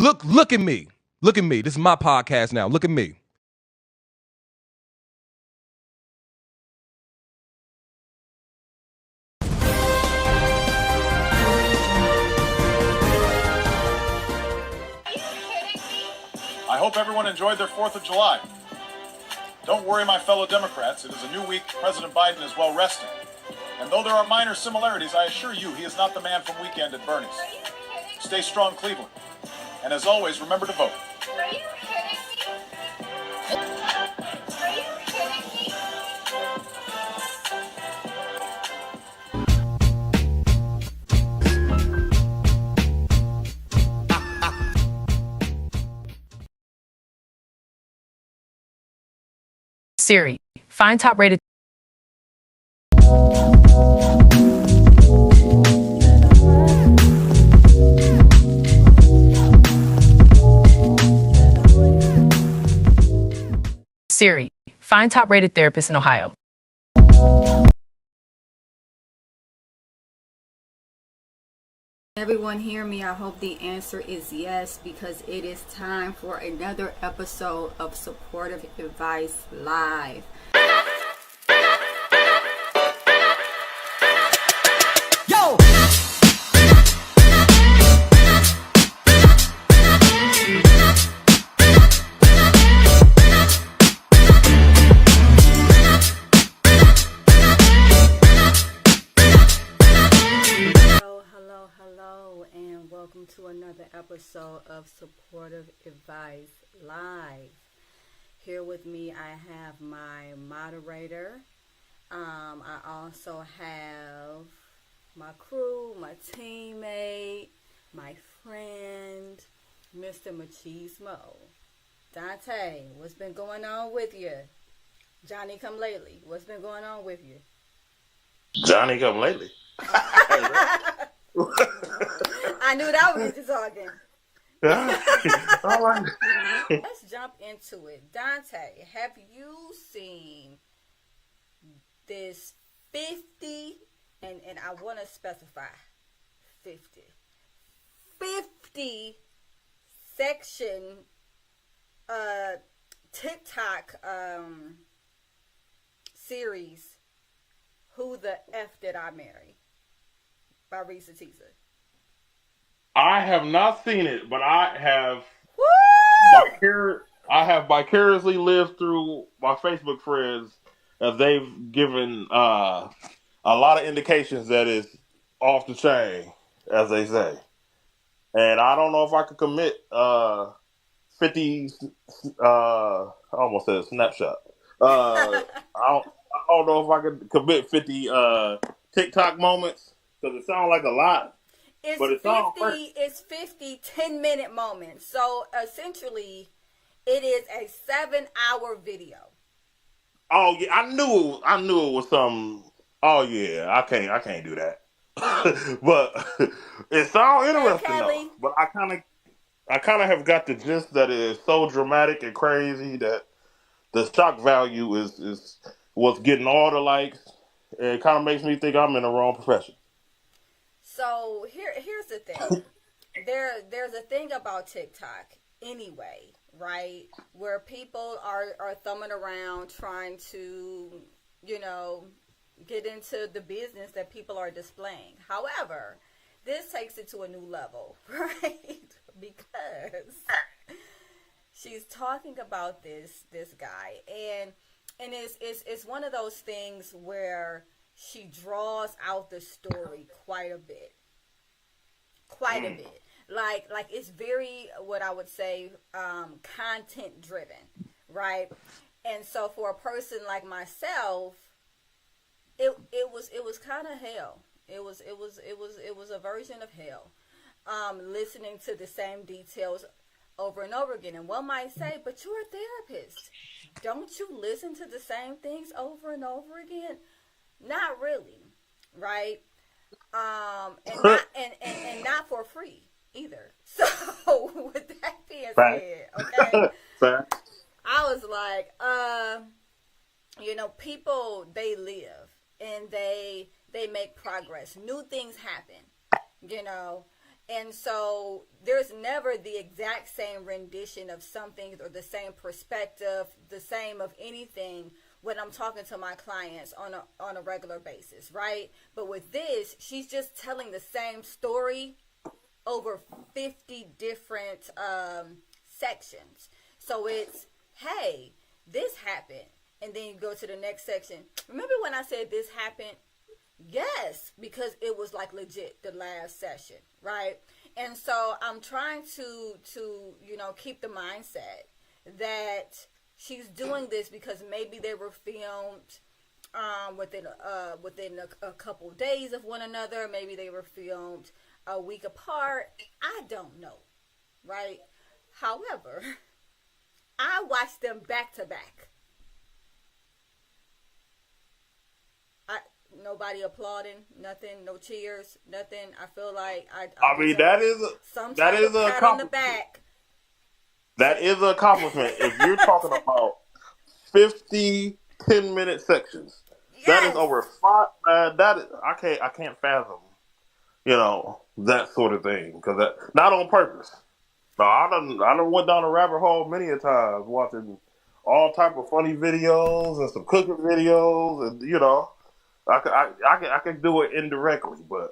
Look at me. Look at me. This is my podcast now. Look at me. I hope everyone enjoyed their 4th of July. Don't worry, my fellow Democrats. It is a new week. President Biden is well rested. And though there are minor similarities, I assure you he is not the man from Weekend at Bernie's. Stay strong, Cleveland. And as always, remember to vote. Are you kidding me? Are you kidding me? Siri, find top rated. Siri, find top rated therapists in Ohio. Everyone hear me? I hope the answer is yes, because it is time for another episode of Supportive Advice Live. Yo! Hello, and welcome to another episode of Supportive Advice Live. Here with me, I have my moderator. I also have my crew, my teammate, my friend, Mr. Machismo. Dante, what's been going on with you? Johnny come lately, what's been going on with you? Johnny come lately. I knew that was you talking. Let's jump into it. Dante, have you seen this 50, and I want to specify 50 section TikTok series, Who the F Did I Marry? By Reese Teaser. I have not seen it, but I have vicariously lived through my Facebook friends as they've given a lot of indications that it's off the chain, as they say. And I don't know if I could commit 50. I almost said snapshot. I don't know if I could commit 50 TikTok moments, because it sounds like a lot. It's but 50 10-minute moments. So essentially, it is a 7-hour video. Oh yeah, I knew it was some. Oh yeah, I can't do that. But it sounds interesting though. But I kind of have got the gist that it is so dramatic and crazy that the shock value is what's getting all the likes. And it kind of makes me think I'm in the wrong profession. So here's the thing. There's a thing about TikTok anyway, right? Where people are thumbing around trying to, get into the business that people are displaying. However, this takes it to a new level, right? Because she's talking about this guy, and it's one of those things where she draws out the story quite a bit. Like it's very, what I would say, content driven, right? And so for a person like myself, it was kind of hell. It was a version of hell. Listening to the same details over and over again. And one might say, but you're a therapist. Don't you listen to the same things over and over again? Not really, right? And not for free either. So with that being said, okay, I was like, people, they live and they make progress. New things happen, And so there's never the exact same rendition of something or the same perspective, the same of anything when I'm talking to my clients on a regular basis, right? But with this, she's just telling the same story over 50 different sections. So it's, hey, this happened. And then you go to the next section. Remember when I said this happened? Yes, because it was like legit the last session, right? And so I'm trying to keep the mindset that she's doing this because maybe they were filmed within a couple days of one another. Maybe they were filmed a week apart. I don't know, right? However, I watched them back to back. Nobody applauding, nothing, no cheers, nothing. I feel like I mean, that is a pat on the back. That is an accomplishment. If you're talking about 50 10-minute sections, Yes. that is over 5. That is, I can't fathom, that sort of thing, because that not on purpose. No, I done went down a rabbit hole many a times watching all type of funny videos and some cooking videos, and I can do it indirectly, but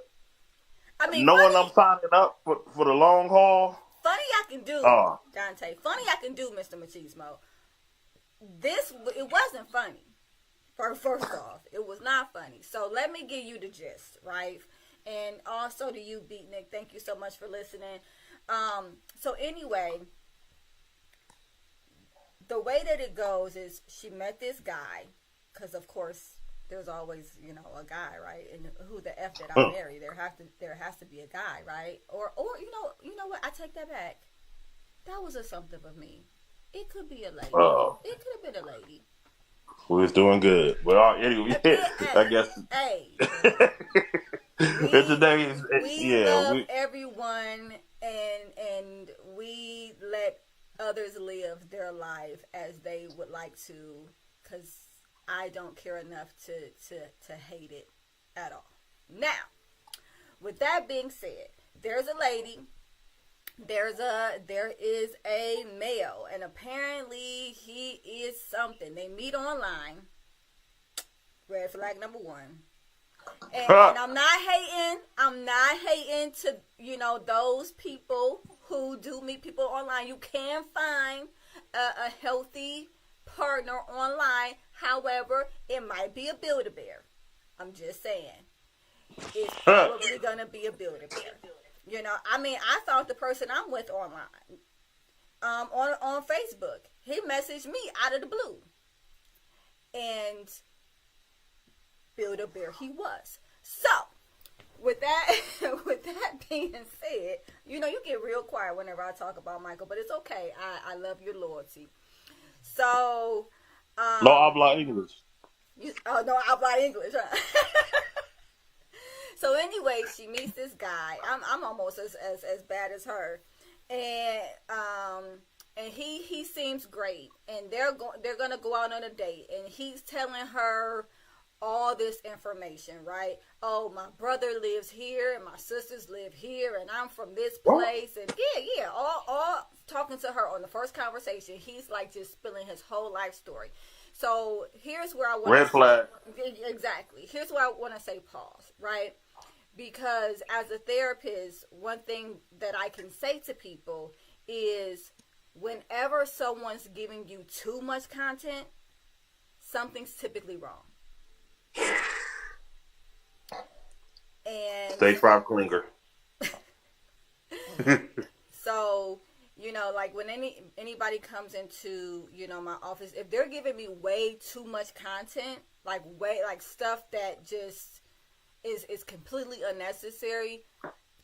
I mean, knowing funny, I'm signing up for the long haul. Funny I can do, Dante. Funny I can do, Mr. Machismo. It wasn't funny. First off, it was not funny. So let me give you the gist, right? And also to you, Beatnik, thank you so much for listening. So anyway, the way that it goes is she met this guy, because of course there's always, a guy, right? And who the F did I marry? There has to be a guy, right? Or you know what? I take that back. That was a something of me. It could be a lady. It could have been a lady. We was doing good. Well, anyway, I guess. Hey. We love everyone, and we let others live their life as they would like to, because I don't care enough to hate it at all. Now, with that being said, there's a lady, there is a male, and apparently he is something. They meet online. Red flag number 1. And I'm not hating to, those people who do meet people online. You can find a healthy partner online. However, it might be a Build-A-Bear. I'm just saying. It's probably going to be a Build-A-Bear. I found the person I'm with online. On Facebook. He messaged me out of the blue. And Build-A-Bear he was. So, with that being said, you get real quiet whenever I talk about Michael, but it's okay. I love your loyalty. So, no habla English. No habla English, huh? So anyway, she meets this guy. I'm almost as bad as her, and he seems great, and they're gonna go out on a date, and he's telling her all this information, right? Oh, my brother lives here, and my sisters live here, and I'm from this place, and all talking to her on the first conversation. He's like just spilling his whole life story. So here's where I want red flag. Exactly. Here's where I want to say pause, right? Because as a therapist, one thing that I can say to people is whenever someone's giving you too much content, something's typically wrong. And Stage 5 clinger. So, like when anybody comes into, my office, if they're giving me way too much content, like stuff that just is completely unnecessary,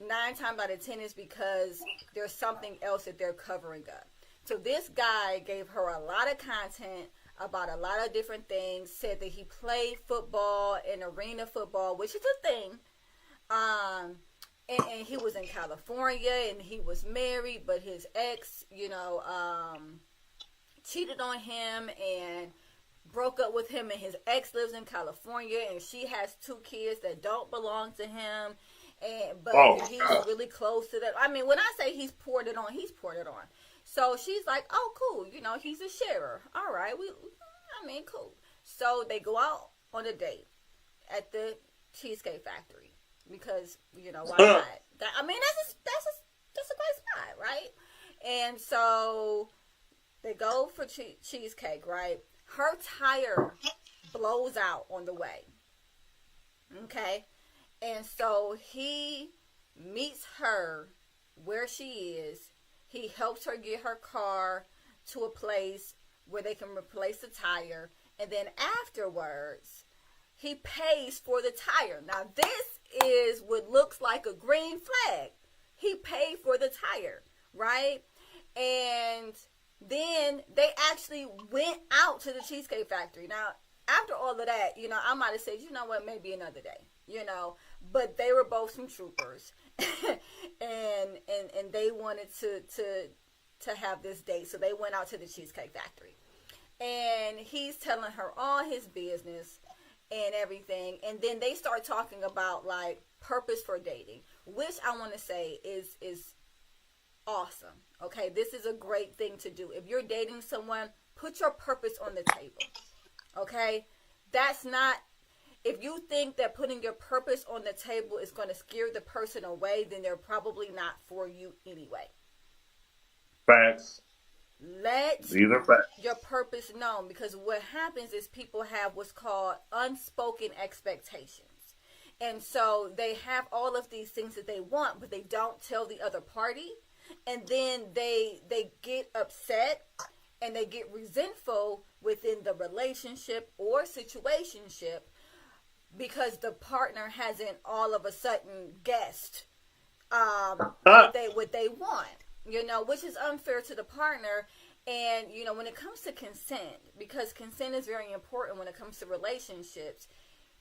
9 times out of 10 is because there's something else that they're covering up. So this guy gave her a lot of content about a lot of different things, said that he played football and arena football, which is a thing. And he was in California and he was married, but his ex, cheated on him and broke up with him, and his ex lives in California and she has 2 kids that don't belong to him. but Oh, he's God. really close to that. I mean, when I say he's poured it on, he's poured it on. So she's like, oh, cool. He's a sharer. All right. Cool. So they go out on a date at the Cheesecake Factory because, why not? That's a great spot, right? And so they go for cheesecake, right? Her tire blows out on the way. Okay? And so he meets her where she is. He helps her get her car to a place where they can replace the tire. And then afterwards, he pays for the tire. Now, this is what looks like a green flag. He paid for the tire, right? And then they actually went out to the Cheesecake Factory. Now, after all of that, I might have said, you know what, maybe another day, But they were both some troopers, and they wanted to have this date, so they went out to the Cheesecake Factory. And he's telling her all his business and everything, and then they start talking about like purpose for dating, which I want to say is awesome. Okay, this is a great thing to do. If you're dating someone, put your purpose on the table. Okay, that's not. If you think that putting your purpose on the table is going to scare the person away, then they're probably not for you anyway. Facts. These are facts. Your purpose known, because what happens is people have what's called unspoken expectations. And so they have all of these things that they want, but they don't tell the other party. And then they get upset and they get resentful within the relationship or situationship because the partner hasn't all of a sudden guessed what they want, which is unfair to the partner. And, when it comes to consent, because consent is very important when it comes to relationships,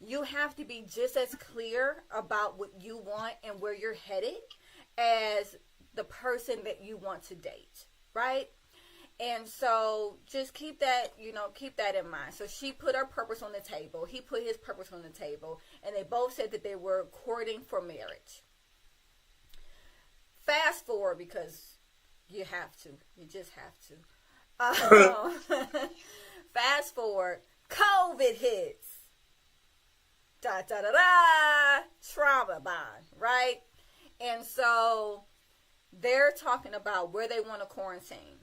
you have to be just as clear about what you want and where you're headed as the person that you want to date, right? And so just keep that in mind. So she put her purpose on the table. He put his purpose on the table. And they both said that they were courting for marriage. Fast forward, because you have to. You just have to. Fast forward. COVID hits. Da da da da. Trauma bond, right? And so they're talking about where they want to quarantine.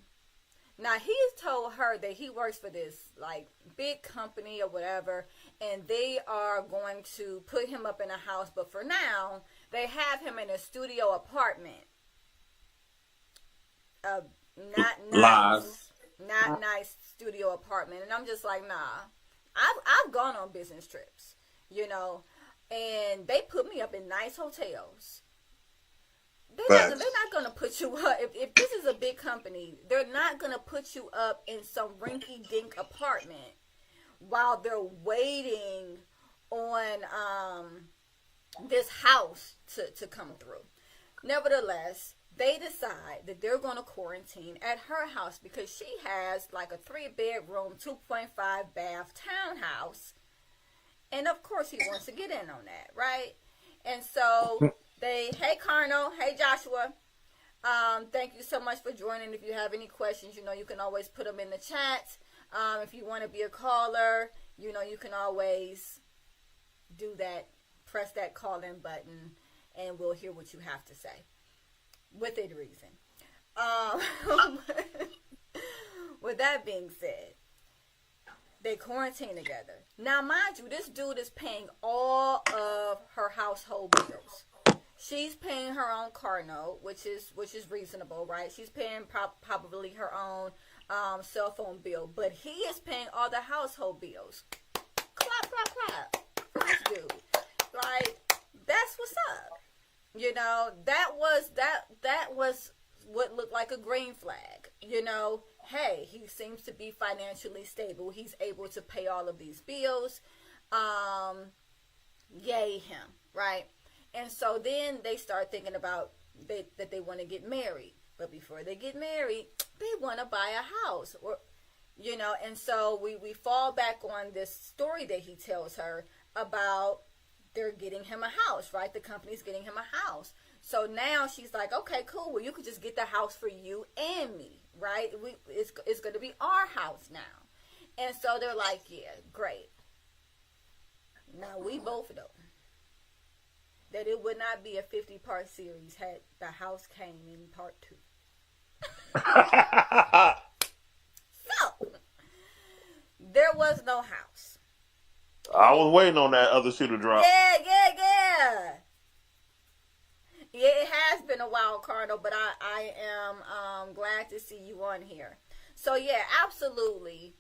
Now, he's told her that he works for this, like, big company or whatever, and they are going to put him up in a house. But for now, they have him in a studio apartment. Not nice studio apartment. And I'm just like, nah. I've gone on business trips, and they put me up in nice hotels. They're not going to put you up. If this is a big company, they're not going to put you up in some rinky-dink apartment while they're waiting on this house to come through. Nevertheless, they decide that they're going to quarantine at her house because she has like a 3-bedroom, 2.5 bath townhouse. And of course he wants to get in on that, right? And so hey Carno, hey Joshua, thank you so much for joining. If you have any questions, you can always put them in the chat. If you want to be a caller, you can always do that. Press that call in button and we'll hear what you have to say within reason. With that being said, they quarantine together. Now, mind you, this dude is paying all of her household bills. She's paying her own car note, which is reasonable, right? She's paying probably her own cell phone bill, but he is paying all the household bills. Clap, clap, clap for this dude. Like, that's what's up. That was what looked like a green flag. Hey, he seems to be financially stable. He's able to pay all of these bills. Yay him, right? And so then they start thinking about that they want to get married. But before they get married, they want to buy a house. And so we fall back on this story that he tells her about they're getting him a house, right? The company's getting him a house. So now she's like, okay, cool. Well, you could just get the house for you and me, right? It's going to be our house now. And so they're like, yeah, great. Now, we both know that it would not be a 50-part series had the house came in part 2. So, there was no house. I was waiting on that other shoe to drop. Yeah. Yeah, it has been a wild card, but I am glad to see you on here. So, yeah, absolutely.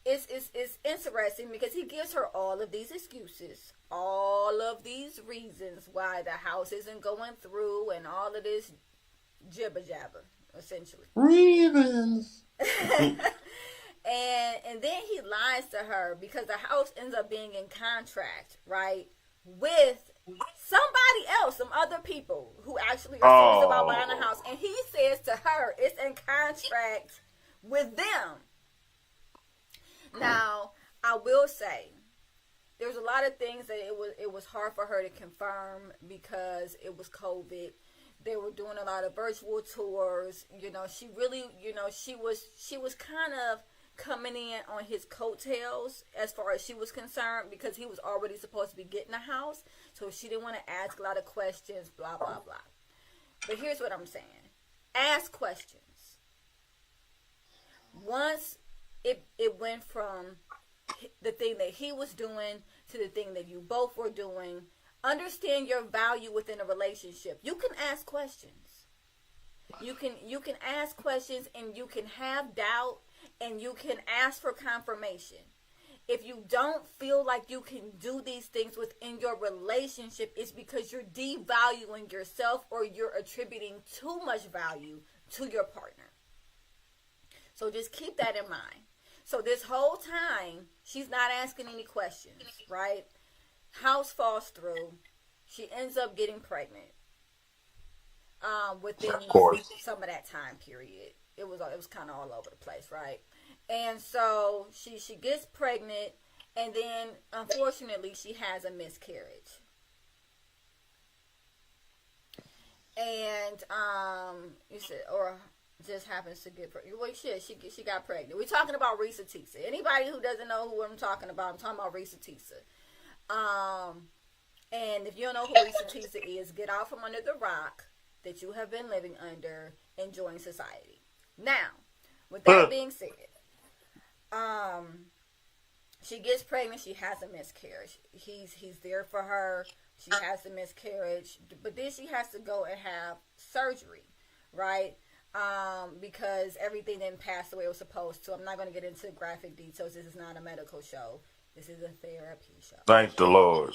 It's interesting because he gives her all of these excuses, all of these reasons why the house isn't going through, and all of this jibber jabber, essentially. Reasons. And then he lies to her because the house ends up being in contract, right, with somebody else, some other people who actually are serious about buying a house. And he says to her, it's in contract with them. Now, I will say, there's a lot of things that it was hard for her to confirm because it was COVID. They were doing a lot of virtual tours. You know, she really, you know, she was kind of coming in on his coattails as far as she was concerned because he was already supposed to be getting a house. So she didn't want to ask a lot of questions, blah, blah, blah. But here's what I'm saying. Ask questions. Once it went from the thing that he was doing to the thing that you both were doing, understand your value within a relationship. You can ask questions. You can ask questions, and you can have doubt, and you can ask for confirmation. If you don't feel like you can do these things within your relationship, it's because you're devaluing yourself or you're attributing too much value to your partner. So just keep that in mind. So this whole time, she's not asking any questions, right? House falls through. She ends up getting pregnant. Within some of that time period, it was kind of all over the place, right? And so she gets pregnant, and then unfortunately she has a miscarriage. And you said, or just happens to get pregnant. Well, shit, she got pregnant. We're talking about Risa Tisa. Anybody who doesn't know who I'm talking about, I'm talking about Risa Tisa. And if you don't know who Risa Tisa is, get out from under the rock that you have been living under and join society. Now, with that being said, she gets pregnant. She has a miscarriage. He's there for her. She has the miscarriage, but then she has to go and have surgery, right? Because everything didn't pass the way it was supposed to. I'm not going to get into graphic details. This is not a medical show. This is a therapy show. Thank the Lord.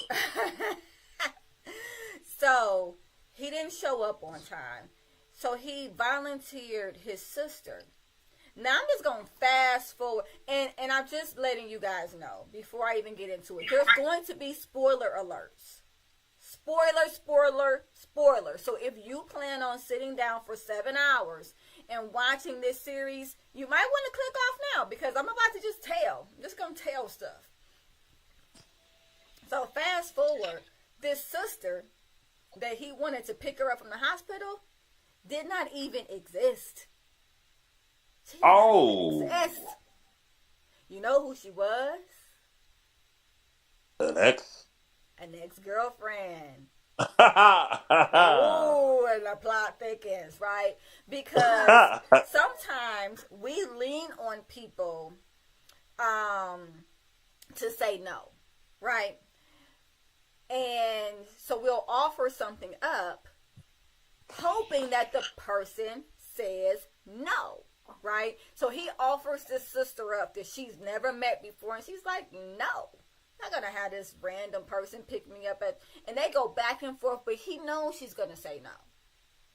So, he didn't show up on time. So, he volunteered his sister. Now, I'm just going to fast forward. And I'm just letting you guys know, before I even get into it, there's going to be spoiler alerts. Spoiler. So if you plan on sitting down for 7 hours and watching this series, you might want to click off now because I'm about to just tell. I'm just going to tell stuff. So fast forward, this sister that he wanted to pick her up from the hospital did not even exist. She didn't even exist. You know who she was? An ex? An ex-girlfriend. Oh, and the plot thickens, right? Because sometimes we lean on people to say no, right? And so we'll offer something up hoping that the person says no, right? So he offers this sister up that she's never met before, and she's like, no. I'm not going to have this random person pick me up and they go back and forth, but he knows she's going to say no,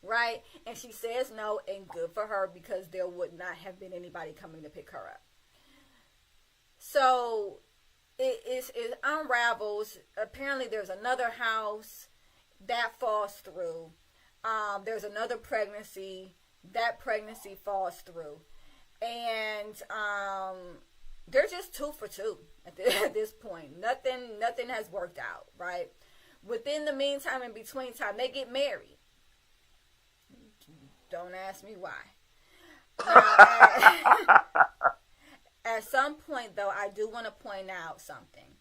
right? And she says no, and good for her because there would not have been anybody coming to pick her up. So it unravels. Apparently there's another house that falls through. There's another pregnancy. That pregnancy falls through. And they're just 2 for 2 at this point. Nothing has worked out, right? Within the meantime, in between time, they get married. Don't ask me why. Now, at some point, though, I do want to point out something.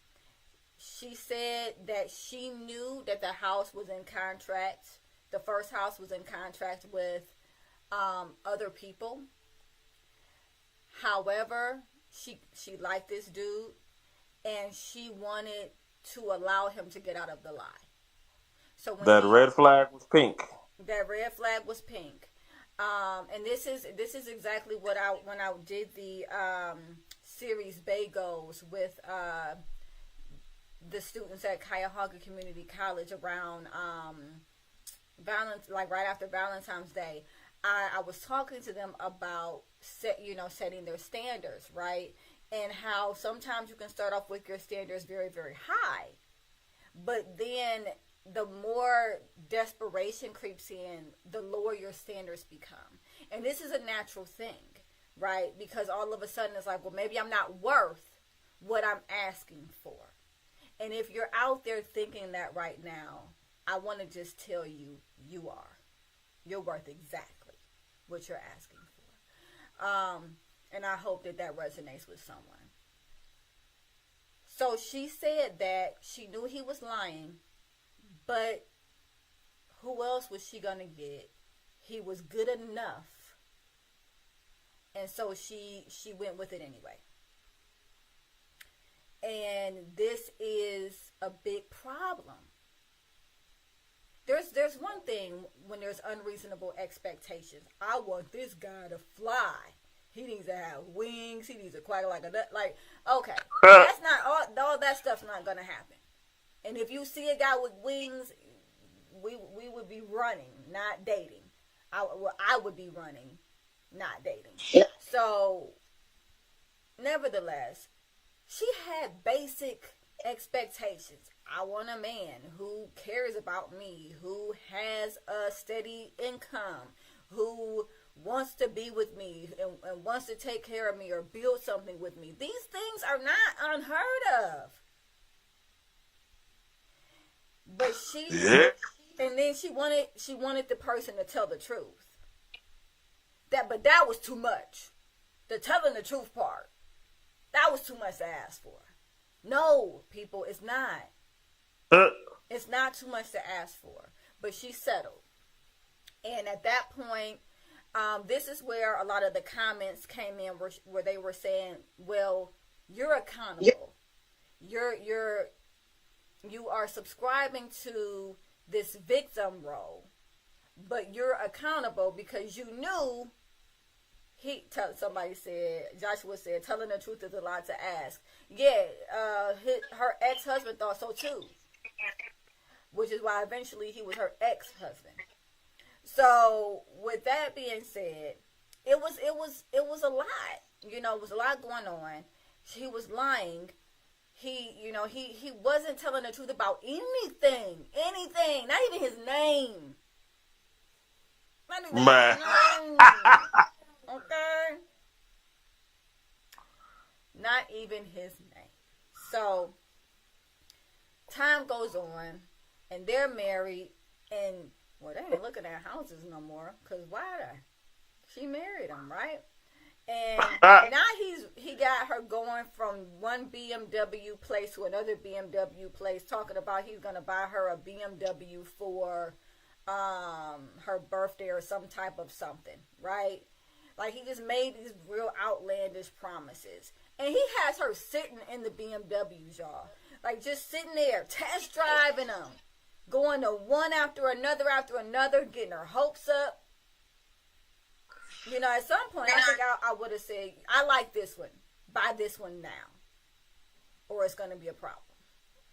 She said that she knew that the house was in contract. The first house was in contract with other people. However, she liked this dude, and she wanted to allow him to get out of the lie. So when that red flag was pink. That red flag was pink. And this is exactly what when I did the series Bagos with the students at Cuyahoga Community College around right after Valentine's Day. I was talking to them about setting their standards, right? And how sometimes you can start off with your standards very, very high, but then the more desperation creeps in, the lower your standards become. And this is a natural thing, right? Because all of a sudden it's like, well, maybe I'm not worth what I'm asking for. And if you're out there thinking that right now, I want to just tell you, you are. You're worth exactly what you're asking for. And I hope that resonates with someone. So she said that she knew he was lying, but who else was she going to get? He was good enough. And so she went with it anyway. And this is a big problem. There's one thing when there's unreasonable expectations. I want this guy to fly. He needs to have wings. He needs to quack like a nut. Like, okay, that's not all that stuff's not gonna happen. And if you see a guy with wings, we would be running, not dating. I would be running, not dating. Yeah. So, nevertheless, she had basic expectations. I want a man who cares about me, who has a steady income, who wants to be with me and wants to take care of me or build something with me. These things are not unheard of. But and then she wanted the person to tell the truth. But that was too much. The telling the truth part, that was too much to ask for. No, people, it's not. It's not too much to ask for. But she settled. And at that point, this is where a lot of the comments came in where they were saying, well, you're accountable. You are subscribing to this victim role, but you're accountable because you knew Joshua said, telling the truth is a lot to ask. Yeah, her ex-husband thought so too, which is why eventually he was her ex-husband. So with that being said, it was a lot. It was a lot going on. He was lying. He wasn't telling the truth about anything, not even his name. Not even his name. Okay? Not even his name. So, time goes on, and they're married, and, well, they ain't looking at houses no more, because why? She married him, right? And now he got her going from one BMW place to another BMW place, talking about he's going to buy her a BMW for her birthday or some type of something, right? Like, he just made these real outlandish promises. And he has her sitting in the BMWs, y'all. Like, just sitting there, test driving them. Going to one after another, getting her hopes up. At some point, I think I would have said, I like this one. Buy this one now. Or it's going to be a problem.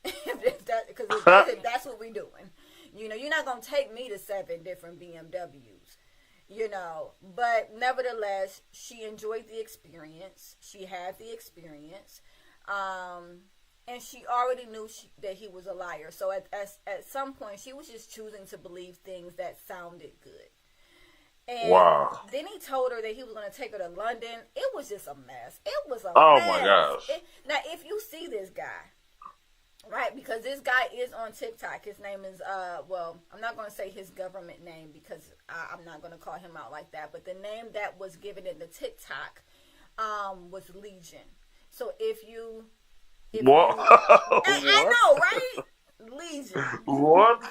Because that's what we're doing. You're not going to take me to 7 different BMWs. But nevertheless, she enjoyed the experience. She had the experience. And she already knew that he was a liar. So at some point, she was just choosing to believe things that sounded good. And wow. Then he told her that he was going to take her to London. It was just a mess. It was a mess. Oh, my gosh. Now, if you see this guy, Right, because this guy is on TikTok. His name is, well, I'm not going to say his government name because I'm not going to call him out like that. But the name that was given in the TikTok was Legion. So if you What? I know, right? Legion. What?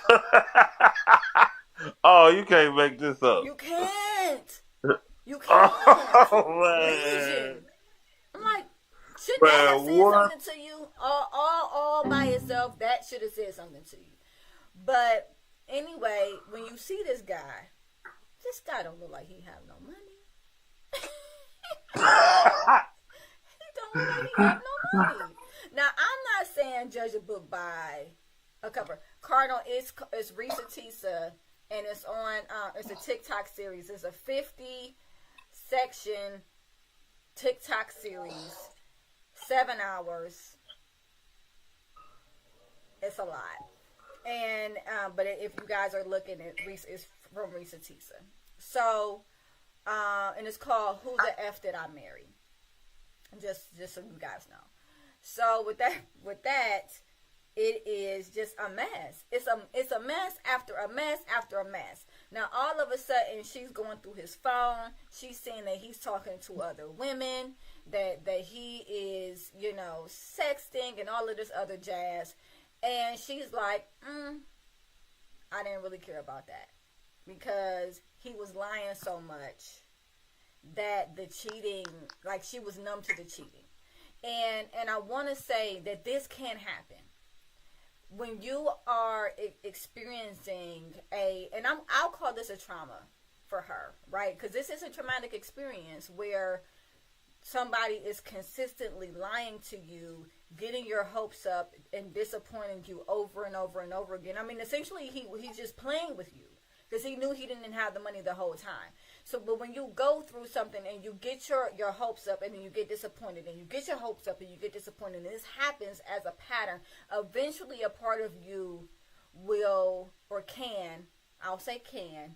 Oh, you can't make this up. You can't. You can't. Oh, man. Legion. I'm like, should that have said what? something to you? All by itself, that should have said something to you. But anyway, when you see this guy don't look like he have no money. He don't look like he have no money. Now, I'm not saying judge a book by a cover. Cardinal, it's Risa Tisa, and it's on, it's a TikTok series. It's a 50-section TikTok series, 7 hours. It's a lot. And, but if you guys are looking at Risa, it's from Risa Tisa. So, and it's called Who the F Did I Marry? Just so you guys know. So with that, it is just a mess. It's a mess after a mess after a mess. Now all of a sudden she's going through his phone. She's saying that he's talking to other women, that he is, sexting and all of this other jazz. And she's like, I didn't really care about that because he was lying so much that the cheating, like she was numb to the cheating. And I want to say that this can happen when you are experiencing and I'll call this a trauma for her, right? Because this is a traumatic experience where somebody is consistently lying to you, getting your hopes up, and disappointing you over and over and over again. I mean, essentially, he's just playing with you because he knew he didn't have the money the whole time. So, but when you go through something and you get your hopes up and then you get disappointed and you get your hopes up and you get disappointed, and this happens as a pattern, eventually a part of you will, or can, I'll say can,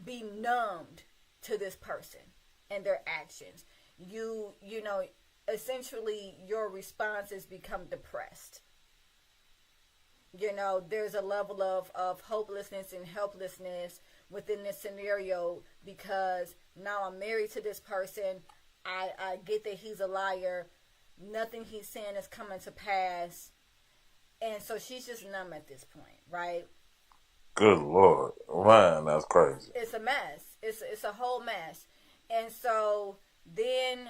be numbed to this person and their actions. You know, essentially your responses become depressed. You know, there's a level of hopelessness and helplessness within this scenario because now I'm married to this person. I get that he's a liar. Nothing he's saying is coming to pass. And so she's just numb at this point, right? Good Lord. Man, that's crazy. It's a mess. It's a whole mess. And so then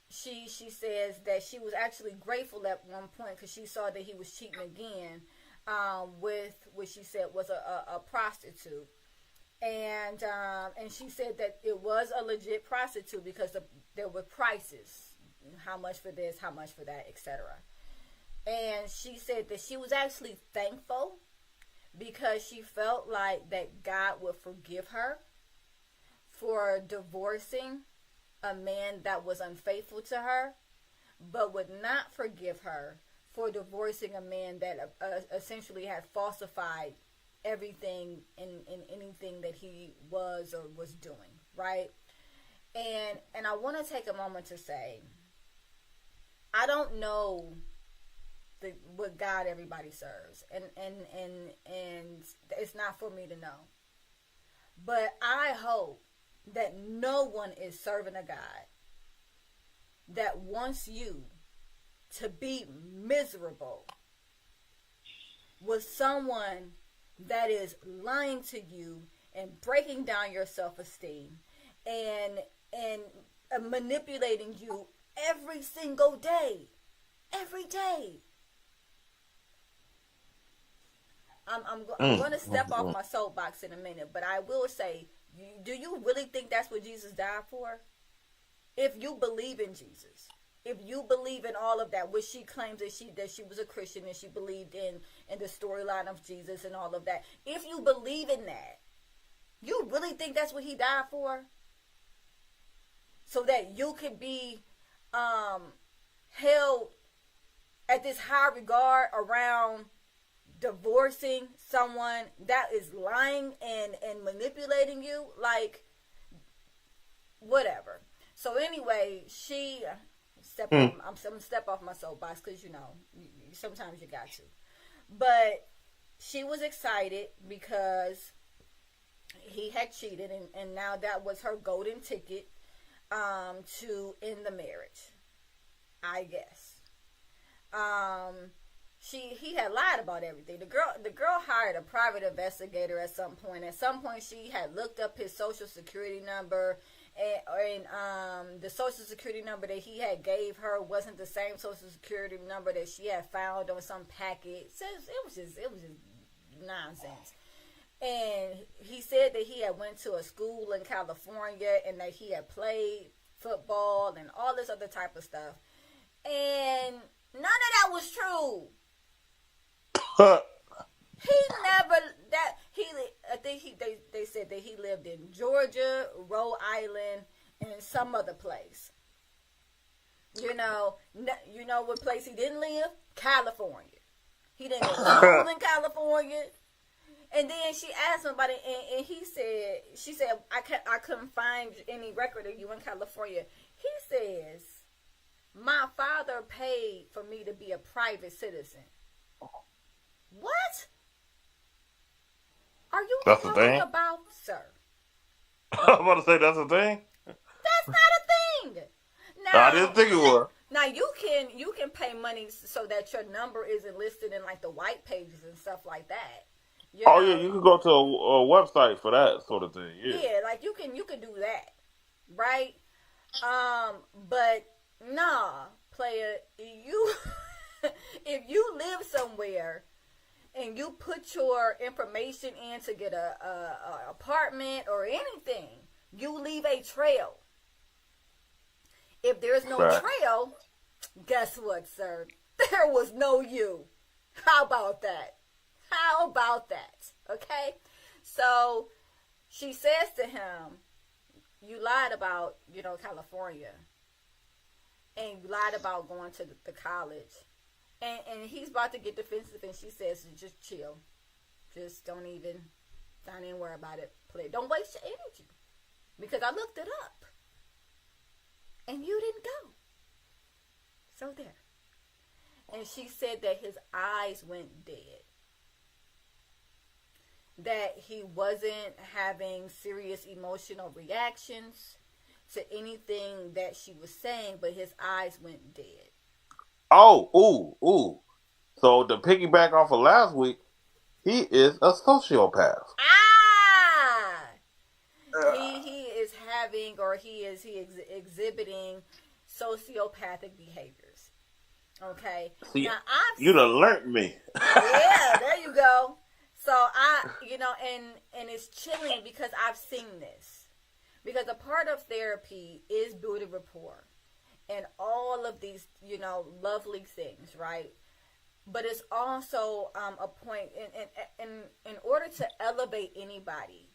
she says that she was actually grateful at one point because she saw that he was cheating again with what she said was a prostitute. And she said that it was a legit prostitute because there were prices, how much for this, how much for that, etc. And she said that she was actually thankful because she felt like that God would forgive her for divorcing a man that was unfaithful to her, but would not forgive her for divorcing a man that essentially had falsified everything in anything that he was or was doing, right? And I want to take a moment to say, I don't know what God everybody serves, and it's not for me to know, but I hope that no one is serving a God that wants you to be miserable with someone that is lying to you and breaking down your self-esteem and manipulating you every single day. Every day. I'm going to step off my soapbox in a minute, but I will say, do you really think that's what Jesus died for? If you believe in Jesus, if you believe in all of that, which she claims that she was a Christian and she believed in the storyline of Jesus and all of that, if you believe in that, you really think that's what he died for? So that you could be held at this high regard around divorcing someone that is lying and manipulating you, like, whatever. So anyway, I'm gonna step off my soapbox because sometimes you got to. But she was excited because he had cheated, and now that was her golden ticket to end the marriage, I guess. He had lied about everything. The girl hired a private investigator at some point. At some point, she had looked up his social security number, and the social security number that he had gave her wasn't the same social security number that she had found on some packet. So it was just nonsense. And he said that he had went to a school in California and that he had played football and all this other type of stuff. And none of that was true. They said that he lived in Georgia, Rhode Island, and some other place. You know what place he didn't live? California. He didn't live in California. And then she asked him about it, and she said, I couldn't find any record of you in California. He says, my father paid for me to be a private citizen. What? Are you talking about, sir? I'm about to say that's a thing. That's not a thing. Now, I didn't think it was. Now you can pay money so that your number isn't listed in like the white pages and stuff like that. Yeah, you can go to a website for that sort of thing. Yeah, like you can do that, right? But nah, player, if you live somewhere and you put your information in to get a apartment or anything, you leave a trail. If there's no trail, guess what, sir? There was no you. How about that? How about that? Okay? So she says to him, you lied about, California. And you lied about going to the college. And he's about to get defensive, and she says, just chill. Just don't even worry about it. Don't waste your energy. Because I looked it up. And you didn't go. So there. And she said that his eyes went dead. That he wasn't having serious emotional reactions to anything that she was saying, but his eyes went dead. Oh, ooh. So to piggyback off of last week, he is a sociopath. He is having, or he is exhibiting sociopathic behaviors. Okay. See, now you done learnt me. Yeah, there you go. So and it's chilling because I've seen this. Because a part of therapy is building rapport and all of these, lovely things, right? But it's also a point in order to elevate anybody,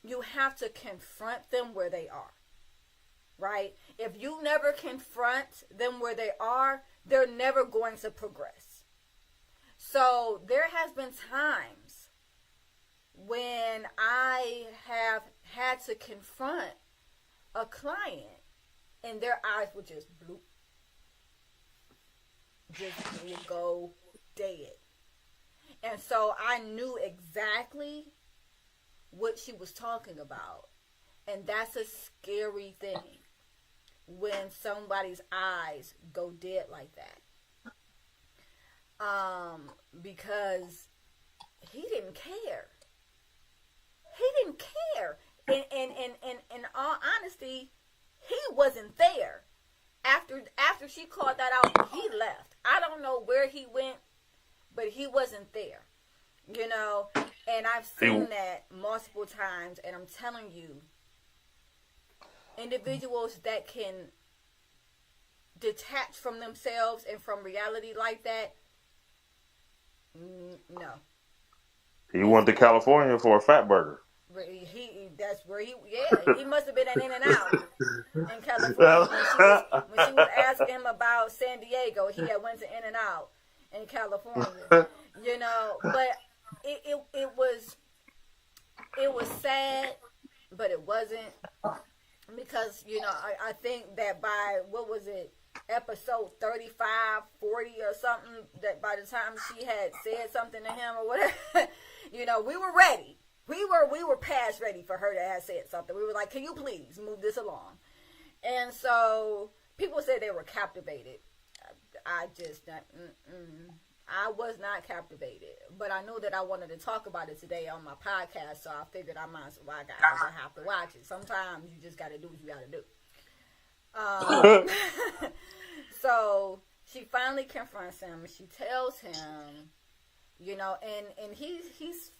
you have to confront them where they are, right? If you never confront them where they are, they're never going to progress. So there has been times when I have had to confront a client and their eyes would just bloop. Just will go dead. And so I knew exactly what she was talking about. And that's a scary thing when somebody's eyes go dead like that. Because he didn't care. He didn't care. And in all honesty, he wasn't there. After she called that out, he left. I don't know where he went, but he wasn't there. And I've seen that multiple times, and I'm telling you, individuals that can detach from themselves and from reality like that, no. He went to California for a fat burger. That's where he must have been an In-N-Out in California. When she was asking him about San Diego, he had went to In-N-Out in California. But it was sad, but it wasn't, because I think that by episode 35, 40 or something, that by the time she had said something to him or whatever, you know, we were ready. We were past ready for her to have said something. We were like, can you please move this along? And so people said they were captivated. I just, I was not captivated. But I knew that I wanted to talk about it today on my podcast, so I figured I might as well, I have to watch it. Sometimes you just got to do what you got to do. So she finally confronts him. She tells him, you know, and he's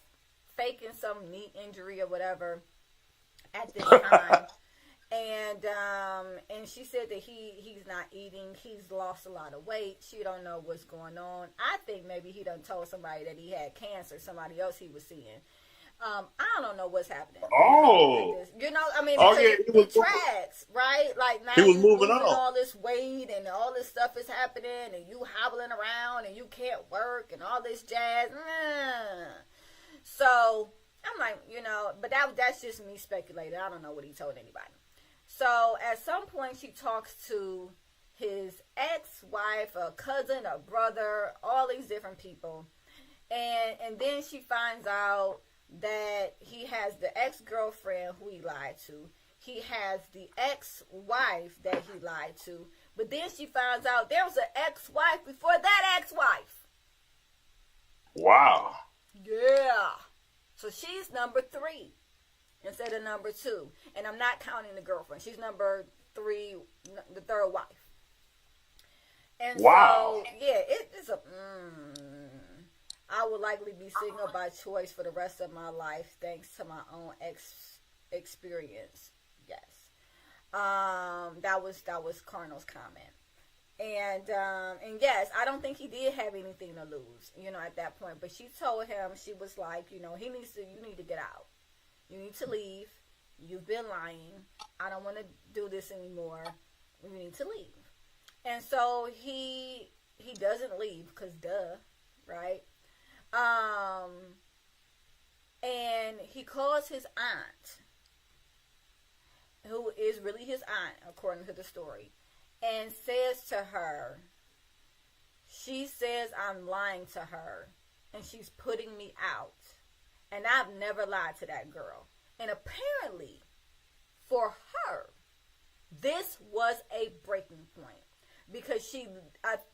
faking some knee injury or whatever at this time. And she said that he's not eating. He's lost a lot of weight. She don't know what's going on. I think maybe he done told somebody that he had cancer, somebody else he was seeing. I don't know what's happening. Oh, you know, I mean, because it tracks, right? Like now he was you moving losing on. all this weight and all this stuff is happening, and you hobbling around and you can't work and all this jazz. So I'm like, you know, but that's just me speculating. I don't know what he told anybody. So at some point she talks to his ex-wife, a cousin, a brother, all these different people, and then she finds out that he has the ex-girlfriend who he lied to. He has the ex-wife that he lied to. But then she finds out there was an ex-wife before that ex-wife. Wow. Yeah. So she's number 3 instead of number 2. And I'm not counting the girlfriend. She's number 3, the third wife. And wow. So, yeah, it's a... I would likely be single by choice for the rest of my life, thanks to my own experience. Yes, that was Carnal's comment, and yes, I don't think he did have anything to lose, you know, at that point. But she told him, she was like, you know, you need to get out, you need to leave. You've been lying. I don't want to do this anymore. You need to leave. And so he doesn't leave because duh, right? And he calls his aunt, who is really his aunt, according to the story, and says to her, she says I'm lying to her, and she's putting me out, and I've never lied to that girl. And apparently, for her, this was a breaking point. Because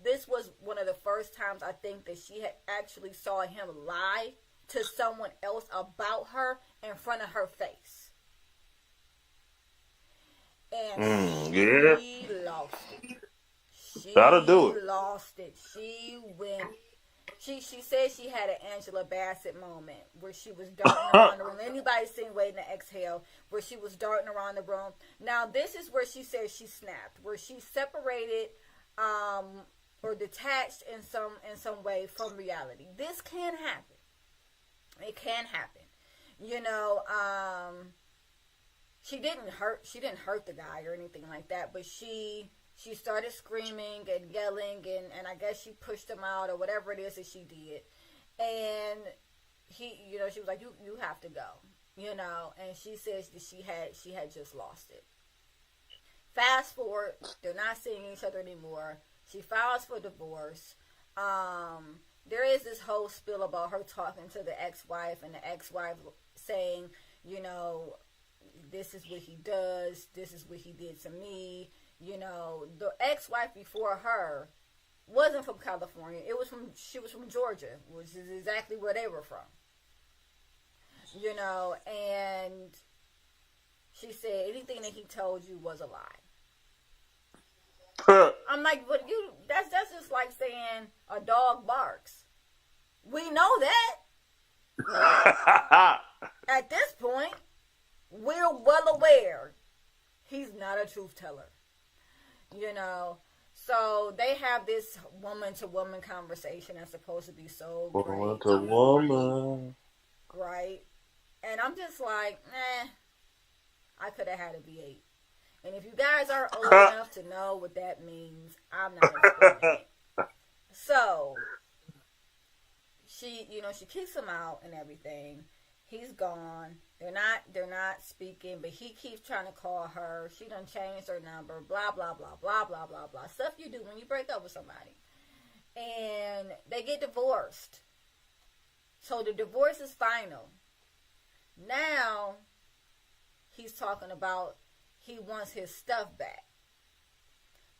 this was one of the first times I think that she had actually saw him lie to someone else about her in front of her face. And she lost it. That'll do it. She lost it. She went. She said she had an Angela Bassett moment where she was darting around the room. Anybody seen Waiting to Exhale, where she was darting around the room. Now this is where she says she snapped, where she separated or detached in some way from reality. This can happen. It can happen. You know, she didn't hurt the guy or anything like that, but she started screaming and yelling, and I guess she pushed him out or whatever it is that she did. And he, you know, she was like, you have to go, you know, and she says that she had just lost it. Fast forward, they're not seeing each other anymore. She files for divorce. There is this whole spiel about her talking to the ex-wife, and the ex-wife saying, you know, this is what he does, this is what he did to me. You know, the ex-wife before her wasn't from California. She was from Georgia, which is exactly where they were from. You know, and she said anything that he told you was a lie. I'm like, but that's just like saying a dog barks. We know that. At this point, we're well aware he's not a truth teller. You know, so they have this woman-to-woman conversation that's supposed to be so great. Woman-to-woman. Right? And I'm just like, I could have had a V8. And if you guys are old enough to know what that means, I'm not explaining it. So, she kicks him out and everything. He's gone. They're not speaking, but he keeps trying to call her. She done changed her number, blah, blah, blah, blah, blah, blah, blah. Stuff you do when you break up with somebody. And they get divorced. So the divorce is final. Now, he's talking about he wants his stuff back.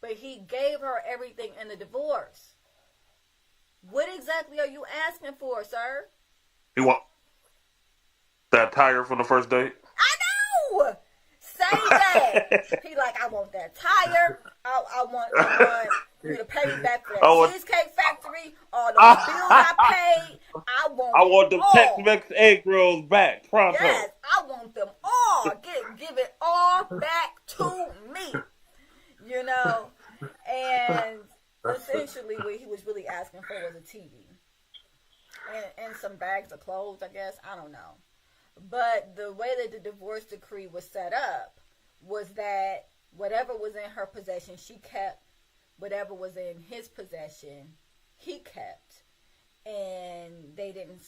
But he gave her everything in the divorce. What exactly are you asking for, sir? He want that tire from the first date? I know! Say that. He like, I want that tire. I want you to pay me back for that Cheesecake Factory. All the bills I paid. I want them Tex-Mex egg rolls back. Pronto. Yes, I want them all. Give it all back to me. You know? And essentially what he was really asking for was a TV. And some bags of clothes, I guess. I don't know. But the way that the divorce decree was set up was that whatever was in her possession, she kept. Whatever was in his possession, he kept. And they didn't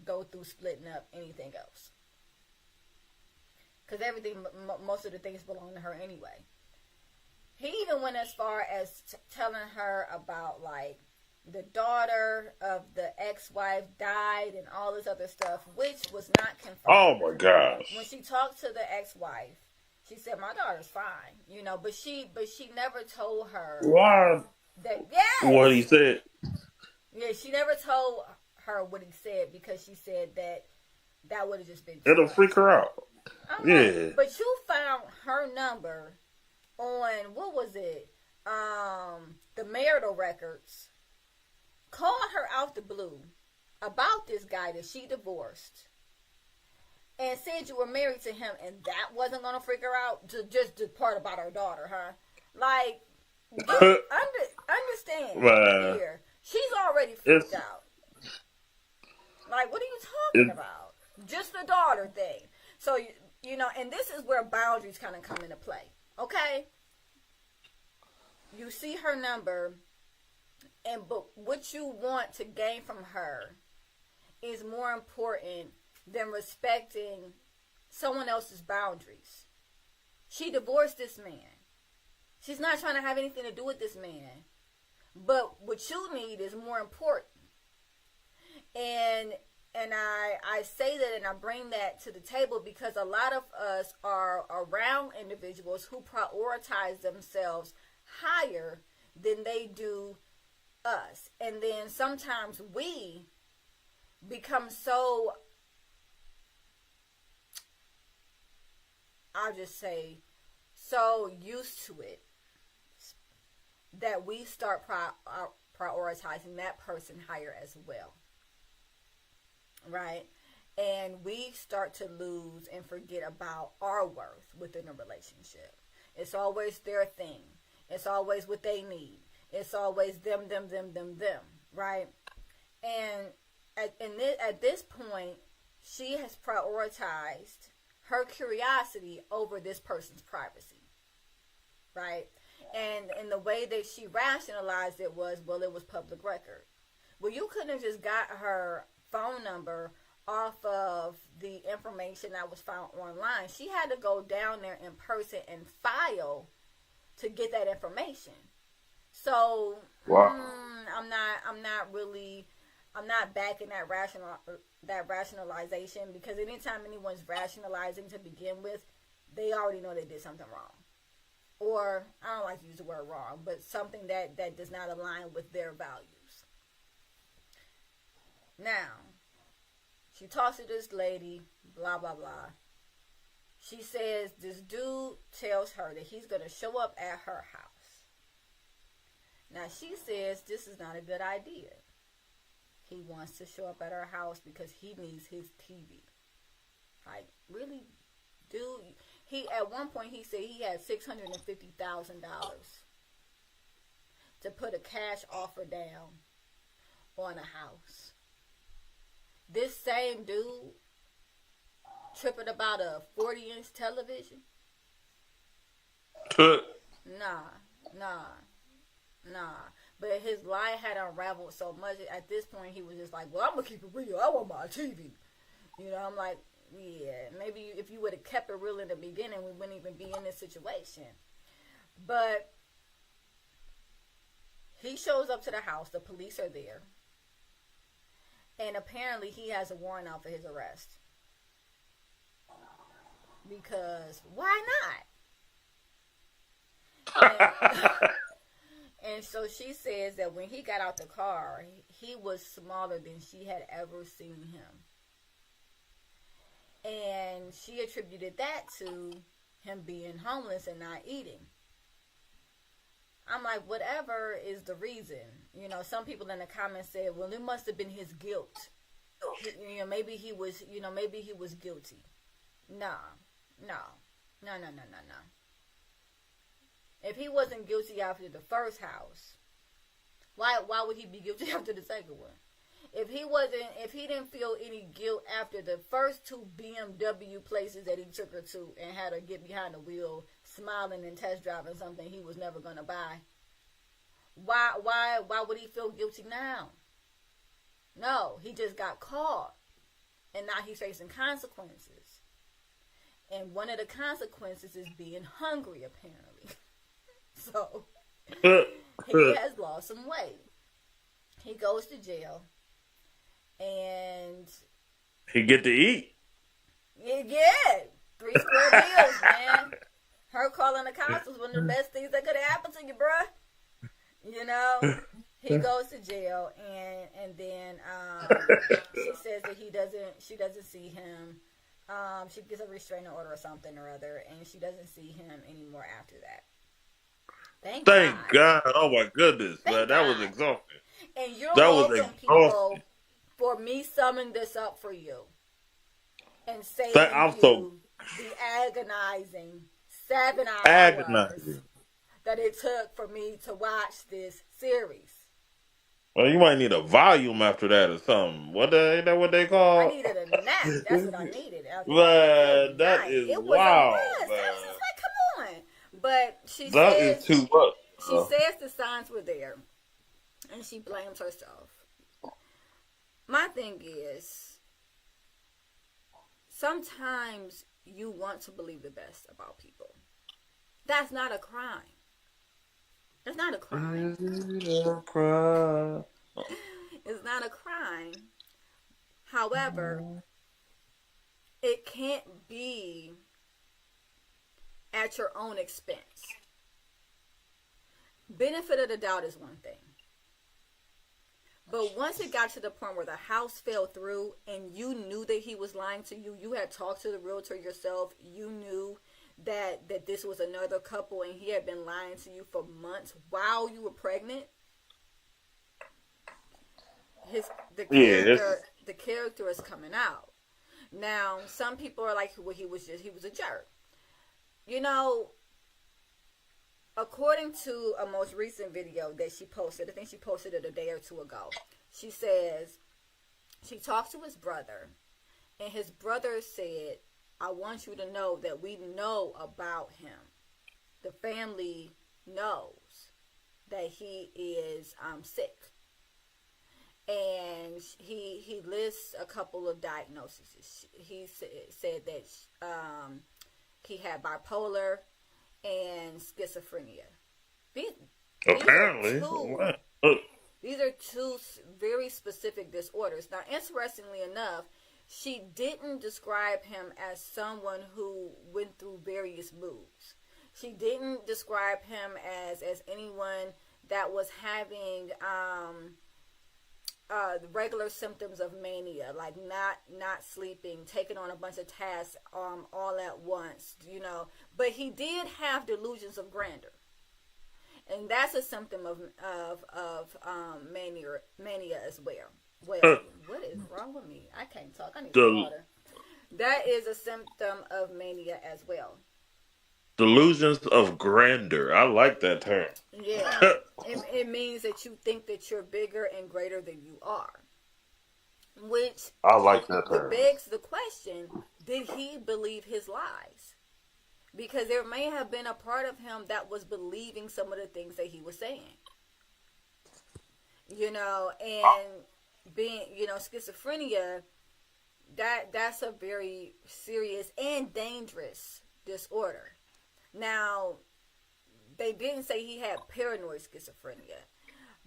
go through splitting up anything else. Because everything, most of the things belong to her anyway. He even went as far as telling her about, like, the daughter of the ex-wife died and all this other stuff, which was not confirmed. Oh, my gosh. When she talked to the ex-wife, she said, my daughter's fine, you know, but she never told her. Why? That, yes. What he said. Yeah, she never told her what he said because she said that would have just been. It'll freak her out. Yeah. But you found her number on, what was it? The marital records. Called her out the blue about this guy that she divorced. And said you were married to him, and that wasn't going to freak her out? Just the part about her daughter, huh? Like, understand here. She's already freaked out. Like, what are you talking about? Just the daughter thing. So, you know, and this is where boundaries kind of come into play. Okay? You see her number, but what you want to gain from her is more important than respecting someone else's boundaries. She divorced this man. She's not trying to have anything to do with this man. But what you need is more important. And I say that and I bring that to the table because a lot of us are around individuals who prioritize themselves higher than they do us. And then sometimes we become so, I'll just say, so used to it that we start prioritizing that person higher as well. Right? And we start to lose and forget about our worth within a relationship. It's always their thing. It's always what they need. It's always them. Right? And at this point, she has prioritized her curiosity over this person's privacy. Right? And the way that she rationalized it was, well, it was public record. Well, you couldn't have just got her phone number off of the information that was found online. She had to go down there in person and file to get that information. So, wow. I'm not backing that rationalization, because anytime anyone's rationalizing to begin with, they already know they did something wrong. Or, I don't like to use the word wrong, but something that does not align with their values. Now, she talks to this lady, blah, blah, blah. She says this dude tells her that he's going to show up at her house. Now, she says this is not a good idea. He wants to show up at her house because he needs his TV. Like, really, dude? At one point, he said he had $650,000 to put a cash offer down on a house. This same dude tripping about a 40-inch television? Nah. But his lie had unraveled so much. At this point, he was just like, well, I'm going to keep it real. I want my TV. You know, I'm like, yeah, maybe if you would have kept it real in the beginning, we wouldn't even be in this situation. But he shows up to the house. The police are there. And apparently he has a warrant out for his arrest. Because why not? And so she says that when he got out the car, he was smaller than she had ever seen him. And she attributed that to him being homeless and not eating. I'm like, whatever is the reason. You know, some people in the comments said, well, it must have been his guilt. You know, maybe he was guilty. No. If he wasn't guilty after the first house, why would he be guilty after the second one? If he didn't feel any guilt after the first 2 BMW places that he took her to and had her get behind the wheel, smiling and test driving something he was never gonna buy, why would he feel guilty now? No, he just got caught, and now he's facing consequences. And one of the consequences is being hungry, apparently. So he has lost some weight. He goes to jail. And he get to eat. Yeah, 3 square meals, man. Her calling the cops was one of the best things that could have happened to you, bruh. You know, he goes to jail, and then she says that she doesn't see him. She gets a restraining order or something or other, and she doesn't see him anymore after that. Thank God. Oh my goodness, man, that was exhausting. And you're welcome, people, for me summing this up for you and saying the agonizing 7 hours that it took for me to watch this series. Well, you might need a volume after that or something. Ain't that what they call? I needed a nap. That's what I needed. Man, that is wild. I was just like, come on. But she that says, is too much. She says the signs were there, and she blames herself. My thing is, sometimes you want to believe the best about people. That's not a crime. It's not a crime. It's not a crime. However, it can't be at your own expense. Benefit of the doubt is one thing. But once it got to the point where the house fell through and you knew that he was lying to you, you had talked to the realtor yourself, you knew that this was another couple and he had been lying to you for months while you were pregnant, the character is coming out. Now, some people are like, well, he was a jerk. You know, according to a most recent video that she posted, I think she posted it a day or 2 ago, she says she talked to his brother, and his brother said, I want you to know that we know about him. The family knows that he is sick. And he lists a couple of diagnoses. He said that he had bipolar and schizophrenia. These are 2 very specific disorders. Now, interestingly enough, she didn't describe him as someone who went through various moods. She didn't describe him as anyone that was having the regular symptoms of mania, like not sleeping, taking on a bunch of tasks all at once, you know. But he did have delusions of grandeur, and that's a symptom of mania as well. Well, what is wrong with me? I can't talk. I need some water. That is a symptom of mania as well. Delusions of grandeur. I like that term. Yeah. It means that you think that you're bigger and greater than you are. Which I like that term. Begs the question, did he believe his lies? Because there may have been a part of him that was believing some of the things that he was saying. You know, and being, you know, schizophrenia, that's a very serious and dangerous disorder. Now, they didn't say he had paranoid schizophrenia,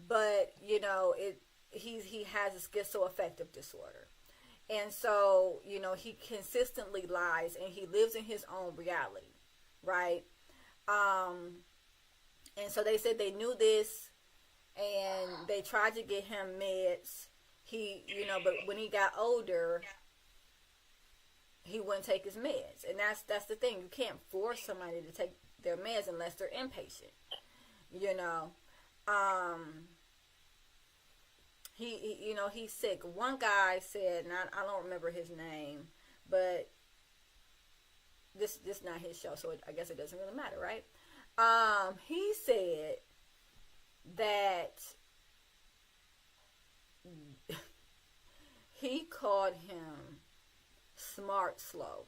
but he has a schizoaffective disorder. And so, he consistently lies and he lives in his own reality, right? And so they said they knew this and they tried to get him meds. But when he got older, he wouldn't take his meds. And that's the thing. You can't force somebody to take their meds unless they're inpatient. He's sick. One guy said, and I don't remember his name, but this is not his show, so I guess it doesn't really matter, right? He said that he called him smart slow.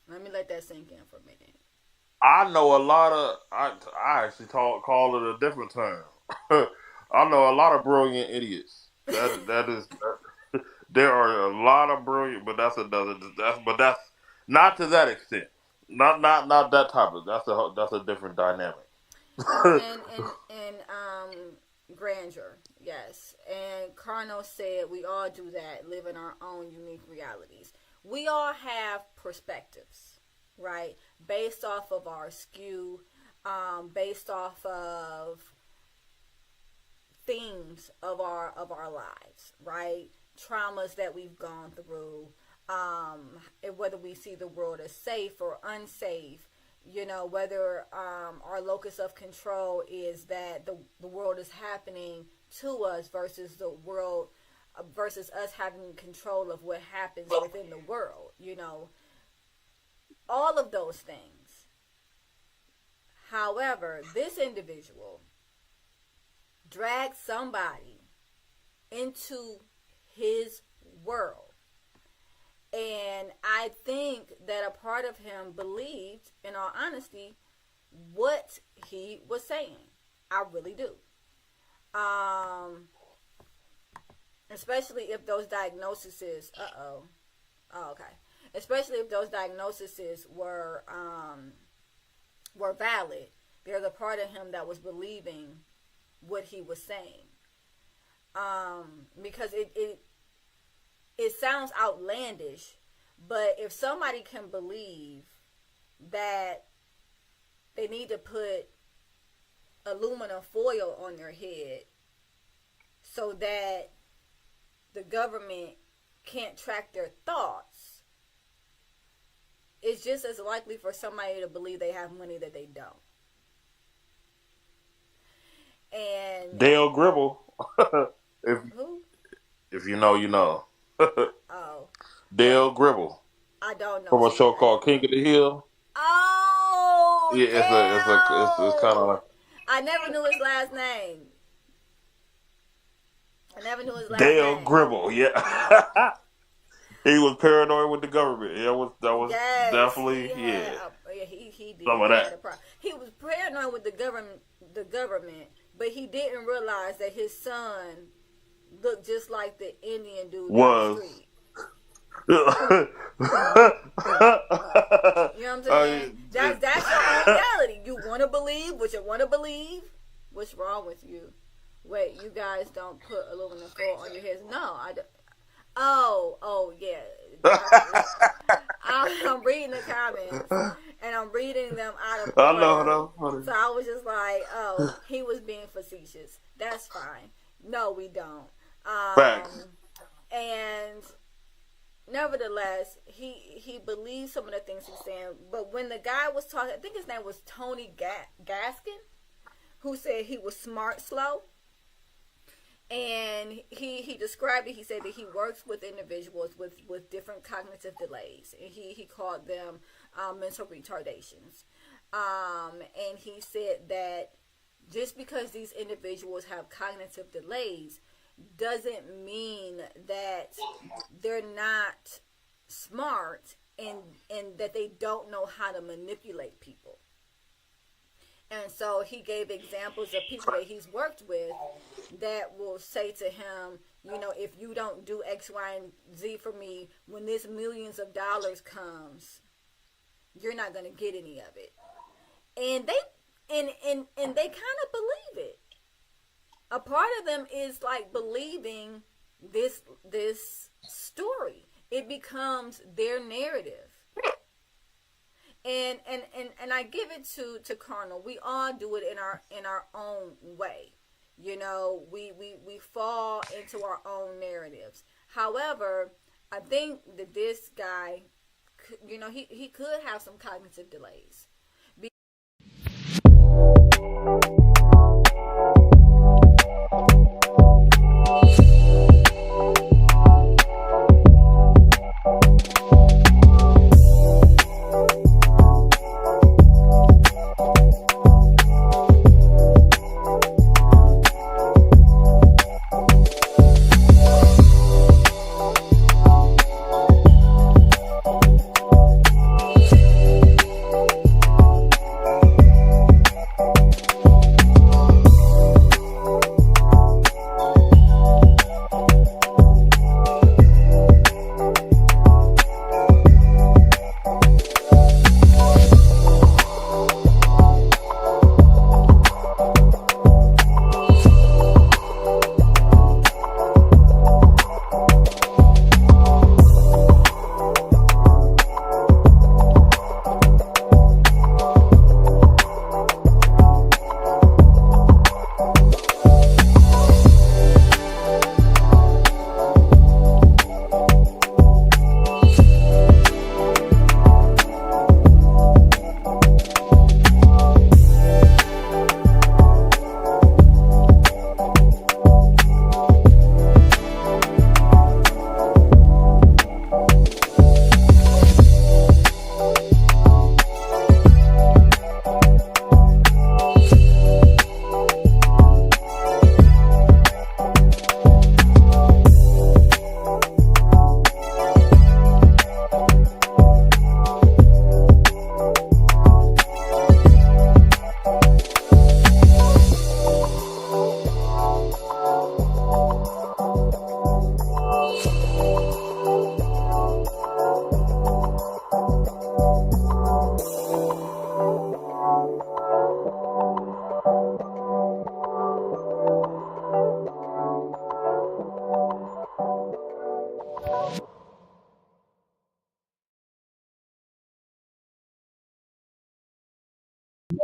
Let me let that sink in for a minute. I know a lot of. I actually call it a different term. I know a lot of brilliant idiots. That is. There are a lot of brilliant, but that's not to that extent. Not that type of. That's a different dynamic. and grandeur, yes. And Carno said we all do that, live in our own unique realities. We all have perspectives, right? Based off of our skew, based off of themes of our lives, right? Traumas that we've gone through, whether we see the world as safe or unsafe, whether our locus of control is that the world is happening to us versus the world, versus us having control of what happens within the world, all of those things. However, this individual dragged somebody into his world. And I think that a part of him believed, in all honesty, what he was saying. I really do. Especially if those diagnoses, especially if those diagnoses were valid. There's a part of him that was believing what he was saying. Because it sounds outlandish, but if somebody can believe that they need to put aluminum foil on their head so that the government can't track their thoughts, it's just as likely for somebody to believe they have money that they don't. And Dale Gribble. who? If you know, you know. Oh, Dale Gribble I don't know. from a show called King of the Hill. Oh, Yeah, it's kind of like I never knew his last name. Dale Gribble. Yeah, he was paranoid with the government. Yeah, that was Yes, definitely he did. Some of He that. had a problem. He was paranoid with the government, but he didn't realize that his son looked just like the Indian dude down the street. You know what I'm saying? That's your own reality. You want to believe what you want to believe. What's wrong with you? Wait, you guys don't put aluminum foil on your heads? No, I don't. Oh, yeah. I'm reading the comments, and I'm reading them out of order. I know. So I was just like, oh, he was being facetious. That's fine. No, we don't. Facts. And nevertheless, he believes some of the things he's saying. But when the guy was talking, I think his name was Tony Gaskin, who said he was smart slow. And he described it. He said that he works with individuals with different cognitive delays. And he called them mental retardations. And he said that just because these individuals have cognitive delays doesn't mean that they're not smart and that they don't know how to manipulate people. And so he gave examples of people that he's worked with that will say to him, if you don't do X, Y, and Z for me, when this millions of dollars comes, you're not gonna get any of it. And they kind of believe it. A part of them is like believing this story. It becomes their narrative. And I give it to Carnal. We all do it in our own way. We fall into our own narratives. However, I think that this guy, he could have some cognitive delays.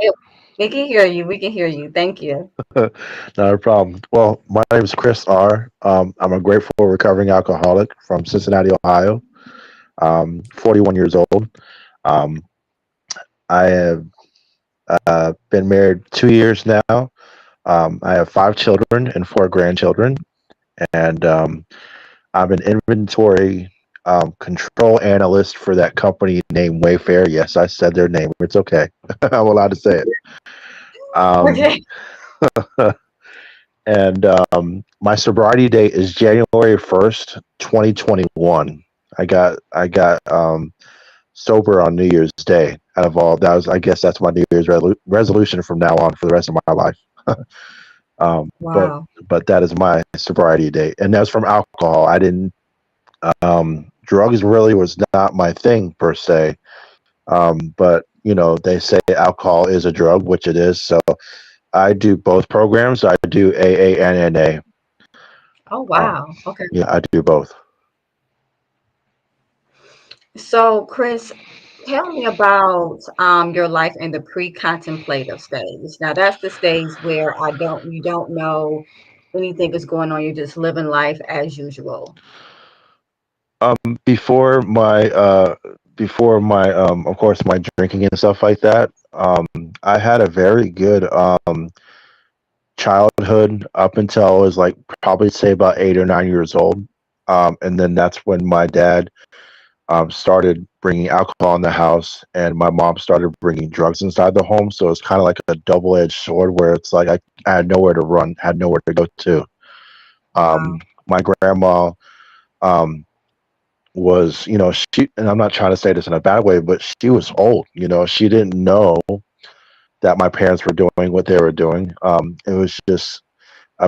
Yep. We can hear you. We can hear you. Thank you. Not a problem. Well, my name is Chris R. I'm a grateful recovering alcoholic from Cincinnati, Ohio. 41 years old. Um, I have been married 2 years now. I have 5 children and 4 grandchildren, and I'm an inventory control analyst for that company named Wayfair. Yes, I said their name. It's okay. I'm allowed to say it. Um, Okay. and my sobriety date is January 1st, 2021. I got sober on New Year's Day. Out of all that was, I guess that's my New Year's resolution from now on for the rest of my life. But Wow. that is my sobriety date, and that's from alcohol. I didn't. Drugs really was not my thing per se. But they say alcohol is a drug, which it is. So I do both programs. I do AA and NA. Oh, Um, wow. Okay. yeah, I do both. So, Chris, tell me about your life in the pre-contemplative stage. Now, that's the stage where you don't know anything is going on. You're just living life as usual. Before my of course my drinking and stuff like that. I had a very good childhood up until I was like probably say about 8 or 9 years old. And then that's when my dad started bringing alcohol in the house, and my mom started bringing drugs inside the home. So it's kind of like a double-edged sword, where it's like I had nowhere to run, had nowhere to go to. Wow. My grandma um, was, she, and I'm not trying to say this in a bad way, but she was old. She didn't know that my parents were doing what they were doing. It was just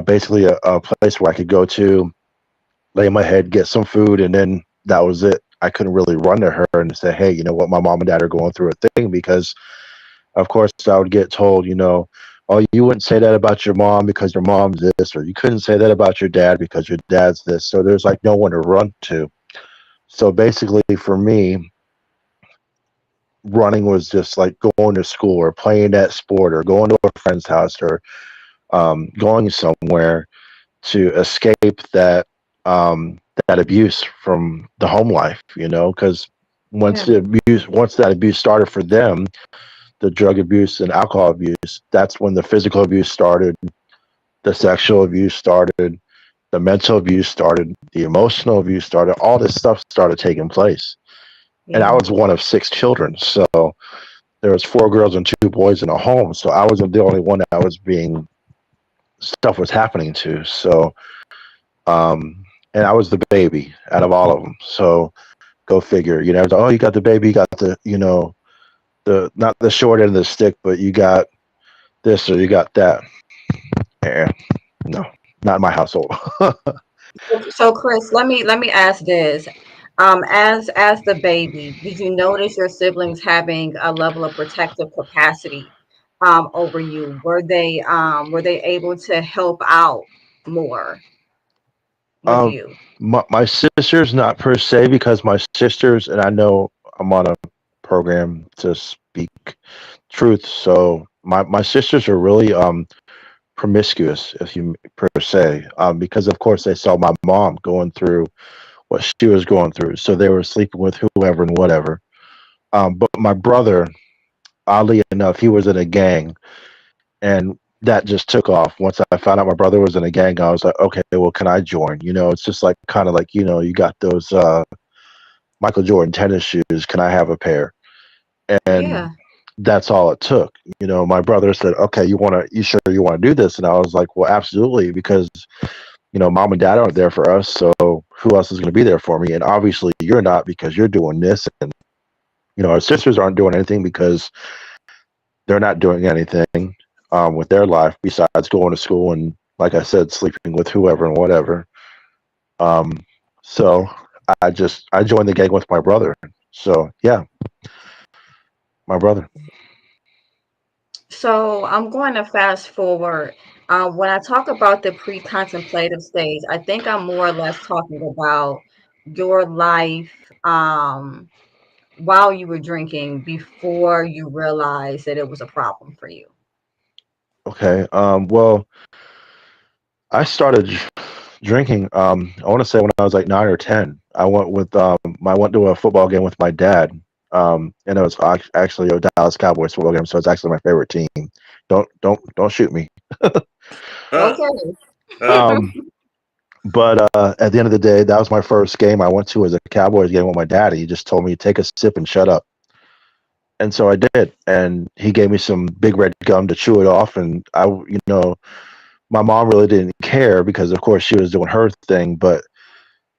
basically a place where I could go to. lay in my head, get some food, and then that was it. I couldn't really run to her and say, hey, you know what, my mom and dad are going through a thing, because of course I would get told, oh, you wouldn't say that about your mom because your mom's this, or you couldn't say that about your dad because your dad's this. So there's like no one to run to. So basically for me, running was just like going to school or playing that sport or going to a friend's house or going somewhere to escape that abuse from the home life, because Yeah. once that abuse started for them, the drug abuse and alcohol abuse, that's when the physical abuse started, the sexual abuse started, the mental abuse started, the emotional abuse started, all this stuff started taking place. And I Yeah. was one of 6 children. So there was 4 girls and 2 boys in a home. So I wasn't the only one that was being stuff was happening to. So and I was the baby out of all of them. So go figure, oh, you got the baby, you got the, the not the short end of the stick, but you got this or you got that. Eh, no, not in my household. So Chris, let me ask this. As the baby, did you notice your siblings having a level of protective capacity over you? Were they able to help out more with um, you? my sisters, not per se, because my sisters, and I know I'm on a program to speak truth. So my sisters are really promiscuous, if you per se, because of course they saw my mom going through what she was going through, so they were sleeping with whoever and whatever. But my brother, oddly enough, he was in a gang, and that just took off. Once I found out my brother was in a gang, I was like, okay, well, can I join? It's just like kind of like you got those Michael Jordan tennis shoes. Can I have a pair? And Yeah. that's all it took. My brother said, okay, you sure you want to do this? And I was like, well, absolutely, because mom and dad aren't there for us, so who else is going to be there for me? And obviously you're not, because you're doing this, and our sisters aren't doing anything because they're not doing anything with their life besides going to school and, like I said, sleeping with whoever and whatever. Um, so I joined the gang with my brother. So yeah, my brother. So I'm going to fast forward. When I talk about the pre-contemplative stage, I think I'm more or less talking about your life while you were drinking before you realized that it was a problem for you. Okay. Well, I started drinking. I want to say when I was like 9 or 10. I went to a football game with my dad. And it was actually a Dallas Cowboys football game, so it's actually my favorite team. Don't shoot me. Okay. Um, but at the end of the day, that was my first game I went to, as a Cowboys game with my dad. He just told me, take a sip and shut up. And so I did, and he gave me some big red gum to chew it off. And my mom really didn't care, because of course she was doing her thing, but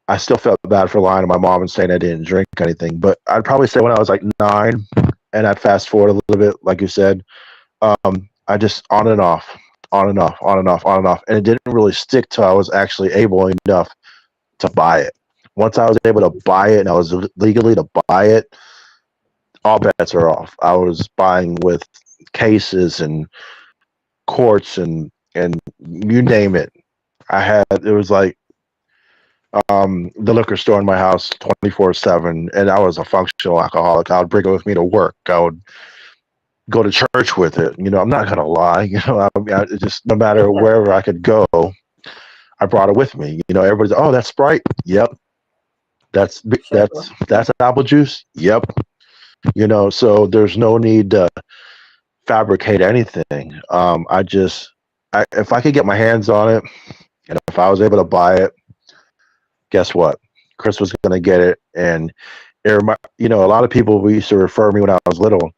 I still felt bad for lying to my mom and saying I didn't drink anything. But I'd probably say when I was like 9, and I'd fast forward a little bit, like you said, I just on and off, on and off, on and off, on and off. And it didn't really stick till I was actually able enough to buy it. Once I was able to buy it and I was legally to buy it, all bets are off. I was buying with cases and quarts and you name it. It was like the liquor store in my house 24/7, and I was a functional alcoholic. I would bring it with me to work. I would go to church with it. I'm not gonna lie. It just, no matter wherever I could go, I brought it with me. Everybody's, oh, that's Sprite. Yep. That's Sure. that's apple juice. Yep. So there's no need to fabricate anything. If I could get my hands on it, and if I was able to buy it, guess what? Chris was going to get it. And a lot of people, we used to refer me when I was little,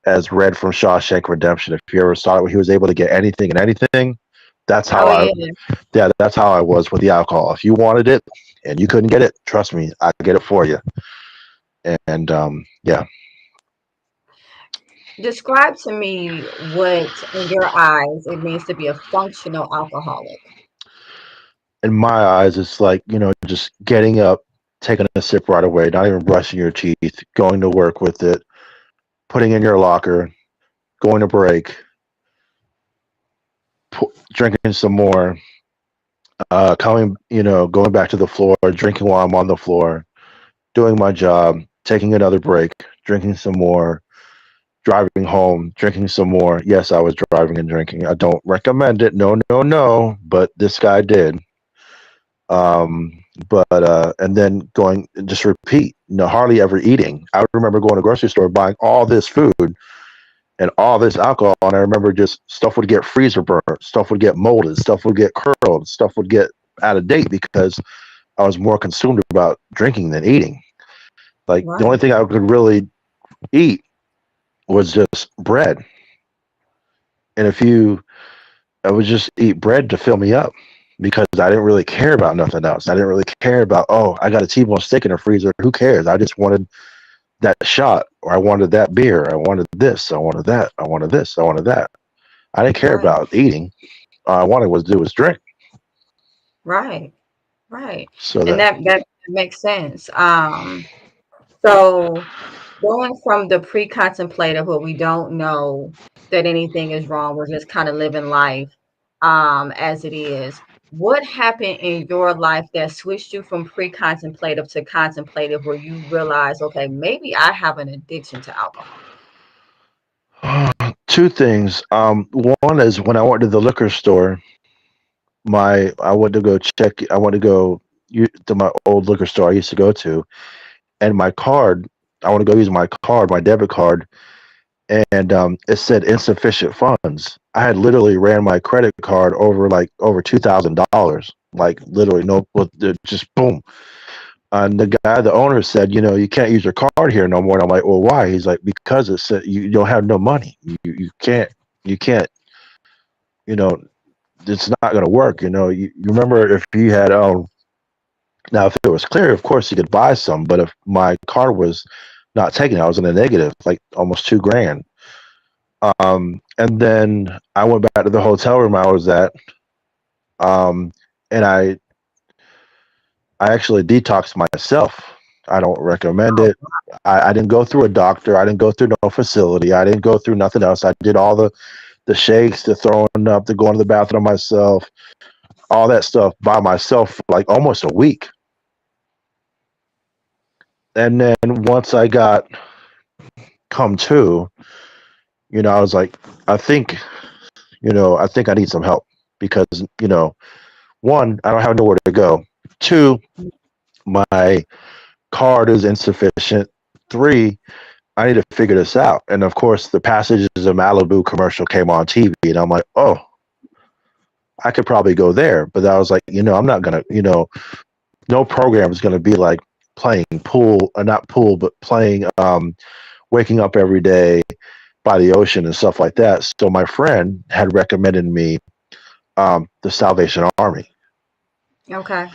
as Red from Shawshank Redemption. If you ever saw it, where he was able to get anything and anything, that's how Oh yeah. that's how I was with the alcohol. If you wanted it and you couldn't get it, trust me, I could get it for you. And yeah. Describe to me what, in your eyes, it means to be a functional alcoholic. in my eyes, it's like, just getting up, taking a sip right away, not even brushing your teeth, going to work with it, putting in your locker, going to break, drinking some more, going back to the floor, drinking while I'm on the floor, doing my job, taking another break, drinking some more, driving home, drinking some more. Yes, I was driving and drinking. I don't recommend it. No, no, no. But this guy did. And then going, just repeat, hardly ever eating. I remember going to the grocery store, buying all this food and all this alcohol. And I remember just stuff would get freezer burnt, stuff would get molded, stuff would get curled, stuff would get out of date because I was more consumed about drinking than eating. Like the only Right. thing I could really eat was just bread. And I would just eat bread to fill me up because I didn't really care about nothing else. I didn't really care about, oh, I got a T-bone steak in the freezer. Who cares? I just wanted that shot, or I wanted that beer. I wanted this. I wanted that. I wanted this. I wanted that. I didn't care Right. about eating. All I wanted was to do was drink. Right. Right. So And that, that makes sense. So going from the pre-contemplative where we don't know that anything is wrong, we're just kind of living life as it is. What happened in your life that switched you from pre-contemplative to contemplative where you realize, okay, maybe I have an addiction to alcohol? two things. One is when I went to the liquor store, I went to go check. I went to go to my old liquor store I used to go to, and my card. I want to go use my card, my debit card, and it said insufficient funds. I had literally ran my credit card over $2,000, like literally just boom. And the owner said, you can't use your card here no more. And I'm like, well, why? He's like, because it said you don't have no money. You can't, you know, it's not going to work. You remember if you had now if it was clear, of course you could buy some, but if my card was not taken, I was in a negative, like almost 2 grand. And then I went back to the hotel room I was at, and I actually detoxed myself. I don't recommend it. I didn't go through a doctor. I didn't go through no facility. I didn't go through nothing else. I did all the shakes, the throwing up, the going to the bathroom myself, all that stuff by myself for like almost a week. And then once I got come to, I was like, I think, I think I need some help because, one, I don't have nowhere to go. Two, my card is insufficient. Three, I need to figure this out. And of course, the Passages of Malibu commercial came on TV, and I'm like, oh, I could probably go there. But I was like, I'm not gonna, no program is gonna be like playing pool, not pool, but playing, waking up every day by the ocean and stuff like that. So my friend had recommended me the Salvation Army. Okay.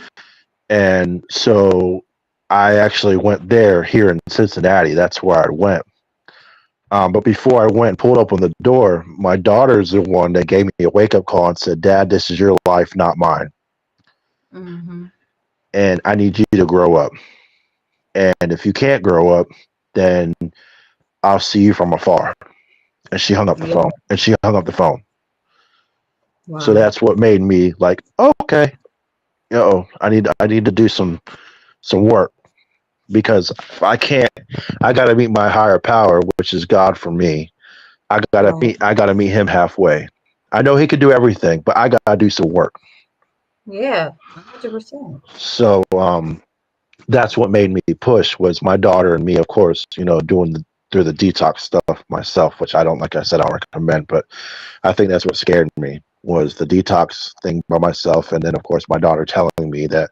And so I actually went there here in Cincinnati. That's where I went. But before I went and pulled up on the door, my daughter's the one that gave me a wake-up call and said, Dad, this is your life, not mine. Mm-hmm. And I need you to grow up. And if you can't grow up, then I'll see you from afar. And she hung up the Yeah. phone. And she hung up the phone. Wow. So that's what made me like, oh, okay, I need to do some work because if I can't, I got to meet my higher power, which is God for me. I got to meet him halfway. I know he could do everything, but I got to do some work. Yeah, 100%. So that's what made me push was my daughter and me, of course, doing through the detox stuff myself, which I don't, like I said, I don't recommend, but I think that's what scared me was the detox thing by myself. And then of course my daughter telling me that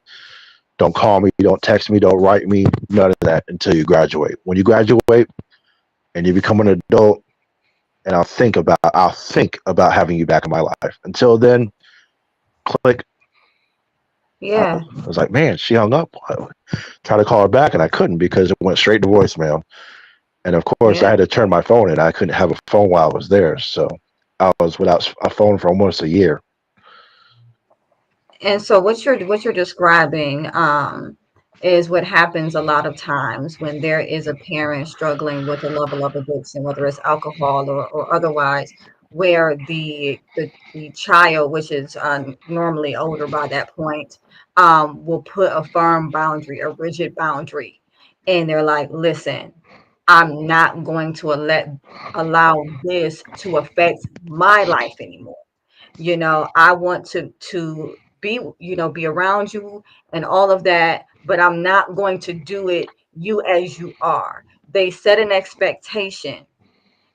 don't call me, don't text me, don't write me, none of that until you graduate. When you graduate and you become an adult, and I'll think about having you back in my life. Until then, click. Yeah. I was like, man, she hung up. I tried to call her back and I couldn't because it went straight to voicemail. And of course, I Yeah. had to turn my phone in. I couldn't have a phone while I was there. So I was without a phone for almost a year. And so what you're describing is what happens a lot of times when there is a parent struggling with a level of addiction, whether it's alcohol or otherwise, where the child, which is normally older by that point, will put a firm boundary, a rigid boundary, and they're like, "Listen, I'm not going to allow this to affect my life anymore. I want to be, be around you and all of that, but I'm not going to do it you as you are." They set an expectation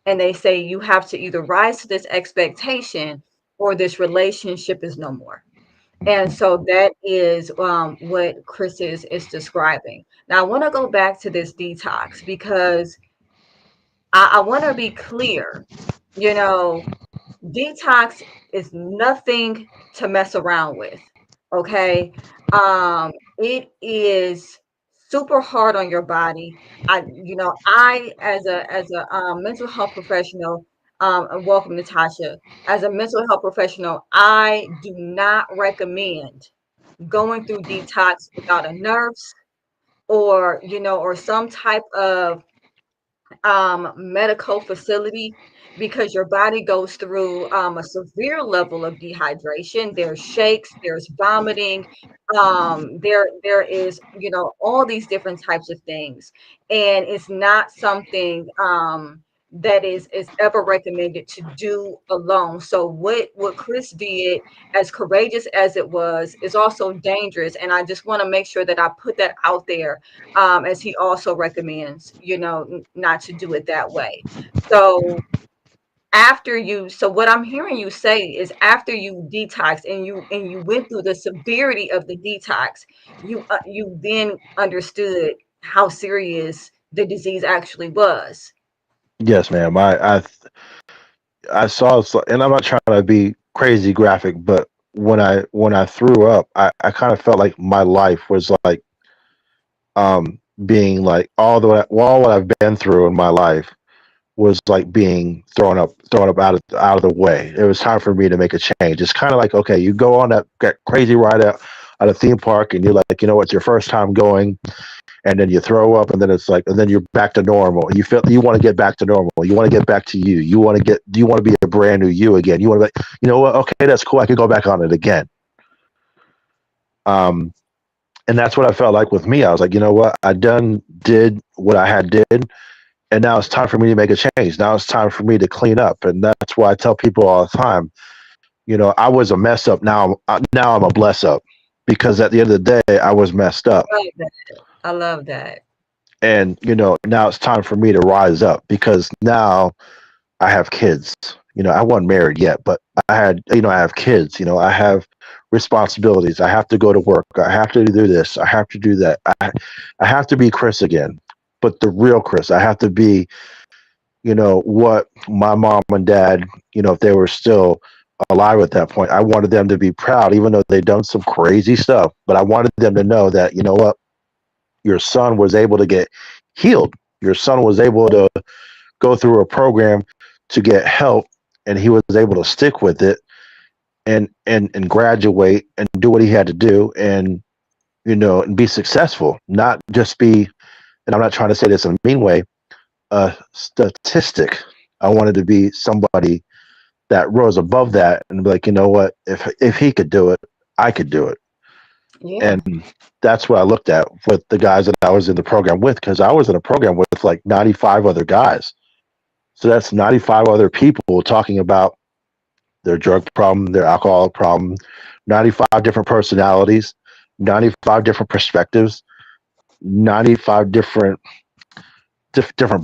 and they say you have to either rise to this expectation or this relationship is no more. And so that is what Chris is describing. Now I want to go back to this detox because I want to be clear. You know, detox is nothing to mess around with. Okay. It is super hard on your body. I as a mental health professional, and welcome Natasha. As a mental health professional, I do not recommend going through detox without a nurse or some type of medical facility, because your body goes through a severe level of dehydration. There's shakes, there's vomiting, there is all these different types of things, and it's not something that is ever recommended to do alone. So what Chris did, as courageous as it was, is also dangerous, and I just want to make sure that I put that out there, as he also recommends, not to do it that way. So so what I'm hearing you say is, after you detox and you went through the severity of the detox, you then understood how serious the disease actually was. Yes, ma'am. I saw, and I'm not trying to be crazy graphic, but when I threw up, I kind of felt like my life was like being like all what I've been through in my life was like being thrown up out of the way. It was time for me to make a change. It's kind of like, okay, you go on that crazy ride out at a theme park, and you're like, it's your first time going, and then you throw up, and then it's like, and then you're back to normal. You feel you want to get back to normal. You want to get back to you. You want to be a brand new you again. You want to be, you know what? Okay, that's cool. I can go back on it again. Um, and that's what I felt like with me. I was like, you know what? Did what I had did, and now it's time for me to make a change. Now it's time for me to clean up, and that's why I tell people all the time. I was a mess up. Now I'm a bless up, because at the end of the day, I was messed up. I love that. I love that. And now it's time for me to rise up, because now I have kids. I wasn't married yet, but I have kids. I have responsibilities. I have to go to work. I have to do this. I have to do that. I have to be Chris again, but the real Chris. I have to be, what my mom and dad, if they were still alive at that point, I wanted them to be proud, even though they'd done some crazy stuff. But I wanted them to know that, what, your son was able to get healed. Your son was able to go through a program to get help, and he was able to stick with it and graduate and do what he had to do, and and be successful, not just be, and I'm not trying to say this in a mean way, a statistic. I wanted to be somebody that rose above that and be like, what, if he could do it, I could do it. Yeah. And that's what I looked at with the guys that I was in the program with, because I was in a program with like 95 other guys. So that's 95 other people talking about their drug problem, their alcohol problem, 95 different personalities, 95 different perspectives, 95 different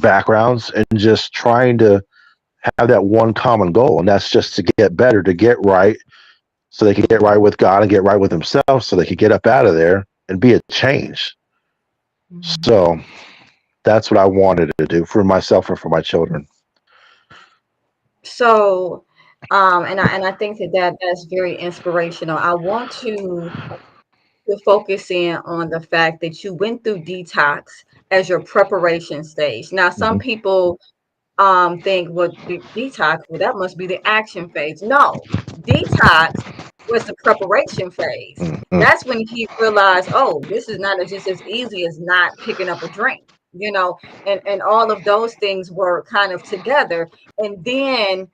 backgrounds, and just trying to have that one common goal. And that's just to get better, to get right, so they can get right with God and get right with themselves, so they can get up out of there and be a change. Mhm. So that's what I wanted to do for myself and for my children. So, and I think that's very inspirational. I want to focus in on the fact that you went through detox as your preparation stage. Now, some Mhm. people think, well, detox, well, that must be the action phase. No, detox was the preparation phase. That's when he realized, oh, this is not just as easy as not picking up a drink, and all of those things were kind of together. And then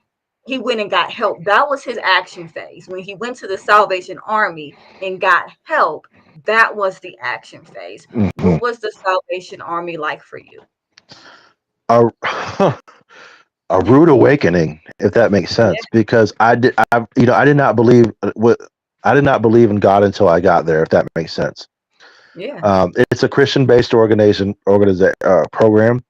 he went and got help. That was his action phase. When he went to the Salvation Army and got help, that was the action phase. Mhm. What was the Salvation Army like for you? A, a rude awakening, if that makes Yeah, sense, because I did not believe what I did not believe in God until I got there, if that makes sense. yeah, It's a Christian-based program.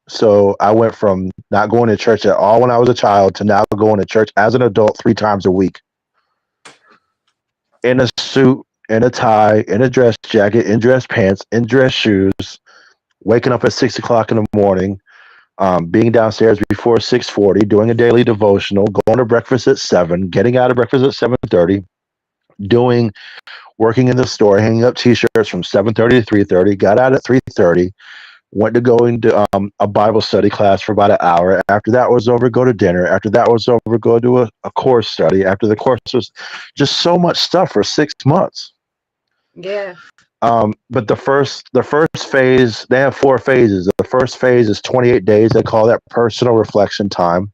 So I went from not going to church at all when I was a child to now going to church as an adult 3 times a week in a suit, in a tie, in a dress jacket, in dress pants, in dress shoes, waking up at 6 o'clock in the morning, being downstairs before 6:40, doing a daily devotional, going to breakfast at 7, getting out of breakfast at 7:30, doing working in the store, hanging up T-shirts from 7:30 to 3:30. Got out at 3:30. Went to go into a Bible study class for about an hour. After that was over, go to dinner. After that was over, go do a course study. After the course was just so much stuff for 6 months. yeah, But the first phase, they have 4 phases. The first phase is 28 days. They call that personal reflection time,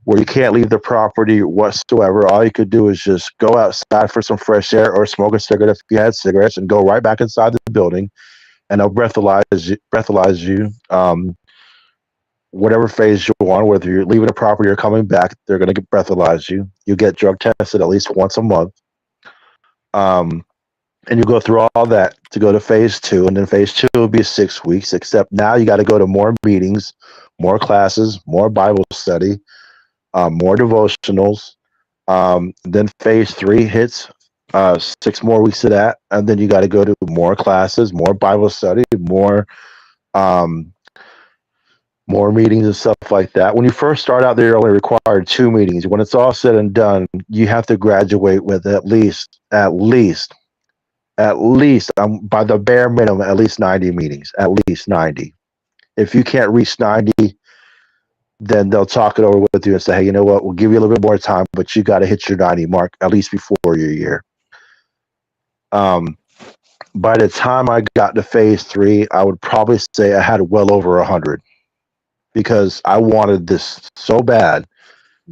where you can't leave the property whatsoever. All you could do is just go outside for some fresh air or smoke a cigarette if you had cigarettes, and go right back inside the building, and they'll breathalyze you. Whatever phase you're on, whether you're leaving the property or coming back, they're going to breathalyze you. You get drug tested at least once a month. Um, and you go through all that to go to phase 2, and then phase 2 will be 6 weeks, except now you got to go to more meetings, more classes, more Bible study, more devotionals. Then phase 3 hits, 6 more weeks of that, and then you got to go to more classes, more Bible study, um, more meetings and stuff like that. When you first start out, they're only required 2 meetings. When it's all said and done, you have to graduate with at least by the bare minimum, at least 90 meetings, at least 90. If you can't reach 90, then they'll talk it over with you and say, hey, you know what, we'll give you a little bit more time, but you got to hit your 90 mark at least before your year. Um, by the time I got to phase 3, I would probably say I had well over 100, because I wanted this so bad.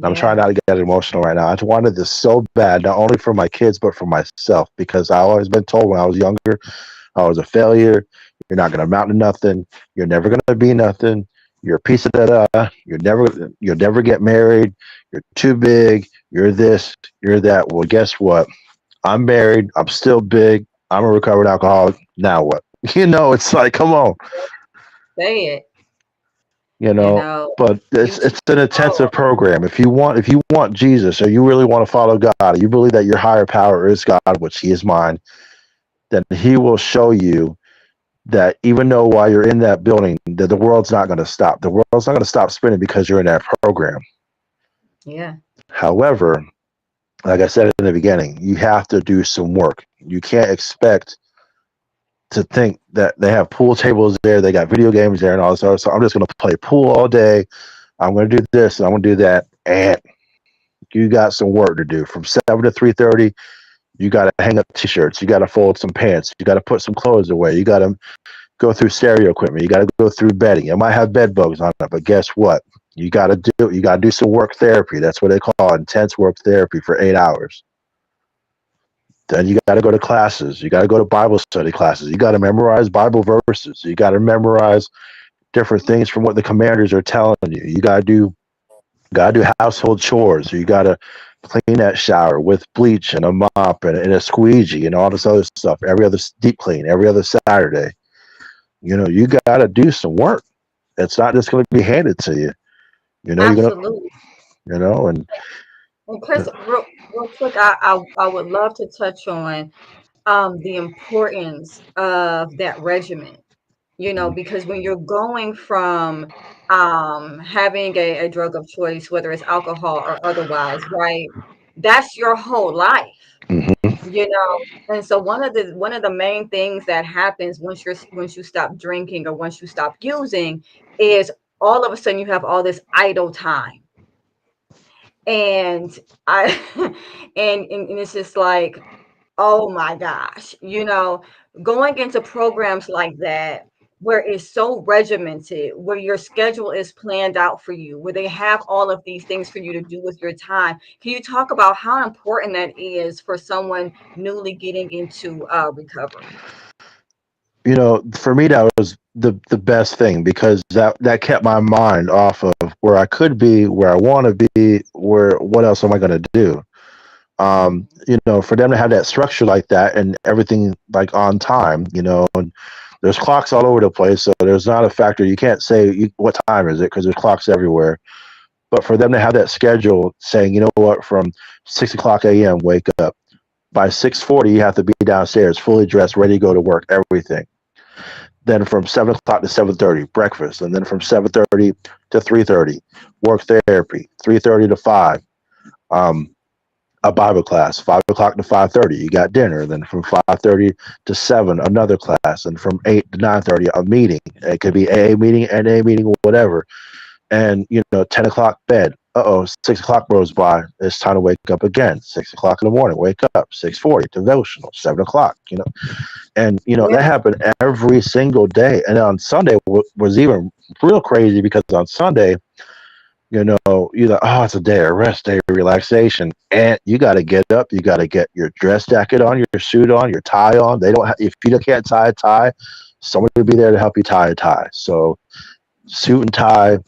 I'm yeah, trying not to get emotional right now. I just wanted this so bad, not only for my kids, but for myself, because I always been told when I was younger, I was a failure. You're not going to amount to nothing. You're never going to be nothing. You're a piece of that. You'll never get married. You're too big. You're this. You're that. Well, guess what? I'm married. I'm still big. I'm a recovered alcoholic. Now what? It's like, come on. say it. you You know know, but you it's an intensive program. If you want Jesus, or you really want to follow God, you believe that your higher power is God, which he is mine, then he will show you that even though while you're in that building, that the world's not going to stop. The world's not going to stop spinning because you're in that program. yeah, However, like I said in the beginning, you have to do some work. You can't expect to think that they have pool tables there, they got video games there and all this other stuff. I'm just going to play pool all day. I'm going to do this and I'm going to do that. And you got some work to do. From 7 to 3:30, you got to hang up T-shirts. You got to fold some pants. You got to put some clothes away. You got to go through stereo equipment. You got to go through bedding. It might have bed bugs on it, but guess what? You got to do some work therapy. That's what they call intense work therapy for 8 hours. Then you got to go to classes. You got to go to Bible study classes. You got to memorize Bible verses. You got to memorize different things from what the commanders are telling you. You got to do household chores. You got to clean that shower with bleach and a mop and a squeegee and all this other stuff. Every other deep clean, every other Saturday. You got to do some work. It's not just going to be handed to you. You're going to, absolutely. and And Chris, real quick, I would love to touch on the importance of that regimen. Because when you're going from having a drug of choice, whether it's alcohol or otherwise, right? That's your whole life. Mhm. And so one of the main things that happens once you stop drinking or once you stop using is all of a sudden you have all this idle time. And I and it's just like, oh my gosh, going into programs like that where it's so regimented, where your schedule is planned out for you, where they have all of these things for you to do with your time. Can you talk about how important that is for someone newly getting into recovery? For me, that was the best thing, because that kept my mind off of where I could be, where I want to be, where what else am I going to do. For them to have that structure like that and everything like on time, and there's clocks all over the place, so there's not a factor. You can't say what time is it, because there's clocks everywhere. But for them to have that schedule saying, you know what, from 6 o'clock a.m. wake up, by 6:40 you have to be downstairs, fully dressed, ready to go to work, everything. Then from 7 o'clock to 7:30, breakfast, and then from 7:30 to 3:30, work therapy, 3:30 to 5. A Bible class, 5 o'clock to 5:30. You got dinner. Then from 5:30 to 7, another class, and from 8 to 9:30, a meeting. It could be AA meeting, NA meeting, whatever. And 10 o'clock bed. 6 o'clock rolls by. It's time to wake up again. 6 o'clock in the morning, wake up. 6:40 devotional. 7 o'clock. And Yeah. that happened every single day. And on Sunday was even real crazy, because on Sunday, you're like, oh, it's a day of rest, day of relaxation, and you got to get up, you got to get your dress jacket on, your suit on, your tie on. They don't if you can't tie a tie, someone will be there to help you tie a tie. So suit and tie,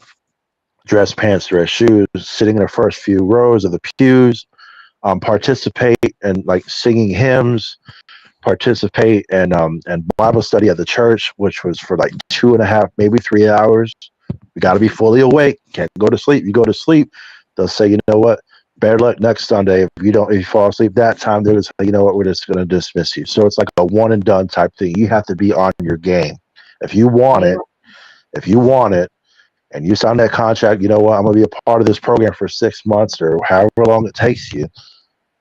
dress pants, dress shoes, sitting in the first few rows of the pews, participate in like singing hymns, participate and Bible study at the church, which was for like 2.5, maybe 3 hours. You got to be fully awake. Can't go to sleep. You go to sleep, they'll say, you know what? Better luck next Sunday. If you fall asleep that time, they'll just say, you know what? We're just going to dismiss you. So it's like a one and done type thing. You have to be on your game. If you want Yeah. it, if you want it, and you sign that contract, you know what? I'm going to be a part of this program for 6 months or however long it takes you.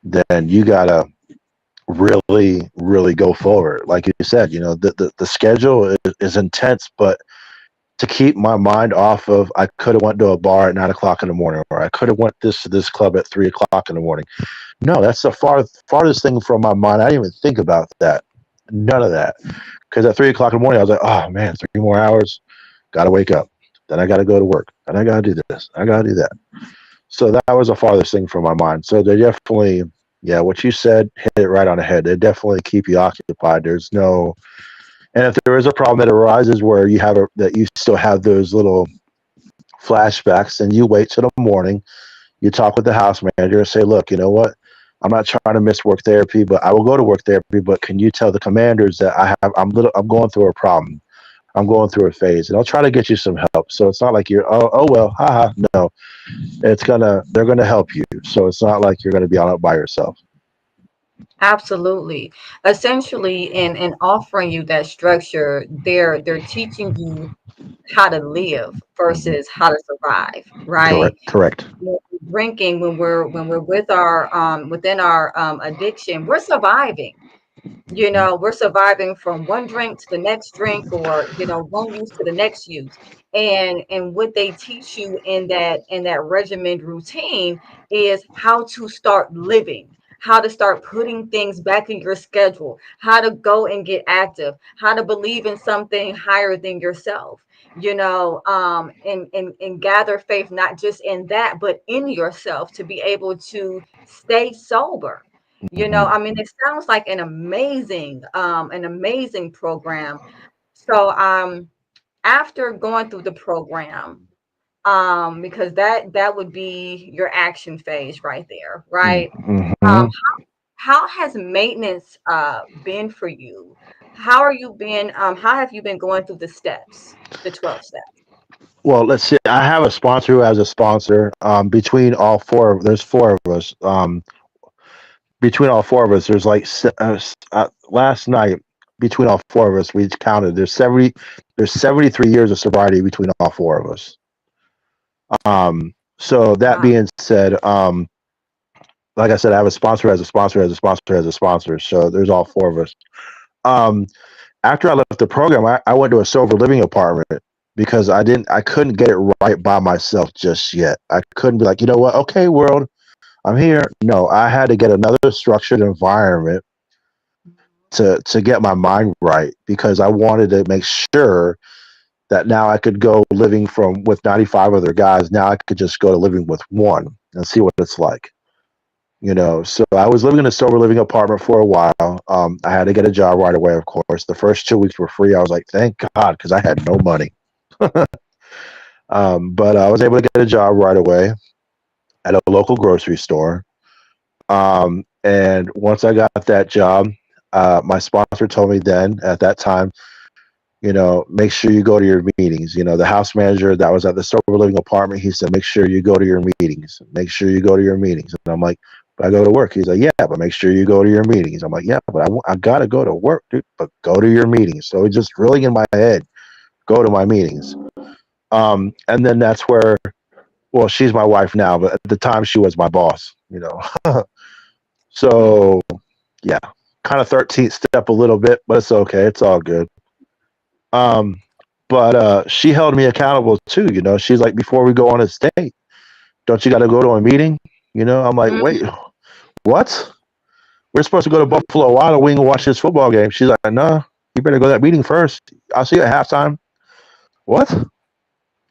Then you gotta really, really go forward. Like you said, the schedule is intense, but to keep my mind off of, I could have went to a bar at 9 o'clock in the morning, or I could have went to this club at 3 o'clock in the morning. No, that's the farthest thing from my mind. I didn't even think about that. None of that. Because at 3 o'clock in the morning, I was like, oh man, 3 more hours, gotta wake up. Then I gotta go to work. Then I gotta do this. I gotta do that. So that was the farthest thing from my mind. So they definitely, yeah, what you said hit it right on the head. They definitely keep you occupied. There's no, and if there is a problem that arises where that you still have those little flashbacks, then you wait till the morning. You talk with the house manager and say, look, you know what? I'm not trying to miss work therapy, but I will go to work therapy. But can you tell the commanders that I'm going through a problem. I'm going through a phase, and I'll try to get you some help. So it's not like you're, oh well, haha. No, they're gonna help you. So it's not like you're gonna be on it by yourself. Absolutely. Essentially, in offering you that structure, they're teaching you how to live versus how to survive, right? Correct. Correct. Drinking, when we're with our within our addiction, we're surviving. We're surviving from one drink to the next drink, or one use to the next use. And what they teach you in that regimented routine is how to start living, how to start putting things back in your schedule, how to go and get active, how to believe in something higher than yourself, and gather faith, not just in that, but in yourself, to be able to stay sober. Mhm. I mean, it sounds like an amazing program. So, after going through the program, because that would be your action phase right there, right? Um, Mhm. how has maintenance been for you? How have you been going through the steps, the 12 steps? Well, let's see. I have a sponsor who has a sponsor. Between all four, there's four of us. Between all four of us, there's like last night. Between all four of us, we counted. There's 73 years of sobriety between all four of us. So that Wow. being said, like I said, I have a sponsor as a sponsor as a sponsor as a sponsor. So there's all four of us. Um, After I left the program, I went to a sober living apartment because I couldn't get it right by myself just yet. I couldn't be like, you know what? Okay, world, I'm here. No, I had to get another structured environment to get my mind right because I wanted to make sure that now I could go living from with 95 other guys. Now I could just go to living with one and see what it's like. So I was living in a sober living apartment for a while. I had to get a job right away, of course. The first 2 weeks were free. I was like, thank God, because I had no money. But I was able to get a job right away at a local grocery store. And once I got that job, my sponsor told me then at that time, make sure you go to your meetings. The house manager that was at the sober living apartment, he said, make sure you go to your meetings. Make sure you go to your meetings. And I'm like, but I go to work. He's like, yeah, but make sure you go to your meetings. I'm like, yeah, but I got to go to work, dude, but go to your meetings. So it's just really in my head, go to my meetings. And then that's where, well, she's my wife now, but at the time she was my boss. So yeah, kind of 13th step a little bit, but it's okay. It's all good. Um, but she held me accountable too. She's like, before we go on a date, don't you got to go to a meeting? I'm like, wait, what? We're supposed to go to Buffalo Wild Wing and watch this football game. She's like, no, you better go to that meeting first. I'll see you at halftime. What?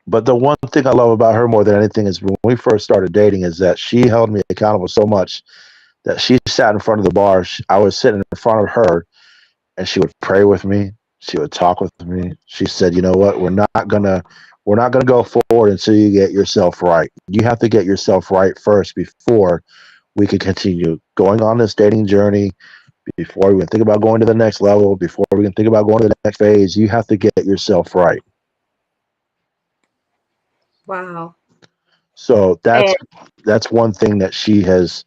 But the one thing I love about her more than anything is when we first started dating is that she held me accountable so much that she sat in front of the bar. I was sitting in front of her, and she would pray with me. She would talk with me. She said, "You know what? We're not gonna go forward until you get yourself right. You have to get yourself right first before we can continue going on this dating journey. Before we can think about going to the next level. Before we can think about going to the next phase, you have to get yourself right." Wow. So And that's one thing that she has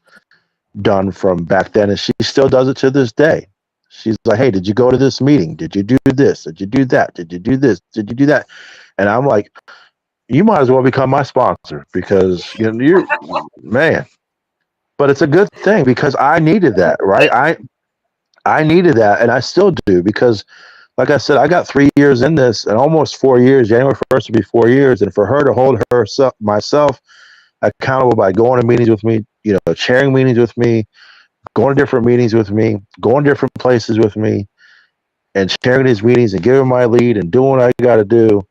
done from back then, and she still does it to this day. She's like, "Hey, did you go to this meeting? Did you do this? Did you do that? Did you do this? Did you do that?" And I'm like, "You might as well become my sponsor because you're man." But it's a good thing because I needed that, right? I needed that, and I still do because, like I said, I got 3 years in this, and almost 4 years. January 1st will be 4 years, and for her to hold myself accountable by going to meetings with me, chairing meetings with me, going to different meetings with me, going to different places with me, and sharing these meetings and giving my lead and doing what I got to do.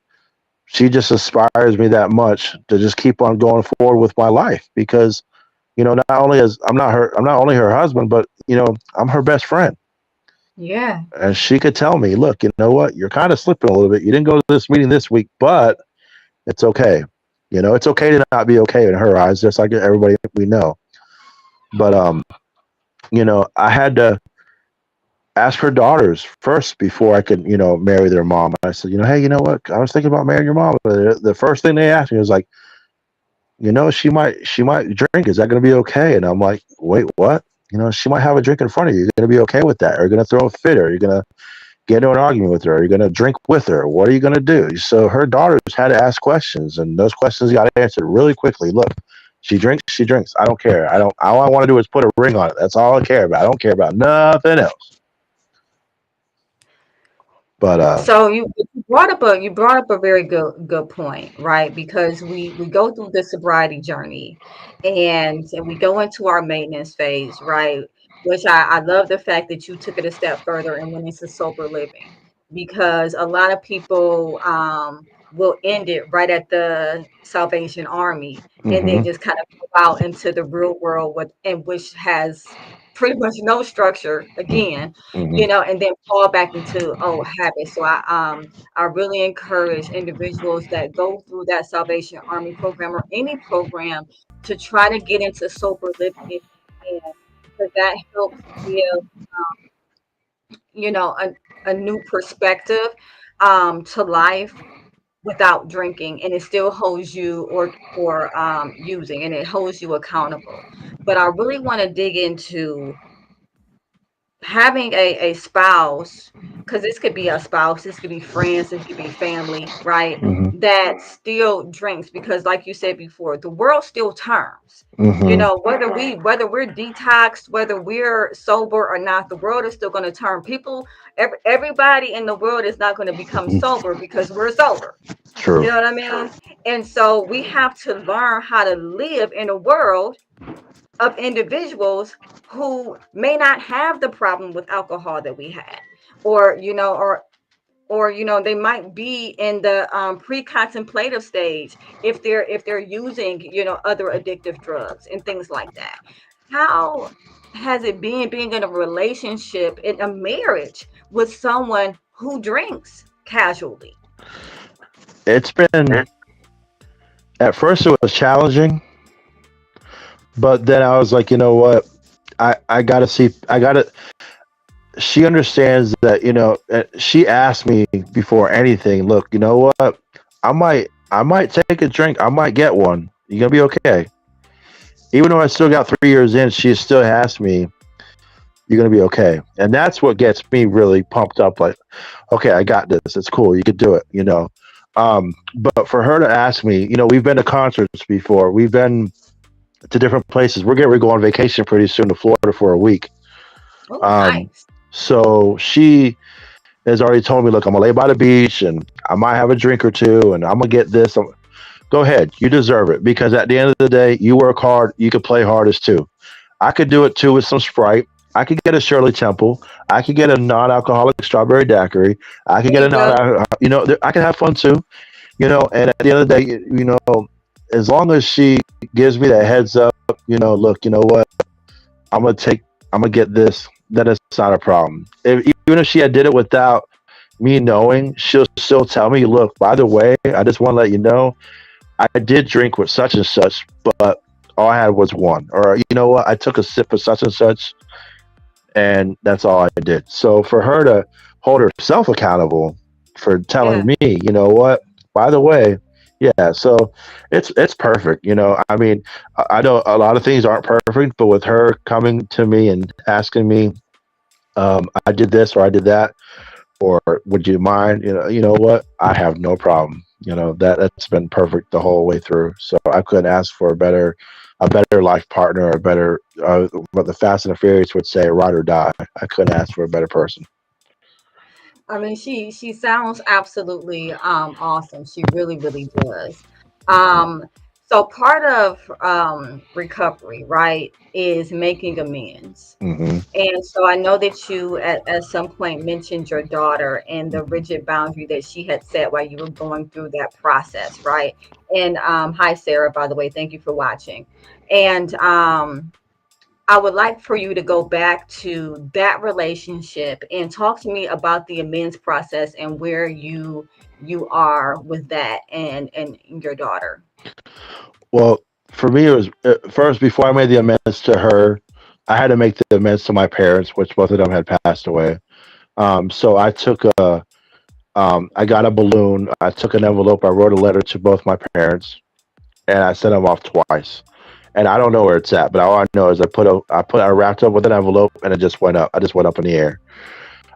She just inspires me that much to just keep on going forward with my life because, not only as I'm not only her husband, but I'm her best friend. yeah, And she could tell me, look, you know what, you're kind of slipping a little bit. You didn't go to this meeting this week, but it's okay. It's okay to not be okay in her eyes, just like everybody we know. But I had to ask her daughters first before I could, marry their mom. I said, hey, you know what? I was thinking about marrying your mom. But the first thing they asked me was like, she might drink. Is that going to be okay? And I'm like, wait, what? She might have a drink in front of you. You're going to be okay with that? Are you going to throw a fit? Or are you going to get into an argument with her? Are you going to drink with her? What are you going to do? So her daughters had to ask questions, and those questions got answered really quickly. Look, she drinks, she drinks. I don't care. All I want to do is put a ring on it. That's all I care about. I don't care about nothing else. But so you brought up a very good point, right? Because we go through the sobriety journey, and we go into our maintenance phase, right? Which I love the fact that you took it a step further and went into sober living, because a lot of people will end it right at the Salvation Army and then hmm just kind of go out into the real world which has pretty much no structure again, hmm and then fall back into old habits. So I really encourage individuals that go through that Salvation Army program or any program to try to get into sober living if you can, because that helps give a new perspective to life without drinking, and it still holds you or using, and it holds you accountable. But I really want to dig into having a spouse, because this could be a spouse, this could be friends, this could be family, right? Hmm. That still drinks, because like you said before, the world still turns. You Hmm. know, whether we're detoxed, whether we're sober or not, the world is still going to turn. People, everybody in the world is not going to become sober because we're sober. You True. know what I mean? And so we have to learn how to live in a world of individuals who may not have the problem with alcohol that we had, or they might be in the pre-contemplative stage if they're using other addictive drugs and things like that. How has it been being in a relationship, in a marriage, with someone who drinks casually? It's been, at first it was challenging, but then I was like, you know what? I gotta see. I gotta. She understands that. She asked me before anything. Look, you know what? I might take a drink. I might get one. You gonna be okay? Even though I still got 3 years in, she still asked me, "You're gonna be okay," and that's what gets me really pumped up. Like, okay, I got this. It's cool. You could do it. But for her to ask me, we've been to concerts before. We've been to different places. We're getting ready to go on vacation pretty soon to Florida for a week. Oh, Um, nice. so she has already told me, look, I'm gonna lay by the beach and I might have a drink or two, and I'm gonna get this. Go ahead, you deserve it, because at the end of the day, you work hard. You could play hardest too. I could do it too with some Sprite. I could get a Shirley Temple. I could get a non-alcoholic strawberry daiquiri. I could There get you a go. non. I can have fun too. And at the end of the day, as long as she gives me that heads up, look, you know what, I'm gonna take, I'm gonna get this. That is not a problem. Even if she had did it without me knowing, she'll still tell me, look, by the way, I just want to let you know, I did drink with such and such, but all I had was one. Or you know what, I took a sip of such and such, and that's all I did. So for her to hold herself accountable for telling Yeah. me, you know what, by the way, yeah. So it's perfect. I mean, I know a lot of things aren't perfect, but with her coming to me and asking me, I did this or I did that, or would you mind? You know what? I have no problem. That's been perfect the whole way through. So I couldn't ask for a better life partner, a better, what the Fast and the Furious would say, ride or die. I couldn't ask for a better person. I mean, she sounds absolutely awesome. She really, really does. Um, so part of recovery, right, is making amends. Hmm. And so I know that you at some point mentioned your daughter and the rigid boundary that she had set while you were going through that process, right? And hi Sarah, by the way, thank you for watching. And I would like for you to go back to that relationship and talk to me about the amends process and where you are with that and your daughter. Well, for me, it was, first, before I made the amends to her, I had to make the amends to my parents, which both of them had passed away. So I got a balloon. I took an envelope. I wrote a letter to both my parents, and I sent them off twice. And I don't know where it's at, but all I know is I wrapped up with an envelope, and it just went up. I just went up in the air.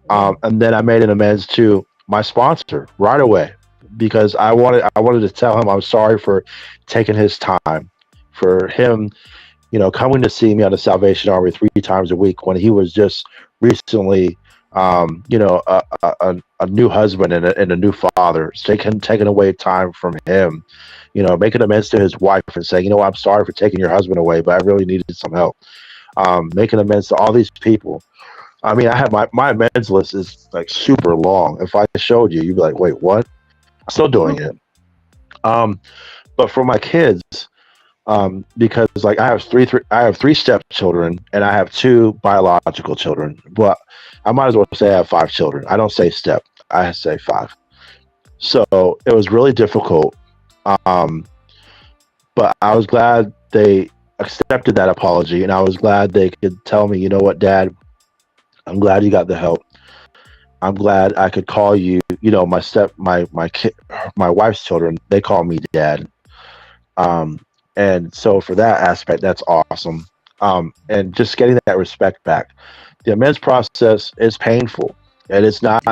Yeah. And then I made an amends to my sponsor right away, because I wanted to tell him I'm sorry for taking his time, for him, coming to see me on the Salvation Army 3 times a week when he was just recently, a new husband and a new father, taking away time from him, making amends to his wife and saying, I'm sorry for taking your husband away, but I really needed some help. Making amends to all these people. I mean, I have my amends list is like super long. If I showed you, you'd be like, wait, what? Still doing it. Um, but for my kids, because like I have three stepchildren and I have two biological children. But I might as well say I have 5 children. I don't say step. I say 5. So it was really difficult. Um, but I was glad they accepted that apology, and I was glad they could tell me, you know what, Dad, I'm glad you got the help. I'm glad I could call you. My kid, my wife's children, they call me Dad. Um, and so for that aspect, that's awesome. and just getting that respect back. The amends process is painful, and it is not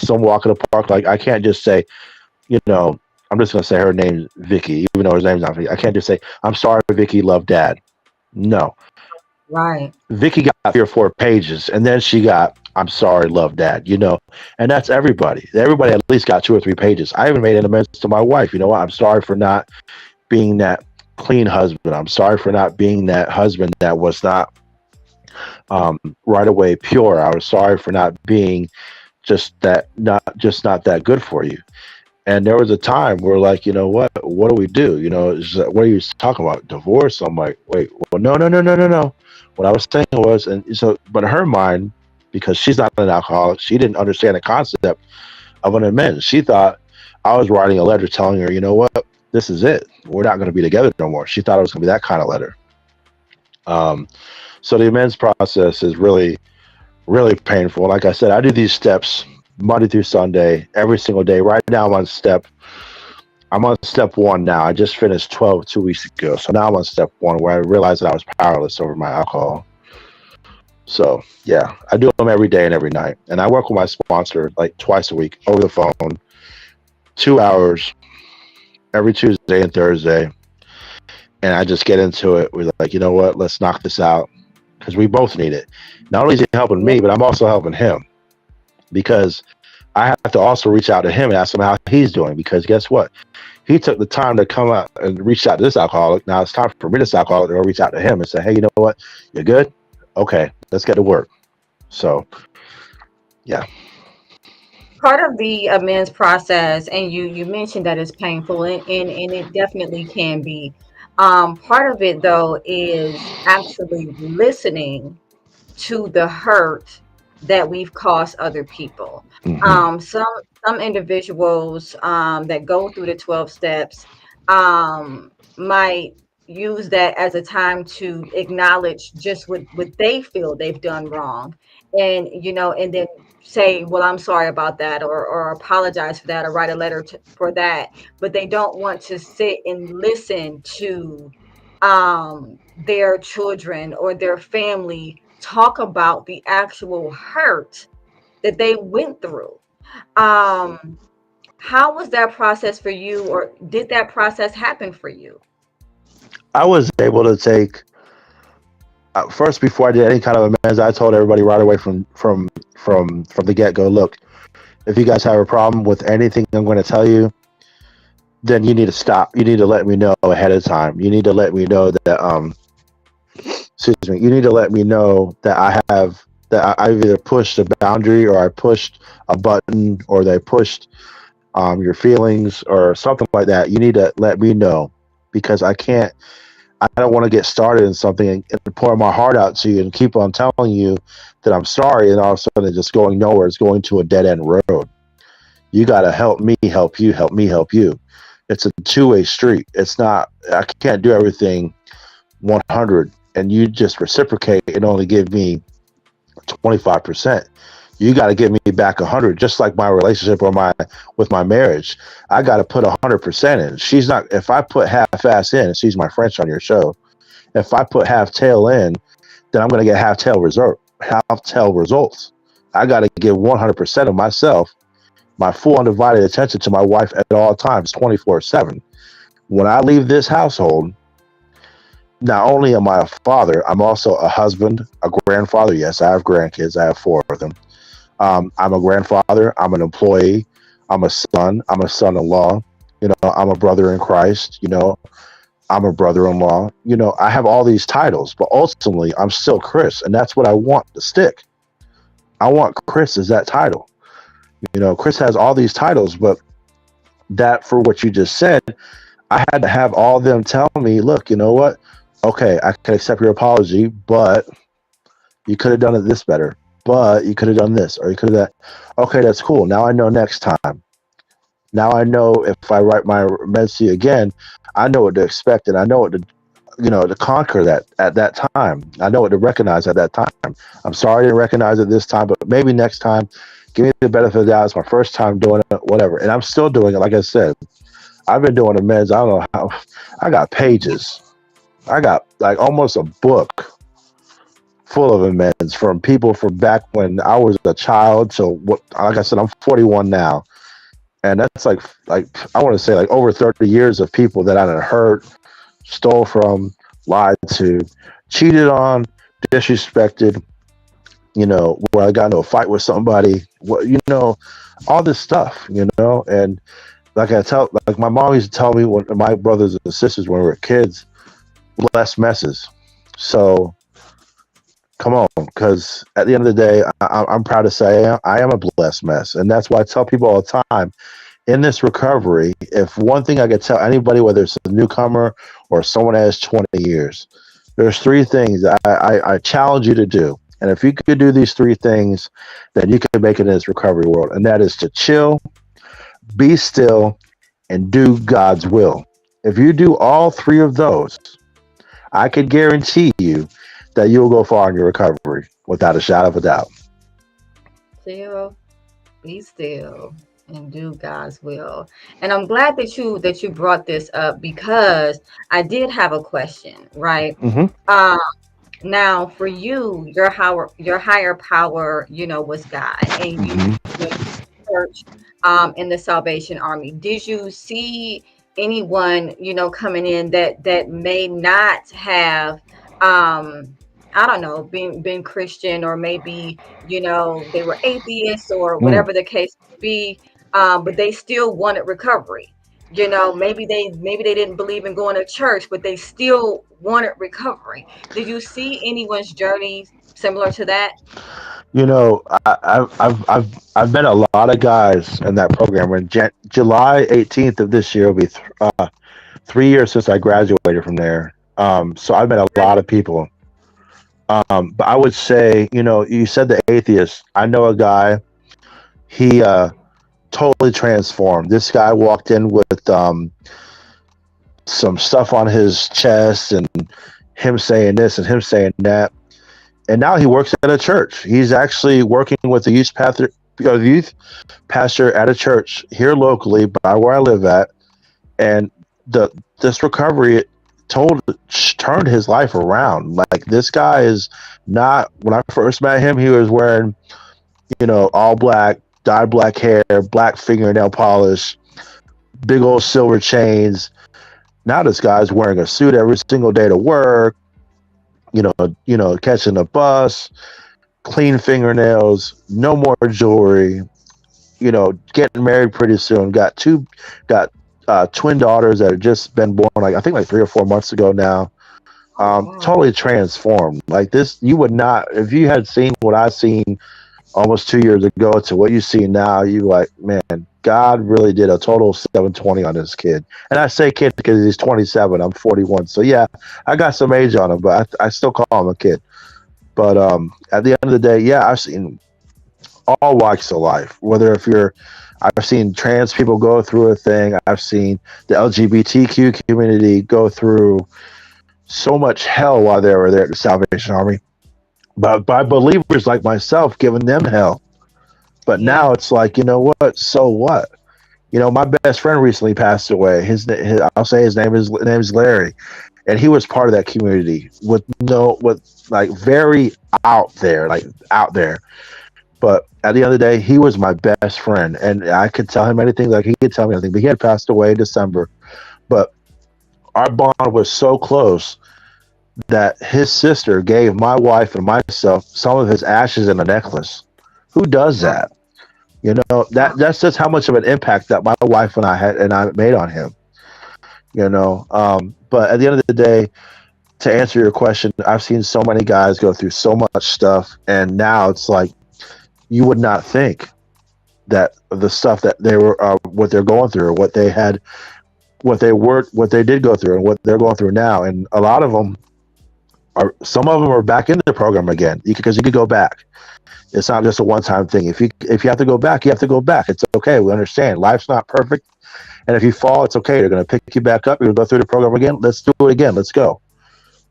some walk in the park. Like I can't just say, you know, I'm just gonna say her name's Vicky, even though her name's not Vicky. I can't just say I'm sorry, Vicky, love Dad. No, Right. Vicky got 3 or 4 pages, and then she got I'm sorry, love Dad. And that's everybody. Everybody at least got 2 or 3 pages. I even made an amends to my wife. You know what? I'm sorry for not being that clean husband. I'm sorry for not being that husband that was not right away pure. I was sorry for not being not that good for you. And there was a time where, like, you know what do we do? It's like, what are you talking about? Divorce? I'm like, wait, well, no, no, no, no, no, no. What I was saying was, and so, but in her mind, because she's not an alcoholic, she didn't understand the concept of an amends. She thought I was writing a letter telling her, you know what, this is it. We're not going to be together no more. She thought it was going to be that kind of letter. So the amends process is really, really painful. Like I said, I do these steps Monday through Sunday, every single day. Right now, I'm on step 1 now. I just finished 12 2 weeks ago. So now I'm on step 1, where I realized that I was powerless over my alcohol. So yeah, I do them every day and every night. And I work with my sponsor like twice a week over the phone, 2 hours every Tuesday and Thursday. And I just get into it. We're like, you know what? Let's knock this out, because we both need it. Not only is he helping me, but I'm also helping him, because I have to also reach out to him and ask him how he's doing. Because guess what? He took the time to come out and reach out to this alcoholic. Now it's time for me, this alcoholic, to go reach out to him and say, hey, you know what? You're good? Okay, let's get to work. So, yeah. Part of the amends process, and you mentioned that it's painful, and it definitely can be. Part of it, though, is actually listening to the hurt that we've caused other people. Mm-hmm. Some individuals that go through the 12 steps might use that as a time to acknowledge just what they feel they've done wrong, and and then say, well, I'm sorry about that, or apologize for that, or write a letter for that. But they don't want to sit and listen to their children or their family talk about the actual hurt that they went through. How was that process for you, or did that process happen for you? I was able to take first, before I did any kind of amends, I told everybody right away from the get go. Look, if you guys have a problem with anything I'm going to tell you, then you need to stop. You need to let me know ahead of time. You need to let me know that excuse me. You need to let me know that I've either pushed a boundary, or I pushed a button, or they pushed your feelings or something like that. You need to let me know, because I don't want to get started in something and pour my heart out to you and keep on telling you that I'm sorry, and all of a sudden it's just going nowhere. It's going to a dead end road. You got to help me, help you, help me, help you. It's a two-way street. It's not, I can't do everything 100 and you just reciprocate and only give me 25%. You got to give me back 100, just like my relationship or with my marriage. I got to put 100% in. She's not, if I put half-ass in, excuse my French on your show, if I put half-tail in, then I'm going to get half-tail results. I got to give 100% of myself, my full undivided attention to my wife at all times, 24/7. When I leave this household, not only am I a father, I'm also a husband, a grandfather. Yes, I have grandkids. I have 4 of them. I'm a grandfather. I'm an employee. I'm a son. I'm a son-in-law. I'm a brother in Christ. I'm a brother-in-law. I have all these titles, but ultimately I'm still Chris, and that's what I want to stick. I want Chris as that title. Chris has all these titles, but that, for what you just said, I had to have all of them tell me, look, you know what? Okay, I can accept your apology, but you could have done it this better. But you could have done this, or you could have that. Okay, that's cool. Now I know next time. Now I know if I write my amends to you again, I know what to expect, and I know what to, to conquer that at that time. I know what to recognize at that time. I'm sorry I didn't recognize it this time, but maybe next time, give me the benefit of the doubt. It's my first time doing it, whatever. And I'm still doing it. Like I said, I've been doing amends. I don't know how. I got pages. I got like almost a book full of amends from people from back when I was a child. So what? Like I said, I'm 41 now, and that's like I want to say like over 30 years of people that I done hurt, stole from, lied to, cheated on, disrespected. Where I got into a fight with somebody. All this stuff. And like my mom used to tell me when my brothers and sisters when we were kids, less messes. So come on, because at the end of the day, I'm proud to say I am a blessed mess, and that's why I tell people all the time in this recovery. If one thing I could tell anybody, whether it's a newcomer or someone that has 20 years, there's three things I challenge you to do. And if you could do these three things, then you can make it in this recovery world. And that is to chill, be still, and do God's will. If you do all three of those, I could guarantee you that you'll go far in your recovery without a shadow of a doubt. Chill, be still, and do God's will. And I'm glad that you brought this up, because I did have a question, right? Mm-hmm. Now, for you, your higher power, was God, and you Mm-hmm. went to church, in the Salvation Army. Did you see anyone, coming in that may not have, I don't know, been Christian, or maybe, they were atheists or Mm. whatever the case may be, but they still wanted recovery. Maybe they didn't believe in going to church, but they still wanted recovery. Did you see anyone's journey similar to that? I've met a lot of guys in that program. When July 18th of this year will be 3 years since I graduated from there. So I've met a lot of people. But I would say, you said the atheist. I know a guy. He totally transformed. This guy walked in with some stuff on his chest, and him saying this and him saying that. And now he works at a church. He's actually working with the youth pastor at a church here locally by where I live at. And this recovery turned his life around. Like, this guy is not, when I first met him, he was wearing, all black, dyed black hair, black fingernail polish, big old silver chains. Now this guy's wearing a suit every single day to work, catching a bus, clean fingernails, no more jewelry, getting married pretty soon. Got twin daughters that have just been born, I think 3 or 4 months ago now. Totally transformed. Like this, you would not, if you had seen what I've seen almost 2 years ago to what you see now, you like, man, God really did a total 720 on this kid. And I say kid because he's 27. I'm 41. So yeah, I got some age on him, but I still call him a kid. But at the end of the day, yeah, I've seen all walks of life. I've seen trans people go through a thing. I've seen the LGBTQ community go through so much hell while they were there at the Salvation Army, but by believers like myself giving them hell. But now it's like, you know what? So what? My best friend recently passed away. I'll say his name is Larry, and he was part of that community with very out there. But at the end of the day, he was my best friend, and I could tell him anything, like he could tell me anything. But he had passed away in December. But our bond was so close that his sister gave my wife and myself some of his ashes in a necklace. Who does that? That's just how much of an impact that my wife and I made on him. But at the end of the day, to answer your question, I've seen so many guys go through so much stuff, and now it's like you would not think that the stuff that they were, what they're going through, what they did go through, and what they're going through now, and a lot of them some of them are back in the program again, because you could go back. It's not just a one-time thing. If you have to go back, you have to go back. It's okay. We understand. Life's not perfect. And if you fall, it's okay. They're going to pick you back up. You're going to go through the program again. Let's do it again. Let's go.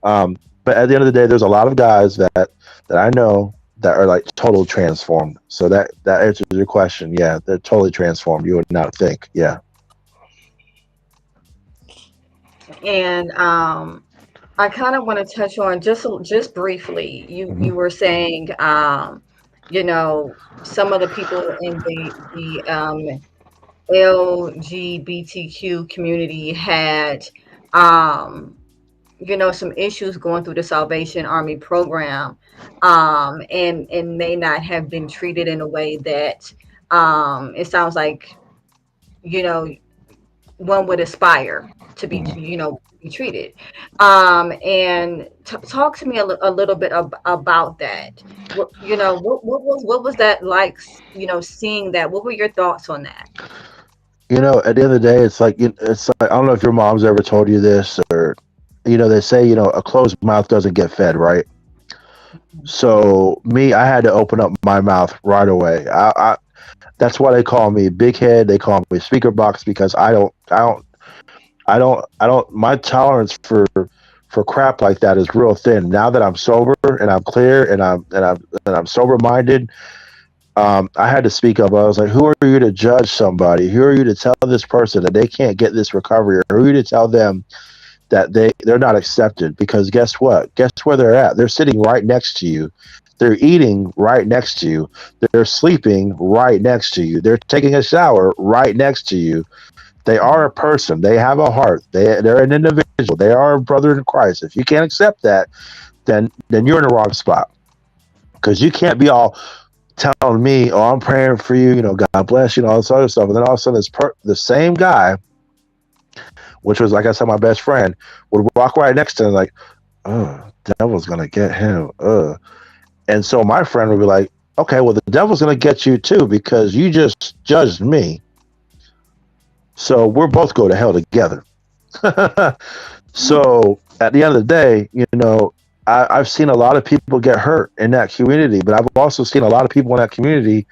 But at the end of the day, there's a lot of guys that I know that are like totally transformed. So that answers your question. Yeah, they're totally transformed. You would not think. Yeah. And I kind of want to touch on just briefly. You were saying, you know, some of the people in the LGBTQ community had, um, some issues going through the Salvation Army program, and may not have been treated in a way that, it sounds like, you know, one would aspire to be, Mhm. be treated. And talk to me a little bit about that. What was that like? Seeing that. What were your thoughts on that? At the end of the day, it's like I don't know if your mom's ever told you this, or they say a closed mouth doesn't get fed, right? So me, I had to open up my mouth right away. That's why they call me big head. They call me speaker box because I don't. My tolerance for crap like that is real thin. Now that I'm sober and I'm clear and I'm sober minded, I had to speak up. I was like, "Who are you to judge somebody? Who are you to tell this person that they can't get this recovery? Or who are you to tell them that they're not accepted? Because guess what? Guess where they're at? They're sitting right next to you. They're eating right next to you. They're sleeping right next to you. They're taking a shower right next to you. They are a person. They have a heart. They're an individual. They are a brother in Christ. If you can't accept that, then you're in the wrong spot. Because you can't be all telling me, "Oh, I'm praying for you. God bless you," and all this other stuff. And then all of a sudden, the same guy, which was like I said, my best friend, would walk right next to him, like, "Oh, devil's gonna get him." And so my friend would be like, "Okay, well, the devil's gonna get you too because you just judged me. So we're both go to hell together." So at the end of the day, I've seen a lot of people get hurt in that community, but I've also seen a lot of people in that community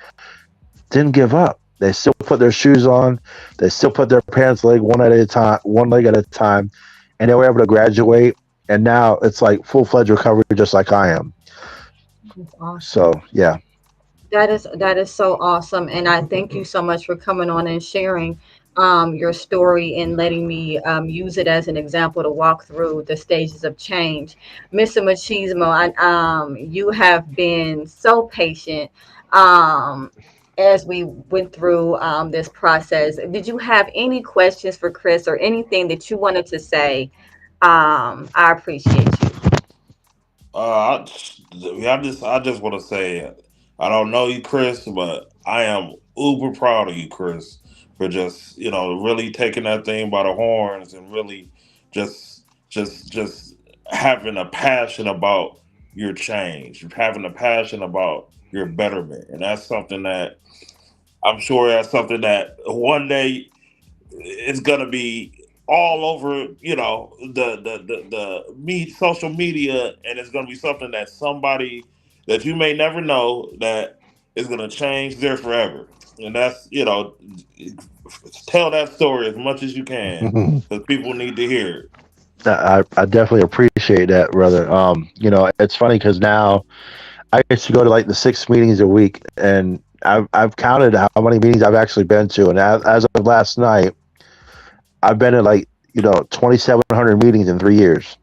didn't give up. They still put their shoes on. They still put their pants leg one leg at a time, and they were able to graduate. And now it's like full-fledged recovery, just like I am. That's awesome. So yeah. That is so awesome, and I thank you so much for coming on and sharing your story and letting me use it as an example to walk through the stages of change. Mr. Machismo, you have been so patient as we went through this process. Did you have any questions for Chris or anything that you wanted to say? I appreciate you. I just want to say, I don't know you, Chris, but I am uber proud of you, Chris, for just really taking that thing by the horns and really just having a passion about your change, having a passion about your betterment, and that's something that I'm sure that's something that one day it's gonna be all over, social media, and it's gonna be something that somebody that you may never know that is gonna change there forever. And that's tell that story as much as you can because people need to hear it. I definitely appreciate that, brother. It's funny because now I used to go to like the 6 meetings a week, and I've counted how many meetings I've actually been to, and as of last night, I've been at like 2,700 meetings in 3 years.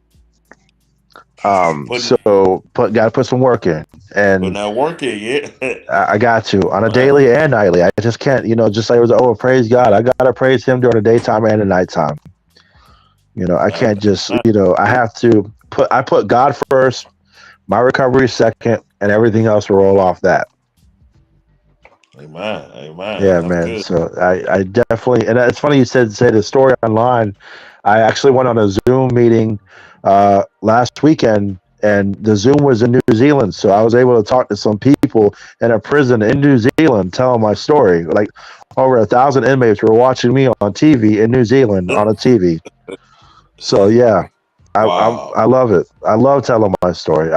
Putting So got to put some work in, putting and that work in, yeah. I got to on a Man, daily and nightly. I just can't, just like it was, oh, praise God. I gotta praise Him during the daytime and the nighttime. I man, can't just, man. I have to put God first, my recovery second, and everything else will roll off that. Amen, amen. Yeah, That's man. good. So I definitely, and it's funny you say the story online. I actually went on a Zoom meeting last weekend, and the Zoom was in New Zealand, so I was able to talk to some people in a prison in New Zealand, telling my story. Like over 1,000 inmates were watching me on TV in New Zealand on a TV. So yeah, I Wow. love it. I love telling my story.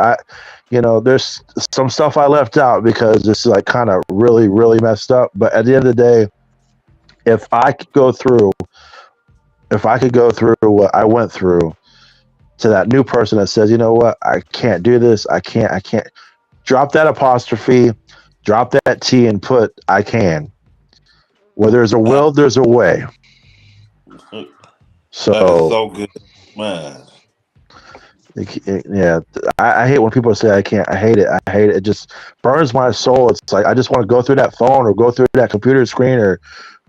There's some stuff I left out because it's like kind of really, really messed up. But at the end of the day, if I could go through, if I could go through what I went through to that new person that says, you know what, I can't do this. I can't drop that apostrophe, drop that T and put I can. Where there's a That will, there's a way. is So so good, man. Yeah, I hate when people say I can't. I hate it. I hate it. It just burns my soul. It's like I just want to go through that phone or go through that computer screen or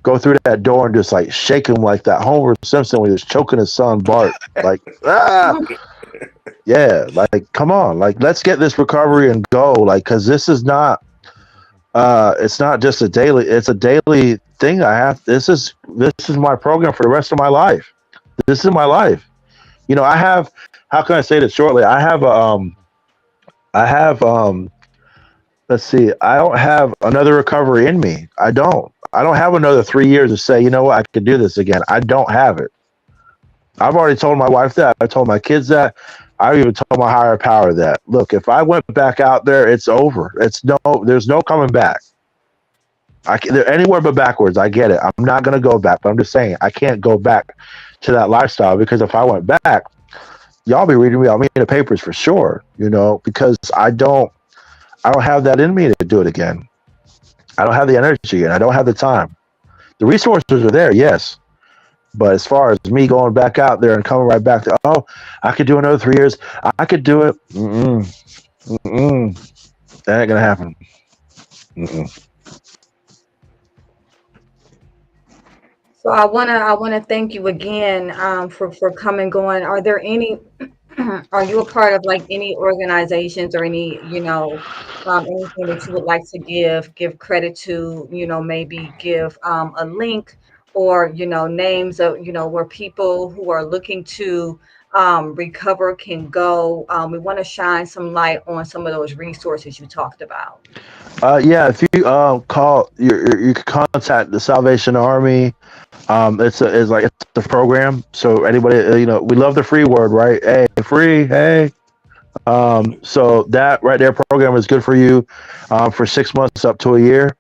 go through that door and just like shake him like that Homer Simpson when he was choking his son Bart. Like, yeah, like come on, like let's get this recovery and go. Like, because this is not. It's not just a daily. It's a daily thing. I have. This is my program for the rest of my life. This is my life. I have. How can I say this shortly? I have I have let's see, I don't have another recovery in me. I don't have another 3 years to say, you know what, I could do this again. I don't have it. I've already told my wife that. I told my kids that. I even told my higher power that. Look, if I went back out there, it's over. There's no coming back. They're anywhere but backwards. I get it. I'm not gonna go back, but I'm just saying I can't go back to that lifestyle because if I went back, y'all be reading me on me in the papers for sure. Because I don't have that in me to do it again. I don't have the energy and I don't have the time. The resources are there, yes. But as far as me going back out there and coming right back to, I could do another 3 years. I could do it. That ain't gonna happen. So I wanna thank you again for coming going. Are there any are you a part of like any organizations or any, anything that you would like to give credit to, maybe give a link or, names of, where people who are looking to recover can go. We want to shine some light on some of those resources you talked about. Yeah, if you call, you can contact the Salvation Army. It's a program. So anybody, we love the free word, right? Hey, free, hey. So that right there program is good for you for 6 months up to a year.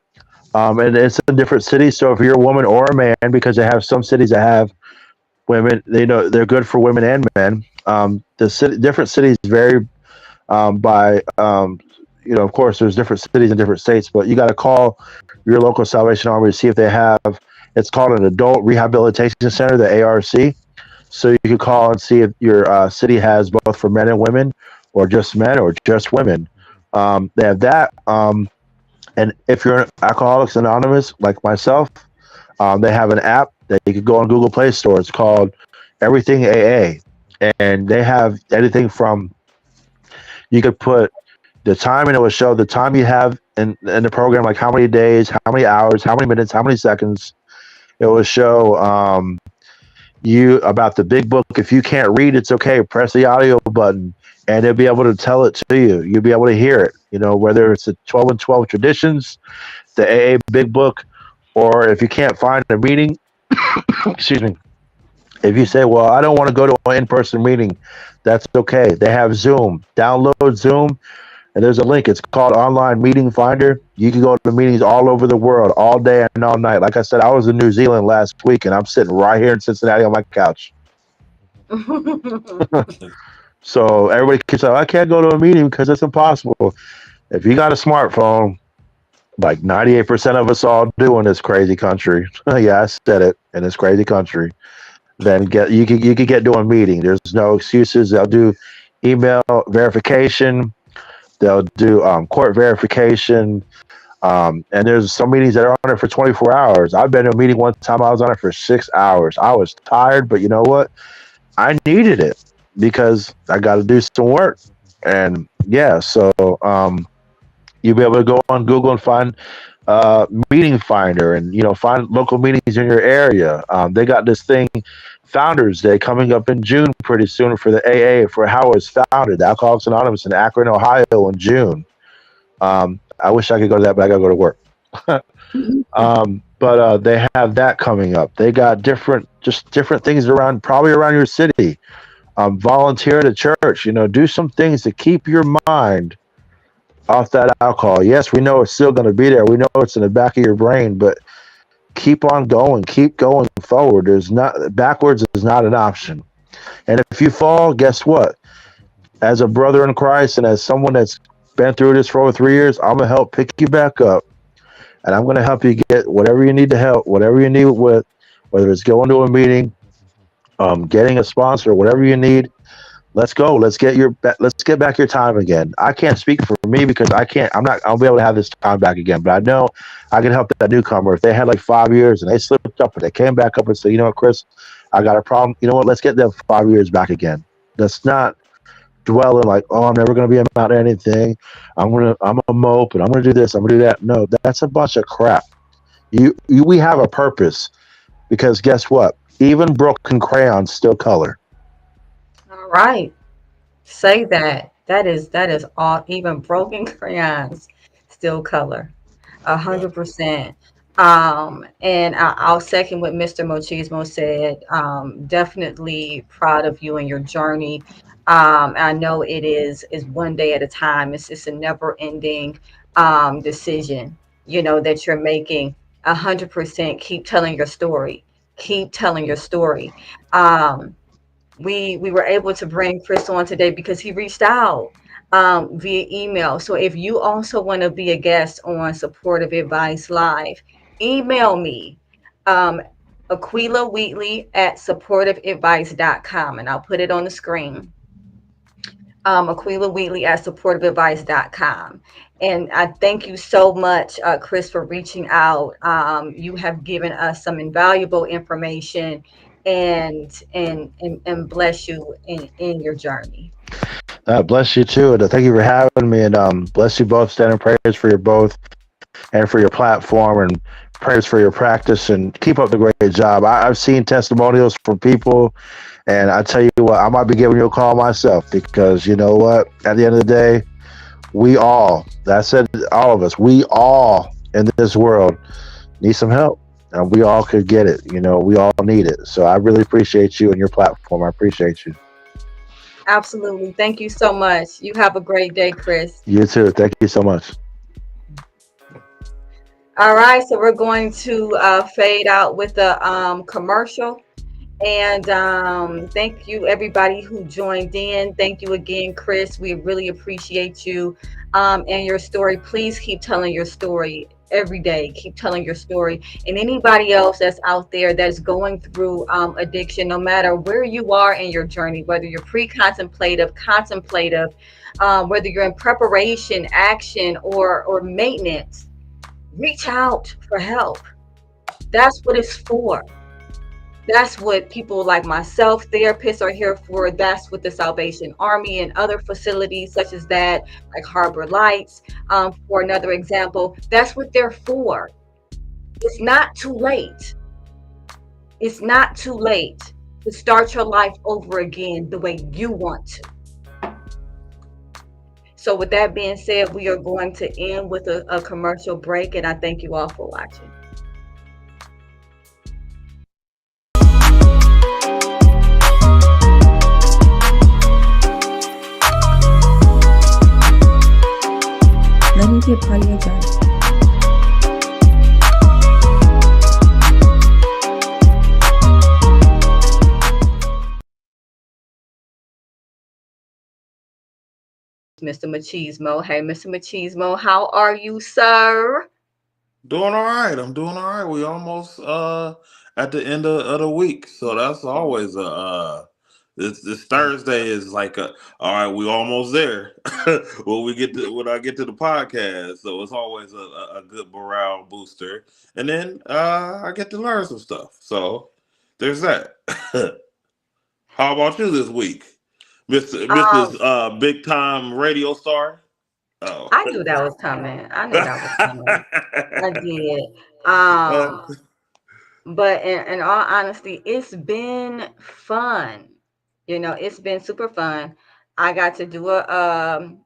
And it's in different cities. So if you're a woman or a man, because they have some cities that have women, they're good for women and men. Different cities vary by, of course, there's different cities in different states, but you got to call your local Salvation Army to see if they have. It's called an Adult Rehabilitation Center, the ARC. So you can call and see if your city has both for men and women, or just men, or just women. They have that. And if you're an Alcoholics Anonymous, like myself, they have an app that you could go on Google Play Store. It's called Everything AA. And they have anything from, you could put the time and it will show the time you have in the program, like how many days, how many hours, how many minutes, how many seconds. It will show you about the big book. If you can't read, it's okay. Press the audio button and it'll be able to tell it to you. You'll be able to hear it, whether it's the 12 and 12 traditions, the AA big book, or if you can't find a meeting, excuse me. If you say, well, I don't want to go to an in-person meeting, that's okay. They have Zoom. Download Zoom. And there's a link. It's called Online Meeting Finder. You can go to meetings all over the world, all day and all night. Like I said, I was in New Zealand last week, and I'm sitting right here in Cincinnati on my couch. So everybody keeps saying, I can't go to a meeting because it's impossible. If you got a smartphone, like 98% of us all do in this crazy country. Yeah, I said it, in this crazy country. Then you can get to a meeting. There's no excuses. They'll do email verification. They'll do court verification. And there's some meetings that are on it for 24 hours. I've been to a meeting one time. I was on it for 6 hours. I was tired, but you know what? I needed it because I got to do some work. And yeah, so you'll be able to go on Google and find Meeting Finder and, find local meetings in your area. They got this thing, Founders Day, coming up in June pretty soon for the AA, for how it was founded, the Alcoholics Anonymous in Akron, Ohio in June. I wish I could go to that, but I got to go to work. But they have that coming up. They got different things probably around your city. Volunteer at a church, do some things to keep your mind off that alcohol. Yes, we know it's still going to be there. We know it's in the back of your brain, but keep on going. Keep going forward. Backwards is not an option. And if you fall, guess what? As a brother in Christ and as someone that's been through this for over 3 years, I'm going to help pick you back up. And I'm going to help you get whatever you need to help, whatever you need with, whether it's going to a meeting, getting a sponsor, whatever you need. Let's go. Let's get back your time again. I can't speak for me because I can't. I'm not. I'll be able to have this time back again. But I know I can help that newcomer if they had like 5 years and they slipped up, but they came back up and said, you know what, Chris, I got a problem. You know what? Let's get them 5 years back again. Let's not dwell in like, oh, I'm never going to be about anything. I'm a mope and I'm going to do this. I'm going to do that. No, that's a bunch of crap. We have a purpose because guess what? Even broken crayons still color. All right. Say that. That is all. Even broken crayons still color. A Yeah. 100%. And I'll second what Mr. Mochismo said. Definitely proud of you and your journey. I know it is one day at a time. It's a never ending decision, that you're making. 100%. Keep telling your story. Keep telling your story. Um, we were able to bring Chris on today because he reached out via email. So if you also want to be a guest on Supportive Advice Live, email me, um, Aqueelah Wheatley at supportiveadvice.com, and I'll put it on the screen. Aqueelah Wheatley at supportiveadvice.com. And I thank you so much, Chris, for reaching out. You have given us some invaluable information, and bless you in your journey. Bless you too, and thank you for having me. And bless you both. Standing prayers for you both, and for your platform, and prayers for your practice. And keep up the great job. I've seen testimonials from people, and I tell you what, I might be giving you a call myself because you know what? At the end of the day, we all, that's it, all of us, we all in this world need some help. And we all could get it. We all need it. So I really appreciate you and your platform. I appreciate you. Absolutely. Thank you so much. You have a great day, Chris. You too. Thank you so much. All right, so we're going to fade out with a commercial. And thank you, everybody who joined in. Thank you again, Chris. We really appreciate you and your story. Please keep telling your story every day. Keep telling your story. And anybody else that's out there that's going through addiction, no matter where you are in your journey, whether you're pre-contemplative, contemplative, whether you're in preparation, action, or maintenance, reach out for help. That's what it's for. That's what people like myself, therapists, are here for. That's what the Salvation Army and other facilities such as that, like Harbor Lights, for another example, that's what they're for. It's not too late. It's not too late to start your life over again the way you want to. So with that being said, we are going to end with a commercial break, and I thank you all for watching. Let me be a part of your journey. Mr. Machismo. Hey, Mr. Machismo, how are you, sir? Doing all right. I'm doing all right. We almost at the end of the week, so that's always a this Thursday is like a all right. We almost there. When I get to the podcast, so it's always a good morale booster. And then I get to learn some stuff. So there's that. How about you this week, Mister Um, Mrs. Big Time Radio Star? Oh. I knew that was coming. I knew that was coming. I did. Uh, But in all honesty, it's been fun. It's been super fun. I got to do a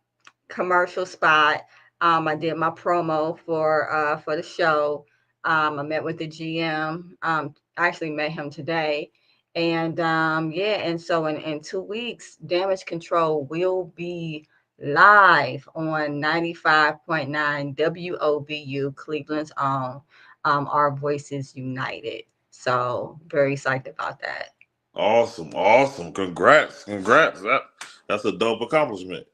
commercial spot. I did my promo for the show. I met with the GM. I actually met him today. And yeah, and so in 2 weeks, Damage Control will be live on 95.9 WOVU, Cleveland's own, Our Voices United. So very psyched about that. Awesome, awesome. Congrats. That's a dope accomplishment.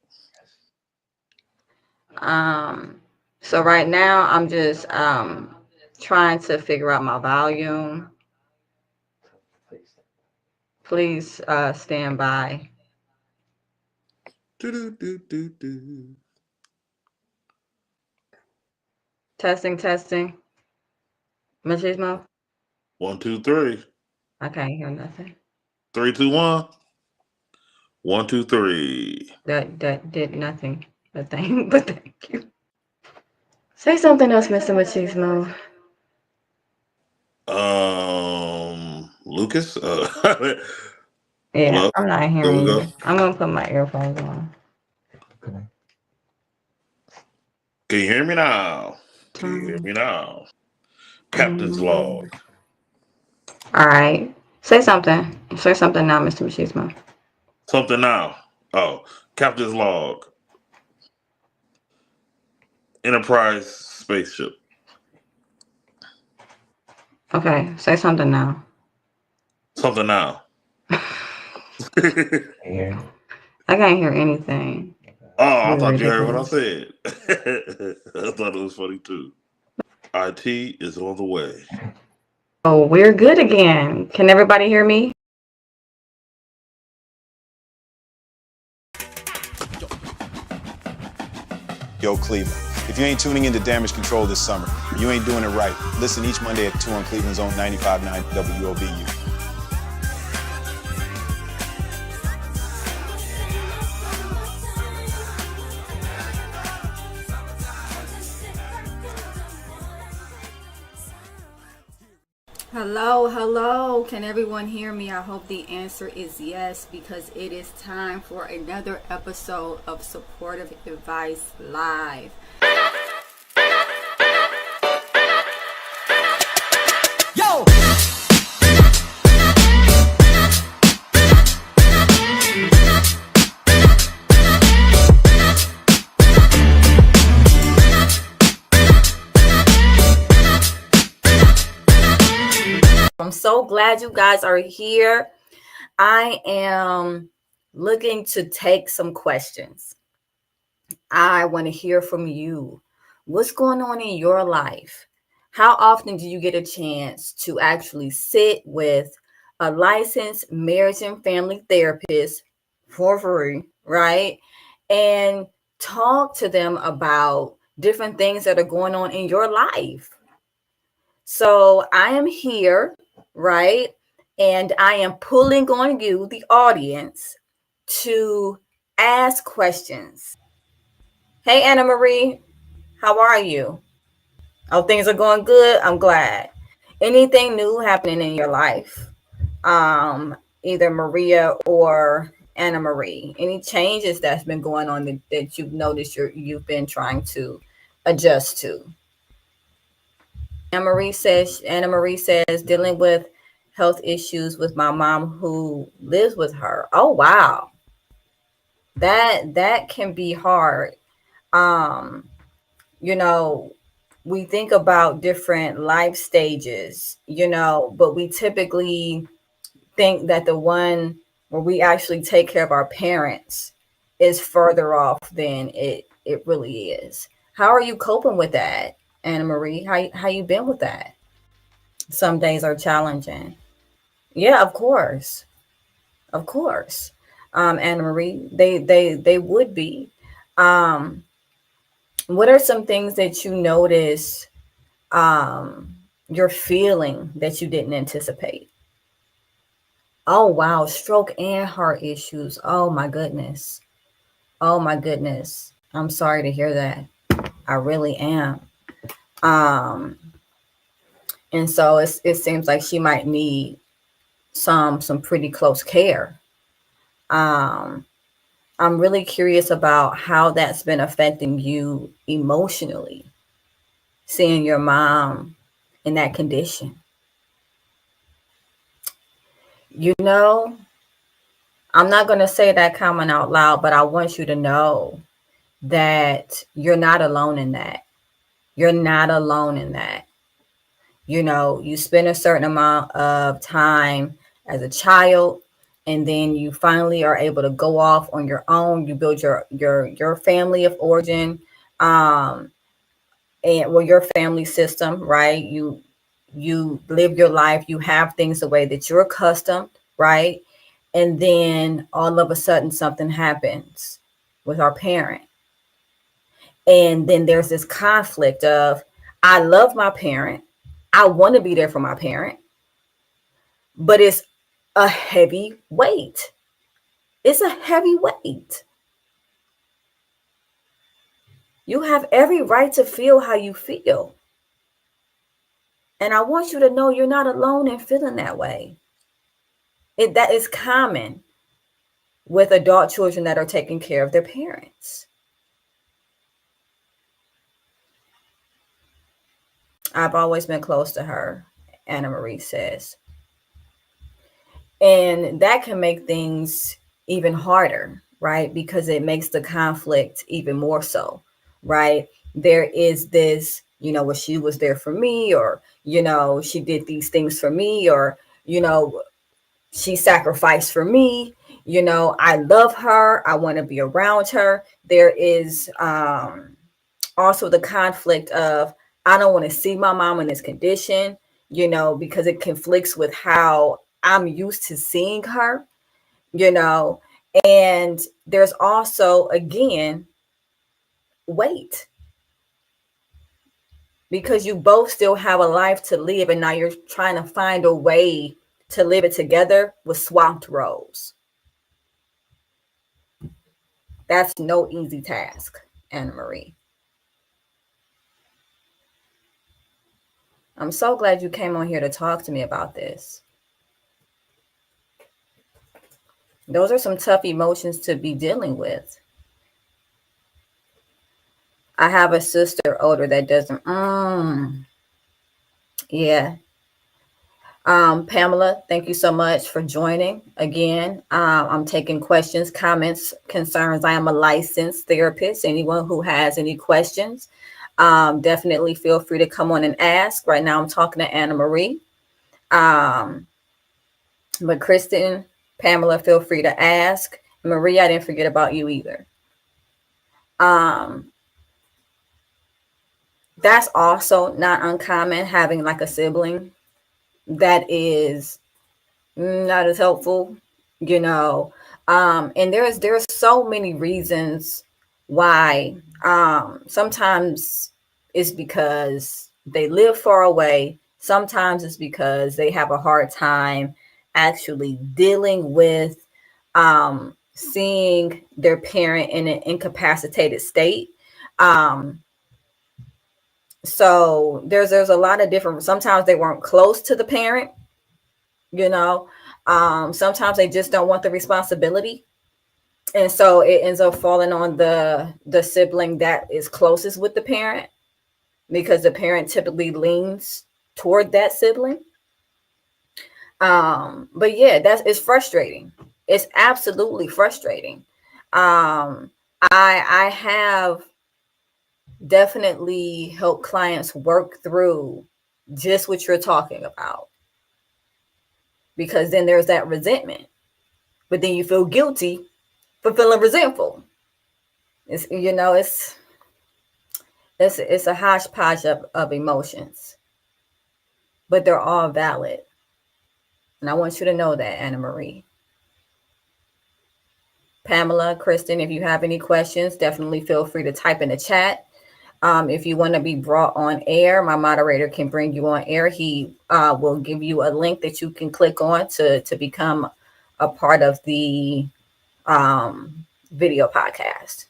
Um, so right now I'm just trying to figure out my volume. Please stand by. Do-do-do-do-do. Testing. Machismo? 1, 2, 3. I can't hear nothing. 3, 2, 1. 1, 2, 3. That did nothing. But thank you. Say something else, Mr. Machismo. Lucas. Yeah, Hello. I'm not There hearing we go. you. I'm gonna put my earphones on. Can you hear me now? Captain's log. All right. Say something. Say something now, Mr. Machismo. Something now. Oh, Captain's log. Enterprise spaceship. Okay, say something now. Something now. I can't hear anything. Oh, I thought you heard what I Ridiculous. said. I thought it was funny too. IT is on the way. Oh, we're good again. Can everybody hear me? Yo, Cleveland, if you ain't tuning into Damage Control this summer, you ain't doing it right. Listen each Monday at 2 on Cleveland's own 95.9 WOVU. Hello. Can everyone hear me? I hope the answer is yes, because it is time for another episode of Supportive Advice Live. Yo! I'm so glad you guys are here. I am looking to take some questions. I want to hear from you. What's going on in your life? How often do you get a chance to actually sit with a licensed marriage and family therapist for free, right? And talk to them about different things that are going on in your life. So I am here, right? And I am pulling on you, the audience, to ask questions. Hey, Anna Marie, how are you? Oh, things are going good. I'm glad. Anything new happening in your life? Either Maria or Anna Marie. Any changes that's been going on that you've noticed you've been trying to adjust to? Anna Marie says dealing with health issues with my mom who lives with her. Oh wow. That can be hard. You know, we think about different life stages, but we typically think that the one where we actually take care of our parents is further off than it really is. How are you coping with that, Anna Marie? How you been with that? Some days are challenging. Yeah, of course. Anna Marie, they would be. What are some things that you notice you're feeling that you didn't anticipate? Oh wow, stroke and heart issues. Oh my goodness. I'm sorry to hear that. I really am. And so it seems like she might need some pretty close care. I'm really curious about how that's been affecting you emotionally, seeing your mom in that condition. I'm not going to say that comment out loud, but I want you to know that you're not alone in that. You're not alone in that. You spend a certain amount of time as a child, and then you finally are able to go off on your own. You build your family of origin, and your family system, right? You live your life. You have things the way that you're accustomed, right? And then all of a sudden something happens, with our parent. And then there's this conflict of, I love my parent. I want to be there for my parent, but it's a heavy weight. It's a heavy weight. You have every right to feel how you feel. And I want you to know you're not alone in feeling that way. That is common with adult children that are taking care of their parents. I've always been close to her, Anna Marie says. And that can make things even harder, right? Because it makes the conflict even more so, right? There is this, well, she was there for me, or, she did these things for me, or, she sacrificed for me. I love her. I want to be around her. There is also the conflict of, I don't want to see my mom in this condition, because it conflicts with how I'm used to seeing her, and there's also, again, weight, because you both still have a life to live, and now you're trying to find a way to live it together with swapped roles. That's no easy task, Anna Marie. I'm so glad you came on here to talk to me about this. Those are some tough emotions to be dealing with. I have a sister older that doesn't. Yeah. Pamela, thank you so much for joining again. I'm taking questions, comments, concerns. I am a licensed therapist. Anyone who has any questions, definitely feel free to come on and ask. Right now I'm talking to Anna Marie. But Kristen, Pamela, feel free to ask. Marie, I didn't forget about you either. That's also not uncommon, having like a sibling that is not as helpful, and there's so many reasons why. Sometimes it's because they live far away. Sometimes it's because they have a hard time actually dealing with seeing their parent in an incapacitated state. So there's a lot of different, sometimes they weren't close to the parent, sometimes they just don't want the responsibility. And so it ends up falling on the sibling that is closest with the parent, because the parent typically leans toward that sibling. But yeah, it's frustrating. It's absolutely frustrating. I have definitely helped clients work through just what you're talking about, because then there's that resentment, but then you feel guilty for feeling resentful. It's a hodgepodge of emotions, but they're all valid. And I want you to know that, Anna Marie. Pamela, Kristen, if you have any questions, definitely feel free to type in the chat. If you want to be brought on air, my moderator can bring you on air. He will give you a link that you can click on to become a part of the video podcast.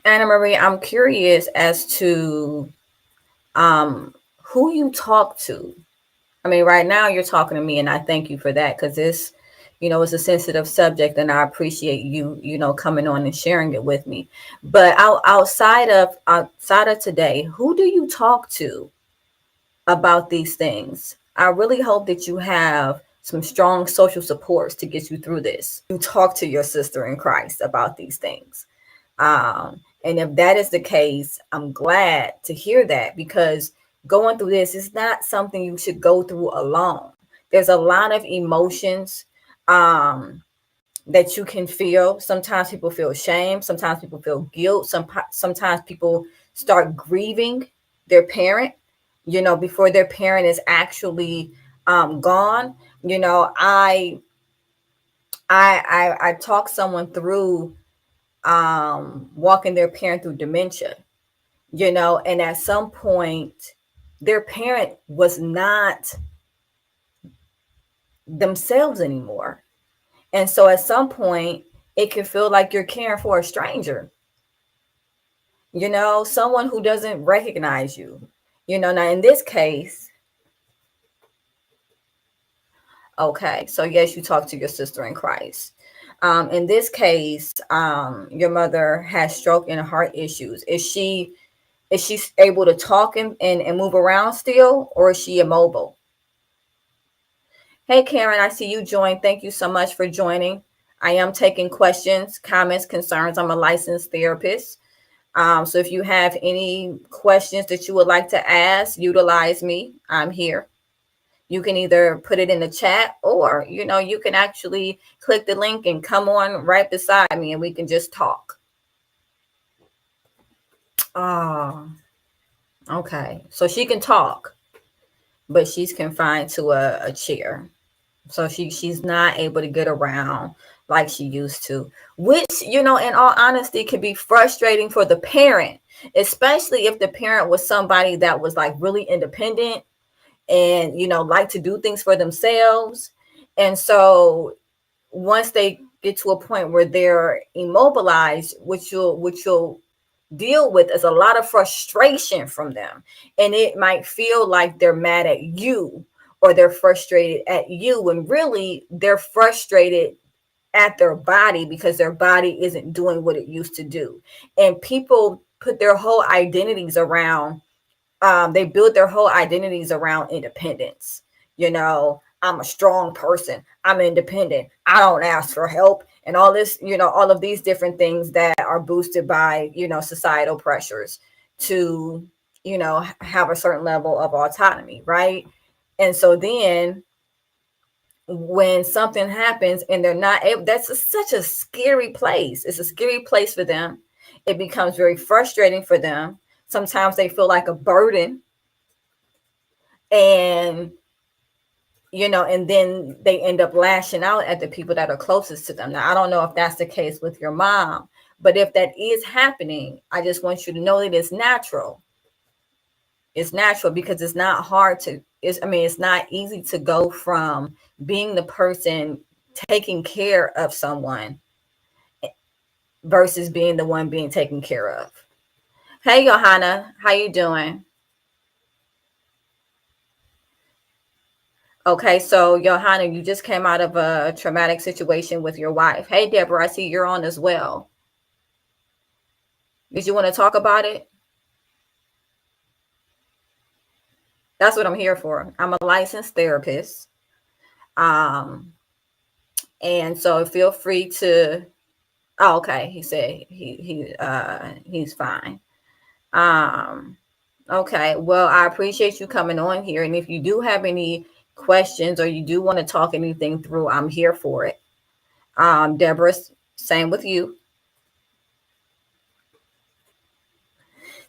Anna Marie, I'm curious as to who you talk to. I mean, right now you're talking to me, and I thank you for that, because this, it's a sensitive subject, and I appreciate you, coming on and sharing it with me. But outside of today, who do you talk to about these things? I really hope that you have some strong social supports to get you through this. You talk to your sister in Christ about these things. And if that is the case, I'm glad to hear that, because going through this is not something you should go through alone. There's a lot of emotions that you can feel. Sometimes people feel shame. Sometimes people feel guilt. Sometimes people start grieving their parent, before their parent is actually gone. I talk someone through walking their parent through dementia, and at some point their parent was not themselves anymore. And so at some point it can feel like you're caring for a stranger, someone who doesn't recognize you. Now in this case, okay, so yes, you talk to your sister in Christ. In this case, your mother has stroke and heart issues. Is she able to talk and move around still, or is she immobile? Hey, Karen, I see you joined. Thank you so much for joining. I am taking questions, comments, concerns. I'm a licensed therapist. So if you have any questions that you would like to ask, utilize me. I'm here. You can either put it in the chat, or, you can actually click the link and come on right beside me and we can just talk. Oh, okay. So she can talk, but she's confined to a chair. So she's not able to get around like she used to, which, in all honesty, can be frustrating for the parent, especially if the parent was somebody that was like really independent and, like to do things for themselves. And so once they get to a point where they're immobilized, which you'll deal with is a lot of frustration from them. And it might feel like they're mad at you or they're frustrated at you, when really they're frustrated at their body because their body isn't doing what it used to do. And people put their whole identities around, they build their whole identities around independence. I'm a strong person. I'm independent. I don't ask for help. And all this, all of these different things that are boosted by, societal pressures to, have a certain level of autonomy, right? And so then when something happens and they're not able, such a scary place. It's a scary place for them. It becomes very frustrating for them. Sometimes they feel like a burden. And, and then they end up lashing out at the people that are closest to them. Now, I don't know if that's the case with your mom, but if that is happening, I just want you to know that it's natural. It's natural because it's not hard to, it's not easy to go from being the person taking care of someone versus being the one being taken care of. Hey, Johanna, how you doing? Okay, so Johanna, you just came out of a traumatic situation with your wife. Hey, Deborah, I see you're on as well. Did you want to talk about it? That's what I'm here for. I'm a licensed therapist. And so feel free to, oh, okay. He said he's fine. Okay. Well, I appreciate you coming on here. And if you do have any questions or you do want to talk anything through, I'm here for it. Deborah, same with you.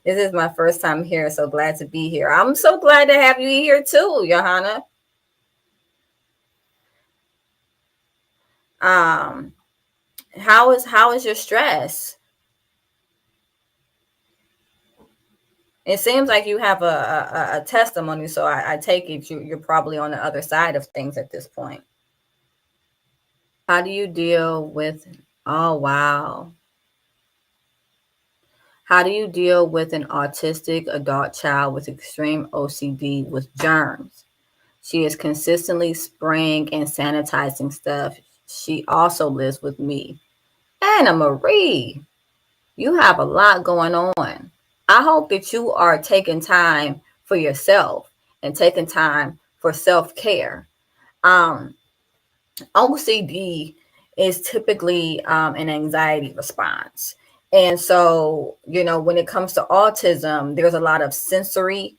This is my first time here, so glad to be here. I'm so glad to have you here too, Johanna. How is your stress? It seems like you have a testimony, so I take it you're probably on the other side of things at this point. How do you deal with, oh, wow. How do you deal with an autistic adult child with extreme OCD with germs? She is consistently spraying and sanitizing stuff. She also lives with me. Anna Marie, you have a lot going on. I hope that you are taking time for yourself and taking time for self-care. OCD is typically an anxiety response. And so, when it comes to autism, there's a lot of sensory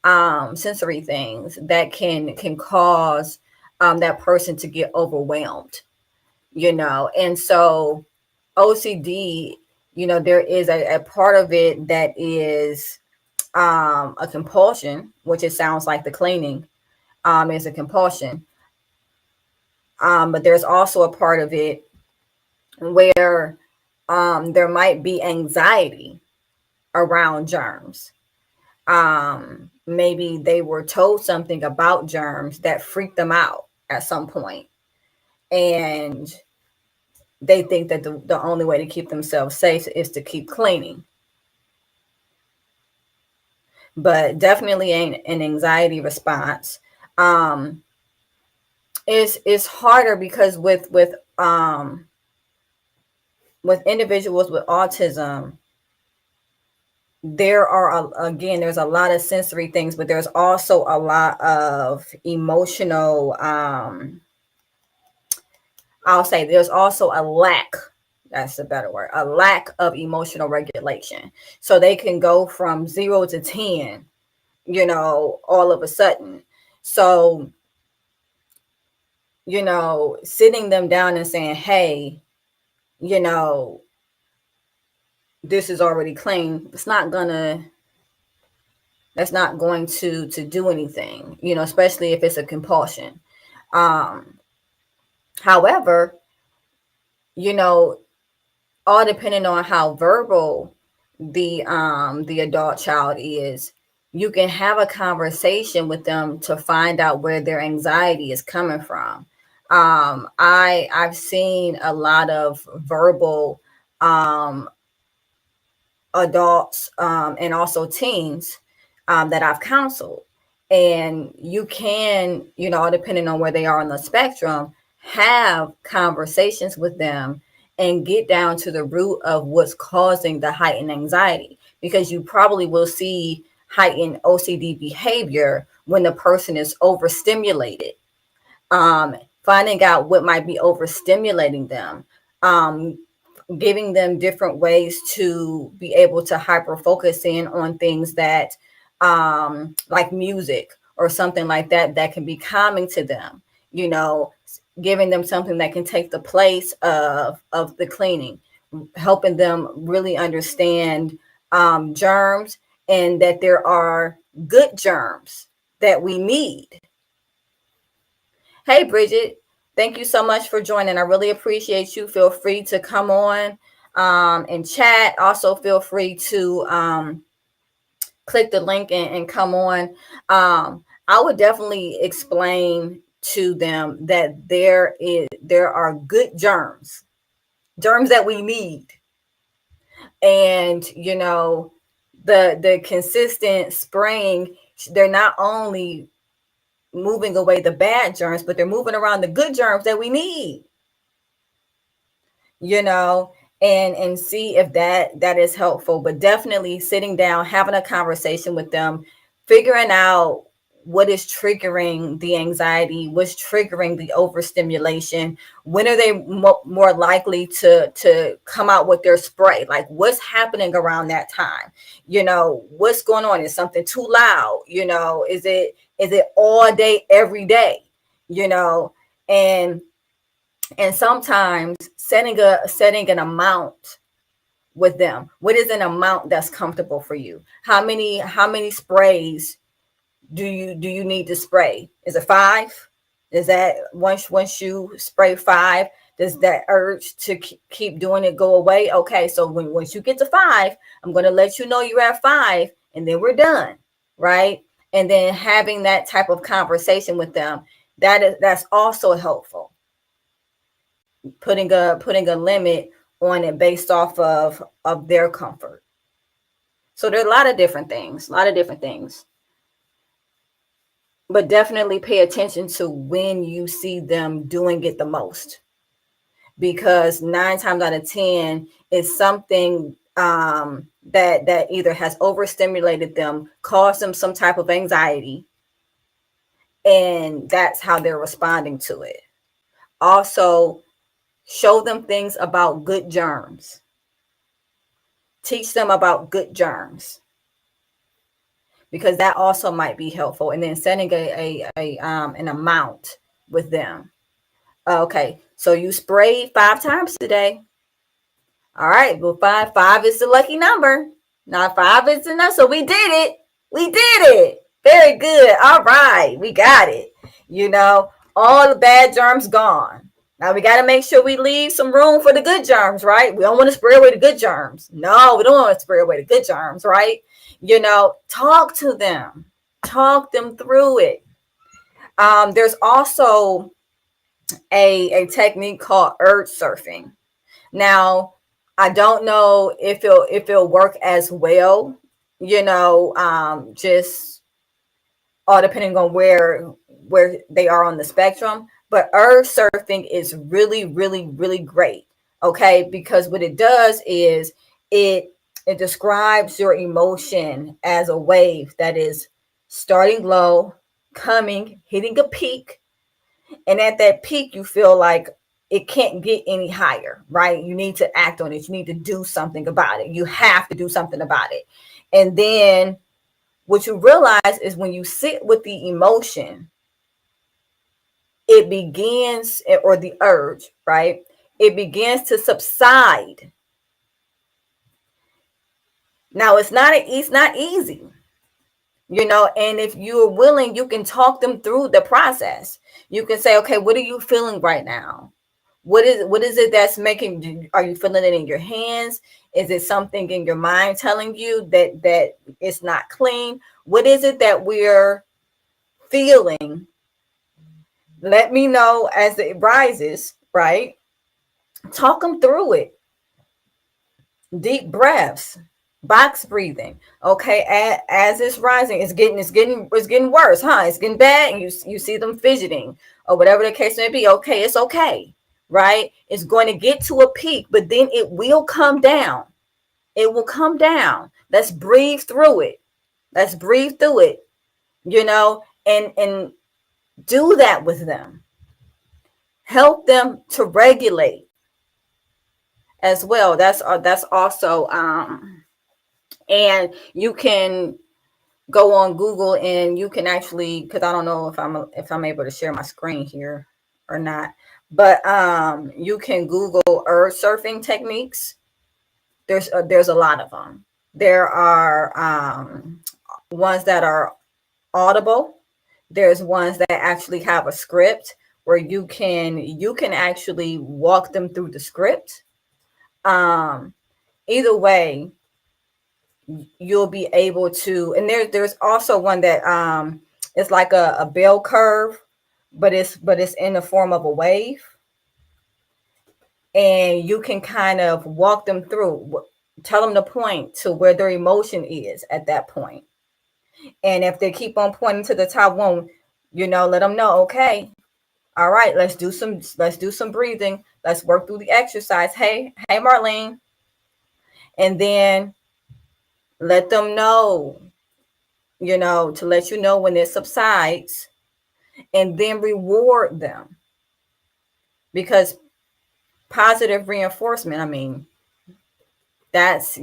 things that can cause that person to get overwhelmed, and so OCD, there is a part of it that is a compulsion, which it sounds like the cleaning is a compulsion. But there's also a part of it where there might be anxiety around germs. Maybe they were told something about germs that freaked them out at some point, and they think that the only way to keep themselves safe is to keep cleaning. But definitely an anxiety response. It's harder because with individuals with autism, there's a lot of sensory things, but there's also a lot of emotional, I'll say there's also a lack, that's a better word, a lack of emotional regulation. So they can go from 0 to 10, all of a sudden. So, sitting them down and saying, hey, this is already clean, that's not going to do anything, especially if it's a compulsion. However, all depending on how verbal the adult child is, you can have a conversation with them to find out where their anxiety is coming from. I've seen a lot of verbal adults and also teens that I've counseled, and you can, depending on where they are on the spectrum, have conversations with them and get down to the root of what's causing the heightened anxiety, because you probably will see heightened OCD behavior when the person is overstimulated. Finding out what might be overstimulating them, giving them different ways to be able to hyper focus in on things that like music or something like that can be calming to them, giving them something that can take the place of the cleaning, helping them really understand germs, and that there are good germs that we need. Hey, Bridget, thank you so much for joining. I really appreciate you. Feel free to come on and chat. Also, feel free to click the link and come on. I would definitely explain to them that there are good germs that we need. And, the consistent spraying, they're not only moving away the bad germs, but they're moving around the good germs that we need, and see if that is helpful. But definitely sitting down, having a conversation with them, figuring out what is triggering the anxiety, what's triggering the overstimulation, when are they more likely to come out with their spray, like what's happening around that time, what's going on, is something too loud, is it all day every day, and sometimes setting an amount with them. What is an amount that's comfortable for you? How many sprays do you need to spray? Is it 5? Is that once you spray 5, does that urge to keep doing it go away? Okay, so once you get to 5, I'm going to let you know you're at 5, and then we're done, right? And then having that type of conversation with them, that's also helpful. Putting a limit on it based off of their comfort. So there are a lot of different things. But definitely pay attention to when you see them doing it the most, because 9 times out of 10 is something that either has overstimulated them, caused them some type of anxiety, and that's how they're responding to it. Also, show them things about good germs. Teach them about good germs, because that also might be helpful. And then setting an amount with them. Okay, so you sprayed 5 times today. All right, well, five is the lucky number. Not 5 is enough. So we did it. Very good. All right, we got it. All the bad germs gone. Now we got to make sure we leave some room for the good germs, right? We don't want to spray away the good germs. No, we don't want to spray away the good germs, right? Talk to them. Talk them through it. There's also a technique called urge surfing. Now, I don't know if it'll work as well, just all depending on where they are on the spectrum. But urge surfing is really, really, really great. Okay, because what it does is it describes your emotion as a wave that is starting low, coming, hitting a peak, and at that peak you feel like it can't get any higher, right? You need to act on it. You need to do something about it. You have to do something about it. And then what you realize is when you sit with the emotion, it begins, or the urge, right? It begins to subside. Now, it's not easy, and if you're willing, you can talk them through the process. You can say, okay, what are you feeling right now? What is it that's making, are you feeling it in your hands? Is it something in your mind telling you that it's not clean? What is it that we're feeling? Let me know as it rises, right? Talk them through it. Deep breaths, box breathing. Okay, as it's rising, it's getting worse, huh? It's getting bad, and you see them fidgeting or whatever the case may be. Okay, it's okay, right? It's going to get to a peak, but then it will come down. It will come down. Let's breathe through it. And do that with them. Help them to regulate as well. That's also and you can go on Google and you can actually, because I don't know if I'm able to share my screen here or not, but you can Google urge surfing techniques. There's a lot of them. There are ones that are audible. There's ones that actually have a script where you can actually walk them through the script. Either way, you'll be able to, and there's also one that it's like a bell curve, but it's in the form of a wave, and you can kind of walk them through, tell them to point to where their emotion is at that point. And if they keep on pointing to the top one, let them know, okay, all right, let's do some breathing. Let's work through the exercise. Hey, Marlene. And then let them know, to let you know when it subsides, and then reward them. Because positive reinforcement, I mean, that's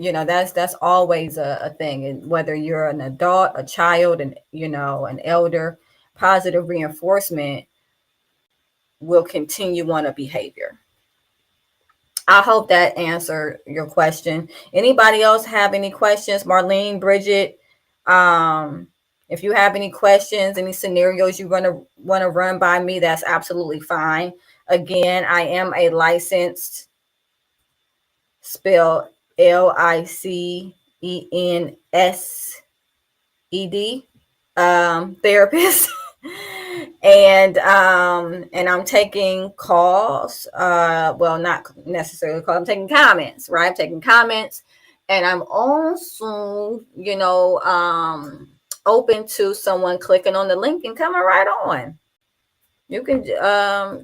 always a thing. And whether you're an adult, a child, and an elder, positive reinforcement will continue on a behavior. I hope that answered your question. Anybody else have any questions? Marlene, Bridget, if you have any questions, any scenarios you want to run by me, that's absolutely fine. Again, I am a licensed, spelled LICENSED, therapist. And I'm taking calls, well, not necessarily calls, I'm taking comments, right? I'm taking comments, and I'm also, open to someone clicking on the link and coming right on. You can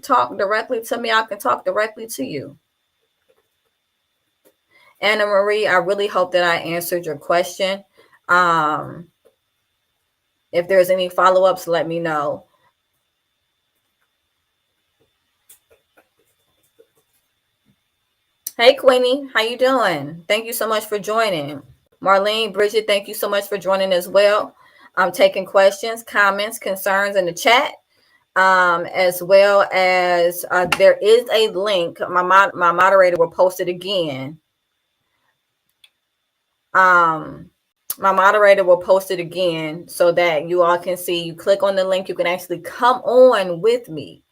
talk directly to me. I can talk directly to you. Anna Marie, I really hope that I answered your question. If there's any follow-ups, let me know. Hey, Queenie, how you doing? Thank you so much for joining. Marlene, Bridget, thank you so much for joining as well. I'm taking questions, comments, concerns in the chat, as well as there is a link. My moderator will post it again. My moderator will post it again so that you all can see. You click on the link, you can actually come on with me.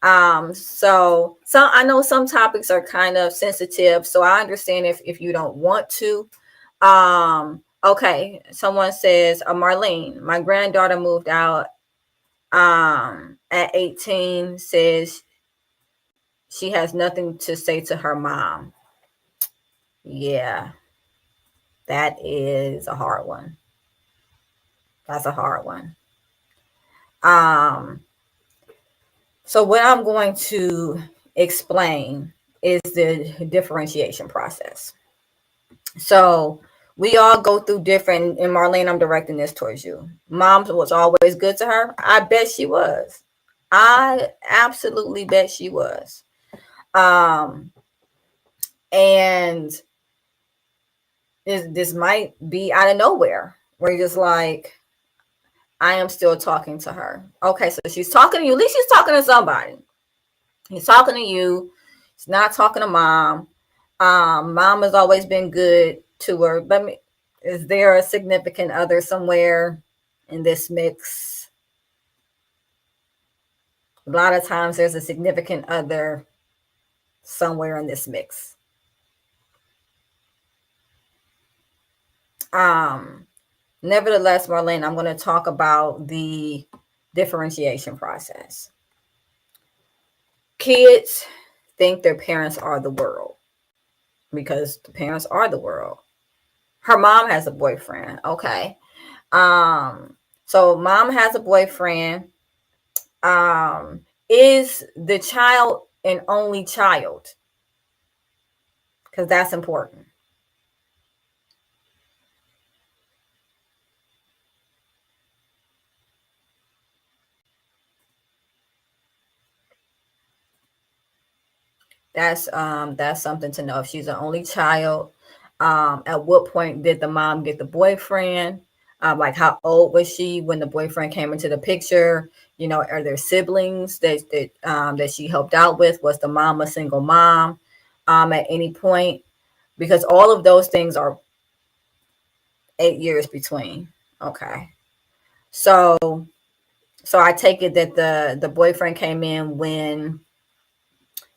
So I know some topics are kind of sensitive, so I understand if you don't want to. Okay, someone says, Marlene, my granddaughter moved out at 18, says she has nothing to say to her mom. Yeah, that is a hard one. That's a hard one. So what I'm going to explain is the differentiation process. So we all go through different, and Marlene, I'm directing this towards you. Mom was always good to her. I bet she was. I absolutely bet she was. And this might be out of nowhere where you're just like, I am still talking to her. Okay, so she's talking to you. At least she's talking to somebody. He's talking to you. He's not talking to mom. Mom has always been good to her. But is there a significant other somewhere in this mix? A lot of times there's a significant other somewhere in this mix. Nevertheless, Marlene, I'm going to talk about the differentiation process. Kids think their parents are the world because the parents are the world. Her mom has a boyfriend. Okay. So mom has a boyfriend. Is the child an only child? Because that's important. That's something to know. If she's an only child, at what point did the mom get the boyfriend? Like how old was she when the boyfriend came into the picture? You know, are there siblings that she helped out with? Was the mom a single mom at any point? Because all of those things are 8 years between. Okay. So I take it that the boyfriend came in when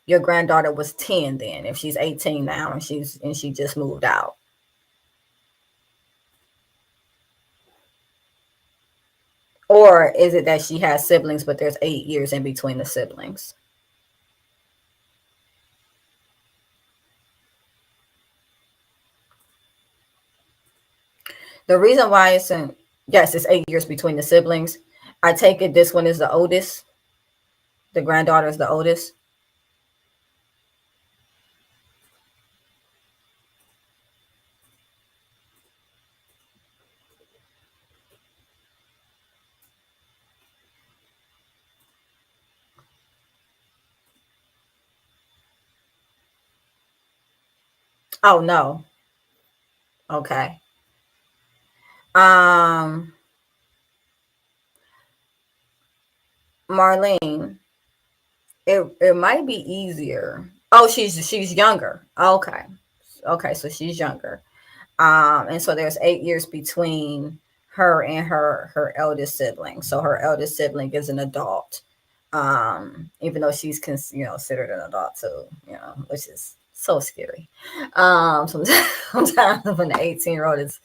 your granddaughter was 10 then, if she's 18 now and she just moved out. Or is it that she has siblings, but there's 8 years in between the siblings? The reason why it's 8 years between the siblings. I take it this one is the oldest. The granddaughter is the oldest. Oh no. Okay. Marlene, it might be easier. Oh, she's younger. Okay. Okay, so she's younger. And so there's 8 years between her and her eldest sibling. So her eldest sibling is an adult. Even though she's considered an adult too, which is so scary. Sometimes when the 18-year-old is,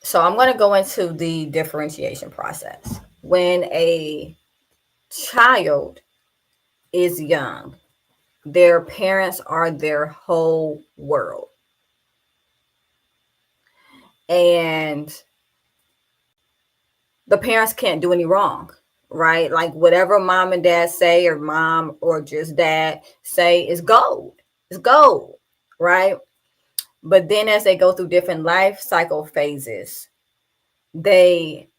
so I'm going to go into the differentiation process. When a child is young, their parents are their whole world. And the parents can't do any wrong, right? Like whatever mom and dad say, or mom or just dad say, is gold. It's gold, right? But then as they go through different life cycle phases, they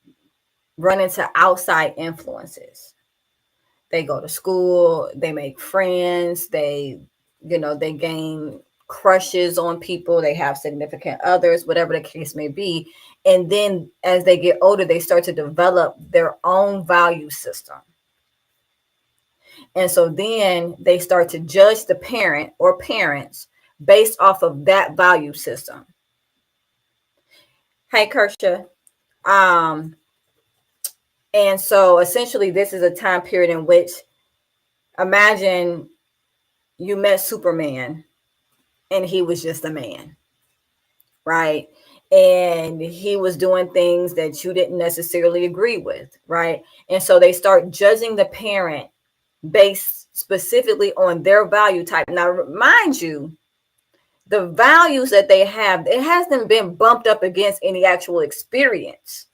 run into outside influences. They go to school, they make friends, they gain crushes on people, they have significant others, whatever the case may be. And then as they get older, they start to develop their own value system. And so then they start to judge the parent or parents based off of that value system. Hey, Kersha. And so essentially this is a time period in which, imagine you met Superman and he was just a man, right? And he was doing things that you didn't necessarily agree with, right? And so they start judging the parent based specifically on their value type. Now, mind you, the values that they have, it hasn't been bumped up against any actual experience.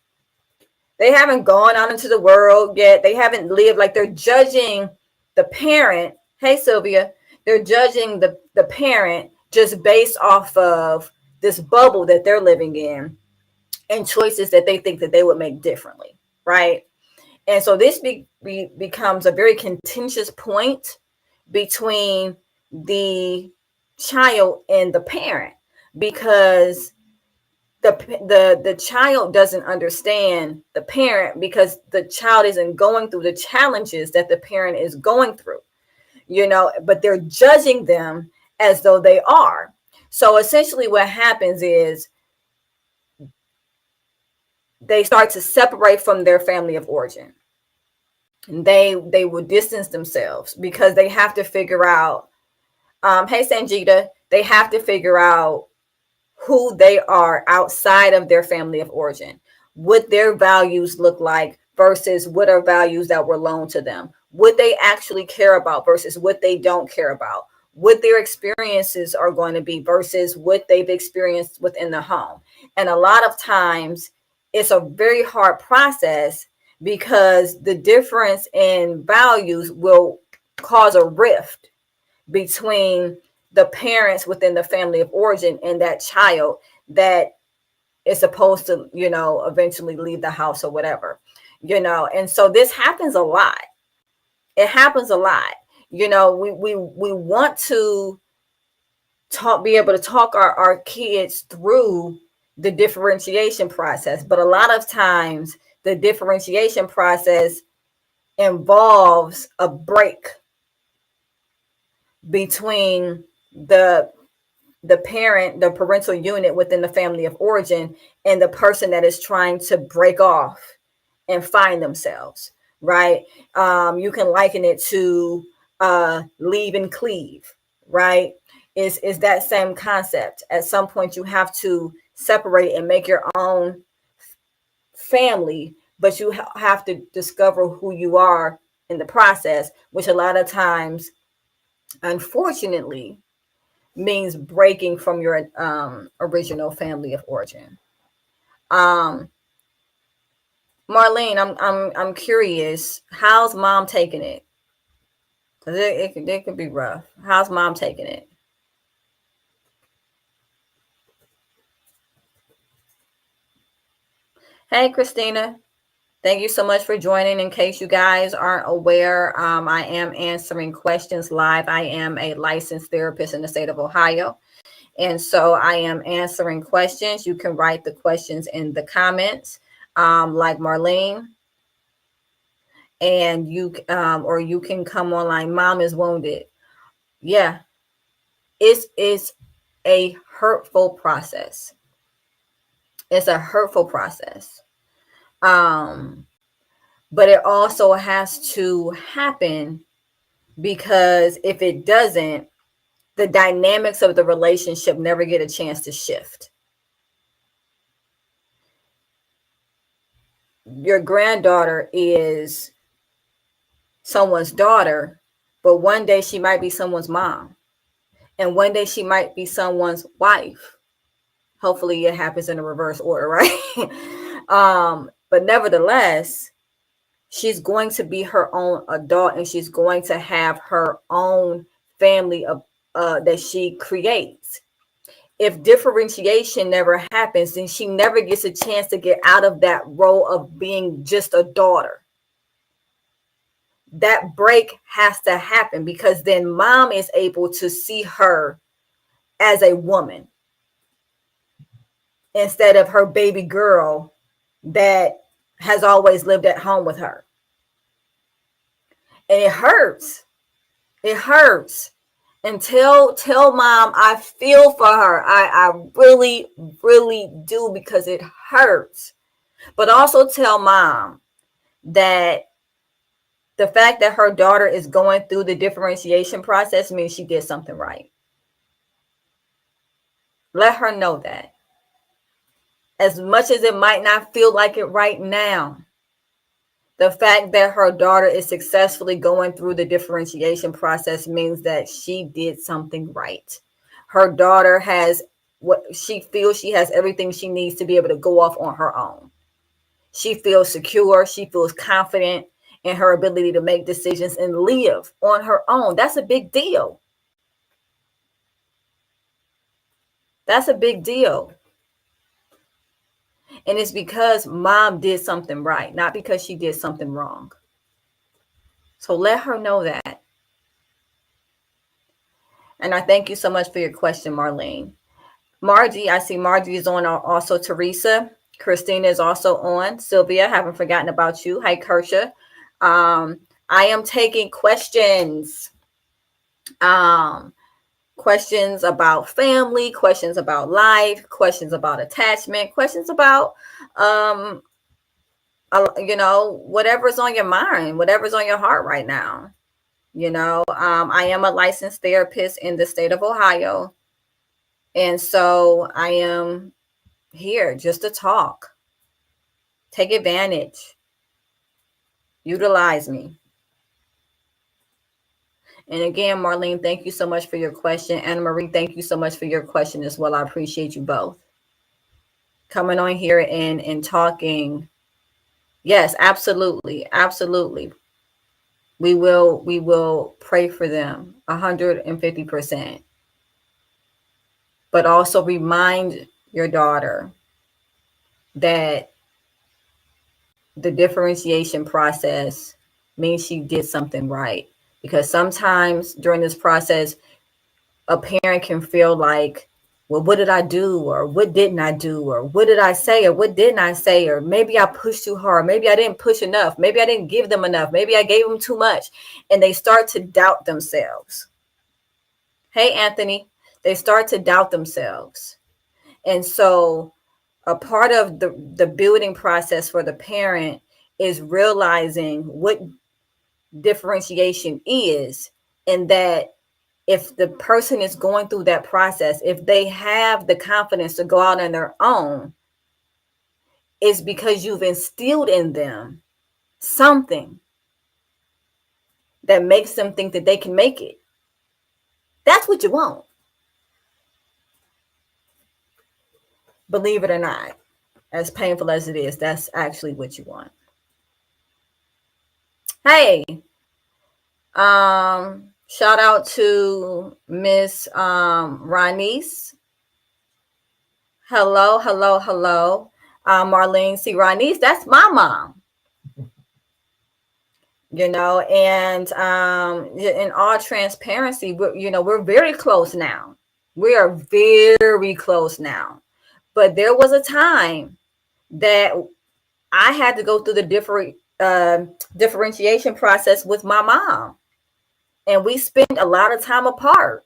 They haven't gone out into the world yet. They haven't lived. Like, they're judging the parent. Hey, Sylvia. They're judging the parent just based off of this bubble that they're living in and choices that they think that they would make differently, right? And so this becomes a very contentious point between the child and the parent, because the child doesn't understand the parent, because the child isn't going through the challenges that the parent is going through, but they're judging them as though they are. So essentially what happens is they start to separate from their family of origin. And they will distance themselves because they have to figure out, hey, Sanjita, they have to figure out who they are outside of their family of origin, what their values look like versus what are values that were loaned to them, what they actually care about versus what they don't care about, what their experiences are going to be versus what they've experienced within the home. And a lot of times it's a very hard process because the difference in values will cause a rift between the parents within the family of origin and that child that is supposed to, eventually leave the house or whatever, and so this happens a lot. It happens a lot. We want to be able to talk our kids through the differentiation process, but a lot of times the differentiation process involves a break between the parent, the parental unit within the family of origin, and the person that is trying to break off and find themselves, right? You can liken it to leave and cleave, right? Is that same concept. At some point you have to separate and make your own family, but you have to discover who you are in the process, which a lot of times, unfortunately, means breaking from your original family of origin. Marlene, I'm curious, how's mom taking it? Because it could be rough. How's mom taking it? Hey, Christina. Thank you so much for joining. In case you guys aren't aware, I am answering questions live. I am a licensed therapist in the state of Ohio. And so I am answering questions. You can write the questions in the comments, like Marlene. And or you can come online. Mom is wounded. Yeah. It's a hurtful process. It's a hurtful process. But it also has to happen, because if it doesn't, the dynamics of the relationship never get a chance to shift. Your granddaughter is someone's daughter, but one day she might be someone's mom, and one day she might be someone's wife. Hopefully it happens in a reverse order, right? But nevertheless, she's going to be her own adult, and she's going to have her own family of that she creates. If differentiation never happens, then she never gets a chance to get out of that role of being just a daughter. That break has to happen, because then mom is able to see her as a woman instead of her baby girl that has always lived at home with her. And it hurts. It hurts. And tell mom I feel for her. I really, really do, because it hurts. But also tell mom that the fact that her daughter is going through the differentiation process means she did something right. Let her know that. As much as it might not feel like it right now, the fact that her daughter is successfully going through the differentiation process means that she did something right. Her daughter has what she feels, she has everything she needs to be able to go off on her own. She feels secure. She feels confident in her ability to make decisions and live on her own. That's a big deal. That's a big deal. And it's because mom did something right, not because she did something wrong. So let her know that. And I thank you so much for your question, Marlene. Margie, I see Margie is on, also Teresa. Christina is also on. Sylvia, I haven't forgotten about you. Hi, Kersha. I am taking questions. Questions about family, questions about life, questions about attachment, questions about, whatever's on your mind, whatever's on your heart right now. I am a licensed therapist in the state of Ohio. And so I am here just to talk. Take advantage. Utilize me. And again, Marlene, thank you so much for your question. Anna Marie, thank you so much for your question as well. I appreciate you both coming on here and talking. Yes, absolutely. Absolutely. We will pray for them 150%. But also remind your daughter that the differentiation process means she did something right. Because sometimes during this process, a parent can feel like, well, what did I do? Or what didn't I do? Or what did I say? Or what didn't I say? Or maybe I pushed too hard. Maybe I didn't push enough. Maybe I didn't give them enough. Maybe I gave them too much. And they start to doubt themselves. Hey, Anthony, they start to doubt themselves. And so a part of the building process for the parent is realizing what differentiation is, and that if the person is going through that process, if they have the confidence to go out on their own, it's because you've instilled in them something that makes them think that they can make it. That's what you want. Believe it or not, as painful as it is, that's actually what you want. Hey, shout out to Miss Ronice. Hello. Marlene, see, Ronice, that's my mom. And in all transparency, we're very close now. We are very close now. But there was a time that I had to go through the differentiation process with my mom. And we spent a lot of time apart.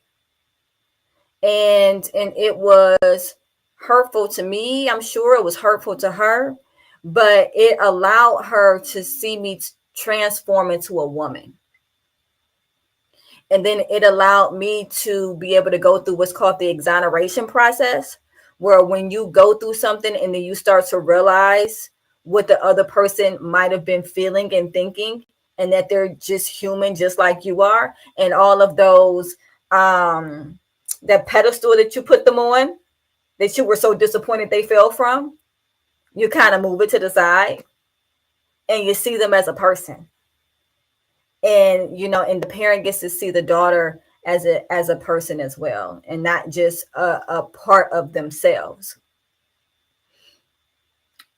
And it was hurtful to me. I'm sure it was hurtful to her. But it allowed her to see me transform into a woman. And then it allowed me to be able to go through what's called the exoneration process, where when you go through something and then you start to realize what the other person might have been feeling and thinking, and that they're just human, just like you are. And all of those, that pedestal that you put them on, that you were so disappointed they fell from, you kind of move it to the side and you see them as a person. And, and the parent gets to see the daughter as a person as well, and not just a part of themselves.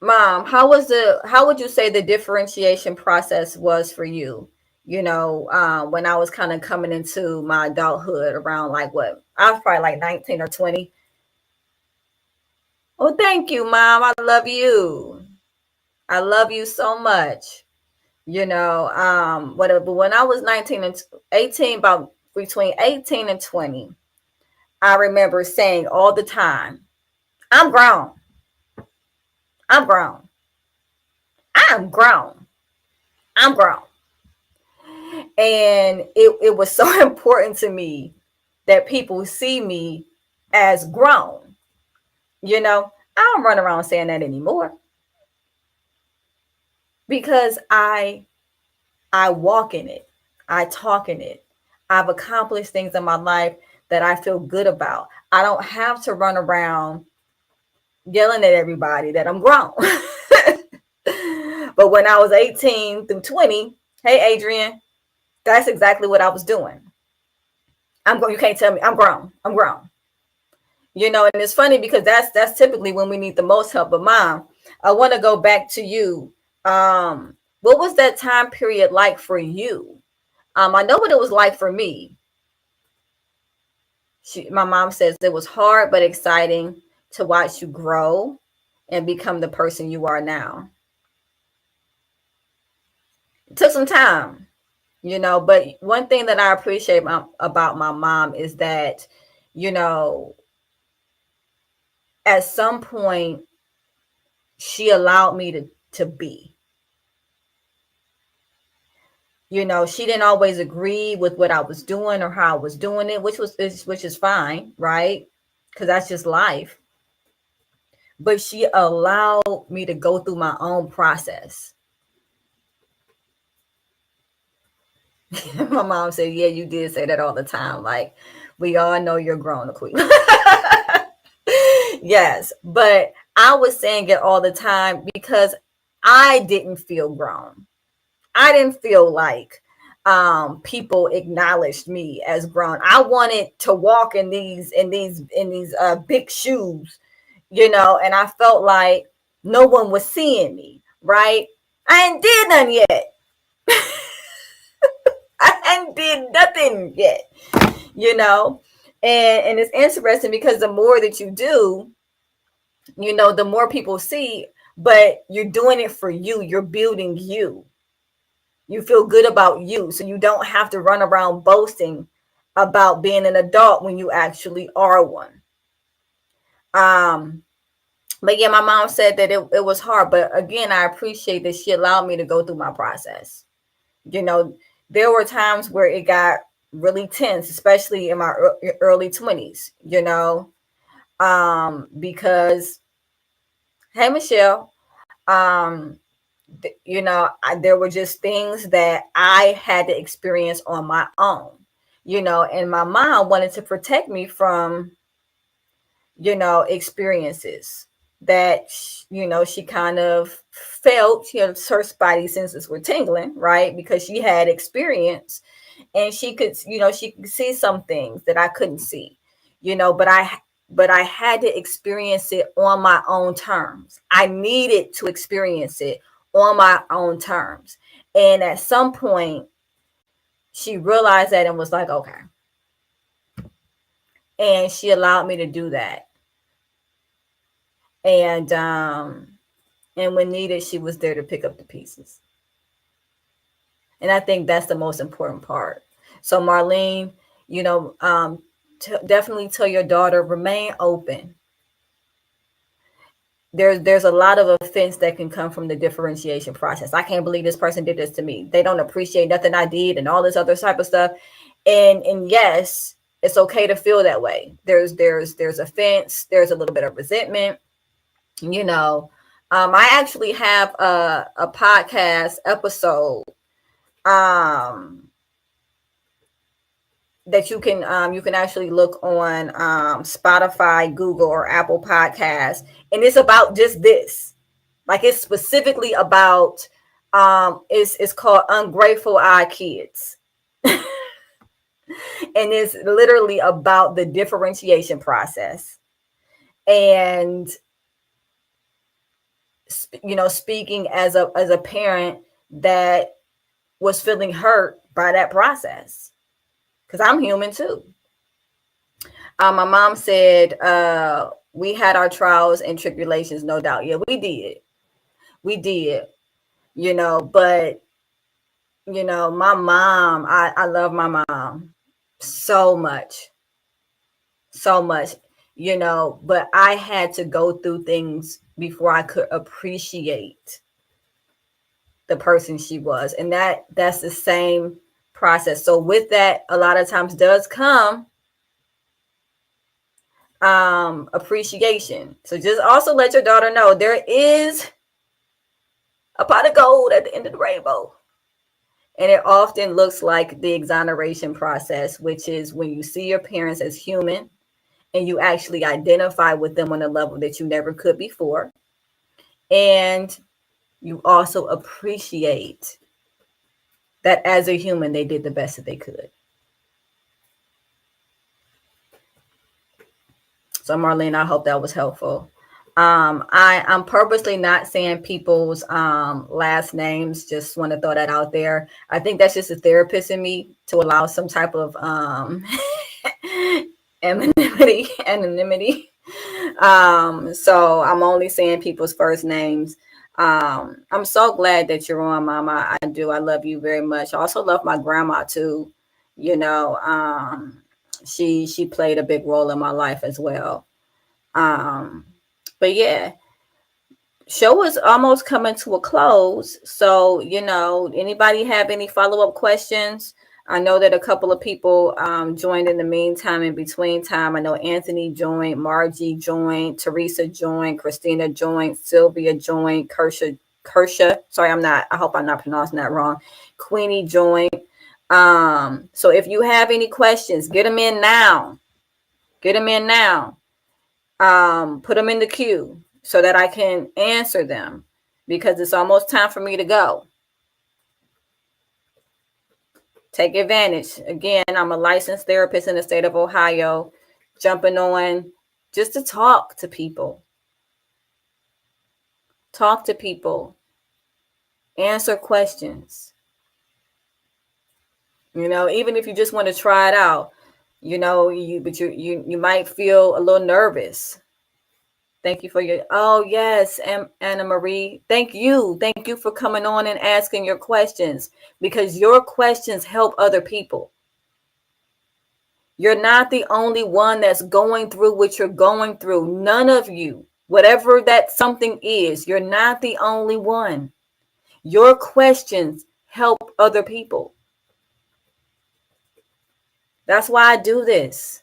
Mom, how would you say the differentiation process was for you? When I was kind of coming into my adulthood around I was probably like 19 or 20. Oh, thank you, Mom. I love you. I love you so much. Whatever. But when I was 19 and 18, about between 18 and 20, I remember saying all the time, I'm grown. I'm grown. I'm grown. I'm grown. And it was so important to me that people see me as grown. I don't run around saying that anymore because I walk in it. I talk in it. I've accomplished things in my life that I feel good about. I don't have to run around yelling at everybody that I'm grown. But when I was 18 through 20, hey, Adrian, that's exactly what I was doing. You can't tell me I'm grown. I'm grown. And it's funny because that's typically when we need the most help. But Mom, I want to go back to you. What was that time period like for you? I know what it was like for me. My mom says it was hard but exciting to watch you grow and become the person you are now. It took some time, but one thing that I appreciate about my mom is that, at some point she allowed me to be. She didn't always agree with what I was doing or how I was doing it, which is fine, right? Because that's just life. But she allowed me to go through my own process. My mom said, yeah, you did say that all the time. Like, we all know you're grown, Aqueelah. Yes, but I was saying it all the time because I didn't feel grown. I didn't feel like people acknowledged me as grown. I wanted to walk in these big shoes, and I felt like no one was seeing me, right? I ain't did nothing yet. I ain't did nothing yet, and it's interesting because the more that you do, the more people see, but you're doing it for you. You're building you. You feel good about you. So you don't have to run around boasting about being an adult when you actually are one. But yeah, my mom said that it was hard. But again, I appreciate that she allowed me to go through my process. There were times where it got really tense, especially in my early 20s, because, hey, Michelle, there were just things that I had to experience on my own, and my mom wanted to protect me from, experiences that, she kind of felt, her spidey senses were tingling, right? Because she had experience and she could see some things that I couldn't see, but I had to experience it on my own terms. I needed to experience it on my own terms. And at some point, she realized that and was like, okay. And she allowed me to do that. And when needed, she was there to pick up the pieces. And I think that's the most important part. So Marlene, definitely tell your daughter, remain open. There's a lot of offense that can come from the differentiation process. I can't believe this person did this to me. They don't appreciate nothing I did and all this other type of stuff. And yes, it's okay to feel that way. There's offense. There's a little bit of resentment. I actually have a podcast episode that you can actually look on Spotify, Google, or Apple Podcasts, and it's about just this. Like, it's specifically about it's called Ungrateful Eye Kids. And it's literally about the differentiation process. And speaking as a parent that was feeling hurt by that process. Because I'm human too. My mom said, we had our trials and tribulations, no doubt. Yeah, we did. But You know, my mom, I love my mom so much, so much, you know, but I had to go through things before I could appreciate the person she was. And that's the same process. So with that, a lot of times does come appreciation. So just also let your daughter know there is a pot of gold at the end of the rainbow. And it often looks like the exoneration process, which is when you see your parents as human and you actually identify with them on a level that you never could before. And you also appreciate that as a human, they did the best that they could. So Marlene, I hope that was helpful. I'm purposely not saying people's last names. Just want to throw that out there. I think that's just a therapist in me to allow some type of anonymity. So I'm only saying people's first names. I'm so glad that you're on, Mama. I do. I love you very much. I also love my grandma too. You know, she played a big role in my life as well. But yeah, show is almost coming to a close. So, you know, anybody have any follow-up questions? I know that a couple of people joined in the meantime, in between time. I know Anthony joined, Margie joined, Teresa joined, Christina joined, Sylvia joined, Kersha. Sorry, I hope I'm not pronouncing that wrong. Queenie joined. So if you have any questions, get them in now. Get them in now. Put them in the queue so that I can answer them, because it's almost time for me to go. Take advantage. Again, I'm a licensed therapist in the state of Ohio, jumping on just to talk to people. Talk to people. Answer questions. You know, even if you just want to try it out, you know, you might feel a little nervous. Thank you for yes, Anna Marie. Thank you for coming on and asking your questions, because your questions help other people. You're not the only one that's going through what you're going through. None of you, whatever that something is, you're not the only one. Your questions help other people. That's why I do this.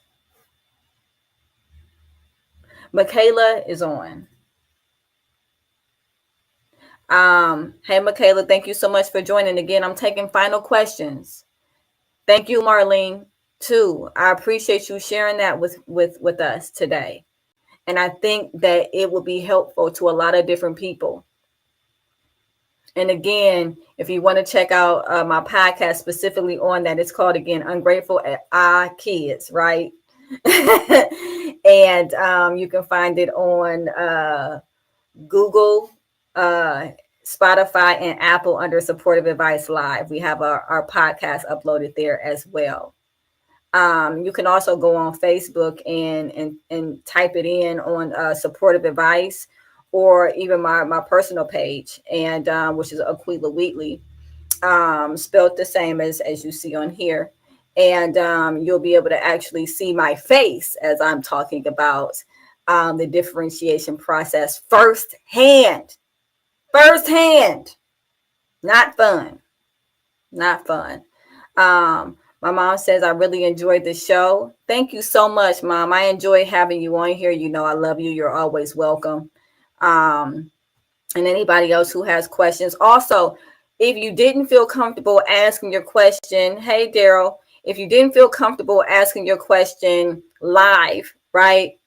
Michaela is on. Hey, Michaela, thank you so much for joining. Again, I'm taking final questions. Thank you, Marlene, too. I appreciate you sharing that with us today. And I think that it will be helpful to a lot of different people. And again, if you want to check out my podcast specifically on that, it's called, again, Ungrateful Kids, right? And you can find it on Google, Spotify, and Apple under Supportive Advice Live. We have our podcast uploaded there as well. You can also go on Facebook and type it in on Supportive Advice, or even my personal page, and which is Aqueelah Wheatley, spelled the same as you see on here. And you'll be able to actually see my face as I'm talking about the differentiation process firsthand. Not fun. My mom says, I really enjoyed the show. Thank you so much, Mom. I enjoy having you on here. You know, I love you. You're always welcome. And anybody else who has questions. Also, if you didn't feel comfortable asking your question, hey, Daryl, if you didn't feel comfortable asking your question live, right?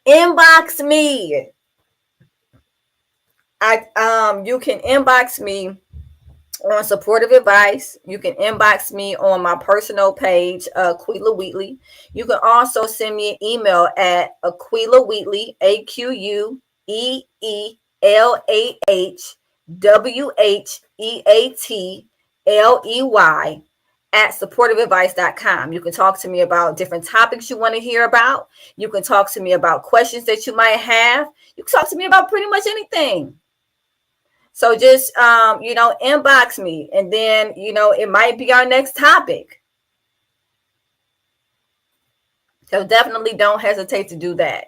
Inbox me. You can inbox me on Supportive Advice. You can inbox me on my personal page, Aqueelah Wheatley. You can also send me an email at Aqueelah Wheatley, AQUEELAHWHEATLEY at supportiveadvice.com. You can talk to me about different topics you want to hear about. You can talk to me about questions that you might have. You can talk to me about pretty much anything. So just, inbox me, and then, it might be our next topic. So definitely don't hesitate to do that.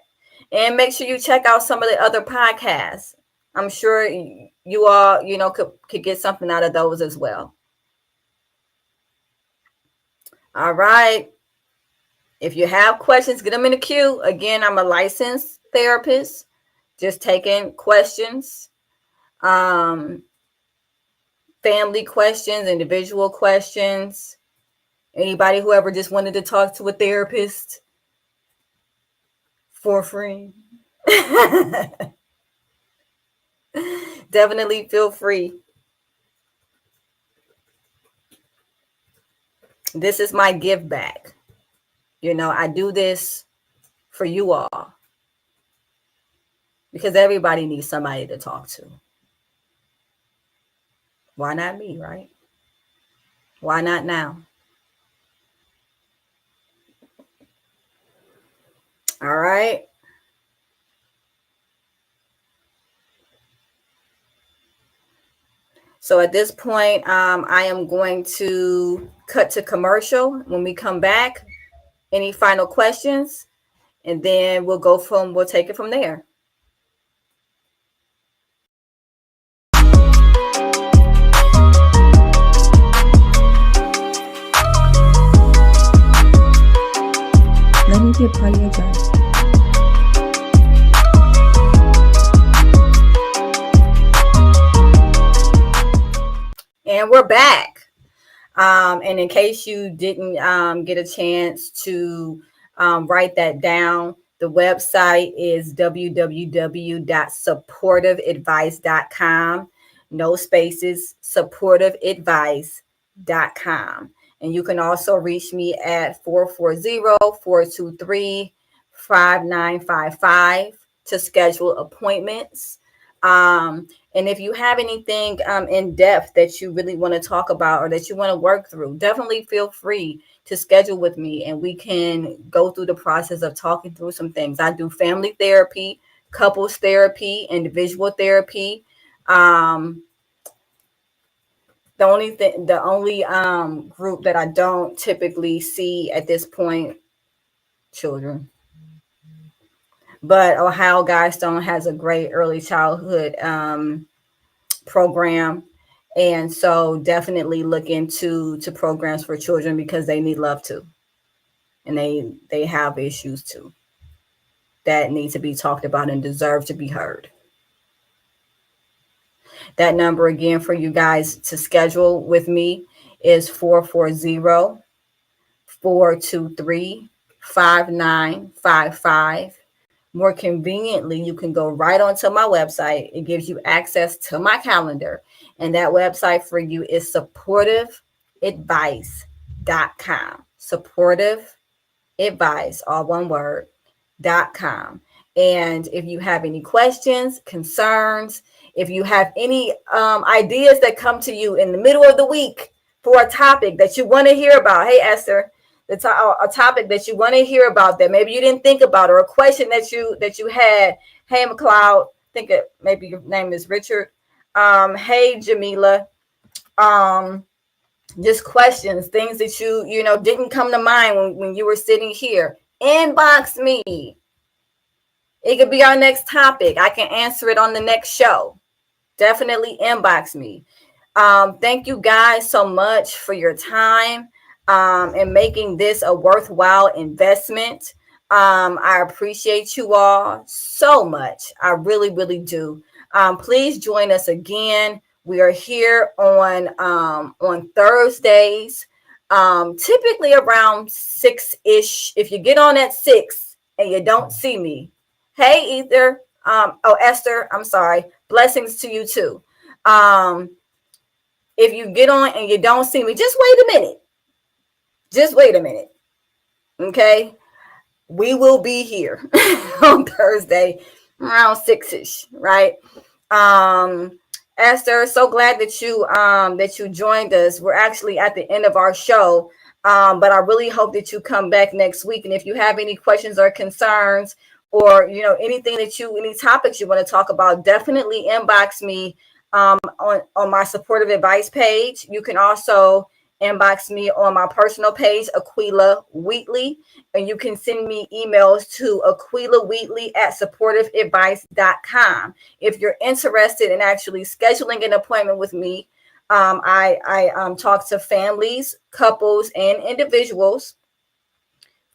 And make sure you check out some of the other podcasts. I'm sure you all, could get something out of those as well. All right. If you have questions, get them in the queue. Again, I'm a licensed therapist, just taking questions, family questions, individual questions. Anybody who ever just wanted to talk to a therapist for free. Definitely feel free. This is my give back. I do this for you all because everybody needs somebody to talk to. Why not me, right? Why not now? All right. So at this point, I am going to cut to commercial. When we come back, any final questions? And then we'll take it from there. Let me be a part of your journey. And we're back. And in case you didn't get a chance to write that down, the website is www.supportiveadvice.com. No spaces, supportiveadvice.com. And you can also reach me at 440-423-5955 to schedule appointments. And if you have anything in depth that you really want to talk about or that you want to work through, definitely feel free to schedule with me and we can go through the process of talking through some things. I do family therapy, couples therapy, individual therapy. The only group that I don't typically see at this point, children. But Ohio Guidestone has a great early childhood program. And so definitely look into programs for children because they need love too. And they have issues too that need to be talked about and deserve to be heard. That number again for you guys to schedule with me is 440-423-5955. More conveniently, you can go right onto my website. It gives you access to my calendar. And that website for you is supportiveadvice.com. Supportive advice, all one word, .com. And if you have any questions, concerns, if you have any ideas that come to you in the middle of the week for a topic that you want to hear about, hey, Esther, a topic that you want to hear about that maybe you didn't think about, or a question that you had. Hey, McLeod, maybe your name is Richard. Hey, Jamila. Just questions, things that you didn't come to mind when you were sitting here. Inbox me. It could be our next topic. I can answer it on the next show. Definitely inbox me. Thank you guys so much for your time and making this a worthwhile investment. I appreciate you all so much. I really, really do. Please join us again. We are here on Thursdays, typically around 6-ish. If you get on at 6 and you don't see me, hey, Ether. Esther, I'm sorry. Blessings to you too. If you get on and you don't see me, just wait a minute. Just wait a minute. Okay. We will be here on Thursday around 6-ish, right? Esther, so glad that you joined us. We're actually at the end of our show. But I really hope that you come back next week. And if you have any questions or concerns, or any topics you want to talk about, definitely inbox me on my supportive advice page. You can also inbox me on my personal page, Aqueelah Wheatley, and you can send me emails to aqueelahwheatley@supportiveadvice.com. If you're interested in actually scheduling an appointment with me, I talk to families, couples, and individuals.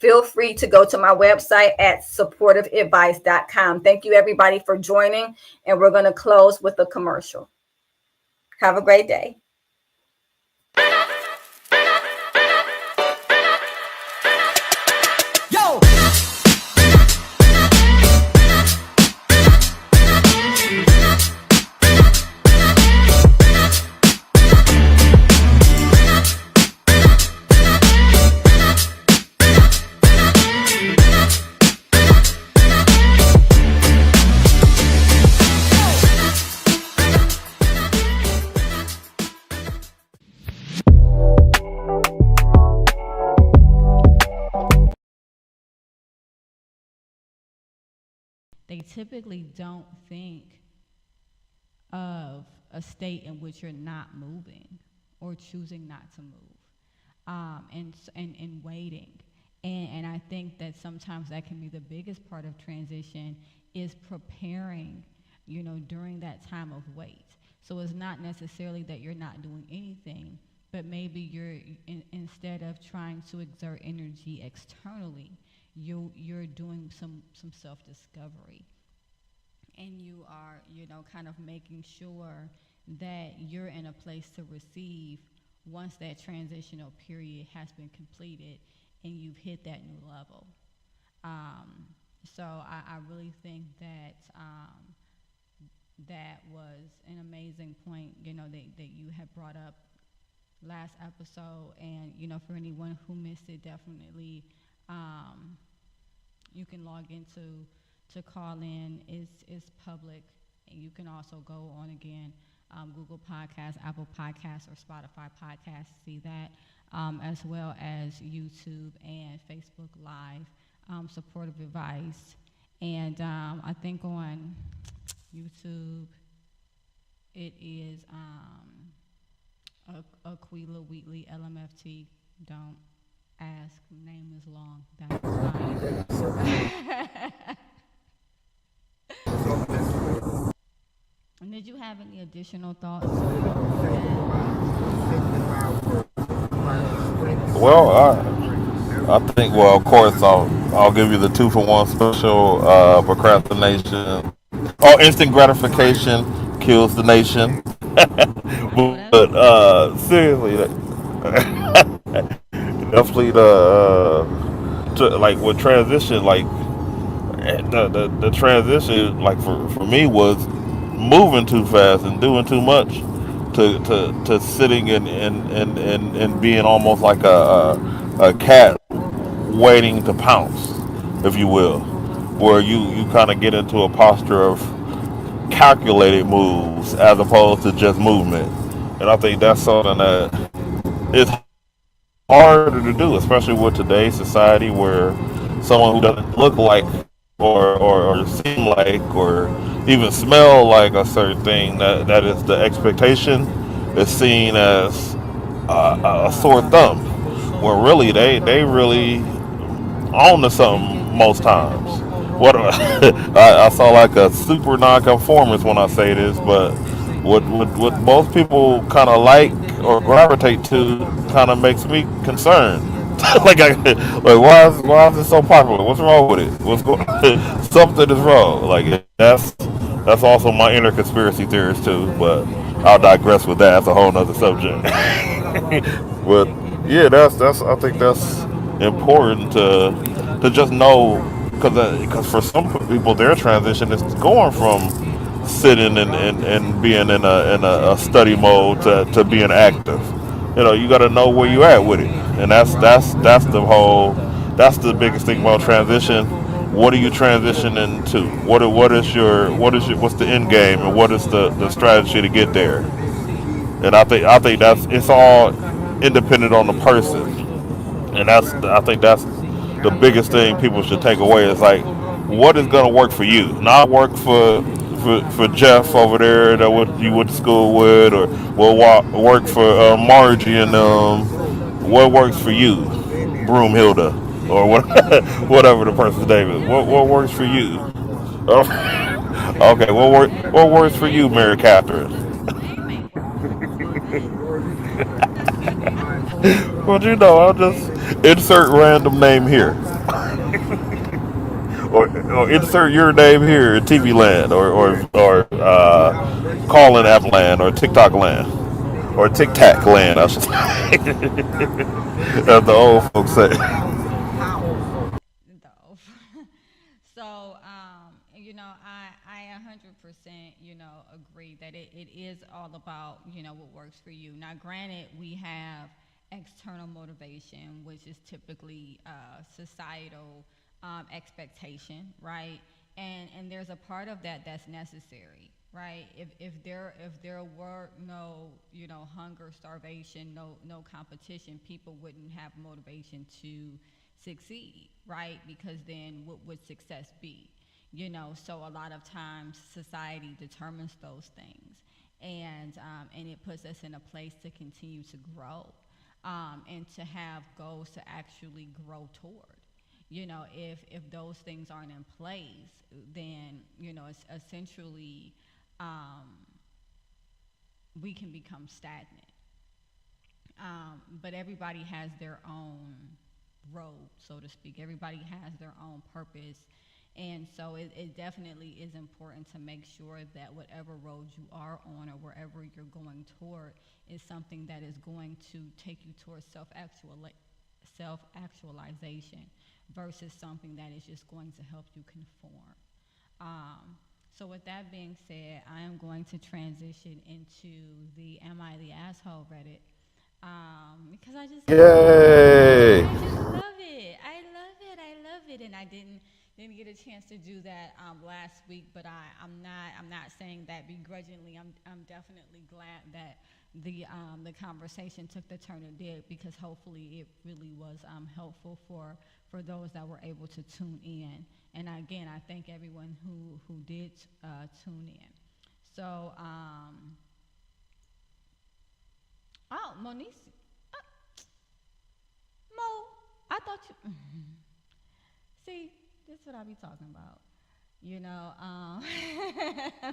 Feel free to go to my website at supportiveadvice.com. Thank you, everybody, for joining, and we're going to close with a commercial. Have a great day. They typically don't think of a state in which you're not moving or choosing not to move, and waiting. And I think that sometimes that can be the biggest part of transition, is preparing, during that time of wait. So it's not necessarily that you're not doing anything, but maybe you're, instead of trying to exert energy externally, you're doing some self-discovery, and you are kind of making sure that you're in a place to receive once that transitional period has been completed and you've hit that new level. So I really think that that was an amazing point, that you had brought up last episode. And for anyone who missed it, definitely you can log into to call in. Is public, and you can also go on again, Google Podcasts, Apple Podcasts, or Spotify Podcasts, see that, as well as YouTube and Facebook Live, supportive advice. And I think on YouTube it is Aqueelah Wheatley LMFT. Don't ask, name is long. That's fine. And did you have any additional thoughts? Well, I think, well, of course, I'll give you the 2-for-1 special. Procrastination, instant gratification kills the nation. But seriously, definitely like with transition, like the transition, like for me, was moving too fast and doing too much to sitting and being almost like a cat waiting to pounce, if you will, where you kind of get into a posture of calculated moves as opposed to just movement. And I think that's something that is harder to do, especially with today's society, where someone who doesn't look like or seem like or even smell like a certain thing that is the expectation is seen as a sore thumb, where really they really on to something most times. What I saw like a super nonconformist when I say this, but what most people kind of like or gravitate to kind of makes me concerned. like why is it so popular? What's wrong with it? What's going? Something is wrong. Like that's also my inner conspiracy theorist too. But I'll digress with that. That's a whole nother subject. But yeah, that's I think that's important to just know, because for some people their transition is going from sitting and being in a study mode to being active. You got to know where you at with it, and that's the biggest thing about transition. What are you transitioning to? What's the end game, and what is the strategy to get there? And I think it's all independent on the person, and I think that's the biggest thing people should take away, is like, what is going to work for you, not work for for Jeff over there that you went to school with, or work for Margie and what works for you, Broomhilda, or what, whatever the person's name is. What works for you? Okay, what works for you, Mary Catherine? Well, I'll just insert random name here, or insert your name here in TV land, or calling app land, or TikTok land, or Tic Tac land, I should say, as the old folks say. No. So, I 100%, agree that it is all about, what works for you. Now, granted, we have external motivation, which is typically societal expectation, right? And there's a part of that that's necessary, right? If there were no hunger, starvation, no competition, people wouldn't have motivation to succeed, right? Because then what would success be? So a lot of times society determines those things, and it puts us in a place to continue to grow, and to have goals to actually grow toward. If those things aren't in place, then it's essentially we can become stagnant. But everybody has their own road, so to speak. Everybody has their own purpose. And so it definitely is important to make sure that whatever road you are on or wherever you're going toward is something that is going to take you towards self-actualization versus something that is just going to help you conform. So with that being said, I am going to transition into the Am I the Asshole Reddit. Because I just Yay! I just love it. I love it. And I didn't get a chance to do that last week, but I'm not saying that begrudgingly. I'm definitely glad that the conversation took the turn it did, because hopefully it really was helpful for those that were able to tune in. And again, I thank everyone who did tune in. So Monique, Mo, I thought you. See, this is what I be talking about.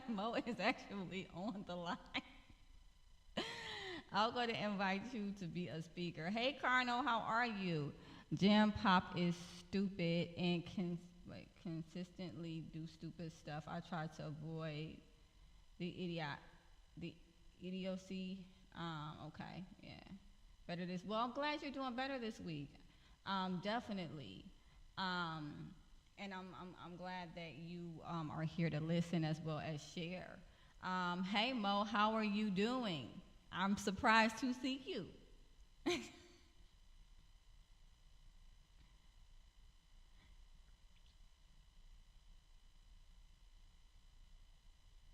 Mo is actually on the line. I'm going to invite you to be a speaker. Hey, Carno, how are you? Jam Pop is stupid and consistently do stupid stuff. I try to avoid the idiocy. Okay, yeah. Better this. Well, I'm glad you're doing better this week. Definitely. And I'm glad that you are here to listen as well as share. Hey Mo, how are you doing? I'm surprised to see you.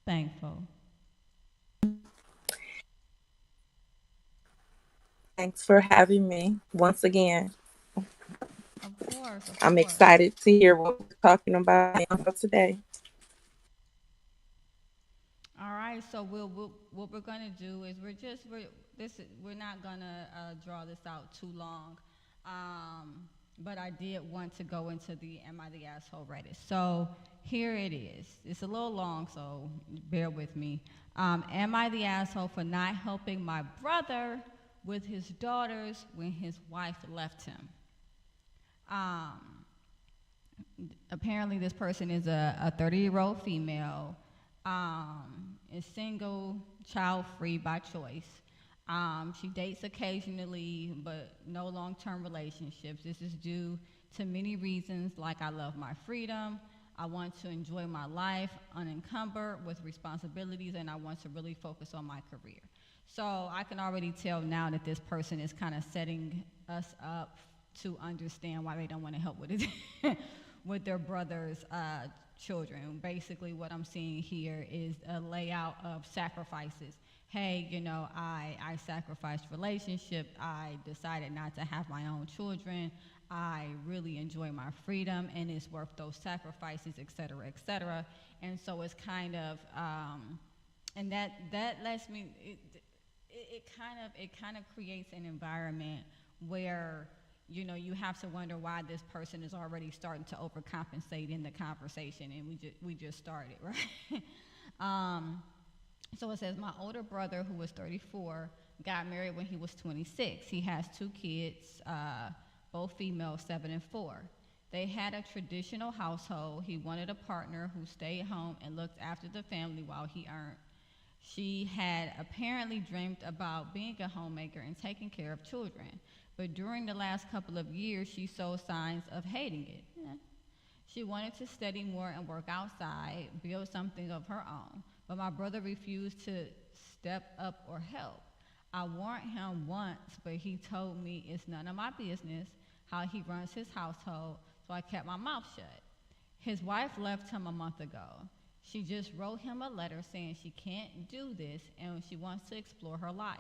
Thankful. Thanks for having me once again. Of course. I'm excited to hear what we're talking about today. All right, so what we're gonna do is we're not gonna draw this out too long, but I did want to go into the Am I the Asshole Reddit. So here it is. It's a little long, so bear with me. Am I the asshole for not helping my brother with his daughters when his wife left him? Apparently this person is a 30-year-old female, is single, child-free by choice. She dates occasionally, but no long-term relationships. This is due to many reasons, like I love my freedom, I want to enjoy my life unencumbered with responsibilities, and I want to really focus on my career. So I can already tell now that this person is kind of setting us up to understand why they don't want to help with it with their brother's children. Basically what I'm seeing here is a layout of sacrifices. Hey, I sacrificed relationship. I decided not to have my own children. I really enjoy my freedom and it's worth those sacrifices, et cetera, et cetera. And so it's kind of, and that lets me, it kind of creates an environment where, you know, you have to wonder why this person is already starting to overcompensate in the conversation, and we just started, right? So it says, my older brother, who was 34, got married when he was 26. He has 2 kids, both female, 7 and 4. They had a traditional household. He wanted a partner who stayed home and looked after the family while he earned. She had apparently dreamed about being a homemaker and taking care of children. But during the last couple of years, she showed signs of hating it. Yeah. She wanted to study more and work outside, build something of her own. But my brother refused to step up or help. I warned him once, but he told me it's none of my business how he runs his household, so I kept my mouth shut. His wife left him a month ago. She just wrote him a letter saying she can't do this and she wants to explore her life.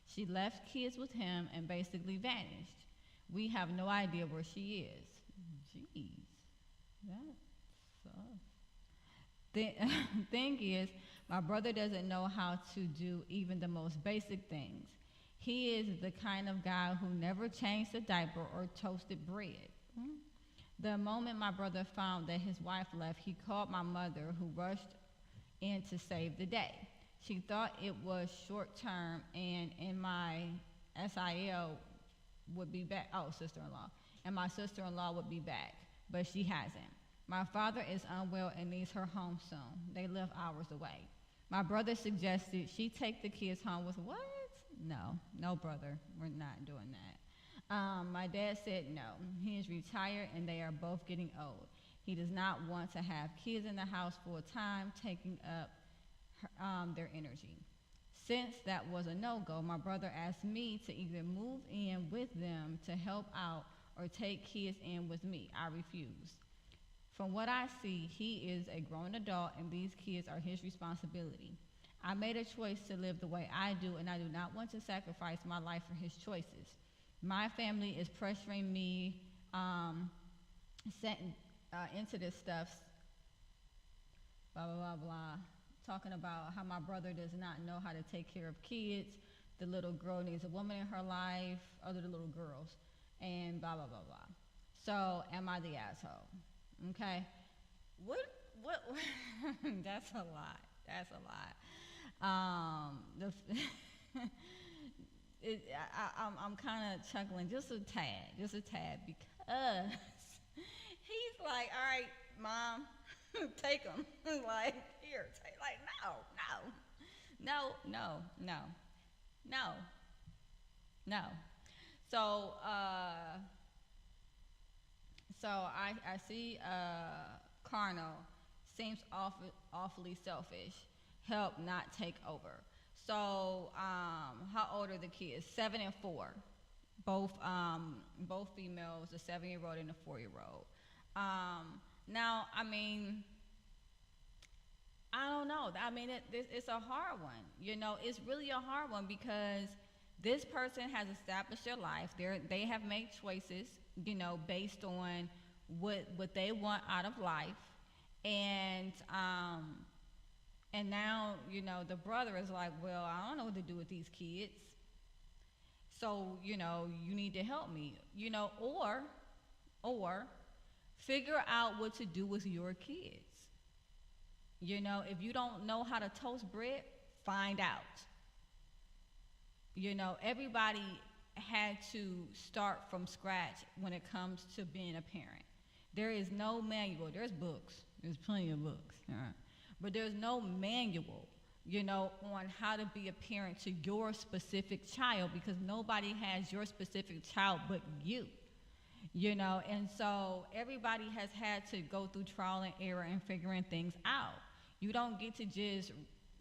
She left kids with him and basically vanished. We have no idea where she is. Jeez, that sucks. The thing is, my brother doesn't know how to do even the most basic things. He is the kind of guy who never changed a diaper or toasted bread. The moment my brother found that his wife left, he called my mother, who rushed in to save the day. She thought it was short term, and in my SIL would be back, sister-in-law, and my sister-in-law would be back, but she hasn't. My father is unwell and needs her home soon. They live hours away. My brother suggested she take the kids home with what? No, brother, we're not doing that. My dad said no. He is retired and they are both getting old. He does not want to have kids in the house full time, taking up their energy. Since that was a no-go, my brother asked me to either move in with them to help out or take kids in with me. I refused. From what I see, he is a grown adult and these kids are his responsibility. I made a choice to live the way I do, and I do not want to sacrifice my life for his choices. My family is pressuring me into this stuff, blah, blah, blah, blah, talking about how my brother does not know how to take care of kids. The little girl needs a woman in her life, other little girls, and blah, blah, blah, blah. So am I the asshole? Okay? What, that's a lot. That's a lot. I'm kind of chuckling just a tad, because he's like, all right, Mom, take him. Like, here, take, like, no. So I see carnal, seems awfully selfish. Help, not take over. So how old are the kids? 7 and 4. Both females, a 7-year-old and a 4-year-old. Now, I mean, I don't know. I mean, it's a hard one. You know, it's really a hard one because this person has established their life. They have made choices, you know, based on what they want out of life, and now, you know, the brother is like, well, I don't know what to do with these kids, so, you know, you need to help me, you know, or figure out what to do with your kids. You know, if you don't know how to toast bread, find out. You know, everybody had to start from scratch when it comes to being a parent. There is no manual. There's books. There's plenty of books. But there's no manual, you know, on how to be a parent to your specific child, because nobody has your specific child but you. You know, and so everybody has had to go through trial and error and figuring things out. You don't get to just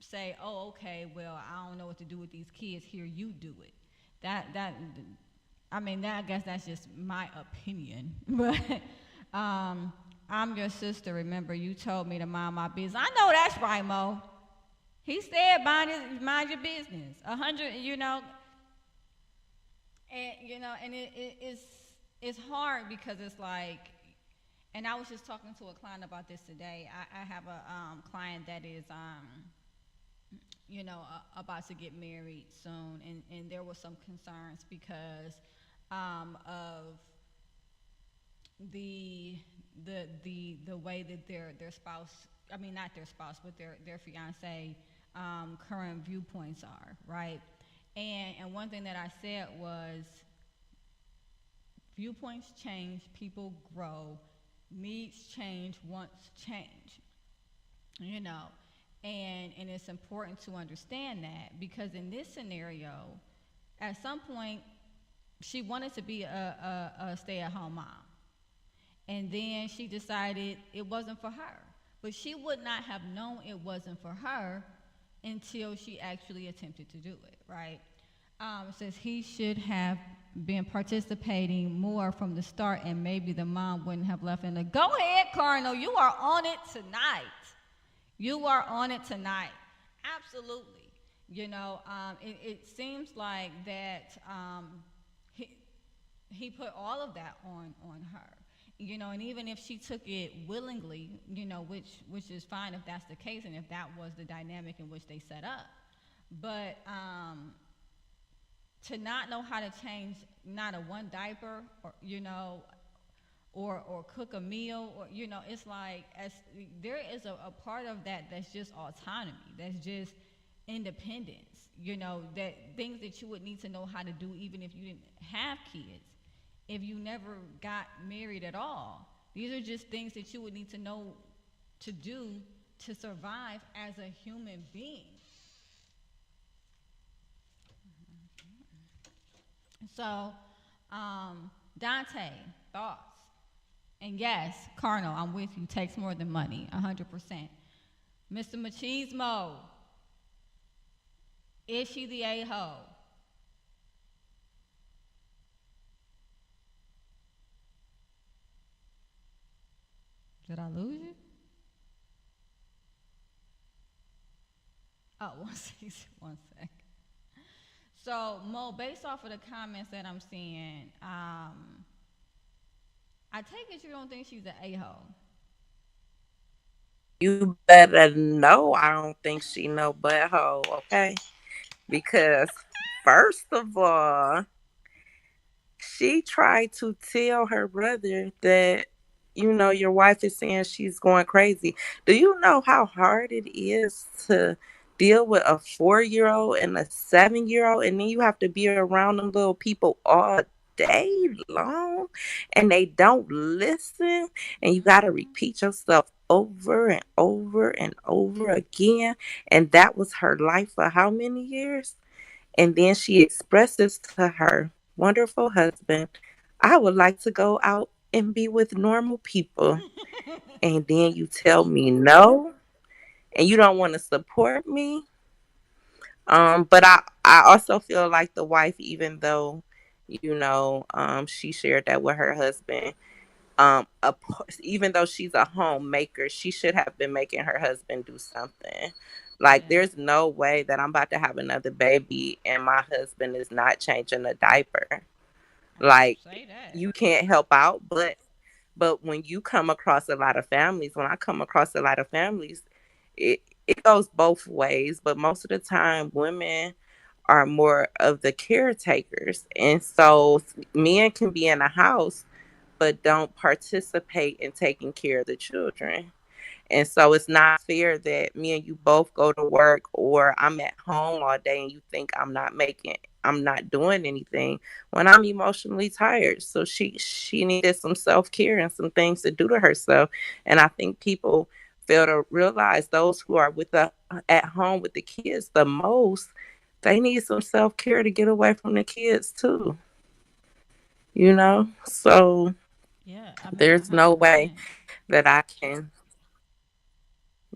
say, oh, okay, well, I don't know what to do with these kids. Here, you do it. I guess that's just my opinion. But I'm your sister. Remember, you told me to mind my business. I know that's right, Mo. He said, mind your business. 100, you know. And you know, and it's hard because it's like, and I was just talking to a client about this today. I have a client that is, about to get married soon, and there were some concerns because of the the way that their spouse, I mean not their spouse, but their fiance current viewpoints are, right? And one thing that I said was viewpoints change, people grow, needs change, wants change, you know. And it's important to understand that because in this scenario, at some point, she wanted to be a stay-at-home mom. And then she decided it wasn't for her. But she would not have known it wasn't for her until she actually attempted to do it, right? Says he should have been participating more from the start and maybe the mom wouldn't have left in the, go ahead, Cardinal, you are on it tonight. You are on it tonight. Absolutely. It seems like that he put all of that on her. And even if she took it willingly, which is fine if that's the case and if that was the dynamic in which they set up. But to not know how to change not a one diaper or cook a meal, or it's like there is a part of that that's just autonomy, that's just independence, that things that you would need to know how to do even if you didn't have kids, if you never got married at all. These are just things that you would need to know to do to survive as a human being. So, Dante, thoughts? And yes, Cardinal, I'm with you. Takes more than money, 100%. Mr. Machismo, is she the a-hole? Did I lose you? Oh, one sec. So, Mo, based off of the comments that I'm seeing, I take it you don't think she's an a-hole. You better know I don't think she no butthole, okay? Because first of all, she tried to tell her brother that, your wife is saying she's going crazy. Do you know how hard it is to deal with a 4-year-old and a 7-year-old, and then you have to be around them little people all day long, and they don't listen, and you got to repeat yourself over and over and over again, and that was her life for how many years? And then she expresses to her wonderful husband, I would like to go out and be with normal people. And then you tell me no, and you don't want to support me. But I also feel like the wife, even though, she shared that with her husband, even though she's a homemaker, she should have been making her husband do something. Like, there's no way that I'm about to have another baby and my husband is not changing a diaper. Like, you can't help out, but when you come across a lot of families, when I come across a lot of families, it goes both ways. But most of the time, women are more of the caretakers, and so men can be in a house but don't participate in taking care of the children. And so it's not fair that me and you both go to work, or I'm at home all day and you think I'm not doing anything when I'm emotionally tired. So she needed some self-care and some things to do to herself. And I think people fail to realize those who are at home with the kids the most, they need some self-care to get away from the kids too. So there's no way that I can.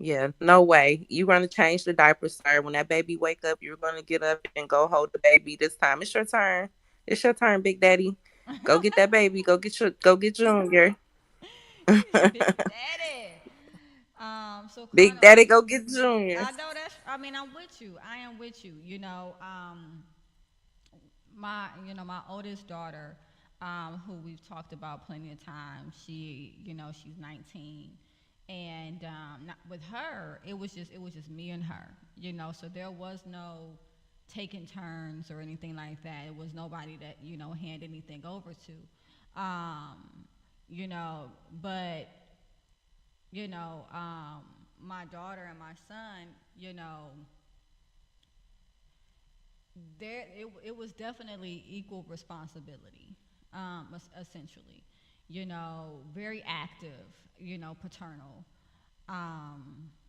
Yeah, no way. You're going to change the diaper, sir. When that baby wake up, you're going to get up and go hold the baby. This time it's your turn. It's your turn, Big Daddy. Go get that baby. Go get Junior. Big Daddy. So Big Daddy, go get Junior. I know I'm with you. I am with you. My oldest daughter, who we've talked about plenty of times. She, she's 19, and not, with her, it was just me and her. So there was no taking turns or anything like that. It was nobody that hand anything over to, but my daughter and my son, it was definitely equal responsibility, essentially. Very active, paternal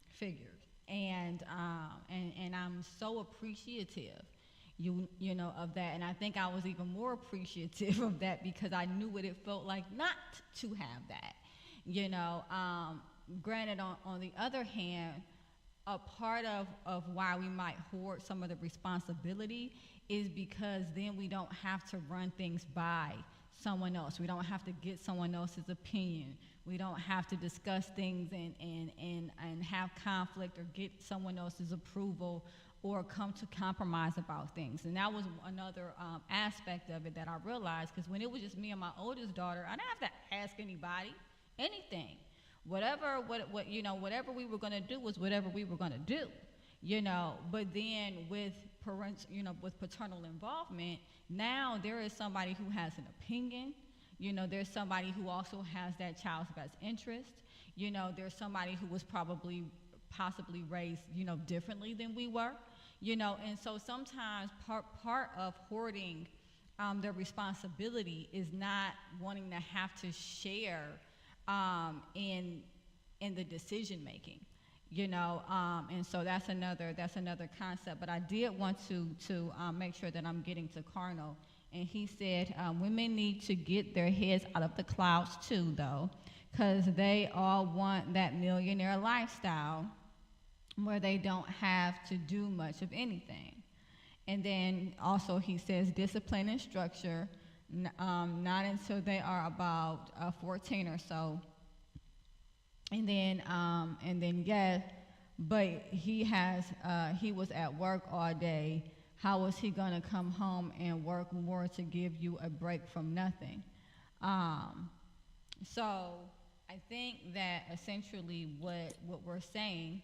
figures, and I'm so appreciative, of that. And I think I was even more appreciative of that because I knew what it felt like not to have that. Granted, on the other hand, a part of why we might hoard some of the responsibility is because then we don't have to run things by someone else. We don't have to get someone else's opinion. We don't have to discuss things and have conflict or get someone else's approval or come to compromise about things. And that was another aspect of it that I realized, because when it was just me and my oldest daughter, I didn't have to ask anybody anything. Whatever we were going to do was whatever we were going to do, But then with parents, with paternal involvement, now there is somebody who has an opinion. There's somebody who also has that child's best interest. There's somebody who was possibly raised, differently than we were, And so sometimes part of hoarding the responsibility is not wanting to have to share in the decision making, and so that's another concept. But I did want to make sure that I'm getting to Carnal, and he said women need to get their heads out of the clouds too, though, because they all want that millionaire lifestyle where they don't have to do much of anything. And then also he says discipline and structure. Not until they are about 14 or so. And then yes, but he was at work all day. How was he gonna come home and work more to give you a break from nothing? So I think that essentially what we're saying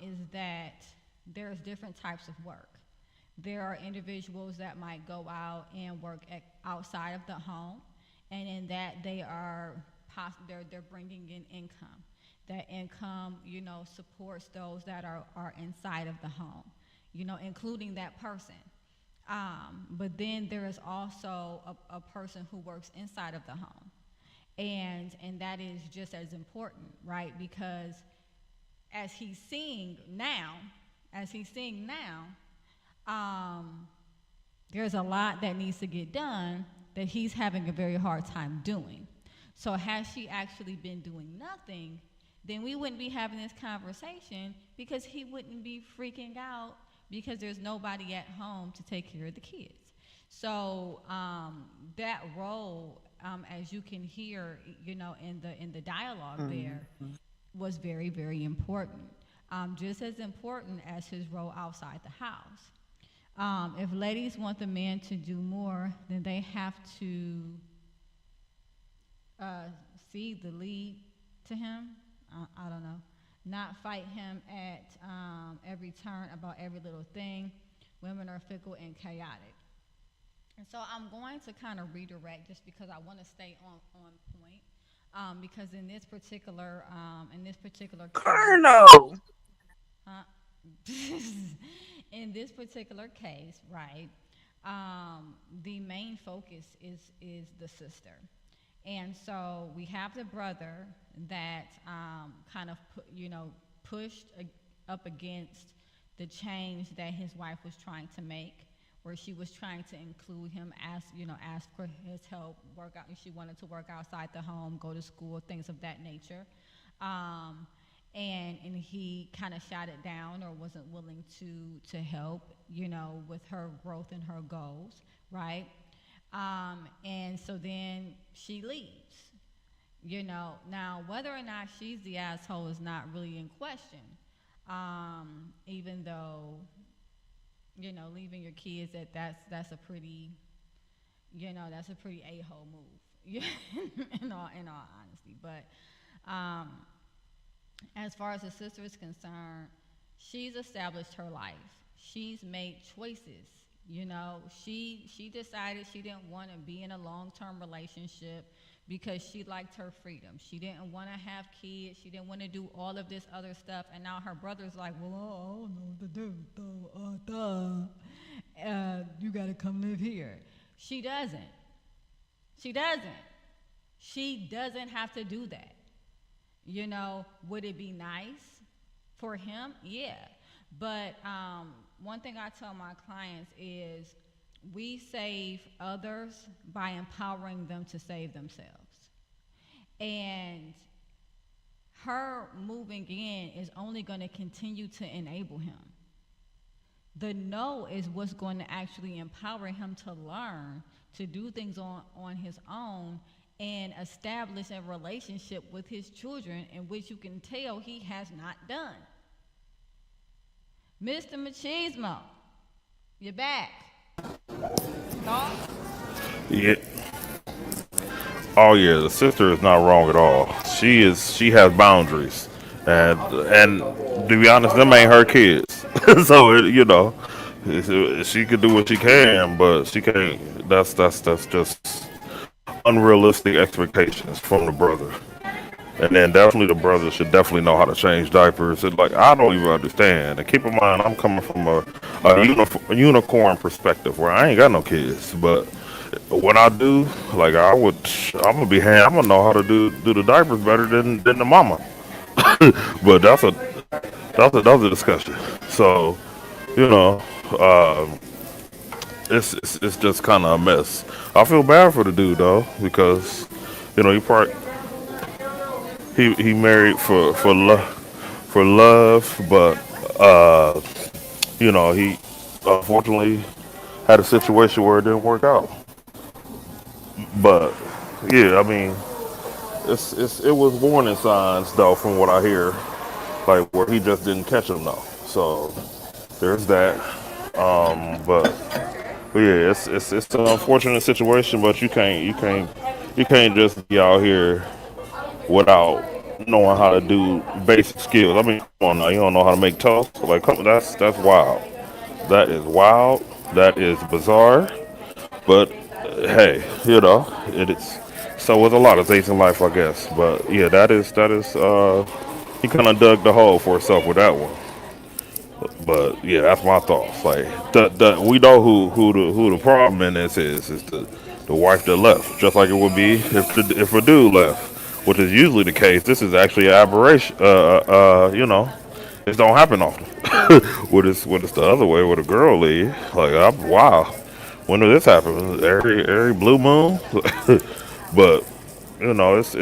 is that there's different types of work. There are individuals that might go out and work outside of the home, and in that they're bringing in income. That income, supports those that are inside of the home, including that person. But then there is also a person who works inside of the home, and that is just as important, right? Because as he's seeing now, there's a lot that needs to get done that he's having a very hard time doing. So had she actually been doing nothing, then we wouldn't be having this conversation, because he wouldn't be freaking out because there's nobody at home to take care of the kids. So that role, as you can hear, in the dialogue there, was very, very important. Just as important as his role outside the house. If ladies want the man to do more, then they have to cede the lead to him. I don't know. Not fight him at every turn about every little thing. Women are fickle and chaotic. And so I'm going to kind of redirect, just because I want to stay on point. Because in this particular Colonel. In this particular case, right, the main focus is the sister. And so we have the brother that kind of pushed up against the change that his wife was trying to make, where she was trying to include him, ask for his help, work out. She wanted to work outside the home, go to school, things of that nature. And he kind of shot it down, or wasn't willing to help, with her growth and her goals, right? And so then she leaves, Now, whether or not she's the asshole is not really in question, even though, leaving your kids, that's a pretty, That's a pretty a-hole move, in all honesty. But as far as the sister is concerned, she's established her life. She's made choices. She decided she didn't want to be in a long-term relationship because she liked her freedom. She didn't want to have kids. She didn't want to do all of this other stuff. And now her brother's like, well, I don't know what to do. You got to come live here. She doesn't. She doesn't. She doesn't have to do that. Would it be nice for him? Yeah. But one thing I tell my clients is we save others by empowering them to save themselves. And her moving in is only going to continue to enable him. The no is what's going to actually empower him to learn to do things on his own and establish a relationship with his children, in which you can tell he has not done. Mr. Machismo, you're back. Thoughts? Yeah. Oh yeah, the sister is not wrong at all. She has boundaries, and to be honest, them ain't her kids. So she could do what she can, but she can't. That's just unrealistic expectations from the brother. And then definitely the brother should definitely know how to change diapers. And I don't even understand. And keep in mind, I'm coming from a unicorn perspective where I ain't got no kids. But when I do, I'm gonna know how to do the diapers better than the mama. But that's a discussion. So, you know, it's just kind of a mess. I feel bad for the dude though because, he married for love, but he unfortunately had a situation where it didn't work out. But yeah, I mean, it was warning signs though, from what I hear, like where he just didn't catch them though. So there's that. But yeah, it's an unfortunate situation, but you can't just be out here without knowing how to do basic skills. I mean, come on now, you don't know how to make toast? Like, that's wild. That is wild. That is bizarre. But hey, it is. So with a lot of things in life, I guess. But yeah, that is. He kind of dug the hole for himself with that one. But yeah, that's my thoughts. Like, we know who the problem in this is the wife that left, just like it would be if a dude left, which is usually the case. This is actually an aberration. This don't happen often. When it's the other way, with a girl leave, like, wow, when did this happen? Every blue moon. But it's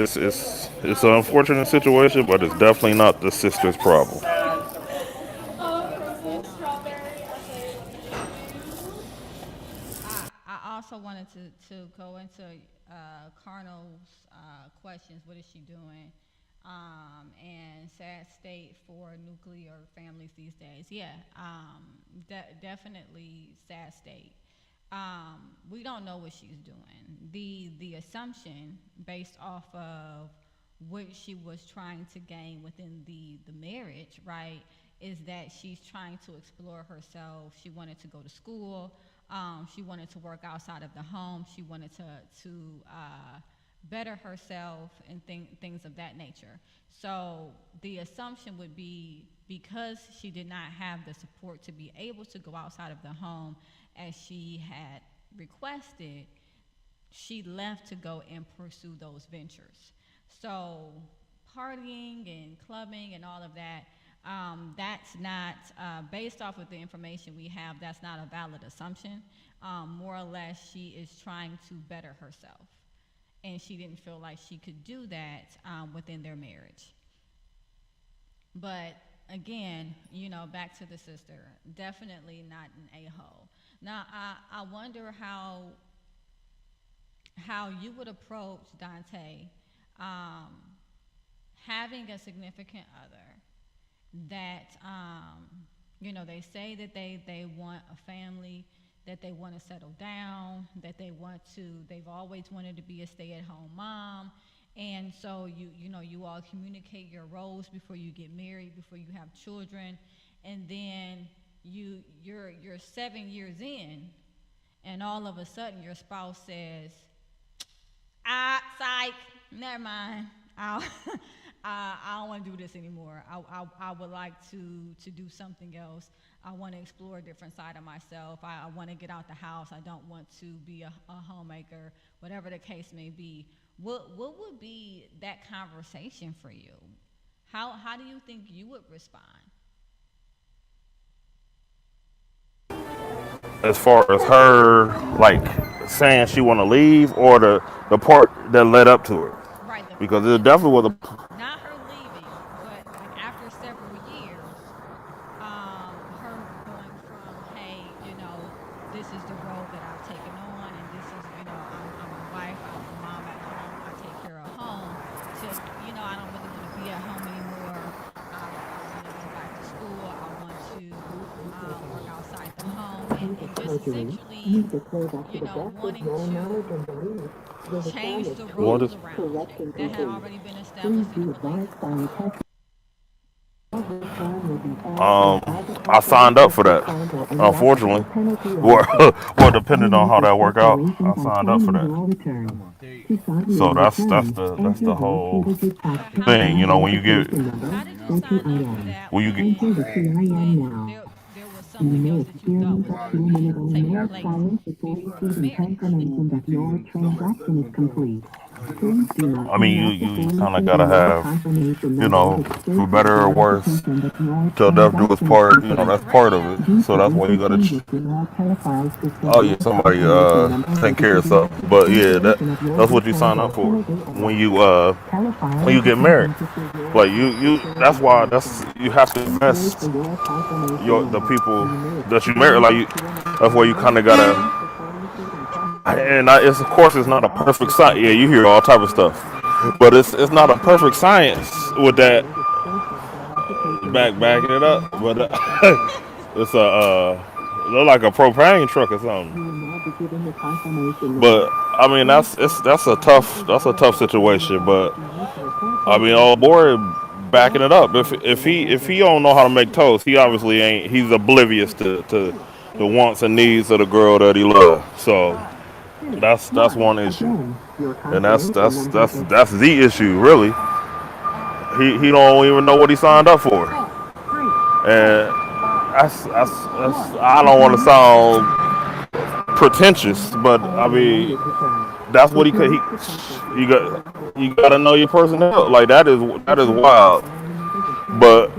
an unfortunate situation, but it's definitely not the sister's problem. I also wanted to go into Carnal's questions. What is she doing? And sad state for nuclear families these days. Yeah, definitely sad state. We don't know what she's doing. The assumption based off of what she was trying to gain within the marriage, right, is that she's trying to explore herself. She wanted to go to school. She wanted to work outside of the home. She wanted to better herself and things of that nature. So the assumption would be, because she did not have the support to be able to go outside of the home as she had requested, she left to go and pursue those ventures. So partying and clubbing and all of that, that's not, based off of the information we have, that's not a valid assumption. More or less, she is trying to better herself. And she didn't feel like she could do that within their marriage. But again, back to the sister, definitely not an a-hole. Now, I wonder how you would approach, Dante, having a significant other that, they say that they want a family, that they want to settle down, that they've always wanted to be a stay-at-home mom. And so you all communicate your roles before you get married, before you have children, and then you're 7 years in, and all of a sudden your spouse says, psych, never mind. I don't want to do this anymore. I would like to do something else. I want to explore a different side of myself. I want to get out the house. I don't want to be a homemaker, whatever the case may be. What would be that conversation for you? How do you think you would respond? As far as her like saying she want to leave, or the part that led up to it, Right. because it definitely was a. Not her leaving, but like after several years, her going from, hey, this is the role that I've taken on, and this is, I'm a wife, I'm a mom at home, I take care of home, to, I don't really want to be at home anymore. I want to go back to school. I want to work outside the home, and just essentially, wanting to change the roles around that had already been established in the relationship. I signed up for that. Unfortunately, well, depending on how that work out, I signed up for that. So that's the whole thing. When you get How did you sign up for that when you get. when there was something else that you thought was taking place before marriage? I mean, you kind of gotta have, for better or worse, till death do us part. That's part of it. So that's why you gotta. Oh yeah, somebody take care of something. But yeah, that's what you sign up for when you get married. Like you that's why you have to invest the people that you marry. Like that's why you kind of gotta. And it's of course it's not a perfect science. Yeah, you hear all type of stuff, but it's not a perfect science with that backing it up. But it's look like a propane truck or something. But I mean that's a tough situation. But I mean, old boy backing it up. If he don't know how to make toast, he obviously ain't. He's oblivious to the wants and needs of the girl that he loves. So. That's one issue, and that's the issue really. He don't even know what he signed up for, and I don't want to sound pretentious, but I mean that's what he could. You got to know your personnel. Like that is wild, but.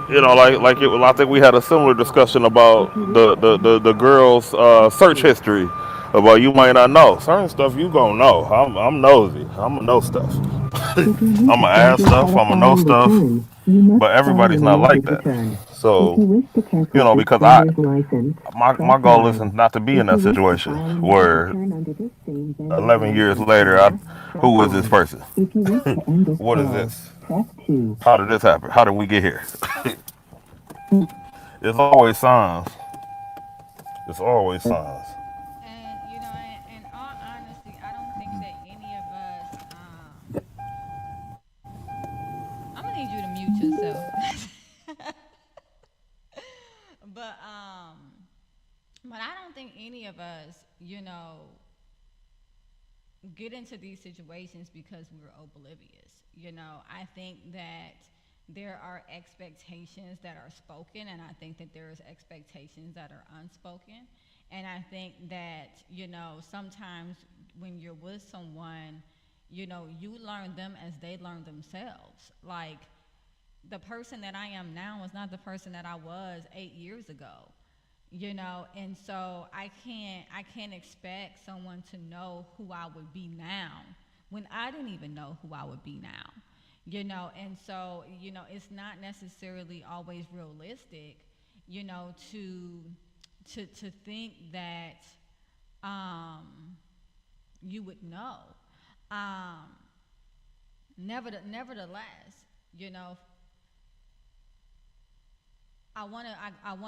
I think we had a similar discussion about the girls' search history. About you might not know certain stuff. You gonna know. I'm nosy. I'm gonna know stuff. I'm gonna ask stuff. I'm gonna know stuff. But everybody's not like that. So because my goal isn't not to be in that situation where 11 years later, who is this person? What is this? How did this happen? How did we get here? It's always signs. It's always signs. And in all honesty, I don't think that any of us. I'm gonna need you to mute yourself. But I don't think any of us, get into these situations because we're oblivious. I think that there are expectations that are spoken, and I think that there's expectations that are unspoken. And I think that, sometimes when you're with someone, you learn them as they learn themselves. Like, the person that I am now is not the person that I was 8 years ago. And so I can't expect someone to know who I would be now when I didn't even know who I would be now. And so, it's not necessarily always realistic, to think that you would know. Nevertheless, I want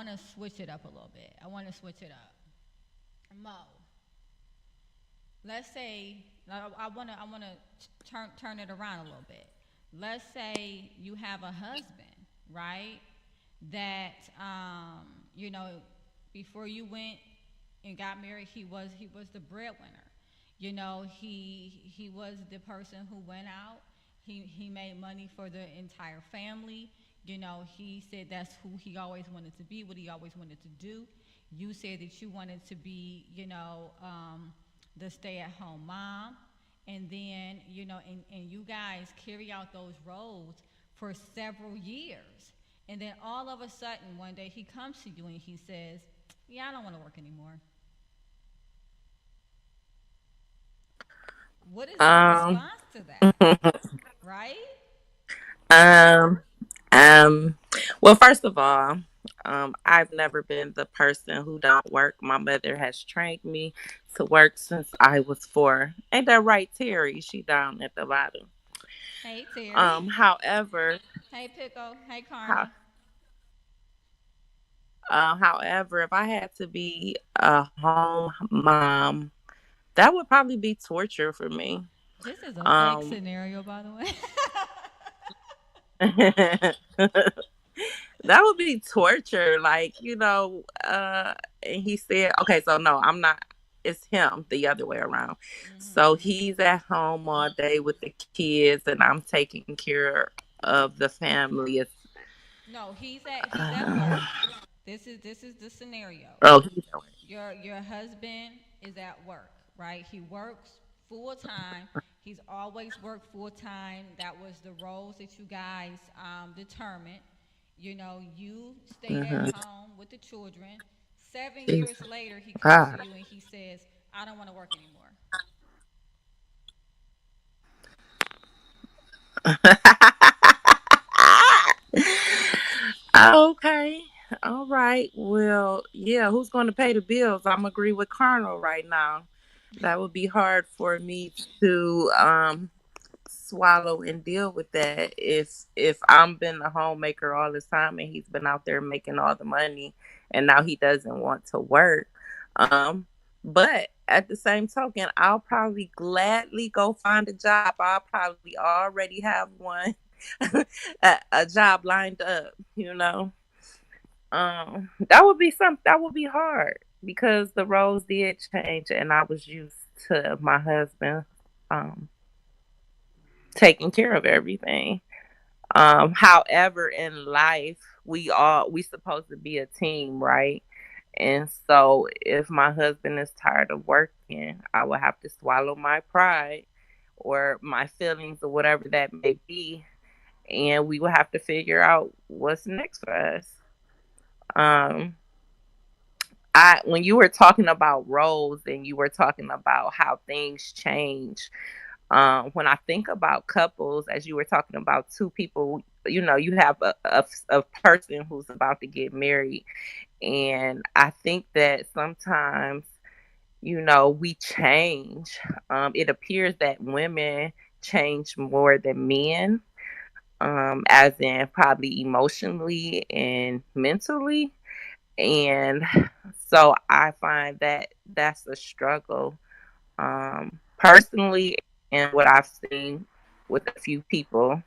to switch it up a little bit. I want to switch it up. Mo, let's say I wanna turn it around a little bit. Let's say you have a husband, right? That you know, before you went and got married, he was the breadwinner. You know, he was the person who went out. He made money for the entire family. You know, he said that's who he always wanted to be, what he always wanted to do. You said that you wanted to be, the stay-at-home mom, and then and you guys carry out those roles for several years, and then all of a sudden one day he comes to you and he says, "Yeah, I don't want to work anymore." What is your Um, response to that? Right? um, um, well, first of all, I've never been the person who don't work. My mother has trained me to work since I was 4. Ain't that right, Terry? She down at the bottom. Hey Terry. However, Hey Pickle. Hey how, Carney. however, if I had to be a home mom, that would probably be torture for me. This is a fake Um, scenario, by the way. that would be torture. Like, and he said, okay, so no, I'm not, it's him the other way around. So Hmm. he's at home all day with the kids, and I'm taking care of the family. It's, No, he's at work. This is the scenario. oh, he's at work. Your husband is at work, right? He works full time. He's always worked full time. That was the roles that you guys determined. You stayed at Mhm. home with the children. 7 years Jesus. later, he comes to God. you and he says, "I don't want to work anymore." Okay. All right. Well, yeah, who's going to pay the bills? I'm agree with Colonel right now. That would be hard for me to swallow and deal with that if I'm been a homemaker all this time and he's been out there making all the money and now he doesn't want to work. Um but at the same token, I'll probably gladly go find a job. I'll probably already have one a job lined up. That would be hard because the roles did change and I was used to my husband um taking care of everything. However, in life, we supposed to be a team, right? And so, if my husband is tired of working, I will have to swallow my pride or my feelings or whatever that may be, and we will have to figure out what's next for us. Um, I when you were talking about roles and you were talking about how things change, when I think about couples, as you were talking about two people, you have a person who's about to get married. And I think that sometimes, we change. It appears that women change more than men, as in probably emotionally and mentally. And so I find that that's a struggle personally, and what I've seen with a few people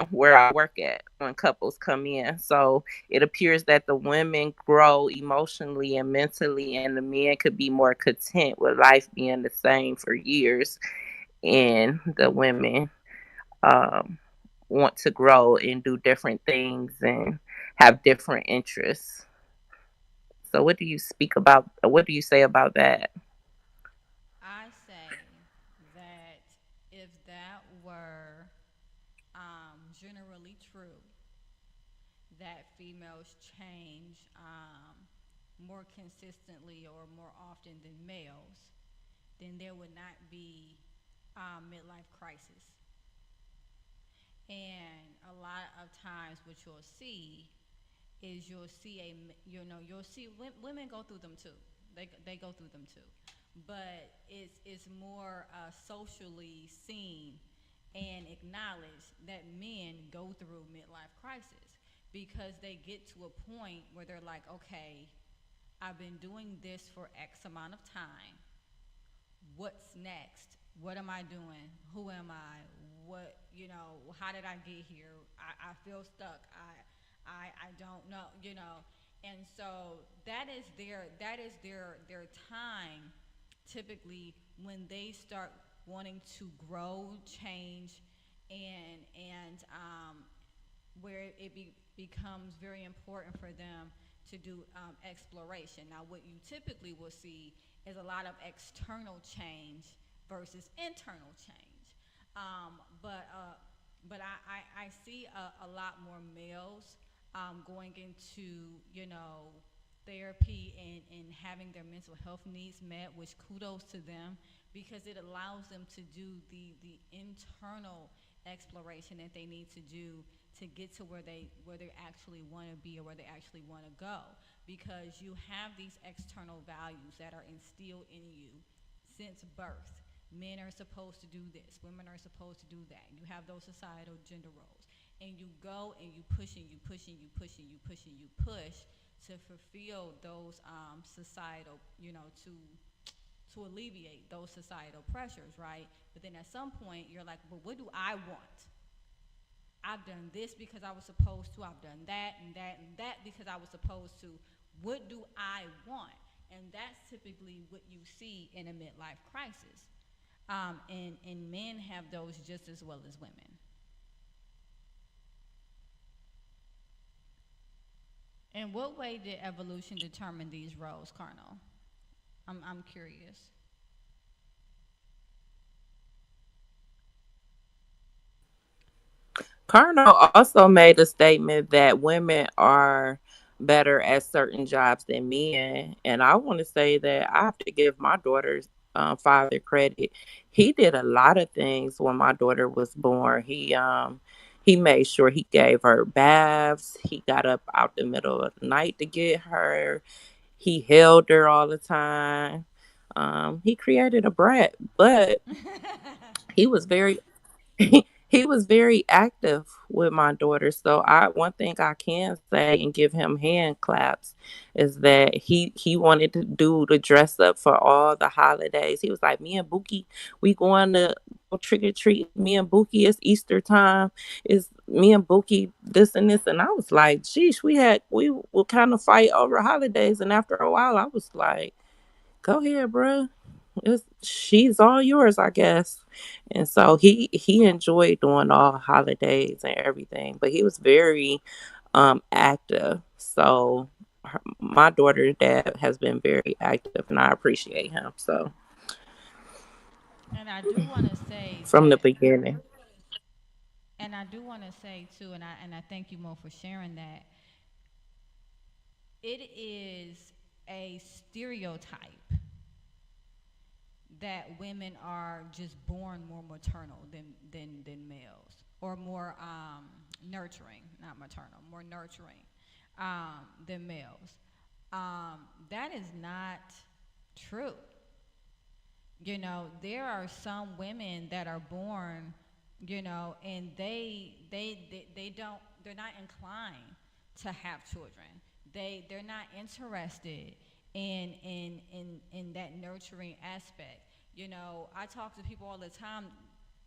where I work at when couples come in. So it appears that the women grow emotionally and mentally, and the men could be more content with life being the same for years. And the women um, want to grow and do different things and have different interests. So, what do you say about that? I say that if that were generally true, that females change more consistently or more often than males, then there would not be midlife crisis. And a lot of times, what you'll see is you'll see women go through them too. They go through them too, but it's more socially seen and acknowledged that men go through midlife crisis because they get to a point where they're like, okay, I've been doing this for X amount of time. What's next? What am I doing? Who am I? What, how did I get here? I feel stuck. I don't know, And so that is their time typically when they start wanting to grow, change, and where becomes very important for them to do exploration. Now, what you typically will see is a lot of external change versus internal change. But I see a lot more males going into, therapy and having their mental health needs met, which kudos to them because it allows them to do the internal exploration that they need to do to get to where they actually want to be or where they actually want to go, because you have these external values that are instilled in you since birth. Men are supposed to do this, women are supposed to do that. You have those societal gender roles, and you go and you push and you push and you push and you push and you push to fulfill those societal, to alleviate those societal pressures, right? But then at some point, you're like, well, what do I want? I've done this because I was supposed to. I've done that and that and that because I was supposed to. What do I want? And that's typically what you see in a midlife crisis. And men have those just as well as women. In what way did evolution determine these roles, Carnal? I'm curious. Carnal also made a statement that women are better at certain jobs than men, and I want to say that I have to give my daughter's father credit. He did a lot of things when my daughter was born. He made sure he gave her baths. He got up out the middle of the night to get her. He held her all the time. He created a brat, but he was very he was very active with my daughter. So I one thing I can say and give him hand claps is that he wanted to do the dress up for all the holidays. He was like, me and Bookie, we going to go trick or treat. Me and Bookie, it's Easter time. It's me and Bookie, this and this. And I was like, geez, we will kind of fight over holidays. And after a while, I was like, go ahead, bruh. She's all yours, I guess. And so he enjoyed doing all holidays and everything, but he was very active. So my daughter's dad has been very active, and I appreciate him. So And I do want to say from the that, beginning. and I do want to say too, and I thank you, Mo, for sharing that. It is a stereotype that women are just born more maternal than males, or more nurturing, not maternal, more nurturing than males. That is not true. There are some women that are born, and they don't, they're not inclined to have children. They're not interested in that nurturing aspect. I talk to people all the time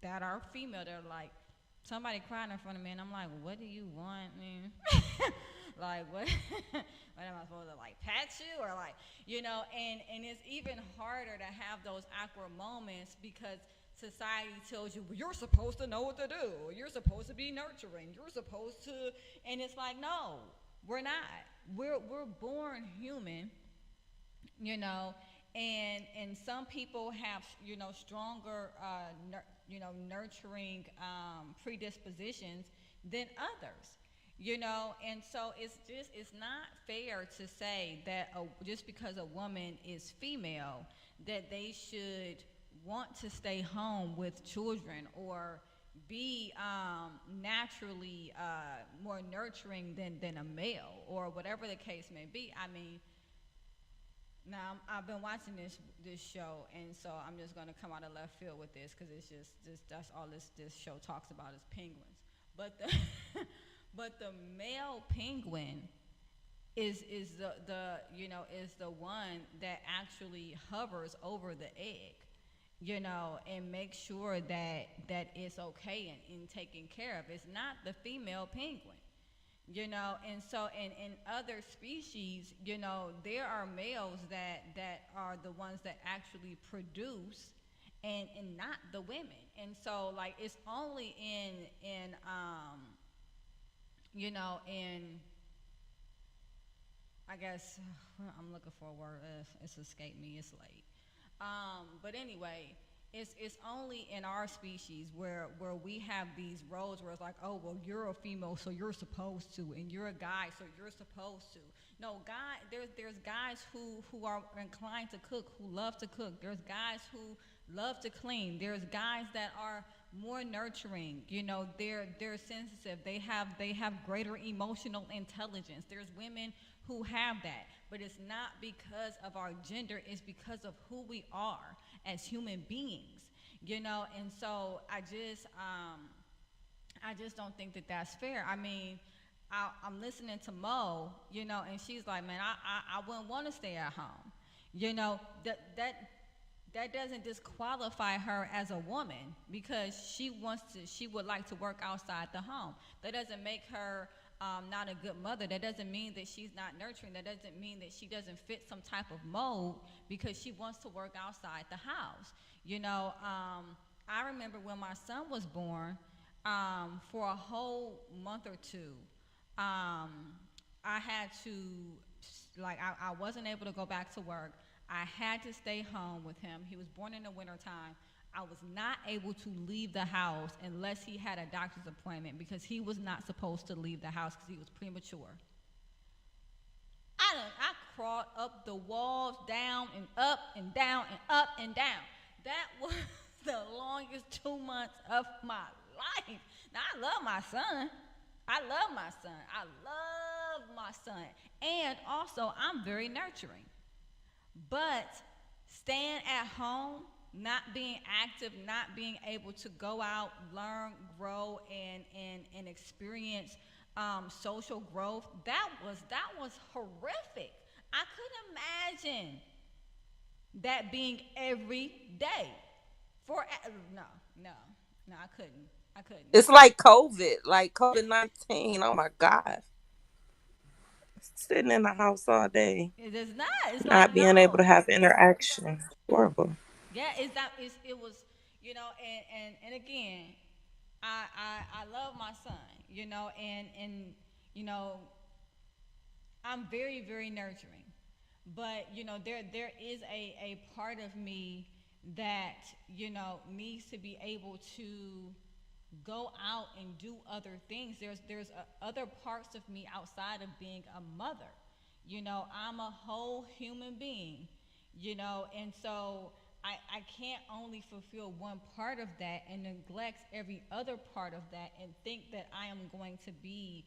that are female. They're like, somebody crying in front of me, and I'm like, what do you want, man? Like, what? What am I supposed to, like, pat you or like, and it's even harder to have those awkward moments because society tells you, well, you're supposed to know what to do. You're supposed to be nurturing. You're supposed to, and it's like, no, we're not. We're born human, and some people have stronger nurturing predispositions than others, and so it's not fair to say that just because a woman is female that they should want to stay home with children or be naturally more nurturing than a male, or whatever the case may be. I mean, now I've been watching this show, and so I'm just gonna come out of left field with this because it's just that's all this show talks about is penguins. But the but the male penguin is the is the one that actually hovers over the egg, and make sure that it's okay and taken care of. It's not the female penguin. And so in other species, there are males that are the ones that actually produce, and not the women. And so, like, it's only in I guess I'm looking for a word. It's escaped me. It's late. But anyway, it's only in our species where we have these roles where it's like, oh well, you're a female, so you're supposed to, and you're a guy, so you're supposed to. No, there's guys who are inclined to cook, who love to cook. There's guys who love to clean. There's guys that are more nurturing. They're sensitive. They have greater emotional intelligence. There's women who have that, but it's not because of our gender. It's because of who we are as human beings. And so I just don't think that that's fair. I mean, I'm listening to Mo, and she's like, man, I wouldn't want to stay at home. That doesn't disqualify her as a woman, because she would like to work outside the home. That doesn't make her not a good mother. That doesn't mean that she's not nurturing. That doesn't mean that she doesn't fit some type of mold because she wants to work outside the house. I remember when my son was born, for a whole month or two, I had to, like, I wasn't able to go back to work. I had to stay home with him. He was born in the wintertime. I was not able to leave the house unless he had a doctor's appointment, because he was not supposed to leave the house because he was premature. I crawled up the walls, down and up and down and up and down. That was the longest 2 months of my life. Now, I love my son. I love my son. I love my son. And also, I'm very nurturing. But staying at home, not being active, not being able to go out, learn, grow, and experience social growth, that was horrific. I couldn't imagine that being every day. No, I couldn't. It's like COVID-19. Oh my God. Sitting in the house all day. It is not. It's Not like, being able to no. have interaction. Horrible. Yeah, it was, and again, I love my son, and I'm very, very nurturing. But, there is a part of me that, needs to be able to go out and do other things. There's other parts of me outside of being a mother. I'm a whole human being, and so I can't only fulfill one part of that and neglect every other part of that and think that I am going to be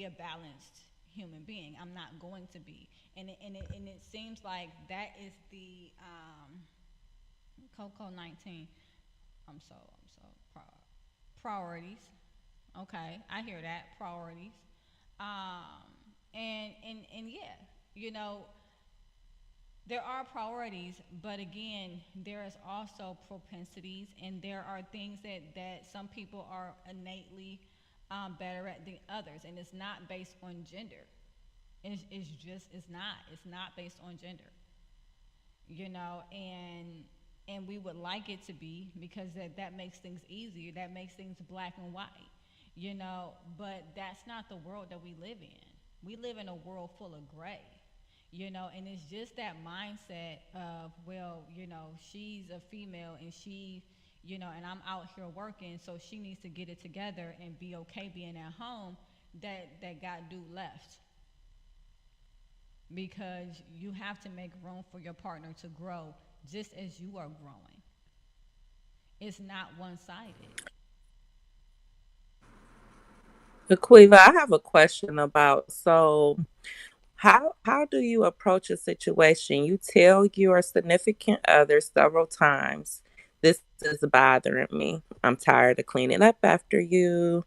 a balanced human being. I'm not going to be, and it seems like that is the Coco 19. I'm so priorities. Okay, I hear that, priorities. And yeah, there are priorities, but again, there is also propensities, and there are things that some people are innately better at than others, and it's not based on gender. It's not based on gender, and we would like it to be, because that makes things easier, that makes things black and white, but that's not the world that we live in. We live in a world full of gray. And it's just that mindset of, well, she's a female and she, and I'm out here working, so she needs to get it together and be okay being at home, that got due left. Because you have to make room for your partner to grow just as you are growing. It's not one-sided. Aqueelah, I have a question about, so how do you approach a situation? You tell your significant other several times, this is bothering me. I'm tired of cleaning up after you.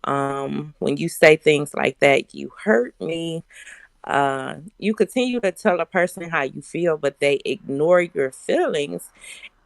When you say things like that, you hurt me. You continue to tell a person how you feel, but they ignore your feelings.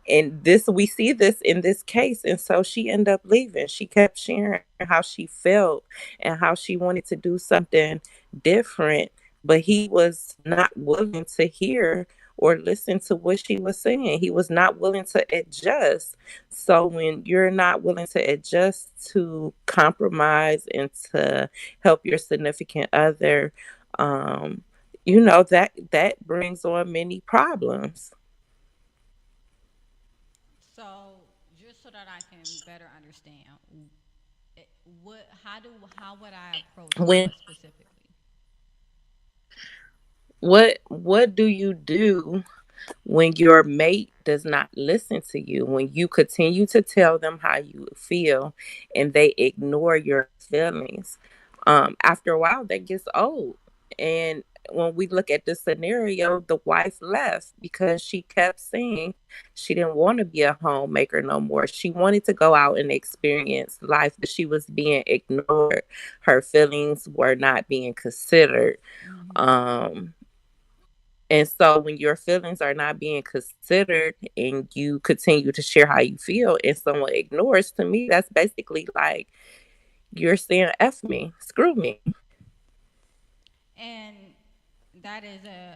And this, we see this in this case. And so she ended up leaving. She kept sharing how she felt and how she wanted to do something different, but he was not willing to hear or listen to what she was saying. He was not willing to adjust. So when you're not willing to adjust to compromise and to help your significant other, um, that brings on many problems. So, just so that I can better understand, how would I approach When what specifically? what do you do when your mate does not listen to you, when you continue to tell them how you feel and they ignore your feelings? After a while, that gets old. And when we look at the scenario, the wife left because she kept saying she didn't want to be a homemaker no more. She wanted to go out and experience life, but she was being ignored. Her feelings were not being considered. Um, and so when your feelings are not being considered and you continue to share how you feel and someone ignores, to me, that's basically like you're saying F me, screw me. And that is a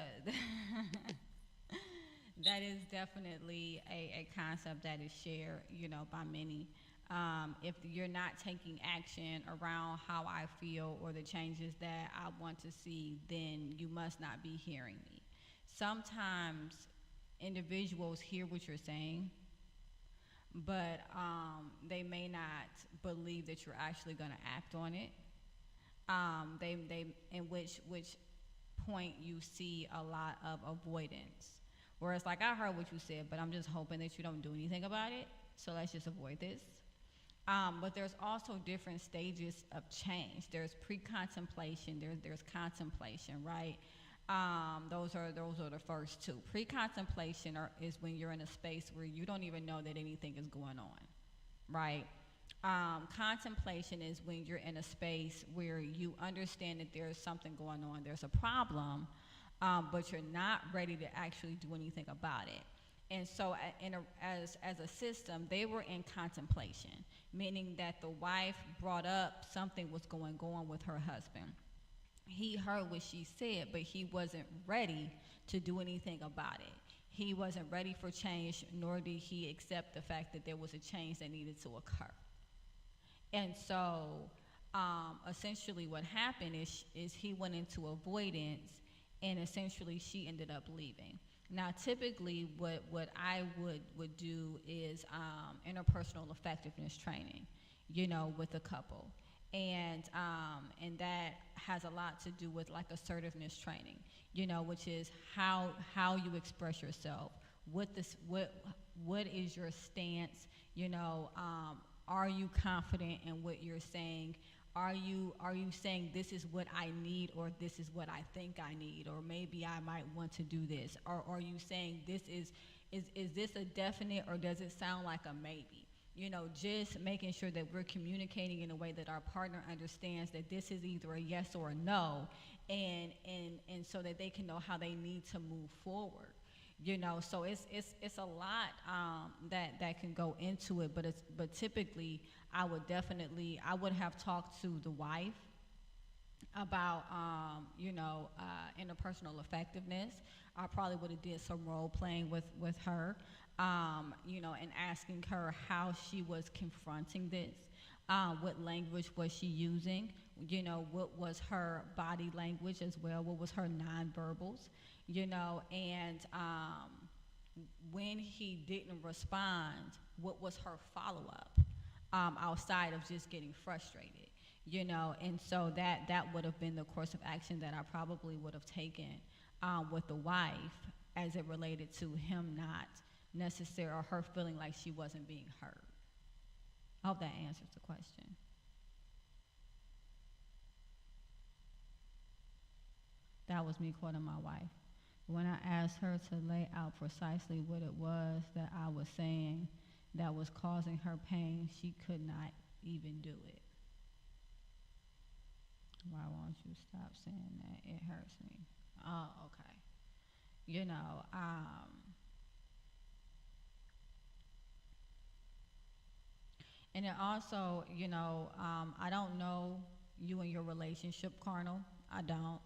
that is definitely a concept that is shared, by many. If you're not taking action around how I feel or the changes that I want to see, then you must not be hearing me. Sometimes individuals hear what you're saying, but they may not believe that you're actually going to act on it. They in which point you see a lot of avoidance. Whereas, like, I heard what you said, but I'm just hoping that you don't do anything about it. So let's just avoid this. But there's also different stages of change. There's pre-contemplation. There's contemplation, right? Those are the first two. Pre-contemplation is when you're in a space where you don't even know that anything is going on, right? Contemplation is when you're in a space where you understand that there's something going on, there's a problem, but you're not ready to actually do anything about it. And so, as a system, they were in contemplation, meaning that the wife brought up something was going on with her husband. He heard what she said, but he wasn't ready to do anything about it. He wasn't ready for change, nor did he accept the fact that there was a change that needed to occur. And so, essentially, what happened is he went into avoidance, and essentially, she ended up leaving. Now, typically, what I would do is interpersonal effectiveness training, with a couple, and that has a lot to do with like assertiveness training, which is how you express yourself. What is your stance? Are you confident in what you're saying? Are you saying this is what I need, or this is what I think I need, or maybe I might want to do this? Or are you saying this is this a definite, or does it sound like a maybe? Just making sure that we're communicating in a way that our partner understands that this is either a yes or a no, and so that they can know how they need to move forward. So it's a lot that can go into it, but typically I would have talked to the wife about interpersonal effectiveness. I probably would have did some role playing with her, and asking her how she was confronting this. What language was she using? What was her body language as well? What was her nonverbals? And when he didn't respond, what was her follow up, outside of just getting frustrated? And so that would have been the course of action that I probably would have taken with the wife, as it related to him not necessarily, or her feeling like she wasn't being heard. I hope that answers the question. That was me quoting my wife. When I asked her to lay out precisely what it was that I was saying that was causing her pain, she could not even do it. Why won't you stop saying that? It hurts me. Oh, okay. You know, and it also, you know, I don't know you and your relationship, Carnal. I don't.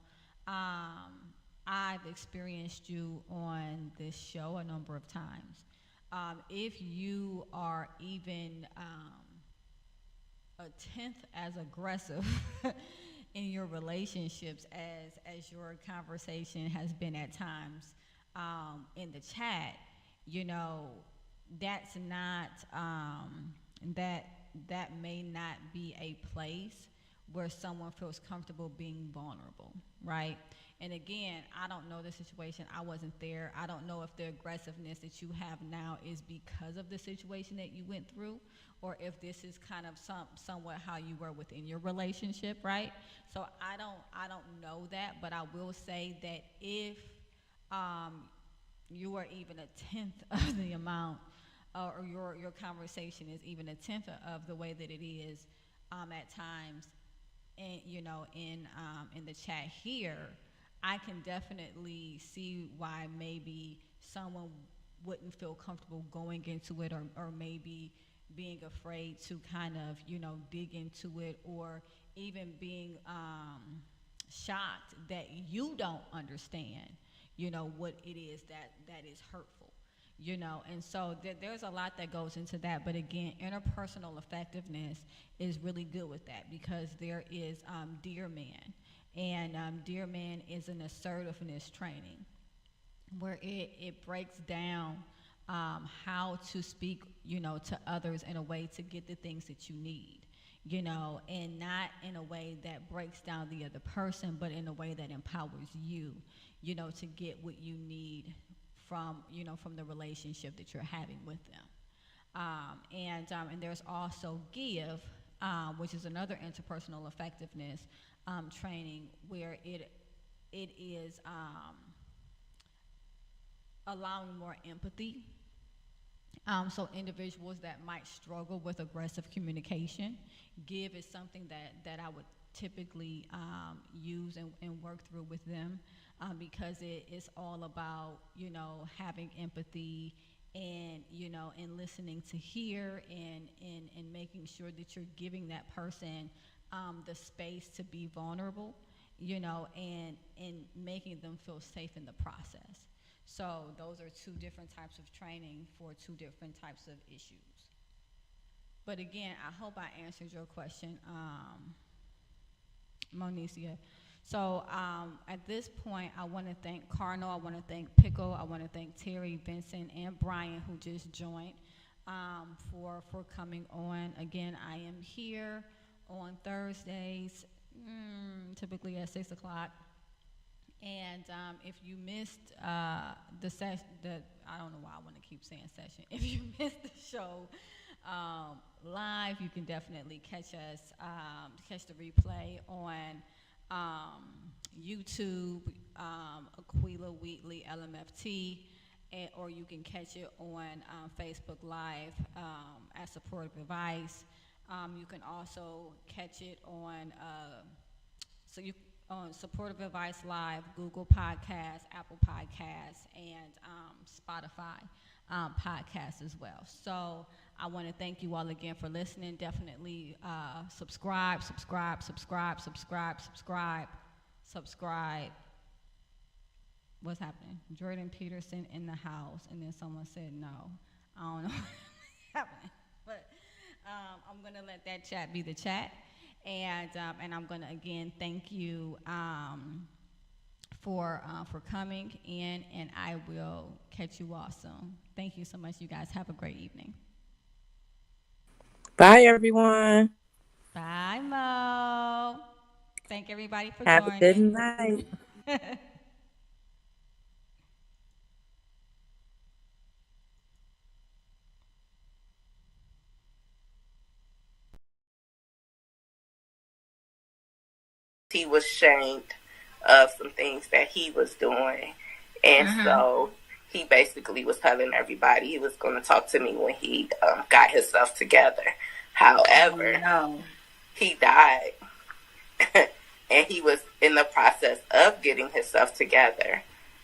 I've experienced you on this show a number of times. If you are even a tenth as aggressive in your relationships as your conversation has been at times in the chat, you know, that's not that may not be a place where someone feels comfortable being vulnerable, right? And again, I don't know the situation. I wasn't there. I don't know if the aggressiveness that you have now is because of the situation that you went through, or if this is kind of somewhat how you were within your relationship, right? So I don't know that, but I will say that if you are even a tenth of the amount, or your conversation is even a tenth of the way that it is at times, and you know, in the chat here, I can definitely see why maybe someone wouldn't feel comfortable going into it, or maybe being afraid to kind of, you know, dig into it, or even being shocked that you don't understand, you know, what it is that is hurtful, you know. And so there's a lot that goes into that. But again, interpersonal effectiveness is really good with that, because there is Dear Man. And Dear Man is an assertiveness training where it breaks down how to speak, you know, to others in a way to get the things that you need, you know, and not in a way that breaks down the other person, but in a way that empowers you, you know, to get what you need from, you know, from the relationship that you're having with them. And there's also Give, which is another interpersonal effectiveness training, where it is allowing more empathy. So individuals that might struggle with aggressive communication, Give is something that I would typically use and work through with them, because it is all about, you know, having empathy, and, you know, and listening to hear, and making sure that you're giving that person the space to be vulnerable, you know, and making them feel safe in the process. So those are two different types of training for two different types of issues. But again, I hope I answered your question, Monicia. So at this point, I want to thank Carnal, I want to thank Pickle, I want to thank Terry, Vincent, and Brian, who just joined, for coming on. Again, I am here on Thursdays, typically at 6 o'clock. And if you missed the session, I don't know why I want to keep saying session. If you missed the show live, you can definitely catch us, catch the replay on YouTube, Aqueelah, Wheatley, LMFT, or you can catch it on Facebook Live as supportive advice. You can also catch it on on Supportive Advice Live, Google Podcasts, Apple Podcasts, and Spotify podcasts as well. So I want to thank you all again for listening. Definitely subscribe. What's happening? Jordan Peterson in the house, and then someone said no. I don't know what's happening, but I'm going to let that chat be the chat. And I'm going to again thank you for coming in, and I will catch you all soon. Thank you so much, you guys. Have a great evening. Bye, everyone. Bye, Mo. Thank everybody for joining. Have a good night. He was shamed of some things that he was doing. And so he basically was telling everybody he was going to talk to me when he got himself together. However, he died. and he was in the process of getting himself together.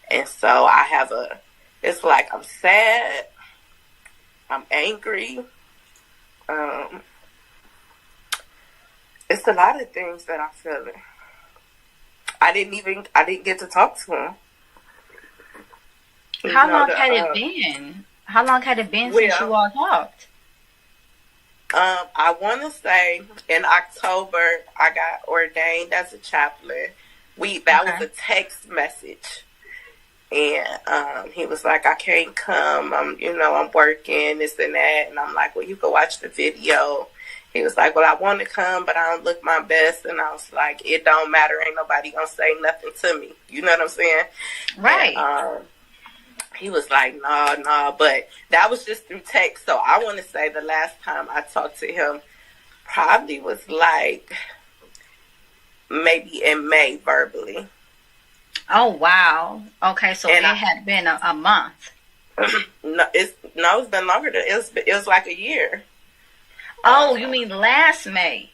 And so I have it's like I'm sad, I'm angry. It's a lot of things that I'm feeling. I didn't get to talk to him. How long had it been? How long had it been since you all talked? I want to say in October I got ordained as a chaplain. That was a text message, and he was like, "I can't come. I'm working, this and that." And I'm like, "Well, you can watch the video." He was like, "Well, I want to come, but I don't look my best." And I was like, "It don't matter. Ain't nobody gonna say nothing to me." You know what I'm saying? Right. And, he was like, "No," but that was just through text. So I want to say the last time I talked to him probably was like maybe in May verbally. Oh, wow. Okay, so it had been a month. No, it's been longer than it was like a year. Oh, you mean last May?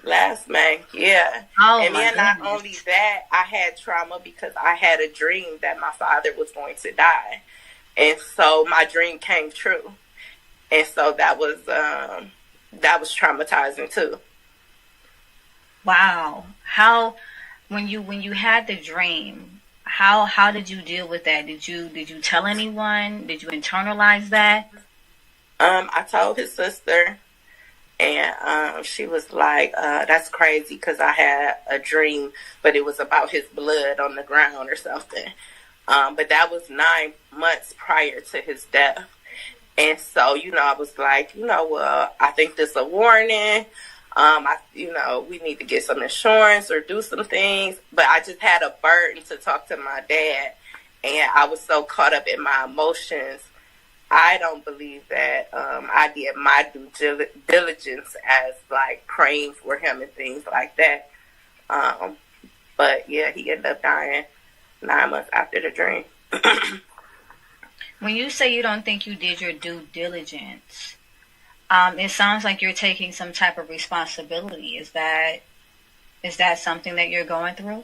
Last May, yeah. Oh, and my then goodness. not only that, I had trauma because I had a dream that my father was going to die. And so my dream came true. And so that was traumatizing too. Wow. How when you had the dream, how did you deal with that? Did you tell anyone? Did you internalize that? I told his sister. And she was like, "That's crazy because I had a dream, but it was about his blood on the ground or something." But that was 9 months prior to his death. And so, I was like, well, I think this is a warning. We need to get some insurance or do some things. But I just had a burden to talk to my dad. And I was so caught up in my emotions. I don't believe that I did my due diligence as like praying for him and things like that. But yeah, he ended up dying 9 months after the dream. When you say you don't think you did your due diligence, it sounds like you're taking some type of responsibility. Is that something that you're going through?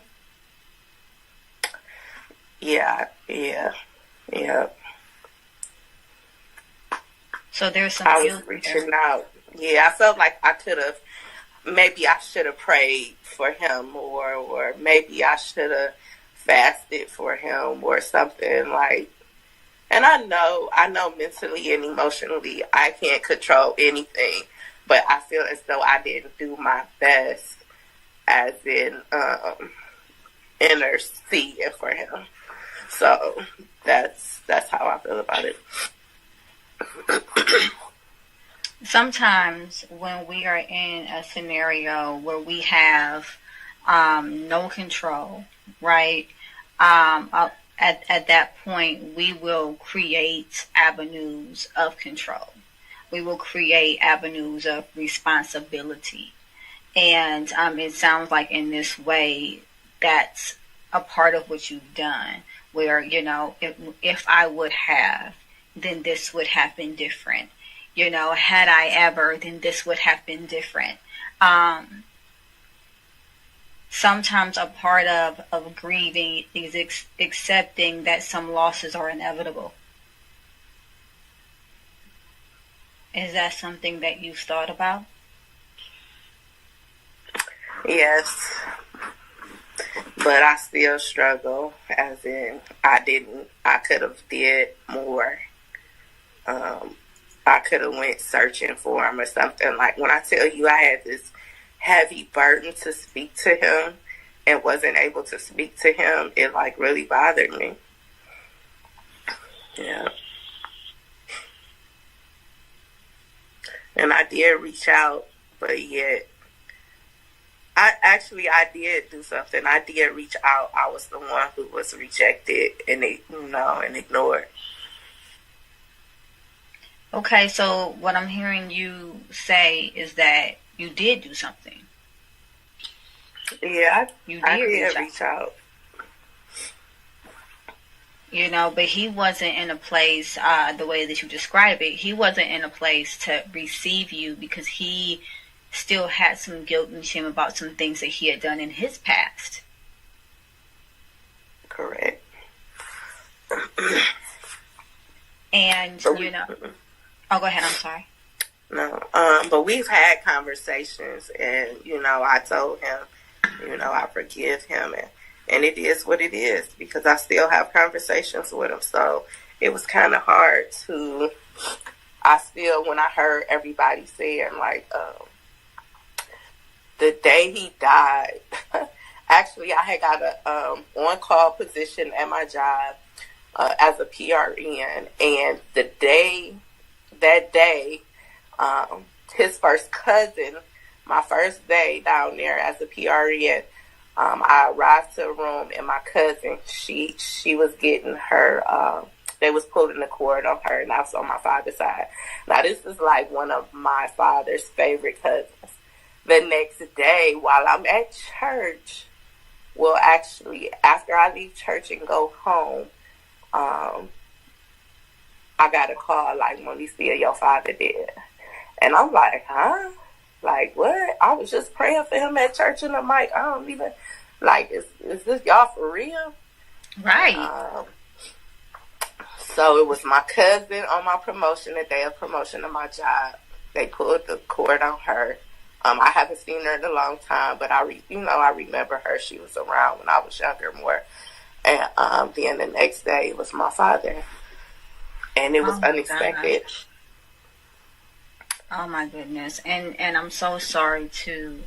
Yeah. So there's some. I was reaching out. Yeah, I felt like maybe I should have prayed for him, or maybe I should have fasted for him, or something like. And I know mentally and emotionally I can't control anything, but I feel as though I didn't do my best, as in interceding for him. So that's how I feel about it. Sometimes when we are in a scenario where we have no control, right? At that point, we will create avenues of control. We will create avenues of responsibility. And it sounds like in this way, that's a part of what you've done, where, if I would have, then this would have been different. Had I ever, then this would have been different. Sometimes a part of grieving is accepting that some losses are inevitable. Is that something that you've thought about? Yes. But I still struggle, as in I could have did more. I could have went searching for him or something. Like when I tell you I had this heavy burden to speak to him and wasn't able to speak to him, it like really bothered me. Yeah. And I did reach out, but yet I did do something. I did reach out. I was the one who was rejected and ignored. Okay, so what I'm hearing you say is that you did do something. Yeah, I did reach out. But he wasn't in a place, the way that you describe it, he wasn't in a place to receive you because he still had some guilt and shame about some things that he had done in his past. Correct. And, So you know, oh, go ahead, I'm sorry. no, but we've had conversations, and I told him, I forgive him, and it is what it is, because I still have conversations with him. So it was kind of hard to. I still, when I heard everybody saying like, the day he died, actually I had got a on-call position at my job as a PRN, and that day, his first cousin, my first day down there as a PRN, I arrived to a room, and my cousin, she was getting her, they was pulling the cord on her, and I was on my father's side. Now, this is like one of my father's favorite cousins. The next day, while I'm at church, well, actually, after I leave church and go home, I got a call like, Monicia, your father did. And I'm like, huh? Like, what? I was just praying for him at church, and I'm like, I don't even, like, is this y'all for real? Right. So it was my cousin on my promotion, the day of promotion of my job. They pulled the cord on her. I haven't seen her in a long time, but I remember her. She was around when I was younger more. And then the next day it was my father, and it was unexpected. Gosh. Oh my goodness, and I'm so sorry to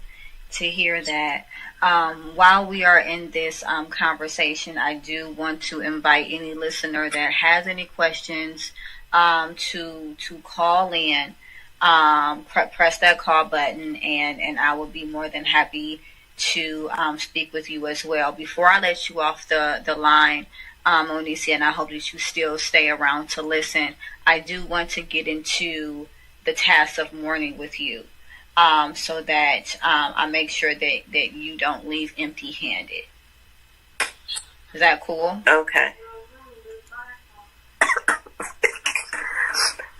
hear that. While we are in this conversation, I do want to invite any listener that has any questions to call in. Press that call button, and I will be more than happy to speak with you as well. Before I let you off the line, Onicia, and I hope that you still stay around to listen, I do want to get into the task of mourning with you, so that I make sure that you don't leave empty-handed. Is that cool? Okay.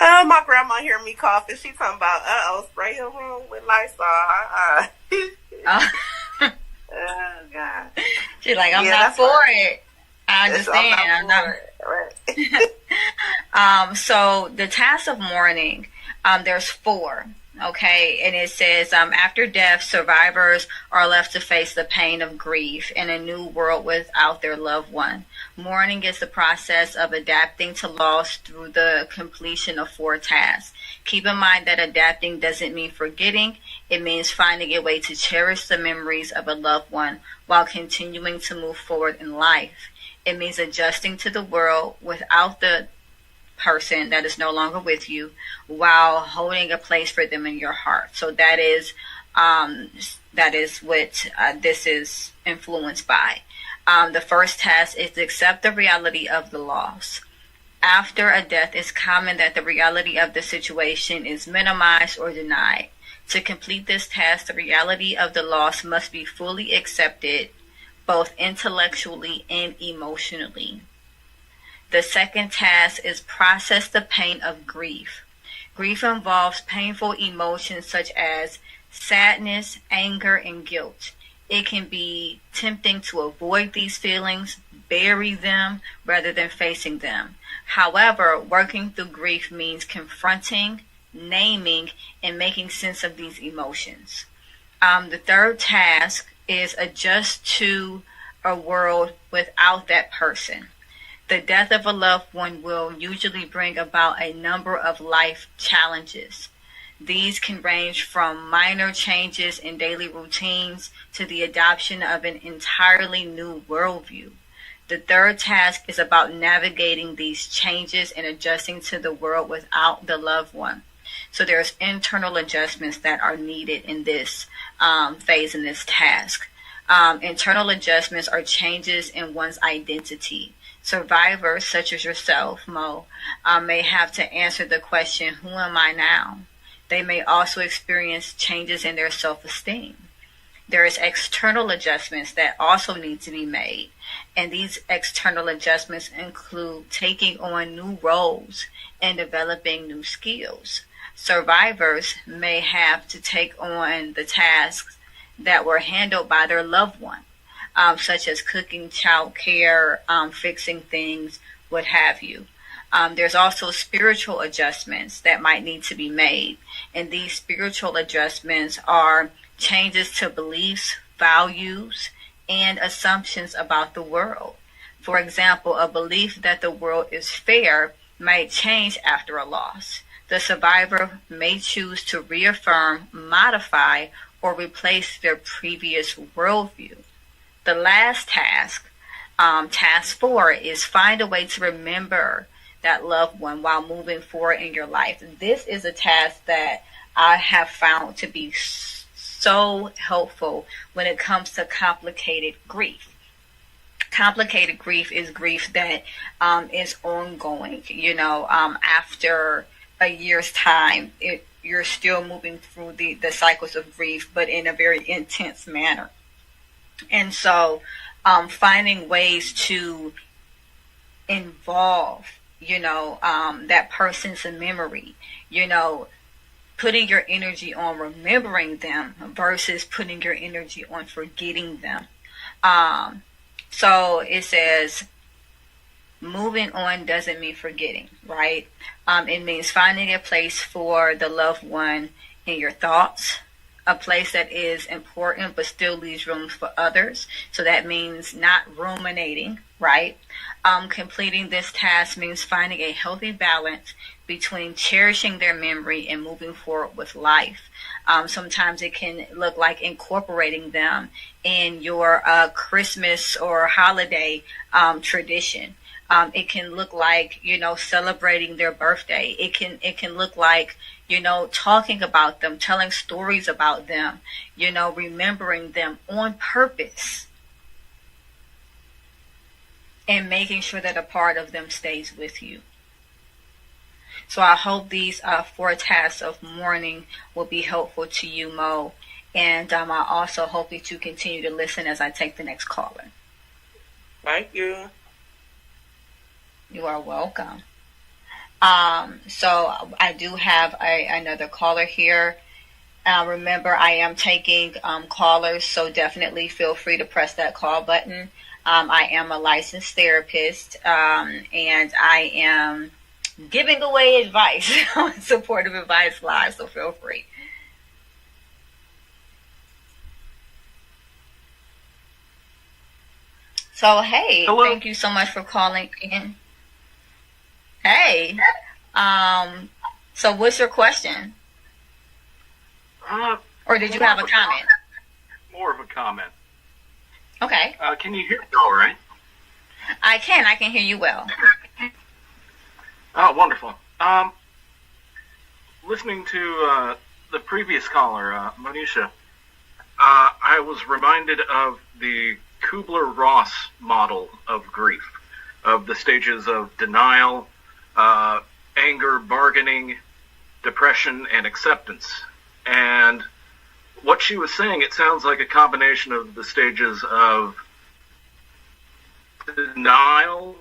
My grandma hear me coughing. She talking about, spray your room with Lysol. Oh, God. She's like, I'm not for it. I understand. I'm not for it. Right. So the task of mourning, there's 4. Okay, and it says, after death, survivors are left to face the pain of grief in a new world without their loved one. Mourning is the process of adapting to loss through the completion of 4 tasks. Keep in mind that adapting doesn't mean forgetting. It means finding a way to cherish the memories of a loved one while continuing to move forward in life. It means adjusting to the world without the person that is no longer with you, while holding a place for them in your heart. So that is what this is influenced by. The first task is to accept the reality of the loss. After a death, it's common that the reality of the situation is minimized or denied. To complete this task, the reality of the loss must be fully accepted, both intellectually and emotionally. The second task is process the pain of grief. Grief involves painful emotions such as sadness, anger, and guilt. It can be tempting to avoid these feelings, bury them, rather than facing them. However, working through grief means confronting, naming, and making sense of these emotions. The third task is adjust to a world without that person. The death of a loved one will usually bring about a number of life challenges. These can range from minor changes in daily routines to the adoption of an entirely new worldview. The third task is about navigating these changes and adjusting to the world without the loved one. So there's internal adjustments that are needed in this phase, in this task. Internal adjustments are changes in one's identity. Survivors, such as yourself, Mo, may have to answer the question, who am I now? They may also experience changes in their self-esteem. There is external adjustments that also need to be made. And these external adjustments include taking on new roles and developing new skills. Survivors may have to take on the tasks that were handled by their loved one, such as cooking, child care, fixing things, what have you. There's also spiritual adjustments that might need to be made. And these spiritual adjustments are changes to beliefs, values, and assumptions about the world. For example, a belief that the world is fair might change after a loss. The survivor may choose to reaffirm, modify, or replace their previous worldview. The last task, task 4, is find a way to remember that loved one while moving forward in your life. This is a task that I have found to be so helpful when it comes to complicated grief. Complicated grief is grief that is ongoing. After a year's time, you're still moving through the cycles of grief, but in a very intense manner. And so finding ways to involve, that person's memory, putting your energy on remembering them versus putting your energy on forgetting them. So it says, moving on doesn't mean forgetting, right? It means finding a place for the loved one in your thoughts, a place that is important but still leaves room for others. So that means not ruminating, right? Completing this task means finding a healthy balance between cherishing their memory and moving forward with life. Sometimes it can look like incorporating them in your Christmas or holiday tradition. It can look like, celebrating their birthday. It can look like, talking about them, telling stories about them, remembering them on purpose, and making sure that a part of them stays with you. So I hope these 4 tasks of mourning will be helpful to you, Mo. And I also hope that you continue to listen as I take the next caller. Thank you. You are welcome. So I do have another caller here. Remember, I am taking callers, so definitely feel free to press that call button. I am a licensed therapist, and I am giving away advice on Supportive Advice Live, so feel free. So, hey, hello. Thank you so much for calling in. Hey, so what's your question? Or did you have a comment? More of a comment. Okay. Can you hear me all right? I can hear you well. Oh, wonderful. Listening to the previous caller, Monisha, I was reminded of the Kubler-Ross model of grief, of the stages of denial, anger, bargaining, depression, and acceptance. And what she was saying, it sounds like a combination of the stages of denial.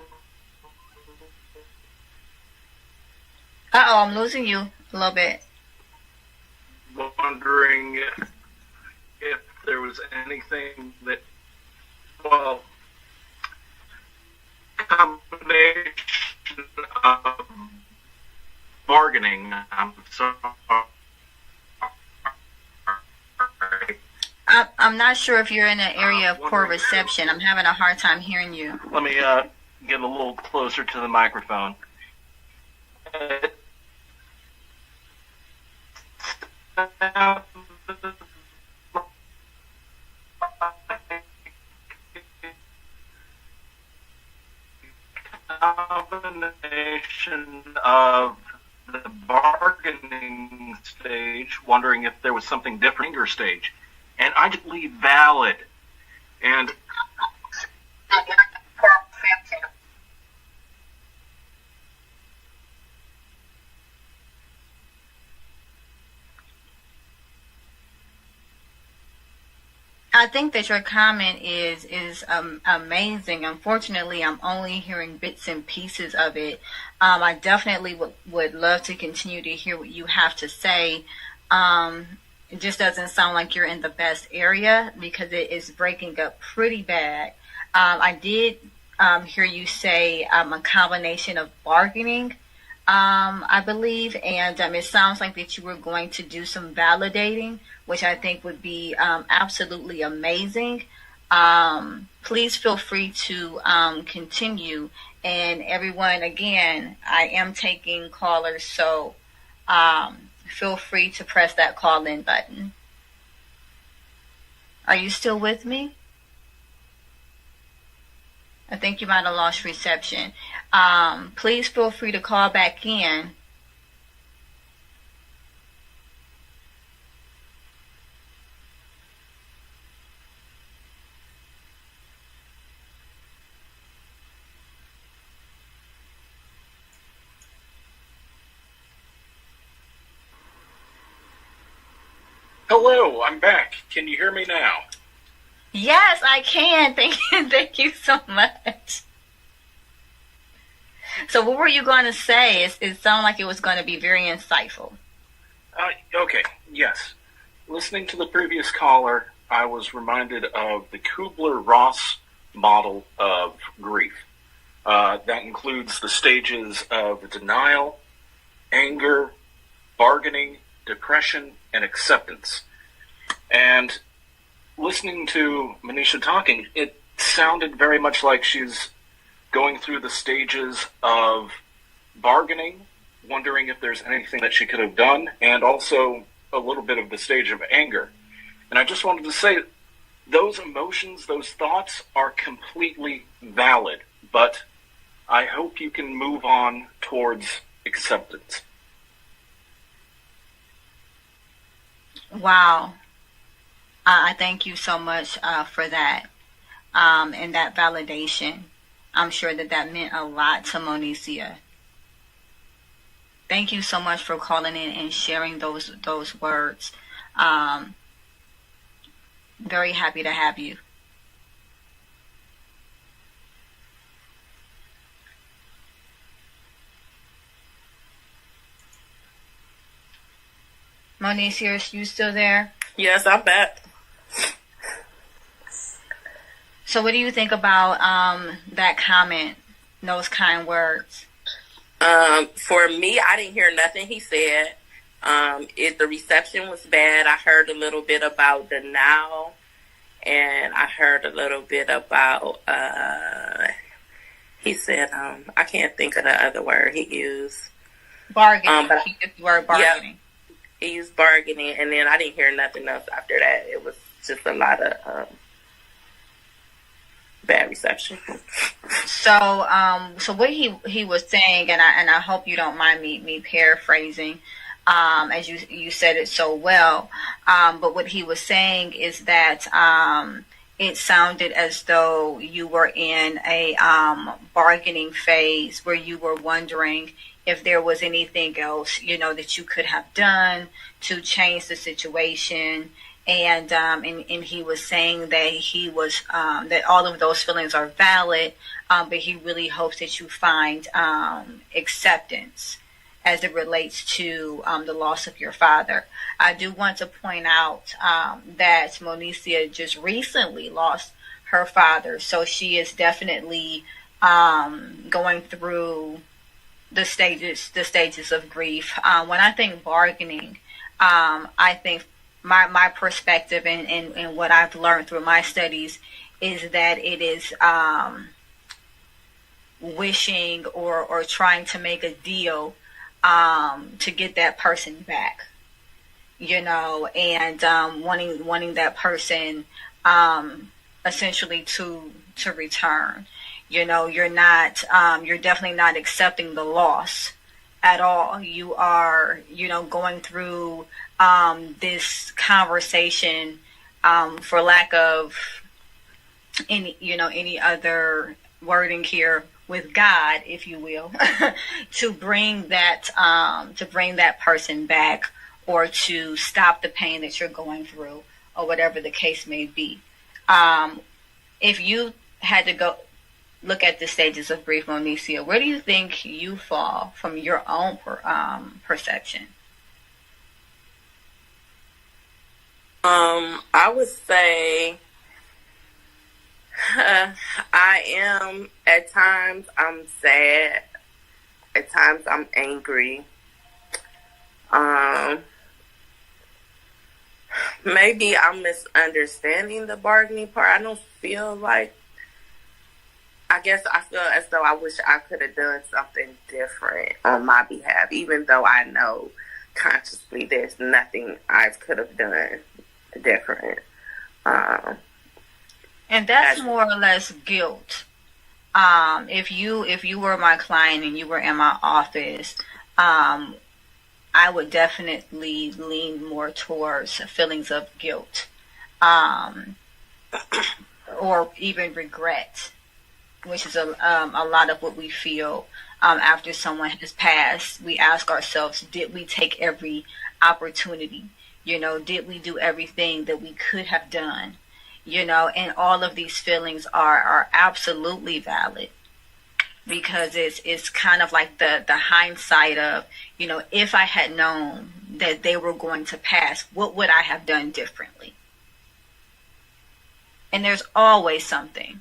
Uh-oh, I'm losing you a little bit. Wondering if there was anything that, well, combination of bargaining. I'm sorry. I'm not sure if you're in an area of poor reception. I'm having a hard time hearing you. Let me get a little closer to the microphone. Combination of the bargaining stage, wondering if there was something different in your stage, and I just leave valid. And I think that your comment is amazing. Unfortunately, I'm only hearing bits and pieces of it. I definitely would love to continue to hear what you have to say. It just doesn't sound like you're in the best area because it is breaking up pretty bad. I did hear you say a combination of bargaining, I believe, and it sounds like that you were going to do some validating, which I think would be absolutely amazing. Please feel free to continue. And everyone, again, I am taking callers, so feel free to press that call in button. Are you still with me? I think you might have lost reception. Please feel free to call back in. Hello, I'm back. Can you hear me now? Yes, I can. Thank you so much. So what were you going to say? It sounded like it was going to be very insightful. Okay, yes. Listening to the previous caller, I was reminded of the Kubler-Ross model of grief. That includes the stages of denial, anger, bargaining, depression, and acceptance. And listening to Manisha talking, it sounded very much like she's going through the stages of bargaining, wondering if there's anything that she could have done, and also a little bit of the stage of anger. And I just wanted to say, those emotions, those thoughts are completely valid, but I hope you can move on towards acceptance. Wow. I thank you so much for that and that validation. I'm sure that meant a lot to Monicia. Thank you so much for calling in and sharing those words. Very happy to have you. Monicia, you still there? Yes, I'm back. So what do you think about that comment, those kind words? For me, I didn't hear nothing he said. The reception was bad. I heard a little bit about denial, and I heard a little bit about, he said, I can't think of the other word he used. Bargaining. He used the word bargaining. Yeah, he used bargaining, and then I didn't hear nothing else after that. It was just a lot of bad reception. So what he was saying, and I hope you don't mind me paraphrasing, as you said it so well. But what he was saying is that it sounded as though you were in a bargaining phase where you were wondering if there was anything else, that you could have done to change the situation. And he was saying that he was that all of those feelings are valid, but he really hopes that you find acceptance as it relates to the loss of your father. I do want to point out that Monicia just recently lost her father, so she is definitely going through the stages of grief. When I think bargaining, I think my perspective and what I've learned through my studies is that it is wishing or trying to make a deal to get that person back, and wanting that person essentially to return. You're definitely not accepting the loss at all. You are, going through this conversation, for lack of any other wording here, with God, if you will, to bring that person back, or to stop the pain that you're going through, or whatever the case may be. If you had to go look at the stages of grief, Monicia, where do you think you fall from your own perception? I would say I am, at times I'm sad, at times I'm angry. Maybe I'm misunderstanding the bargaining part. I don't feel like, I guess I feel as though I wish I could have done something different on my behalf, even though I know consciously there's nothing I could have done different. And that's more or less guilt. If you were my client and you were in my office, I would definitely lean more towards feelings of guilt, or even regret, which is a lot of what we feel after someone has passed. We ask ourselves, did we take every opportunity? Did we do everything that we could have done? And all of these feelings are absolutely valid, because it's kind of like the hindsight of, if I had known that they were going to pass, what would I have done differently? And there's always something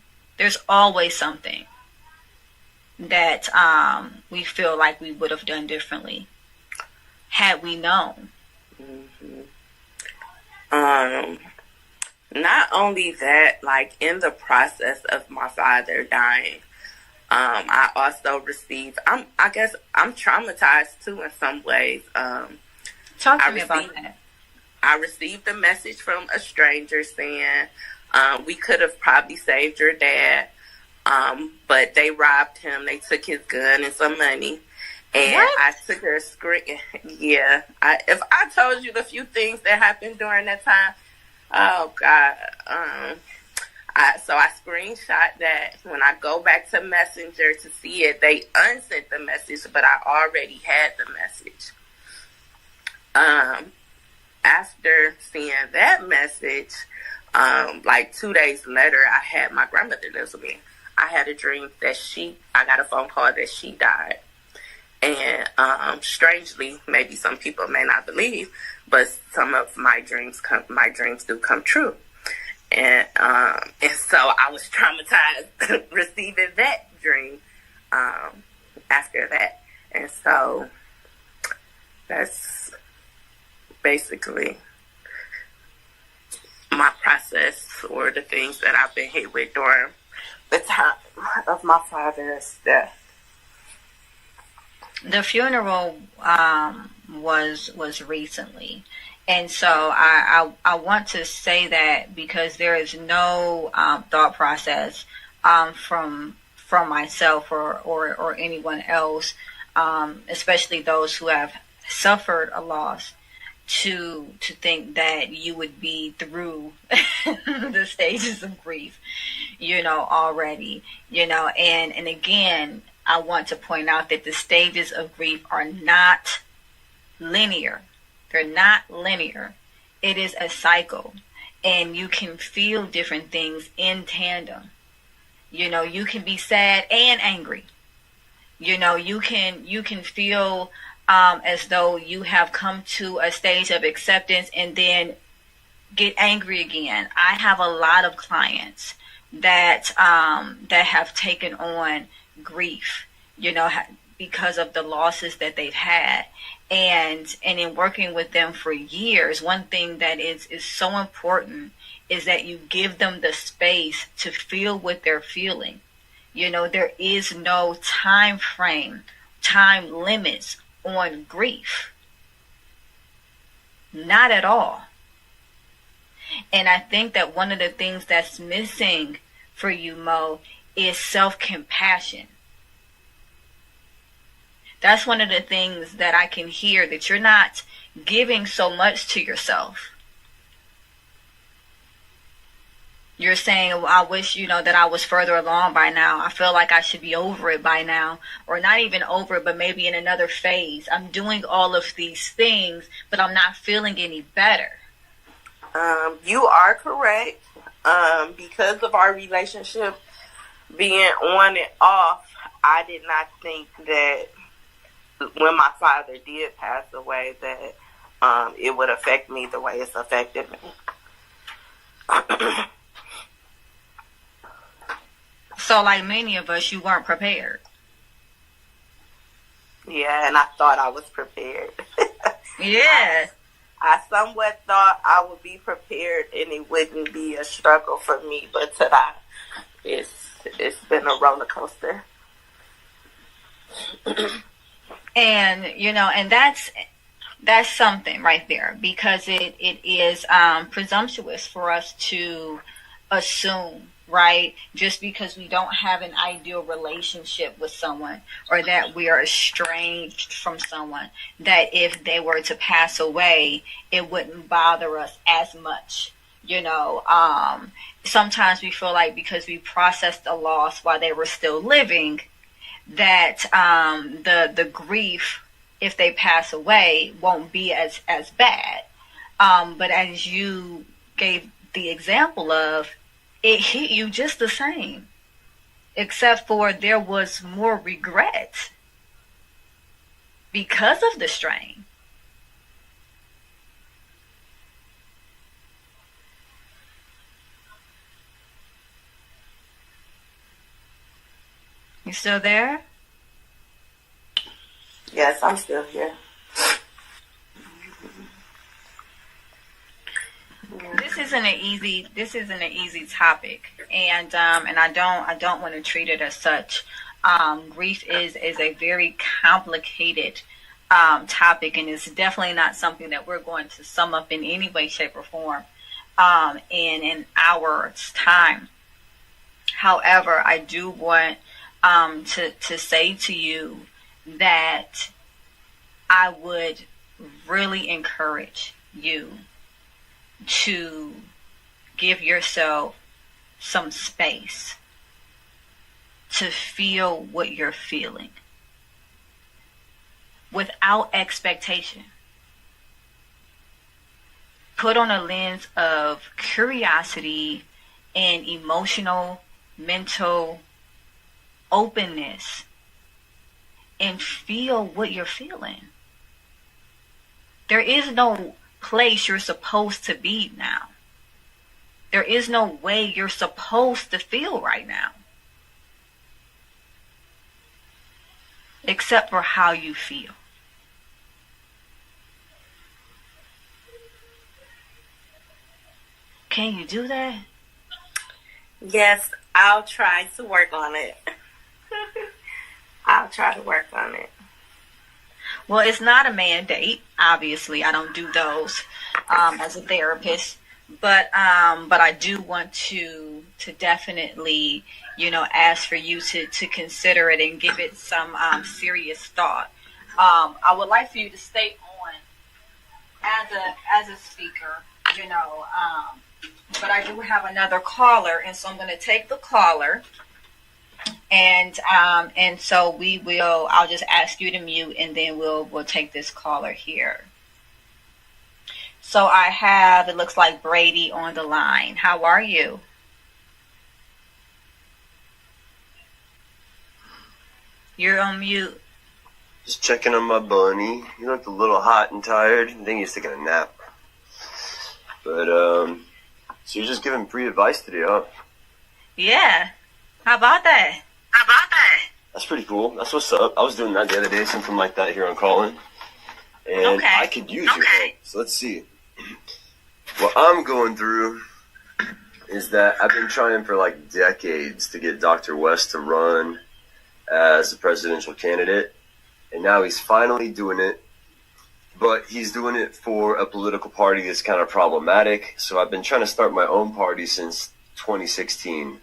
that we feel like we would have done differently had we known. Not only that, like in the process of my father dying, I also received, I guess I'm traumatized too in some ways. Talk to me about that. I received a message from a stranger saying, we could have probably saved your dad, but they robbed him. They took his gun and some money. And what? I took a screen. Yeah. If I told you the few things that happened during that time, oh God. So I screenshot that. When I go back to Messenger to see it, they unsent the message, but I already had the message. After seeing that message, like 2 days later, I had my grandmother lives with me. I had a dream that I got a phone call that she died. And strangely, maybe some people may not believe, but some of my dreams do come true. And so I was traumatized receiving that dream after that. And so that's basically my process, or the things that I've been hit with during the time of my father's death. The funeral was recently, and so I want to say that because there is no thought process from myself or anyone else, especially those who have suffered a loss, to think that you would be through the stages of grief, already, and again, I want to point out that the stages of grief are not linear. They're not linear. It is a cycle, and you can feel different things in tandem. You can be sad and angry. You can feel as though you have come to a stage of acceptance and then get angry again. I have a lot of clients that have taken on grief, because of the losses that they've had. And in working with them for years, one thing that is so important is that you give them the space to feel what they're feeling. There is no time frame, time limits on grief. Not at all. And I think that one of the things that's missing for you, Mo, is self-compassion. That's one of the things that I can hear, that you're not giving so much to yourself. You're saying, well, I wish, that I was further along by now. I feel like I should be over it by now. Or not even over it, but maybe in another phase. I'm doing all of these things, but I'm not feeling any better. You are correct. because of our relationship being on and off, I did not think that when my father did pass away that it would affect me the way it's affected me. So, like many of us, you weren't prepared. Yeah, and I thought I was prepared. Yeah. I somewhat thought I would be prepared and it wouldn't be a struggle for me, but tonight it's been a roller coaster. And and that's something right there, because it is presumptuous for us to assume, right, just because we don't have an ideal relationship with someone, or that we are estranged from someone, that if they were to pass away, it wouldn't bother us as much. Sometimes we feel like because we processed a loss while they were still living, that the grief, if they pass away, won't be as bad. But as you gave the example of, it hit you just the same, except for there was more regret because of the strain. You still there? Yes, I'm still here. This isn't an easy topic, and I don't want to treat it as such. Grief is a very complicated topic, and it's definitely not something that we're going to sum up in any way, shape, or form in an hour's time. However, I do want to say to you that I would really encourage you to give yourself some space to feel what you're feeling without expectation. Put on a lens of curiosity and emotional, mental openness, and feel what you're feeling. There is no place you're supposed to be now. There is no way you're supposed to feel right now, except for how you feel. Can you do that? Yes, I'll try to work on it. I'll try to work on it. Well, it's not a mandate. Obviously, I don't do those as a therapist, but I do want to definitely, ask for you to consider it and give it some serious thought. I would like for you to stay on as a speaker, but I do have another caller, and so I'm going to take the caller. And so I'll just ask you to mute, and then we'll take this caller here. So I have, it looks like Brady on the line. How are you? You're on mute. Just checking on my bunny. He looked a little hot and tired. I think he's taking a nap. But, so you're just giving free advice today, huh? Yeah. How about that? That's pretty cool. That's what's up. I was doing that the other day, something like that here on Callin'. And I could use your help. So let's see. What I'm going through is that I've been trying for like decades to get Dr. West to run as a presidential candidate. And now he's finally doing it. But he's doing it for a political party that's kind of problematic. So I've been trying to start my own party since 2016.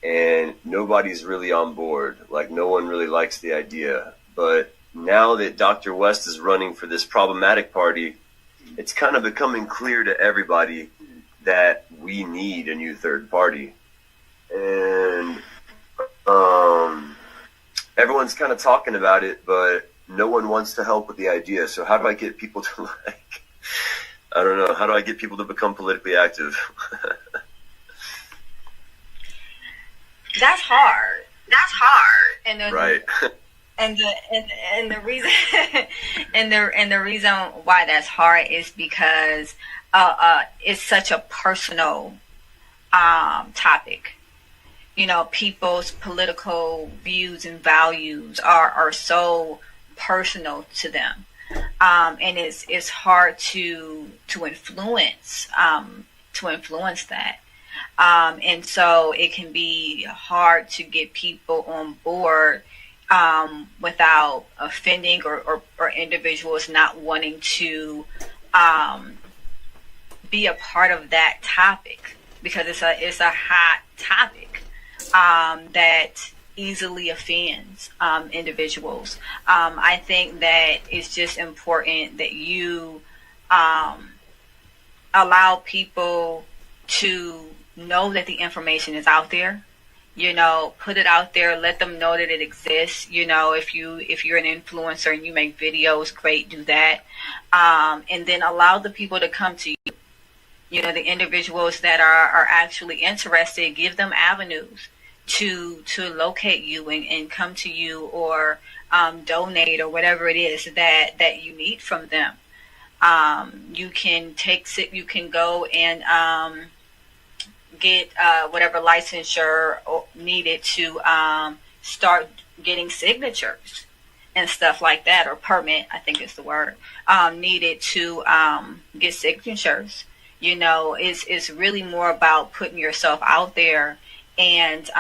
And nobody's really on board. Like, no one really likes the idea. But now that Dr. West is running for this problematic party, it's kind of becoming clear to everybody that we need a new third party. And everyone's kind of talking about it, but no one wants to help with the idea. So how do I get people to, how do I get people to become politically active? That's hard. That's hard. And the, Right. and the reason and the reason why that's hard is because it's such a personal topic. You know, people's political views and values are so personal to them, and it's hard to influence that. And so it can be hard to get people on board without offending or individuals not wanting to be a part of that topic, because it's a hot topic that easily offends individuals. I think that it's just important that you allow people to know that the information is out there. You know, put it out there, let them know that it exists. You know, if you're an influencer and you make videos, great, do that. And then allow the people to come to you. You know, the individuals that are actually interested, give them avenues to locate you and come to you, or donate, or whatever it is that you need from them. You can go and get whatever licensure needed to start getting signatures and stuff like that, or permit, I think is the word, needed to get signatures. You know, it's really more about putting yourself out there and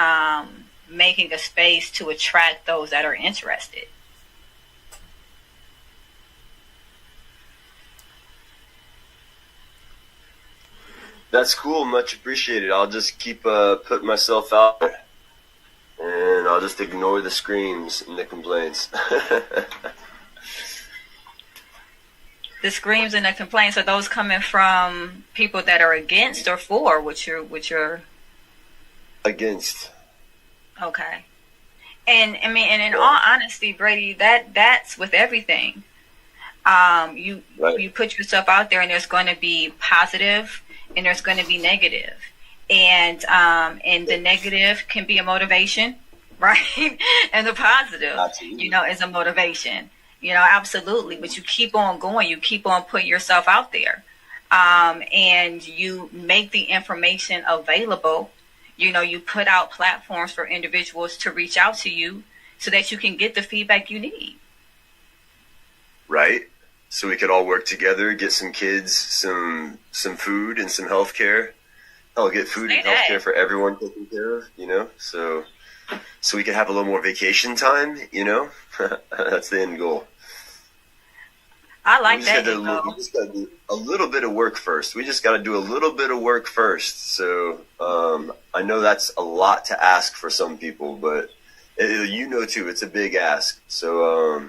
making a space to attract those that are interested. That's cool. Much appreciated. I'll just keep putting myself out there, and I'll just ignore the screams and the complaints. The screams and the complaints, are those coming from people that are against or for what you're Against. Okay. And I mean, and in all honesty, Brady, that's with everything. You put yourself out there, and there's going to be positive and there's going to be negative. And the negative can be a motivation, right? And the positive, you know, is a motivation. You know, absolutely. But you keep on going. You keep on putting yourself out there. And you make the information available. You know, you put out platforms for individuals to reach out to you so that you can get the feedback you need. Right? So we could all work together, get some kids some food and some health care. I'll get food and health care for everyone taken care of, you know? So we could have a little more vacation time, you know? That's the end goal. I like that. We just got to do a little bit of work first. We just got to do a little bit of work first. So I know that's a lot to ask for some people, but you know too, it's a big ask. So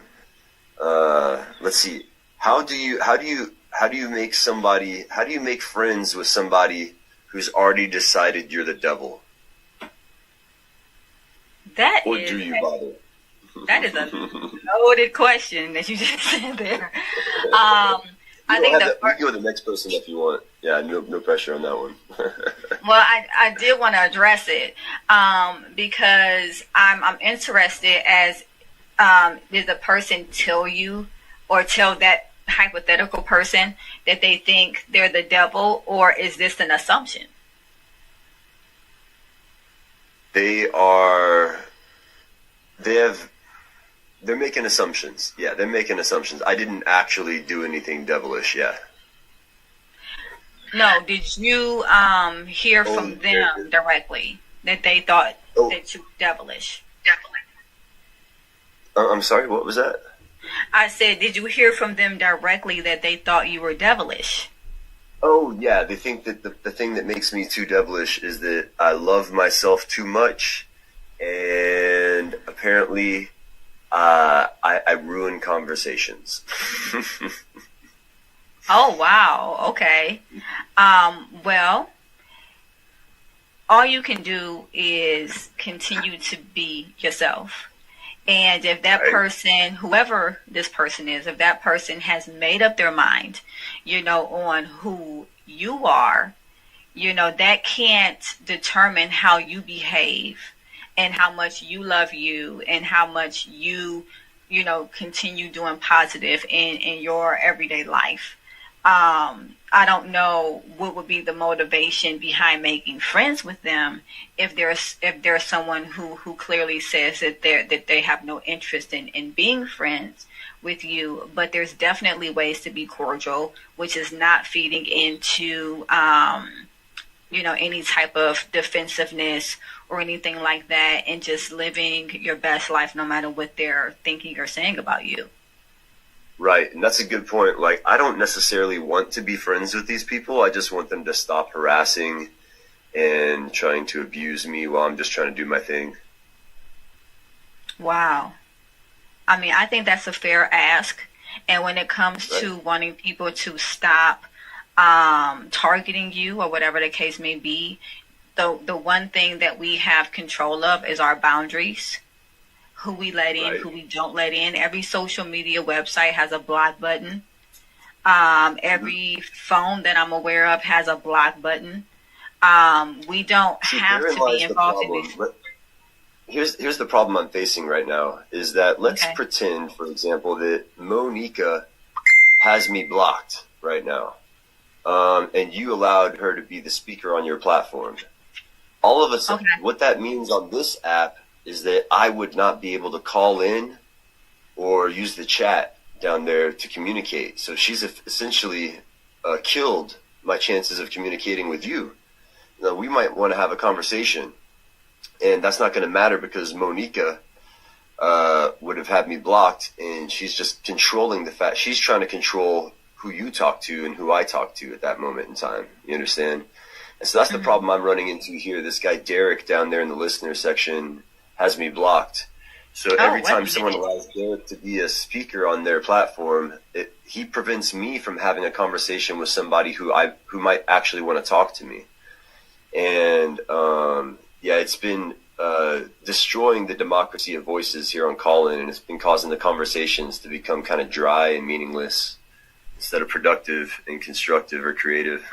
let's see. How do you make friends with somebody who's already decided you're the devil? Or do you bother? That is a loaded question that you just said there. I think you can go to the next person if you want. Yeah, no pressure on that one. Well, I did want to address it because I'm interested as did the person tell you or tell that hypothetical person that they think they're the devil, or is this an assumption? They're making assumptions. Yeah, they're making assumptions. I didn't actually do anything devilish yet. No, did you hear from them directly that they thought that you were devilish? I'm sorry, what was that? I said, did you hear from them directly that they thought you were devilish? Oh, yeah, they think that the thing that makes me too devilish is that I love myself too much, and apparently I ruin conversations. Oh, wow. Okay. Well, all you can do is continue to be yourself. And if that person, whoever this person is, if that person has made up their mind, you know, on who you are, you know, that can't determine how you behave. and how much you love you and how much you continue doing positive in your everyday life. I don't know what would be the motivation behind making friends with them if there's someone who clearly says that they have no interest in being friends with you. But there's definitely ways to be cordial, which is not feeding into any type of defensiveness or anything like that, and just living your best life no matter what they're thinking or saying about you. Right, and that's a good point. Like, I don't necessarily want to be friends with these people. I just want them to stop harassing and trying to abuse me while I'm just trying to do my thing. Wow. I mean, I think that's a fair ask. And when it comes to wanting people to stop targeting you or whatever the case may be, the one thing that we have control of is our boundaries. Who we let in, who we don't let in. Every social media website has a block button. Every phone that I'm aware of has a block button. We don't have to be involved in these. Here's the problem I'm facing right now is that let's pretend, for example, that Monica has me blocked right now, and you allowed her to be the speaker on your platform. All of a sudden, what that means on this app is that I would not be able to call in or use the chat down there to communicate. So she's essentially killed my chances of communicating with you. Now, we might want to have a conversation, and that's not going to matter because Monica would have had me blocked, and she's just controlling the fact. She's trying to control who you talk to and who I talk to at that moment in time. You understand? And so that's the problem I'm running into here. This guy Derek down there in the listener section has me blocked. So every time someone allows Derek to be a speaker on their platform, he prevents me from having a conversation with somebody who might actually want to talk to me. And it's been destroying the democracy of voices here on Call-In, and it's been causing the conversations to become kind of dry and meaningless instead of productive and constructive or creative.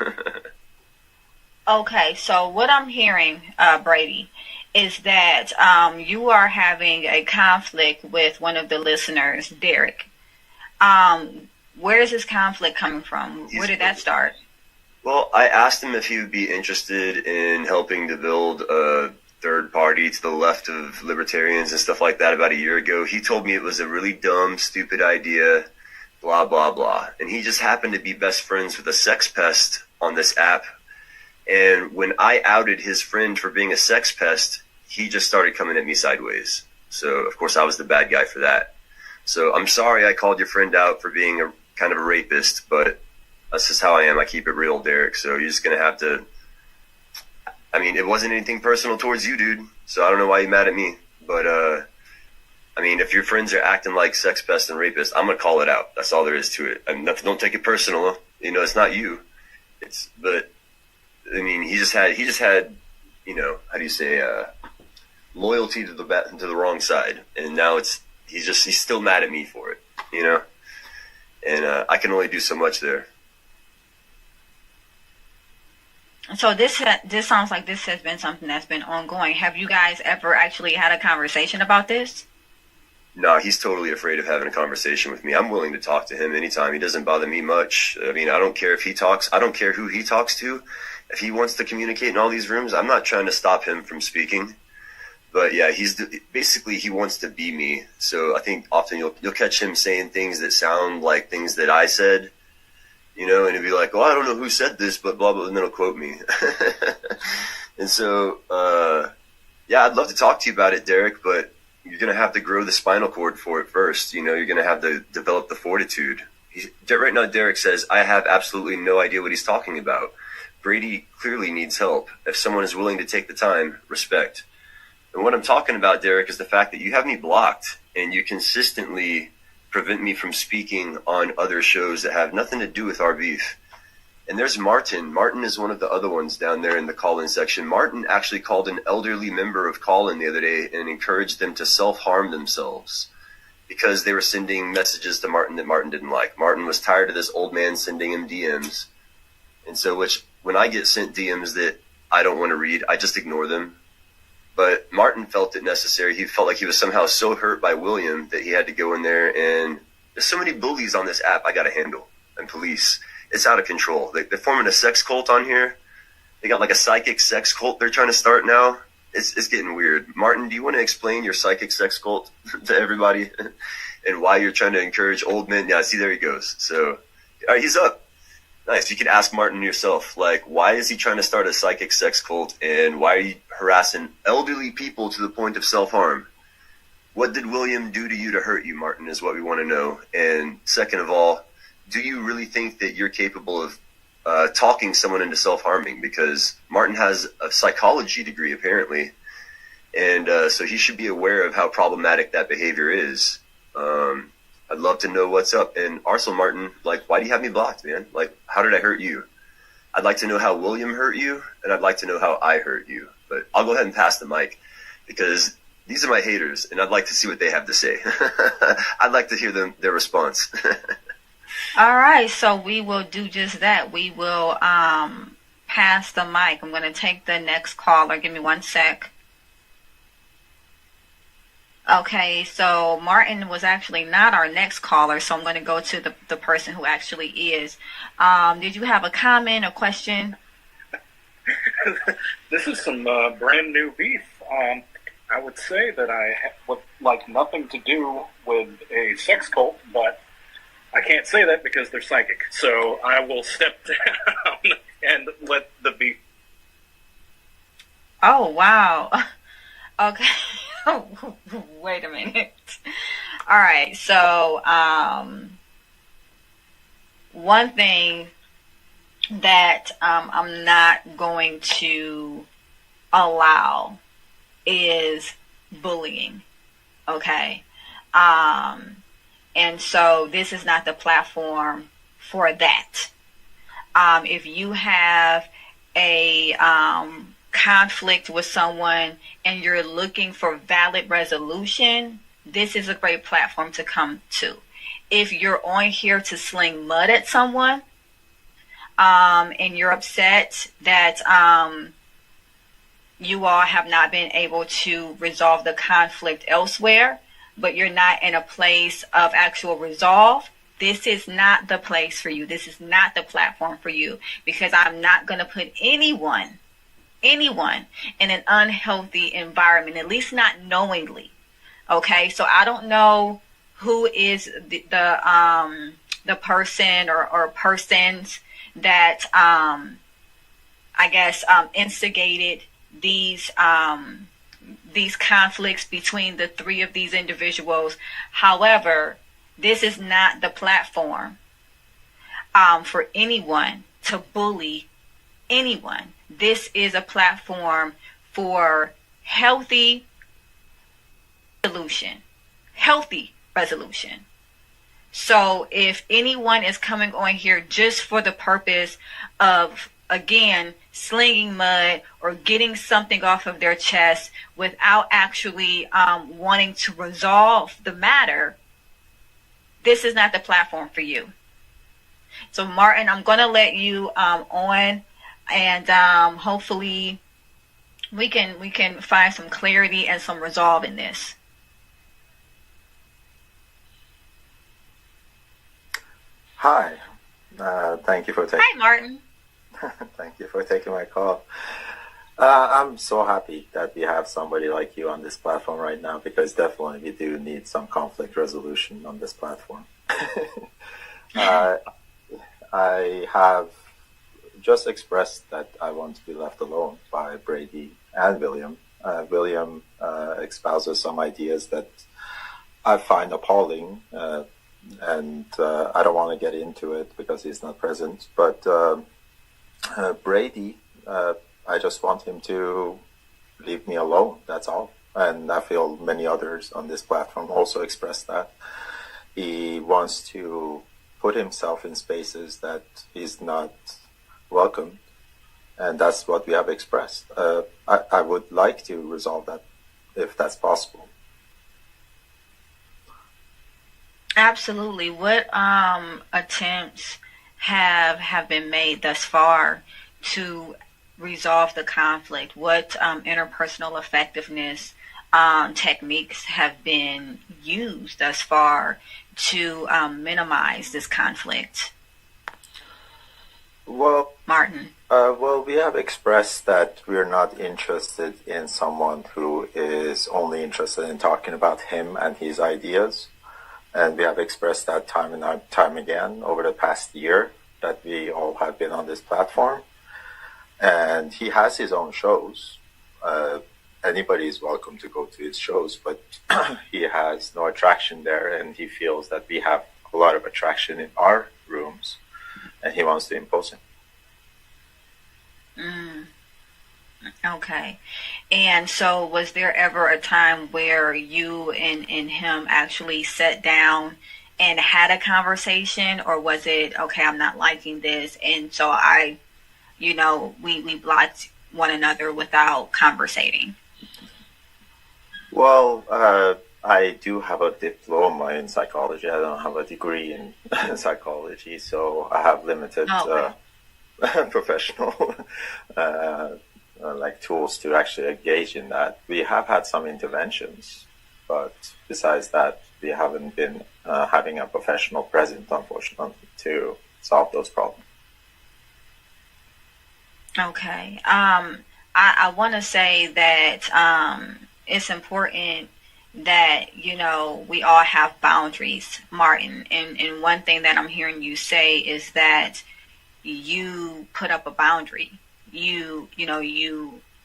Okay, so what I'm hearing, Brady, is that you are having a conflict with one of the listeners, Derek. Where is this conflict coming from? Where did that start? Well, I asked him if he would be interested in helping to build a third party to the left of libertarians and stuff like that about a year ago. He told me it was a really dumb, stupid idea, blah, blah, blah. And he just happened to be best friends with a sex pest on this app. And when I outed his friend for being a sex pest, he just started coming at me sideways. So, of course, I was the bad guy for that. So I'm sorry I called your friend out for being a kind of a rapist, but that's just how I am. I keep it real, Derek. So you're just going to have to... I mean, it wasn't anything personal towards you, dude. So I don't know why you're mad at me. But, I mean, if your friends are acting like sex pests and rapists, I'm going to call it out. That's all there is to it. I mean, don't take it personal. You know, it's not you. But, I mean, he just had, you know, how do you say, loyalty to the wrong side. And now he's still mad at me for it, you know? And I can only do so much there. So this sounds like this has been something that's been ongoing. Have you guys ever actually had a conversation about this? No, he's totally afraid of having a conversation with me. I'm willing to talk to him anytime. He doesn't bother me much. I mean, I don't care if he talks. I don't care who he talks to. If he wants to communicate in all these rooms, I'm not trying to stop him from speaking. But yeah, basically he wants to be me. So I think often you'll catch him saying things that sound like things that I said. You know, and he'd be like, "Oh, I don't know who said this, but blah, blah," and then he'll quote me. And so, yeah, I'd love to talk to you about it, Derek, but you're going to have to grow the spinal cord for it first. You know, you're going to have to develop the fortitude. Right now, Derek says, I have absolutely no idea what he's talking about. Brady clearly needs help. If someone is willing to take the time, respect. And what I'm talking about, Derek, is the fact that you have me blocked and you consistently prevent me from speaking on other shows that have nothing to do with our beef. And there's Martin. Martin is one of the other ones down there in the call-in section. Martin actually called an elderly member of call-in the other day and encouraged them to self-harm themselves because they were sending messages to Martin that Martin didn't like. Martin was tired of this old man sending him DMs. And so when I get sent DMs that I don't want to read, I just ignore them. But Martin felt it necessary. He felt like he was somehow so hurt by William that he had to go in there, and there's so many bullies on this app I got to handle, and police. It's out of control. They're forming a sex cult on here. They got like a psychic sex cult they're trying to start now. It's getting weird. Martin, do you want to explain your psychic sex cult to everybody and why you're trying to encourage old men? Yeah, see, there he goes. So, all right, he's up. Nice. You can ask Martin yourself, like, why is he trying to start a psychic sex cult, and why are you harassing elderly people to the point of self-harm? What did William do to you to hurt you, Martin, is what we want to know. And second of all, do you really think that you're capable of talking someone into self-harming? Because Martin has a psychology degree, apparently, and so he should be aware of how problematic that behavior is. I'd love to know what's up. And also, Martin, like, why do you have me blocked, man? Like, how did I hurt you? I'd like to know how William hurt you, and I'd like to know how I hurt you. But I'll go ahead and pass the mic, because these are my haters, and I'd like to see what they have to say. I'd like to hear their response. All right, so we will do just that. We will pass the mic. I'm going to take the next caller. Give me 1 sec. Okay, so Martin was actually not our next caller, so I'm going to go to the person who actually is. Did you have a comment or question? This is some brand new beef. I would say that I would like nothing to do with a sex cult, but I can't say that because they're psychic. So I will step down and let the beef. Oh, wow. Okay. Wait a minute. All right. So, one thing that I'm not going to allow is bullying. Okay. And so this is not the platform for that. If you have a conflict with someone and you're looking for valid resolution, this is a great platform to come to. If you're on here to sling mud at someone, and you're upset that you all have not been able to resolve the conflict elsewhere, but you're not in a place of actual resolve, this is not the place for you. This is not the platform for you, because I'm not going to put anyone in an unhealthy environment, at least not knowingly. Okay, so I don't know who is the person or persons that I guess instigated these conflicts between the three of these individuals. However, this is not the platform for anyone to bully anyone. This is a platform for healthy resolution. So if anyone is coming on here just for the purpose of, again, slinging mud or getting something off of their chest without actually wanting to resolve the matter, this is not the platform for you. So Martin, I'm going to let you on, and hopefully we can find some clarity and some resolve in this. Hi. Thank you for taking. Hi, Martin. Thank you for taking my call. I'm so happy that we have somebody like you on this platform right now, because definitely we do need some conflict resolution on this platform. I have just expressed that I want to be left alone by Brady and William. William espouses some ideas that I find appalling, and I don't want to get into it because he's not present. But Brady, I just want him to leave me alone, that's all. And I feel many others on this platform also express that. He wants to put himself in spaces that he's not welcome, and that's what we have expressed. I would like to resolve that if that's possible. Absolutely. What attempts have been made thus far to resolve the conflict? What interpersonal effectiveness techniques have been used thus far to minimize this conflict? Well, Martin. Well, we have expressed that we're not interested in someone who is only interested in talking about him and his ideas. And we have expressed that time and time again over the past year that we all have been on this platform. And he has his own shows. Anybody is welcome to go to his shows, but he has no attraction there, and he feels that we have a lot of attraction in our rooms, and he wants to impose him. Okay. And so was there ever a time where you and him actually sat down and had a conversation, or was it, okay, I'm not liking this, and so we blocked one another without conversating? Well, I do have a diploma in psychology. I don't have a degree in psychology, so I have limited professional tools to actually engage in that. We have had some interventions, but besides that, we haven't been having a professional present, unfortunately, to solve those problems. Okay. I want to say that it's important that, we all have boundaries, Martin. And one thing that I'm hearing you say is that you put up a boundary. You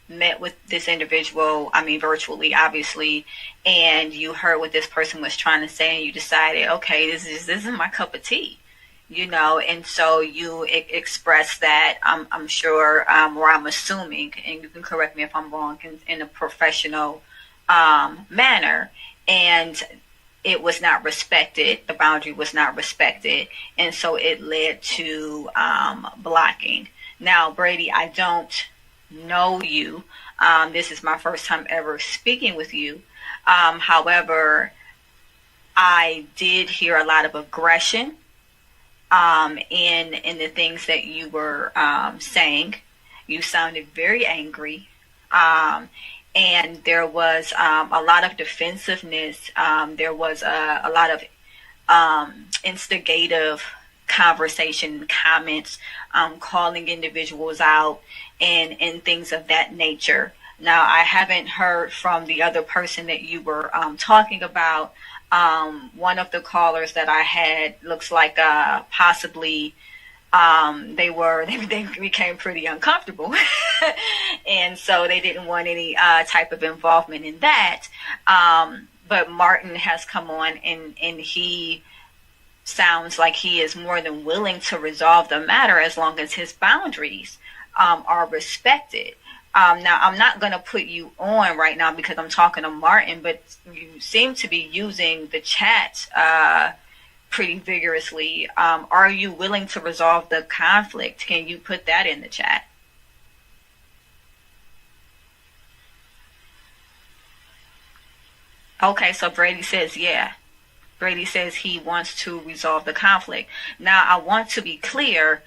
met with this individual, virtually, obviously, and you heard what this person was trying to say, and you decided, okay, this isn't my cup of tea. And so you express that, I'm sure, or I'm assuming, and you can correct me if I'm wrong, in a professional manner, and it was not respected. The boundary was not respected, and so it led to blocking. Now, Brady, I don't know you. This is my first time ever speaking with you. However, I did hear a lot of aggression in the things that you were saying. You sounded very angry, and there was a lot of defensiveness. There was a lot of instigative conversation, comments, calling individuals out, and things of that nature. Now, I haven't heard from the other person that you were talking about. One of the callers that I had looks like possibly they became pretty uncomfortable, and so they didn't want any type of involvement in that. But Martin has come on, and he sounds like he is more than willing to resolve the matter as long as his boundaries are respected. Now, I'm not going to put you on right now because I'm talking to Martin, but you seem to be using the chat pretty vigorously. Are you willing to resolve the conflict? Can you put that in the chat? Okay, so Brady says, yeah. Brady says he wants to resolve the conflict. Now, I want to be clear.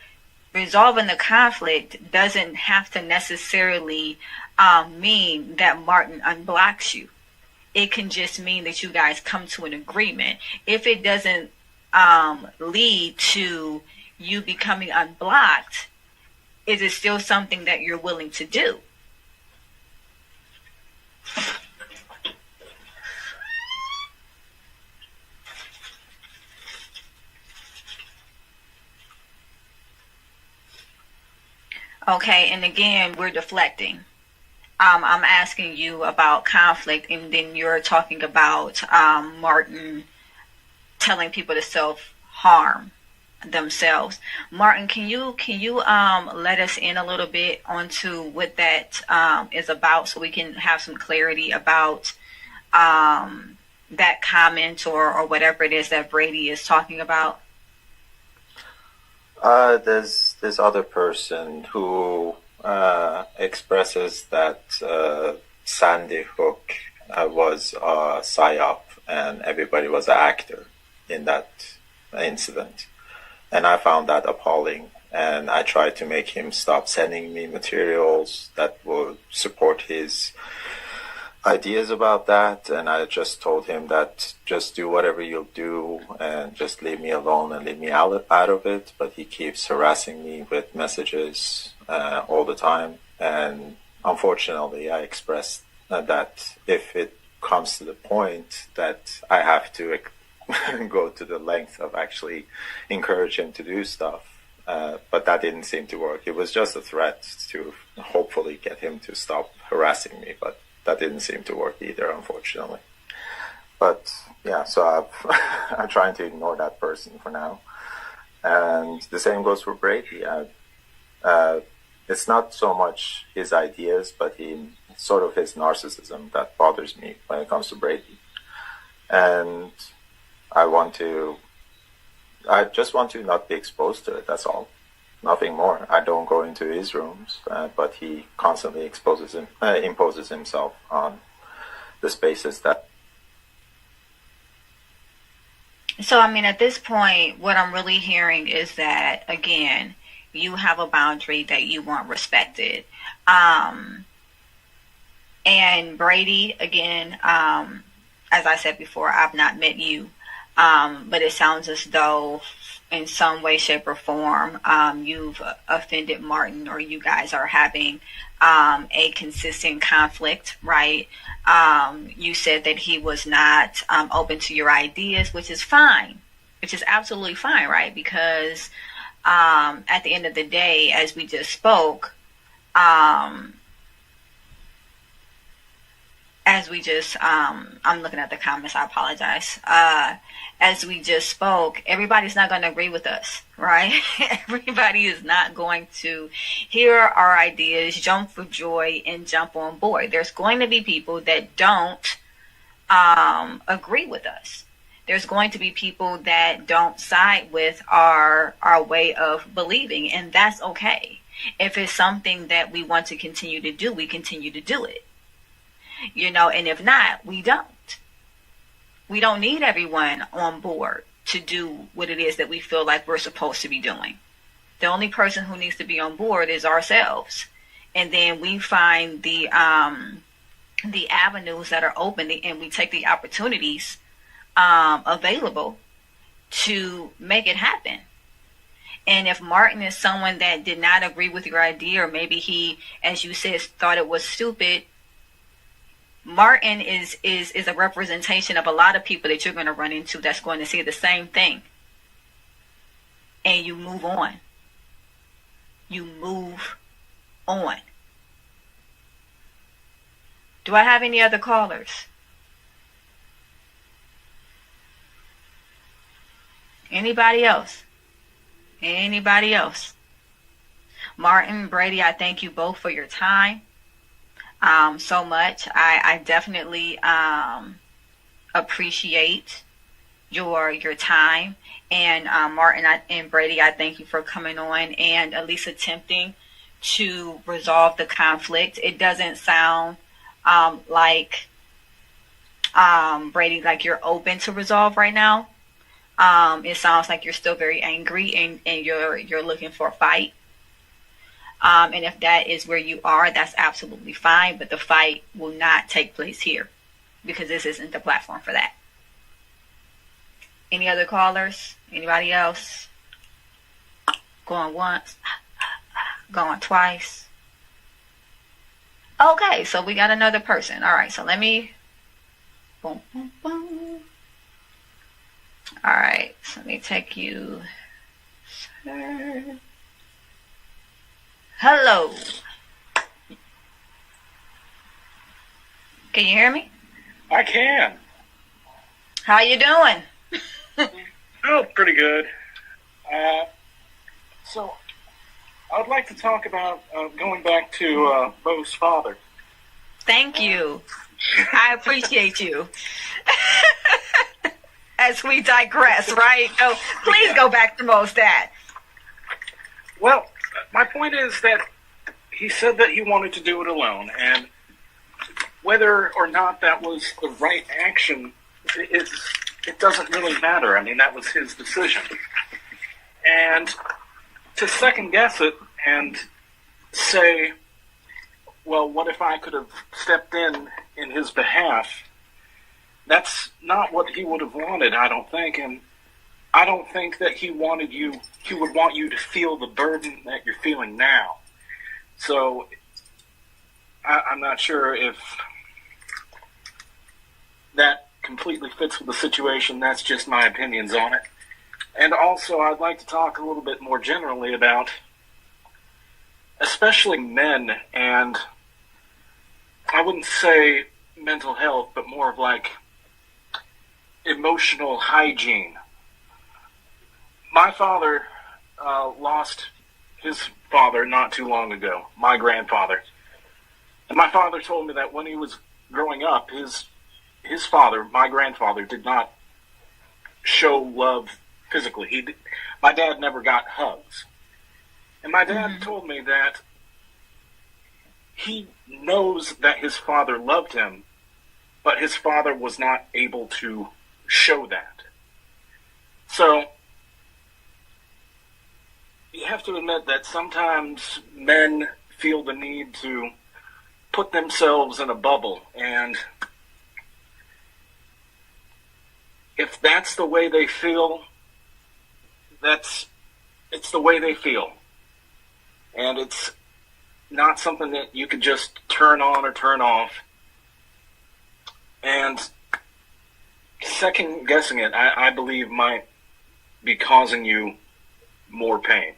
Resolving the conflict doesn't have to necessarily mean that Martin unblocks you. It can just mean that you guys come to an agreement. If it doesn't lead to you becoming unblocked, is it still something that you're willing to do? Okay, and again, we're deflecting. I'm asking you about conflict, and then you're talking about Martin telling people to self-harm themselves. Martin, can you let us in a little bit onto what that is about, so we can have some clarity about that comment or whatever it is that Brady is talking about? There's this other person who expresses that Sandy Hook was a psyop and everybody was an actor in that incident. And I found that appalling. And I tried to make him stop sending me materials that would support his ideas about that. And I just told him that just do whatever you'll do and just leave me alone and leave me out of it. But he keeps harassing me with messages all the time. And unfortunately, I expressed that if it comes to the point that I have to go to the length of actually encourage him to do stuff. But that didn't seem to work. It was just a threat to hopefully get him to stop harassing me, but that didn't seem to work either, unfortunately. But yeah, so I'm trying to ignore that person for now. And the same goes for Brady. It's not so much his ideas, but sort of his narcissism that bothers me when it comes to Brady. And I just want to not be exposed to it, that's all. Nothing more. I don't go into his rooms, but he constantly imposes himself on the spaces that... So, I mean, at this point, what I'm really hearing is that, again, you have a boundary that you want respected. And Brady, again, as I said before, I've not met you. But it sounds as though in some way, shape, or form, you've offended Martin, or you guys are having a consistent conflict, right? You said that he was not open to your ideas, which is fine, which is absolutely fine, right? Because at the end of the day, as we just spoke, I'm looking at the comments, I apologize. As we just spoke, everybody's not going to agree with us, right? Everybody is not going to hear our ideas, jump for joy, and jump on board. There's going to be people that don't agree with us. There's going to be people that don't side with our way of believing, and that's okay. If it's something that we want to continue to do, we continue to do it. And if not, we don't. We don't need everyone on board to do what it is that we feel like we're supposed to be doing. The only person who needs to be on board is ourselves. And then we find the avenues that are open, and we take the opportunities available to make it happen. And if Martin is someone that did not agree with your idea, or maybe he, as you said, thought it was stupid, Martin is a representation of a lot of people that you're going to run into that's going to say the same thing. And you move on. You move on. Do I have any other callers? Anybody else? Anybody else? Martin, Brady, I thank you both for your time. So much. I definitely appreciate your time. And Martin and Brady, I thank you for coming on and at least attempting to resolve the conflict. It doesn't sound like Brady, like you're open to resolve right now. It sounds like you're still very angry and you're looking for a fight. And if that is where you are, that's absolutely fine. But the fight will not take place here because this isn't the platform for that. Any other callers? Anybody else? Going once? Going twice? Okay, so we got another person. All right, so let me... Boom, boom, boom. All right, so let me take you... Sir. Hello. Can you hear me? I can. How you doing? Oh, pretty good. So, I would like to talk about going back to Bo's father. Thank you. I appreciate you. As we digress, right? So please go back to Bo's dad. Well, my point is that he said that he wanted to do it alone, and whether or not that was the right action, it doesn't really matter. I mean, that was his decision. And to second guess it and say, well, what if I could have stepped in his behalf? That's not what he would have wanted, I don't think. And I don't think that he would want you to feel the burden that you're feeling now. So I'm not sure if that completely fits with the situation. That's just my opinions on it. And also, I'd like to talk a little bit more generally about especially men, and I wouldn't say mental health, but more of like emotional hygiene. My father lost his father not too long ago, my grandfather. And my father told me that when he was growing up, his father, my grandfather, did not show love physically. My dad never got hugs. And my dad told me that he knows that his father loved him, but his father was not able to show that. So you have to admit that sometimes men feel the need to put themselves in a bubble, and if that's the way they feel, it's the way they feel. And it's not something that you can just turn on or turn off. And second guessing it, I believe, might be causing you more pain.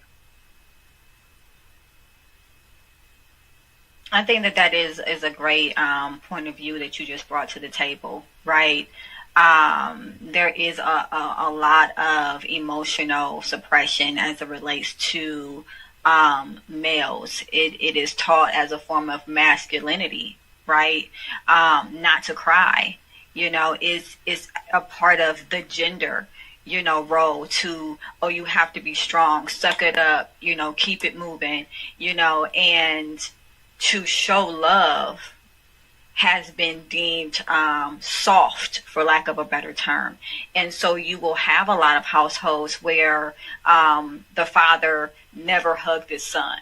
I think that is a great point of view that you just brought to the table, right? There is a lot of emotional suppression as it relates to males. It is taught as a form of masculinity, right? Not to cry, is a part of the gender, role to, oh, you have to be strong, suck it up, keep it moving, and to show love has been deemed soft, for lack of a better term. And so you will have a lot of households where the father never hugged his son,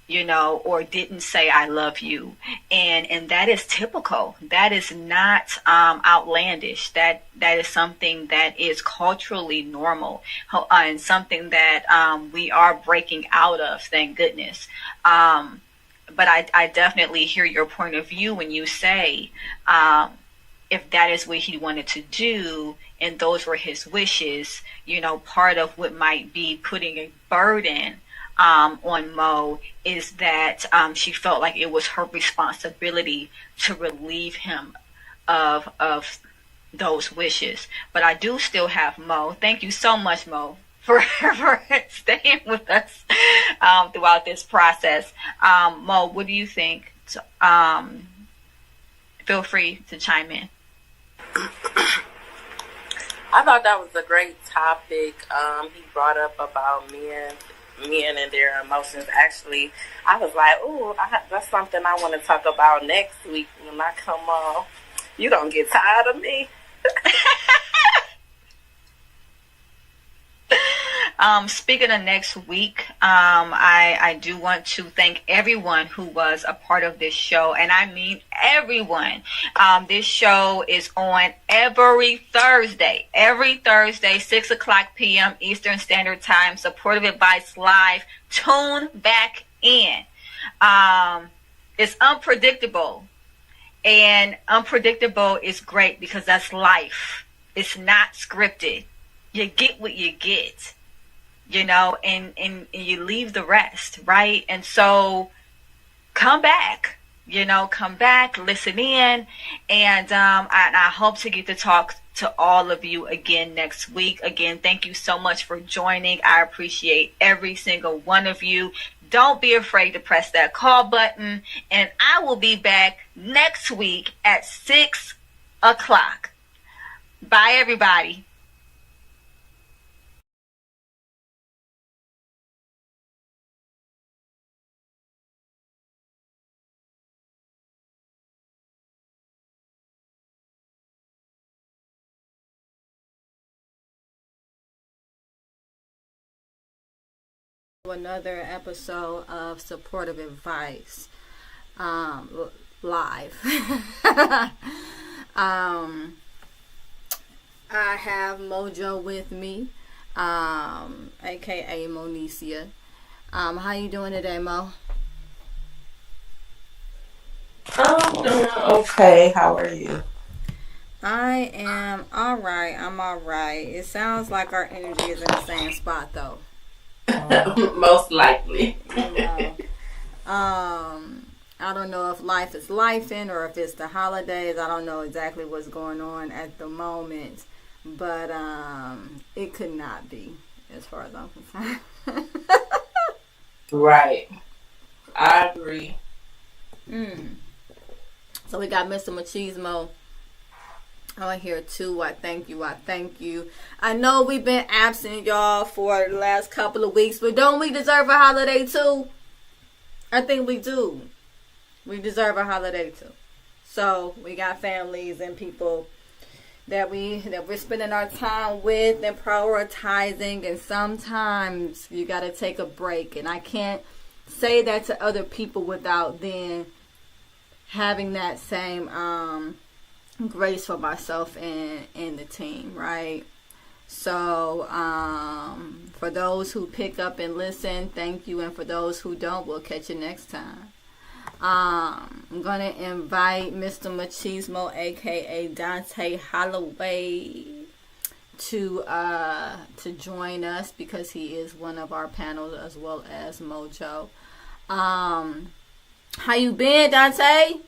or didn't say, I love you. And that is typical. That is not outlandish. That is something that is culturally normal, and something that we are breaking out of, thank goodness. But I definitely hear your point of view when you say, if that is what he wanted to do and those were his wishes, part of what might be putting a burden on Mo is that she felt like it was her responsibility to relieve him of those wishes. But I do still have Mo. Thank you so much, Mo, for staying with us throughout this process. Mo, what do you think? Feel free to chime in. I thought that was a great topic. He brought up about men and their emotions. Actually, I was like, ooh, that's something I want to talk about next week when I come on. You don't get tired of me. Speaking of next week, I do want to thank everyone who was a part of this show, and I mean everyone. This show is on every Thursday, 6 o'clock p.m. Eastern Standard Time. Supportive Advice Live. Tune back in. It's unpredictable, and unpredictable is great because that's life. It's not scripted. You get what you get. And you leave the rest, right? And so come back, listen in, and I hope to get to talk to all of you again next week. Again, thank you so much for joining. I appreciate every single one of you. Don't be afraid to press that call button, and I will be back next week at 6 o'clock. Bye, everybody. Another episode of Supportive Advice live. I have Mojo with me, aka Monicia. How you doing today, Mo? I'm doing okay. How are you? I am alright. I'm alright. It sounds like our energy is in the same spot, though. Most likely. I don't know if life is lifing or if it's the holidays. I don't know exactly what's going on at the moment, but it could not be, as far as I'm concerned. Right. I agree. So we got Mr. Machismo on here too. I thank you. I know we've been absent, y'all, for the last couple of weeks, but don't we deserve a holiday too? I think we do. We deserve a holiday too. So we got families and people that we're spending our time with and prioritizing, and sometimes you got to take a break. And I can't say that to other people without then having that same grace for myself and the team, right? So for those who pick up and listen, thank you, and for those who don't, we'll catch you next time. I'm gonna invite Mr. Machismo, aka Dante Holloway, to join us because he is one of our panels, as well as Mojo. How you been, Dante?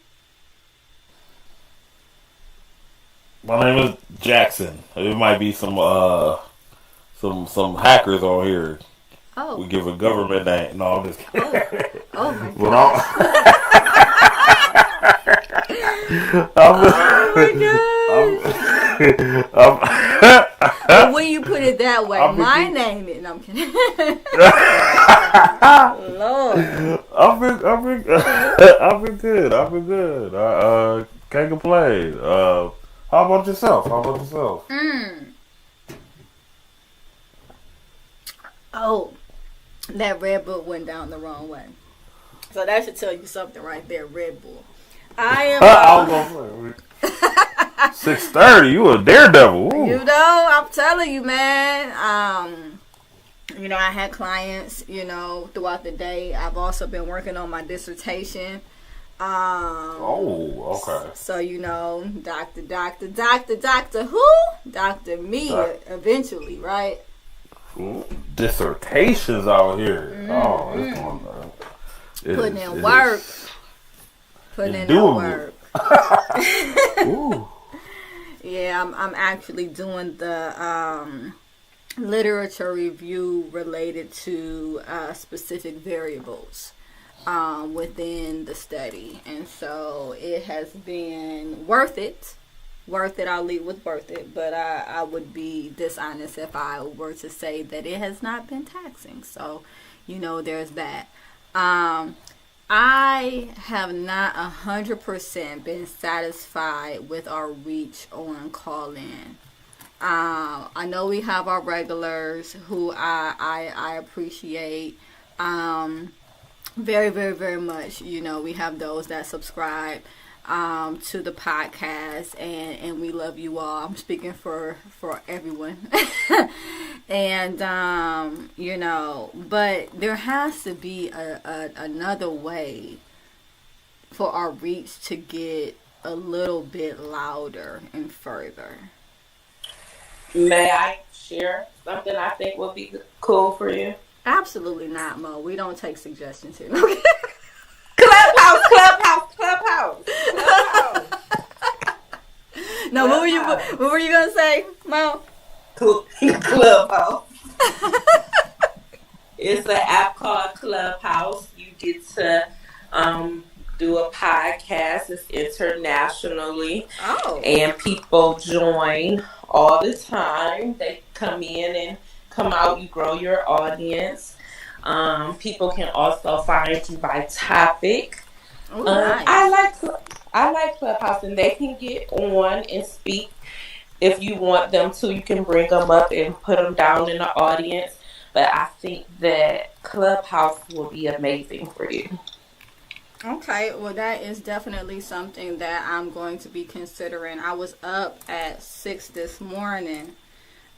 My name is Jackson. It might be some hackers on here. Oh. We give a government name. No, I'm just kidding. Oh my God. But when you put it that way, my name is. No, I'm kidding. Lord. I've been good. I can't complain. How about yourself? Oh, that Red Bull went down the wrong way. So that should tell you something right there, Red Bull. I am. I was gonna say 6:30. You a daredevil. Ooh. You know, I'm telling you, man. I had clients, throughout the day. I've also been working on my dissertation. Okay. So, Doctor who? Dr. Me, eventually, right? Dissertations out here. It's going on. Putting in work. Ooh. Yeah, I'm actually doing the literature review related to specific variables within the study, and so it has been worth it. I'll lead with worth it, but I would be dishonest if I were to say that it has not been taxing. So, there's that. I have not 100% been satisfied with our reach on call-in. I know we have our regulars who I appreciate very, very, very much. We have those that subscribe to the podcast, and we love you all. I'm speaking for everyone. And but there has to be another way for our reach to get a little bit louder and further. May I share something I think will be cool for you? Absolutely not, Mo. We don't take suggestions here. Clubhouse. No, what were you gonna say, Mo? Clubhouse. It's an app called Clubhouse. You get to do a podcast. It's internationally. Oh. And people join all the time. They come in and come out. You grow your audience. People can also find you by topic. Oh, nice. I like Clubhouse, and they can get on and speak if you want them to. You can bring them up and put them down in the audience. but I think that Clubhouse will be amazing for you. Okay, well, that is definitely something that I'm going to be considering. I was up at 6 this morning.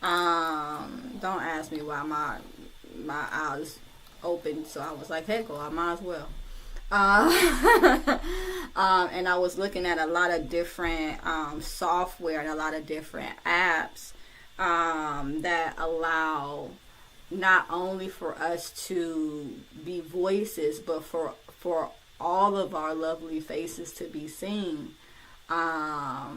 Don't ask me why my eyes open, so I was like, heck, well, I might as well. And I was looking at a lot of different software and a lot of different apps that allow not only for us to be voices, but for all of our lovely faces to be seen by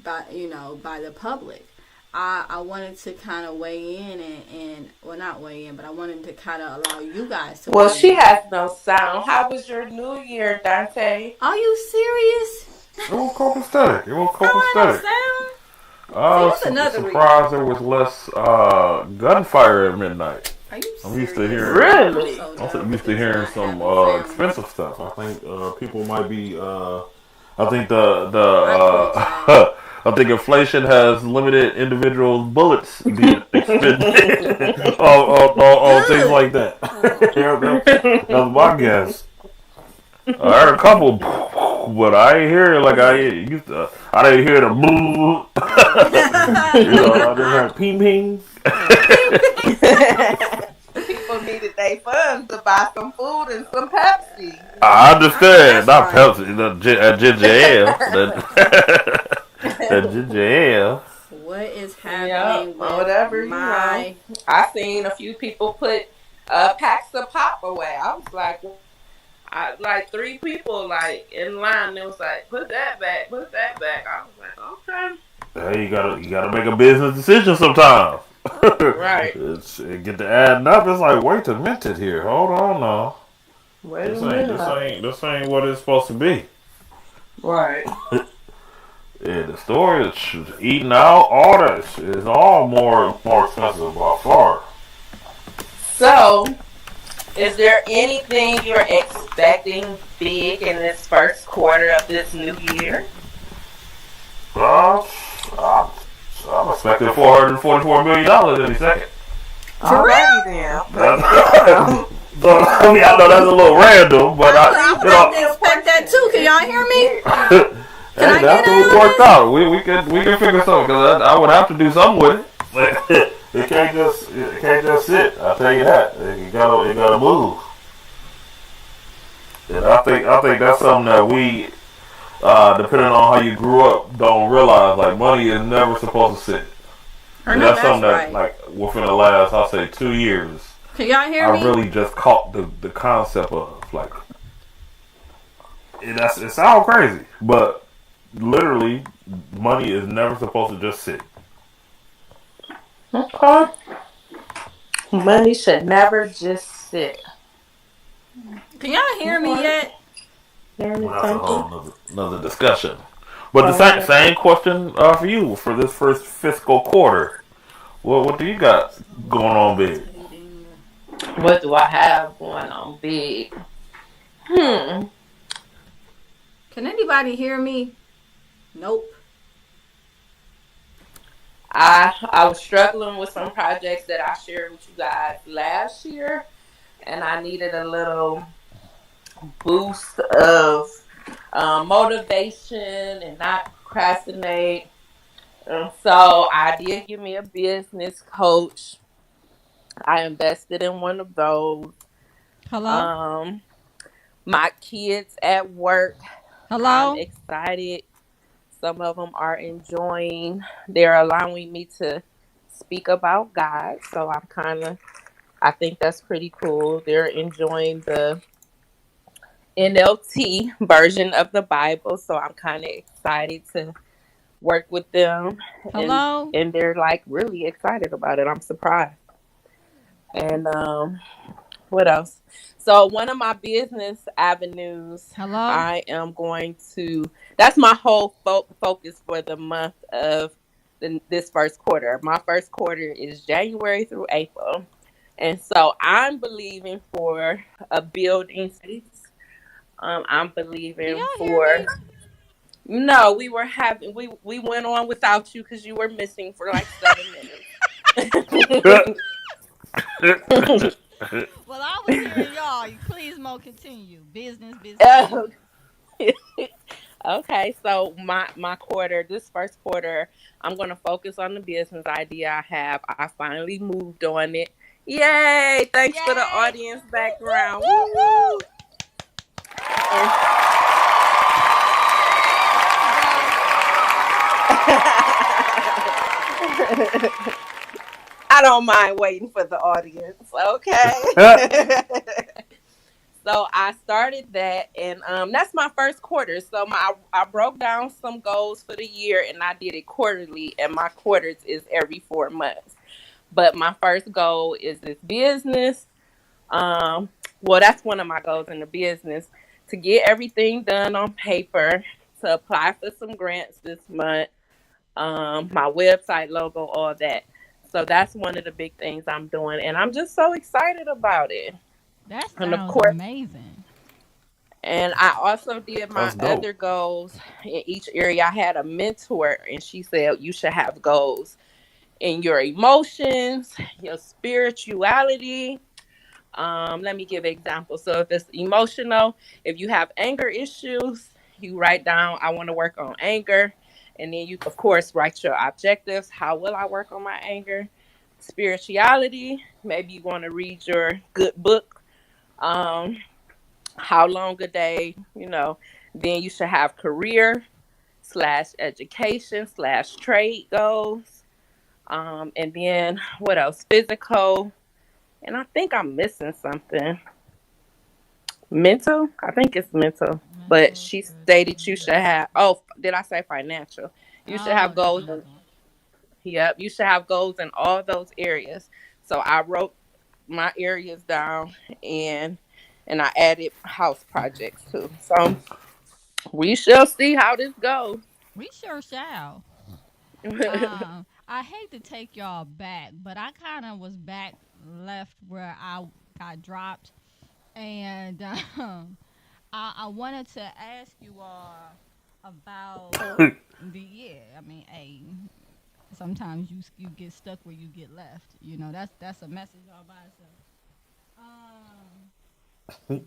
the public. I wanted to kind of weigh in and well, not weigh in, but I wanted to kind of allow you guys to. Well, she has no sound. How was your New Year, Dante? Are you serious? It was copacetic. I was surprised there was less gunfire at midnight. Are you serious? I'm used to hearing. Really? I'm used to hearing some expensive stuff. I think people might be. I think I think inflation has limited individuals' bullets being expended on things like that. That's my guess. I heard a couple, but I ain't hear it like I used to. I didn't hear the boo. I just heard ping ping. People needed their funds to buy some food and some Pepsi. I understand. Not Pepsi, that ginger ale. That ginger ale. What is happening with whatever my... I seen a few people put packs of pop away. I was like... like 3 people in line. They was like, put that back. I was like, okay. Hey, you gotta make a business decision sometimes. Right. It get to adding up. It's like, wait a minute here. Hold on now. Wait a minute. This ain't what it's supposed to be. Right. Yeah, the store is eating out. All that is all more expensive by far. So, is there anything you're expecting big in this first quarter of this new year? I'm expecting $444 million any second. Alrighty then. I know that's a little random, but I expect that too. Can y'all hear me? Hey, that's what we worked out. We can figure something, because I would have to do something with it. It can't just sit. I'll tell you that. It gotta move. And I think that's something that we, depending on how you grew up, don't realize. Like, money is never supposed to sit. And that's something that, like, within the last, I'll say, 2 years, can y'all hear me? I really just caught the concept of, like, it sounds crazy, but literally, money is never supposed to just sit. Okay. Money should never just sit. Can y'all hear me yet? Well, that's a whole another discussion. But the same question for you for this first fiscal quarter. What do you got going on big? What do I have going on big? Can anybody hear me? Nope. I was struggling with some projects that I shared with you guys last year, and I needed a little boost of motivation and not procrastinate. So I did give me a business coach. I invested in one of those. Hello? My kids at work. Hello? I'm excited. Some of them are enjoying. They're allowing me to speak about God. So I think that's pretty cool. They're enjoying the NLT version of the Bible. So I'm kind of excited to work with them. Hello? And they're like really excited about it. I'm surprised. And what else? So one of my business avenues, hello, I am going to, that's my whole focus for the month of this first quarter. My first quarter is January through April. And so I'm believing for a building space. I'm believing for, no, we went on without you because you were missing for like 7 minutes. Well, I was hearing y'all. Please, Mo, continue. Business, business, business. Okay, so my quarter, this first quarter, I'm gonna focus on the business idea I have. I finally moved on it. Yay! Thanks for the Yay! audience Woo, background. woo, woo, Woo! woo. And I don't mind waiting for the audience. Okay. So I started that, and that's my first quarter. So I broke down some goals for the year, and I did it quarterly. And my quarters is every 4 months. But my first goal is this business. Um, well, that's one of my goals in the business, to get everything done on paper, to apply for some grants this month, my website logo, all that. So that's one of the big things I'm doing, and I'm just so excited about it. That And of sounds course, amazing. and I also did my That's dope. other goals in each area. I had a mentor, and she said you should have goals in your emotions, your spirituality. Let me give an example. So if it's emotional, if you have anger issues, you write down, I want to work on anger. And then you, of course, write your objectives. How will I work on my anger? Spirituality, maybe you want to read your good book. Um, how long a day, Then you should have career slash education slash trade goals. And then what else? Physical. And I think I'm missing something. Mental? I think it's mental. But Mental, she stated you spiritual. should have, oh, did I say financial? You should Oh, have that's goals. another one. Yep, you should have goals in all those areas. So I wrote my areas down, and I added house projects too. So we shall see how this goes. We sure shall. I hate to take y'all back, but I kind of was back left where I got dropped, and I wanted to ask you all about the yeah. I mean, hey, sometimes you get stuck where you get left. That's a message all by itself.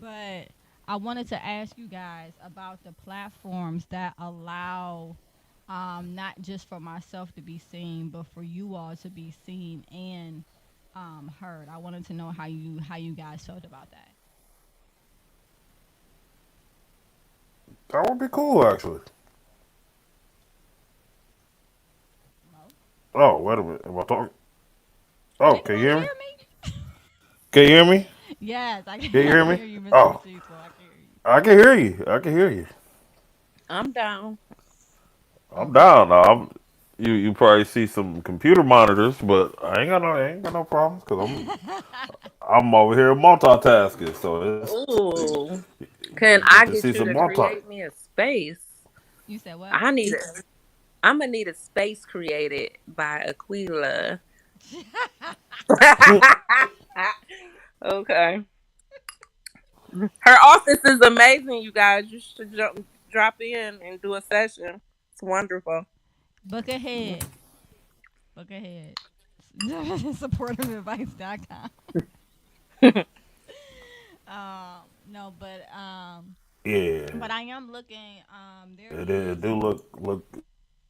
But I wanted to ask you guys about the platforms that allow not just for myself to be seen, but for you all to be seen and heard. I wanted to know how you guys felt about that. That would be cool, actually. Oh, wait a minute. Am I talking? Oh, Can can you y'all hear hear me? me? Can you hear me? Yes, I can, Can you I hear can me? hear you, Mr. Oh, Cecil. I can hear you. I can hear you. I can hear you. I'm down. I'm Okay. down now. You probably see some computer monitors, but I ain't got no problems because I'm over here multitasking. So it's Ooh. Can good I to see get you some to multi. create me a space? You said what? I need it. I'm gonna need a space created by Aqueelah. Okay. Her office is amazing, you guys. You should drop in and do a session. It's wonderful. Book ahead. Book ahead. Supportiveadvice.com. No, Yeah, but I am looking. There it is. do look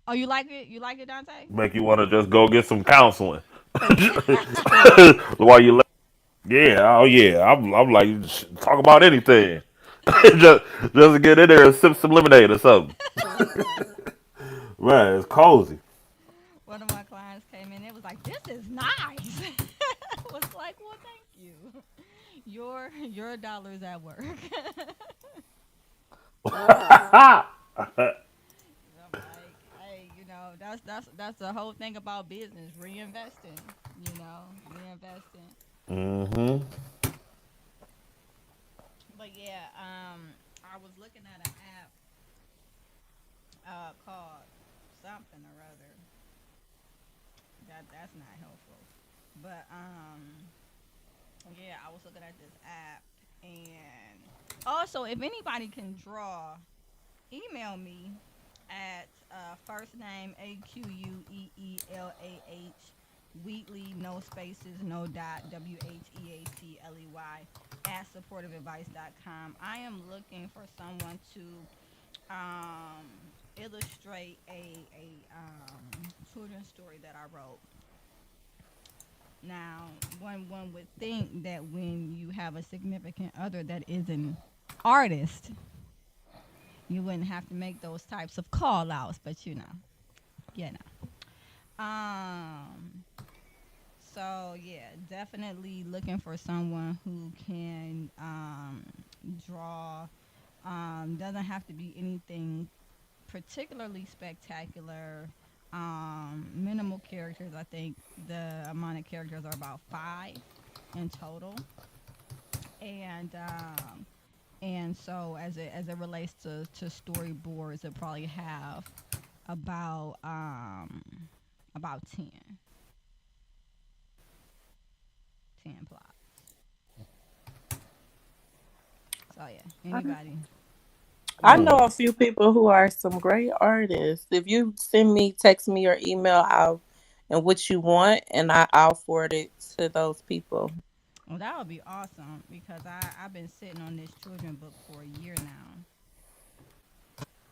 Oh, you like it? You like it, Dante? make you want to just go get some counseling while you. Yeah, oh yeah. I'm like talk about anything. just to get in there and sip some lemonade or something. Man, it's cozy. One of my clients came in. It was like, "This is nice." I was like, "Well, thank you. Your dollar's at work." I'm like, hey, that's the whole thing about business, reinvesting. Reinvesting. hmm But yeah, I was looking at an app called something or other. That's not helpful. But yeah, I was looking at this app, and also if anybody can draw, email me at first name Aqueelah Wheatley, no spaces, no dot, WHEATLEY, at supportiveadvice.com. I am looking for someone to illustrate a children's story that I wrote. Now, one would think that when you have a significant other that is an artist, you wouldn't have to make those types of call outs, but you know. So yeah, definitely looking for someone who can draw. Doesn't have to be anything particularly spectacular. Minimal characters. I think the amount of characters are about 5 in total, and so as it relates to storyboards, it probably have about 10 plots. So yeah, anybody. I know a few people who are some great artists. If you text me or email out and what you want, and I'll forward it to those people. Well, that would be awesome because I've been sitting on this children book for a year now,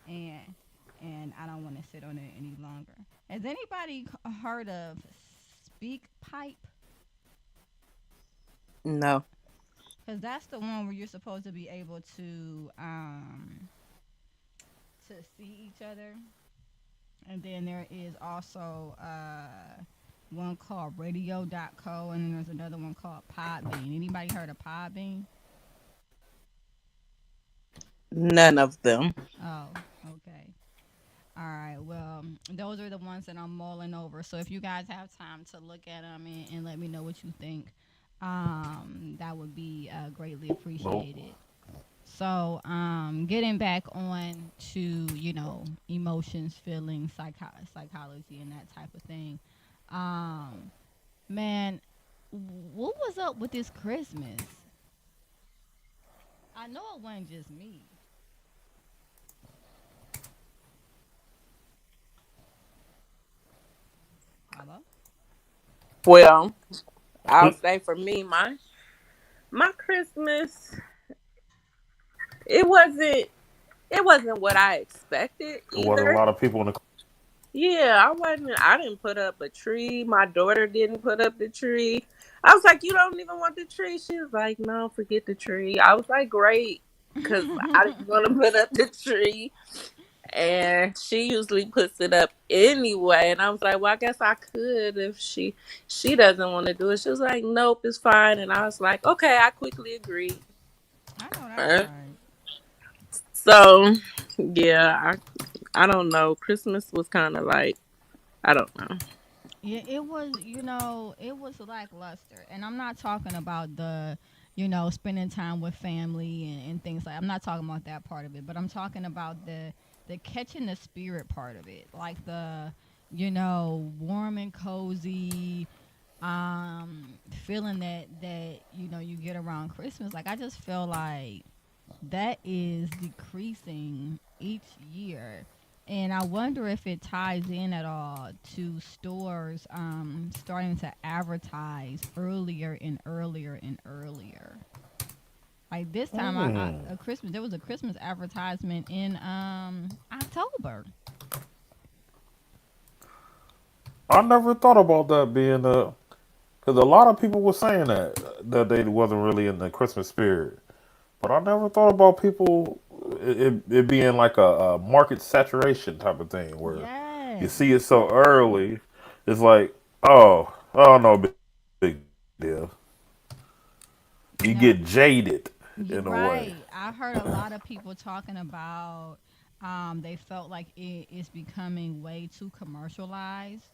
and I don't want to sit on it any longer. Has anybody heard of Speak Pipe? No. Because that's the one where you're supposed to be able to see each other. And then there is also one called radio.co, and then there's another one called Podbean. Anybody heard of Podbean? None of them. Oh, okay. All right. Well, those are the ones that I'm mulling over. So if you guys have time to look at them and let me know what you think, that would be greatly appreciated. So, getting back on to emotions, feelings, psychology, and that type of thing. Man, what was up with this Christmas? I know it wasn't just me. Hello? Well, I'll say for me, my Christmas, it wasn't what I expected There wasn't a either. lot of people in the. Yeah, I didn't put up a tree. My daughter didn't put up the tree. I was like, "You don't even want the tree?" She was like, "No, forget the tree." I was like, "Great," because I didn't want to put up the tree. And she usually puts it up anyway. And I was like, "Well, I guess I could if she doesn't want to do it." She was like, "Nope, it's fine." And I was like, "Okay," I quickly agreed. I know that's right. So yeah, I don't know. Christmas was kind of like, I don't know. Yeah, it was lackluster. And I'm not talking about the, spending time with family and things like I'm not talking about that part of it, but I'm talking about the catching the spirit part of it. Like the, warm and cozy, feeling that you get around Christmas. Like I just feel like that is decreasing each year. And I wonder if it ties in at all to stores starting to advertise earlier and earlier and earlier. Like this time, there was a Christmas advertisement in October. I never thought about that being because a lot of people were saying that they wasn't really in the Christmas spirit. But I never thought about people it being like a market saturation type of thing where you see it so early. It's like, oh no, big deal. You get jaded in a way. I heard a lot of people talking about they felt like it is becoming way too commercialized,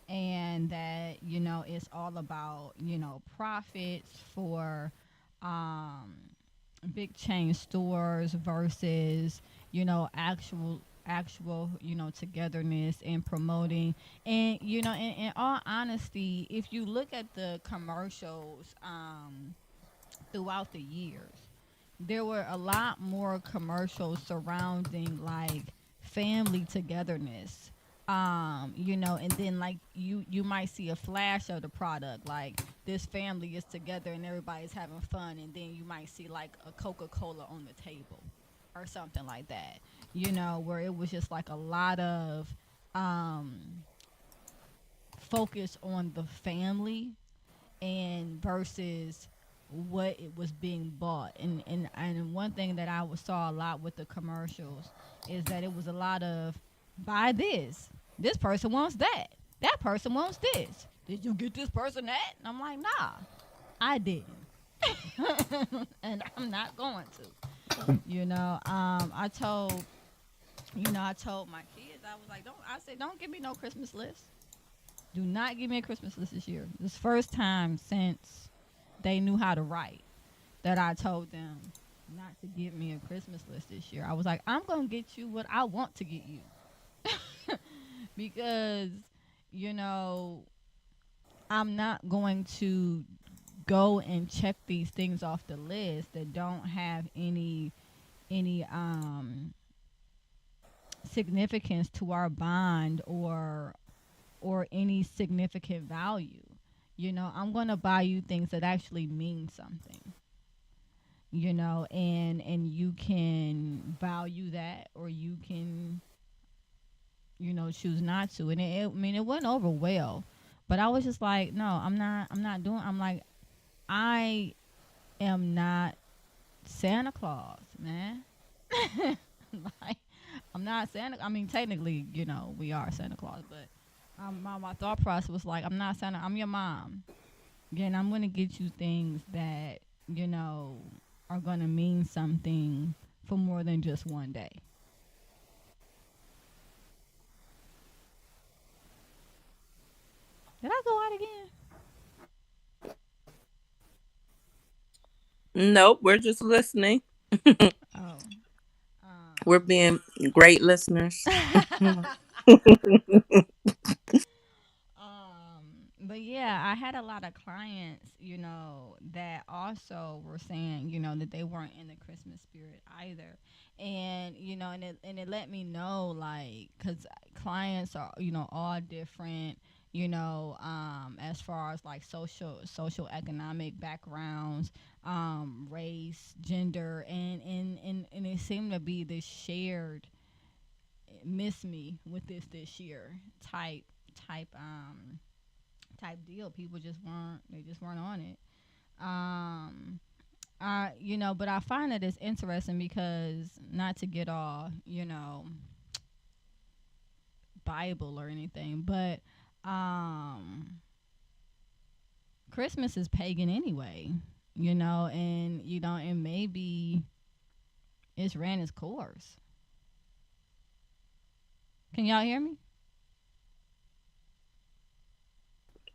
and that it's all about profits for um, big chain stores versus actual togetherness and promoting. And in all honesty, if you look at the commercials throughout the years, there were a lot more commercials surrounding like family togetherness, And then like you might see a flash of the product, like this family is together and everybody's having fun, and then you might see like a Coca-Cola on the table or something like that, where it was just like a lot of um focus on the family and versus what it was being bought. And one thing that saw a lot with the commercials is that it was a lot of buy this person wants that person wants this, did you get this person that? And I'm like, nah, I didn't. And I'm not going to. I told my kids, I said, don't give me no Christmas list. Do not give me a Christmas list this year. This first time since they knew how to write that I told them not to give me a Christmas list this year. I was like, I'm going to get you what I want to get you. Because, I'm not going to go and check these things off the list that don't have any significance to our bond or any significant value. I'm going to buy you things that actually mean something. And you can value that, or you can choose not to. And it went over well, but I was just like, no, I'm not doing. I'm like, I am not Santa Claus, man. Like, I'm not Santa. I mean, technically, we are Santa Claus, but my thought process was like, I'm not Santa. I'm your mom. Again, I'm gonna get you things that are gonna mean something for more than just one day. Did I go out again? Nope, we're just listening. Oh. We're being great listeners. But yeah, I had a lot of clients, that also were saying, that they weren't in the Christmas spirit either. And, and it let me know, like, because clients are, all different, as far as like social economic backgrounds, race, gender, and it seemed to be this shared miss me with this year type deal. People just weren't on it. But I find that it's interesting because, not to get all, Bible or anything, but Christmas is pagan anyway, and maybe it's ran its course. Can y'all hear me?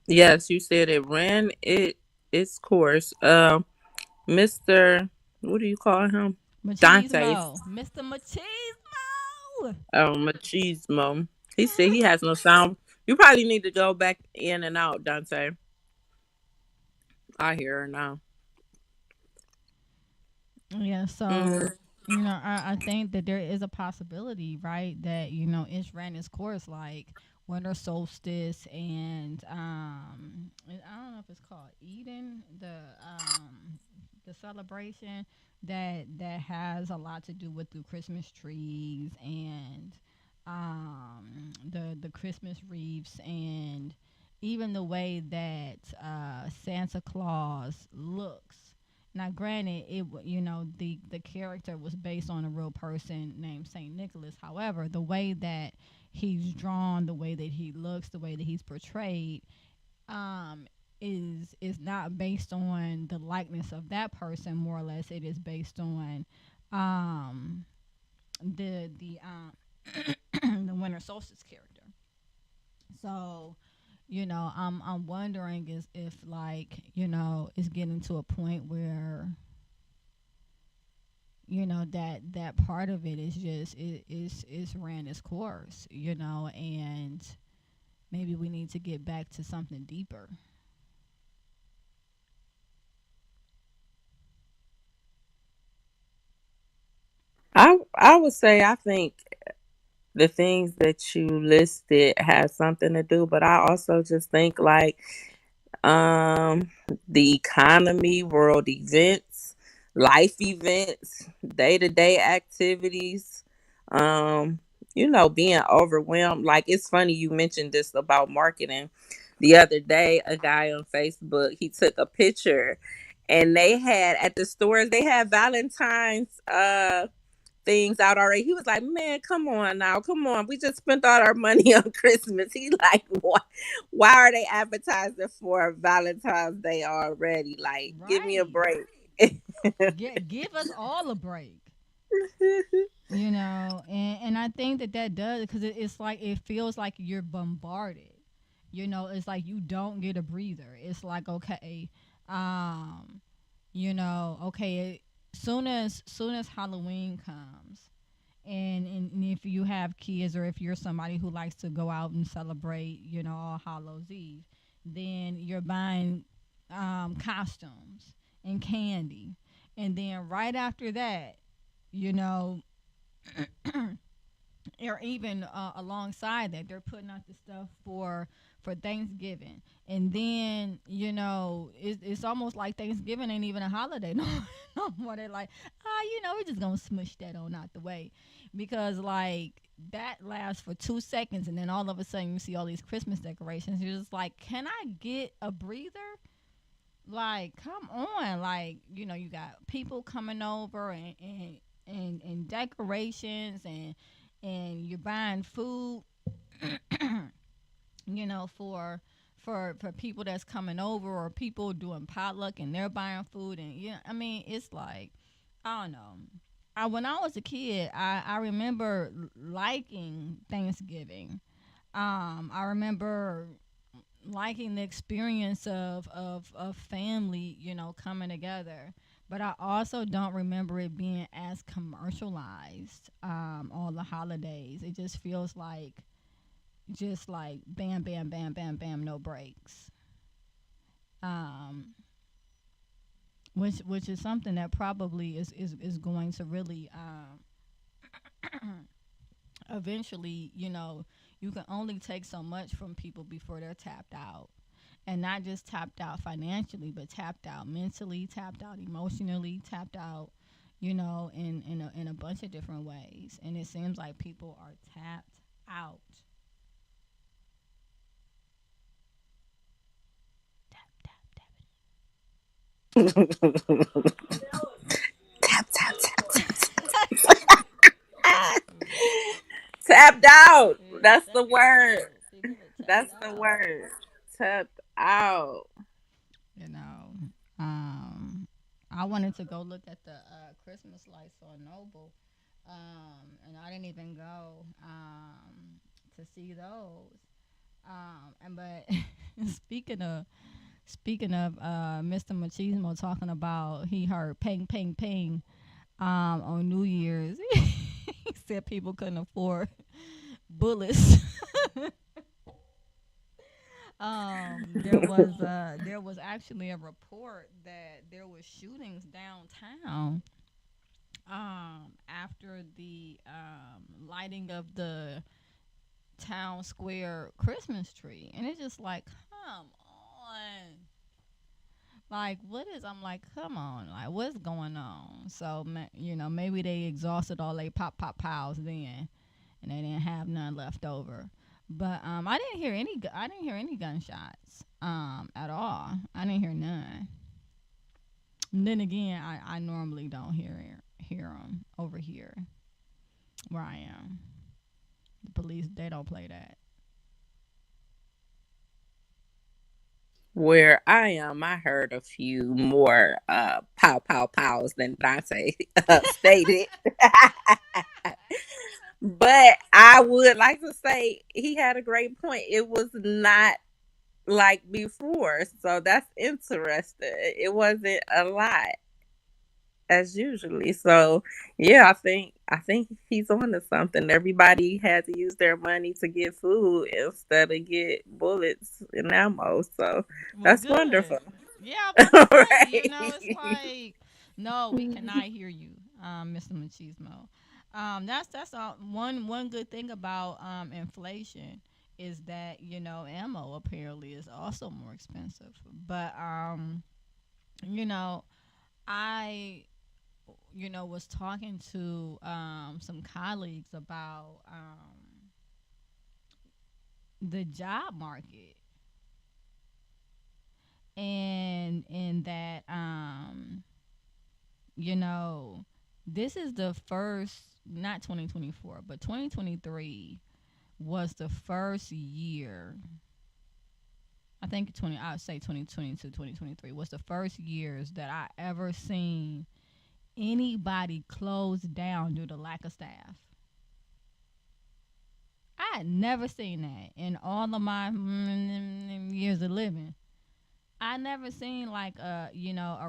Yes, you said it ran its course. Mr. What do you call him? Dante. Mr. Machismo. Oh, Machismo. He said he has no sound. You probably need to go back in and out, Dante. I hear her now. Yeah, so I think that there is a possibility, right, that it's ran its course, like winter solstice, and I don't know if it's called Eden, the celebration that has a lot to do with the Christmas trees and the Christmas wreaths, and even the way that Santa Claus looks. Now, granted, the character was based on a real person named Saint Nicholas. However, the way that he's drawn, the way that he looks, the way that he's portrayed, is not based on the likeness of that person. More or less, it is based on the the winter solstice character. So, I'm wondering if like, it's getting to a point where, that part of it is just is ran its course, and maybe we need to get back to something deeper. I would say, I think the things that you listed have something to do, but I also just think like the economy, world events, life events, day-to-day activities, um, being overwhelmed. Like, it's funny you mentioned this about marketing. The other day, a guy on Facebook, he took a picture and they had at the stores, they had Valentine's things out already. He was like, man, come on now. Come on. We just spent all our money on Christmas. He like, why are they advertising for Valentine's Day already? Like, give me a break. Give us all a break. And I think that does, because it's like, it feels like you're bombarded. It's like you don't get a breather. It's like, okay, okay, soon as Halloween comes, and if you have kids, or if you're somebody who likes to go out and celebrate, All Hallows Eve, then you're buying costumes and candy, and then right after that, or even alongside that, they're putting out the stuff for Thanksgiving, and then it's almost like Thanksgiving ain't even a holiday no more. They're like, we're just gonna smush that on out the way, because like that lasts for 2 seconds, and then all of a sudden you see all these Christmas decorations. You're just like, can I get a breather? Like, come on. Like, you got people coming over, and decorations, and you're buying food for people that's coming over, or people doing potluck and they're buying food. And it's like, I don't know. When I was a kid, I remember liking Thanksgiving. I remember liking the experience of family, coming together. But I also don't remember it being as commercialized, all the holidays. It just feels like bam, bam, bam, bam, bam, no breaks. Which is something that probably is going to really eventually, you can only take so much from people before they're tapped out. And not just tapped out financially, but tapped out mentally, tapped out emotionally, tapped out, in a bunch of different ways. And it seems like people are tapped out. Tap, tap, tap, tap. Tapped out. That's the word. That's the word. Tapped out. I wanted to go look at the Christmas lights on Noble, and I didn't even go to see those. But speaking of Mr. Machismo talking about he heard ping ping ping on New Year's, he said people couldn't afford bullets. There was actually a report that there was shootings downtown after the lighting of the town square Christmas tree, and it's just like, come on, like I'm like, come on, like what's going on? So maybe they exhausted all they pop piles then, and they didn't have none left over. But I didn't hear any gunshots at all. I didn't hear none. And then again, I normally don't hear them over here where I am. The police, they don't play that. Where I am, I heard a few more pow pow pows than Dante stated. But I would like to say he had a great point. It was not like before, so that's interesting. It wasn't a lot as usually. So yeah, I think he's on to something. Everybody had to use their money to get food instead of get bullets and ammo. So that's wonderful. Yeah, right. It's like, no, we cannot hear you, Mr. Machismo. That's all. One good thing about inflation is that ammo apparently is also more expensive. But you know, I was talking to some colleagues about the job market and that you know this is the first, not 2024, but 2023 was the first year. I think I would say 2022, 2023 was the first years that I ever seen anybody close down due to lack of staff. I had never seen that in all of my years of living. I never seen like a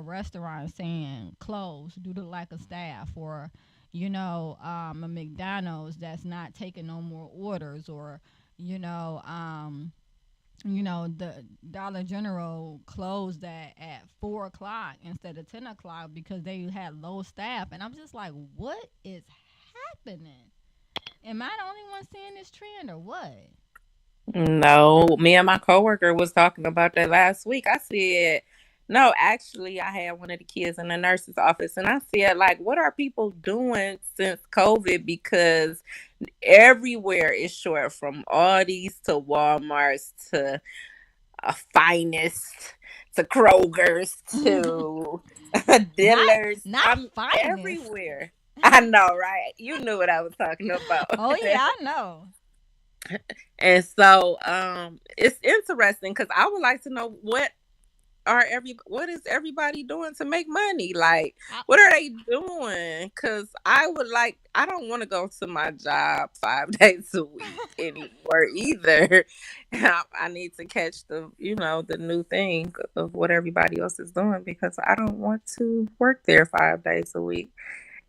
restaurant saying closed due to lack of staff, or a McDonald's that's not taking no more orders, or the Dollar General closed at 4 o'clock instead of 10 o'clock because they had low staff, and I'm just like, what is happening? Am I the only one seeing this trend or what? No, me and my coworker was talking about that last week. I said, no, actually, I had one of the kids in the nurse's office, and I said, like, what are people doing since COVID? Because everywhere is short, from Aldi's to Walmart's to Finest to Kroger's to Dillard's. Not I'm Finest. everywhere. I know, right? You knew what I was talking about. Oh yeah, I know. And so it's interesting because I would like to know what is everybody doing to make money? Like, what are they doing? Because I don't want to go to my job 5 days a week anymore either. I need to catch the new thing of what everybody else is doing, because I don't want to work there 5 days a week.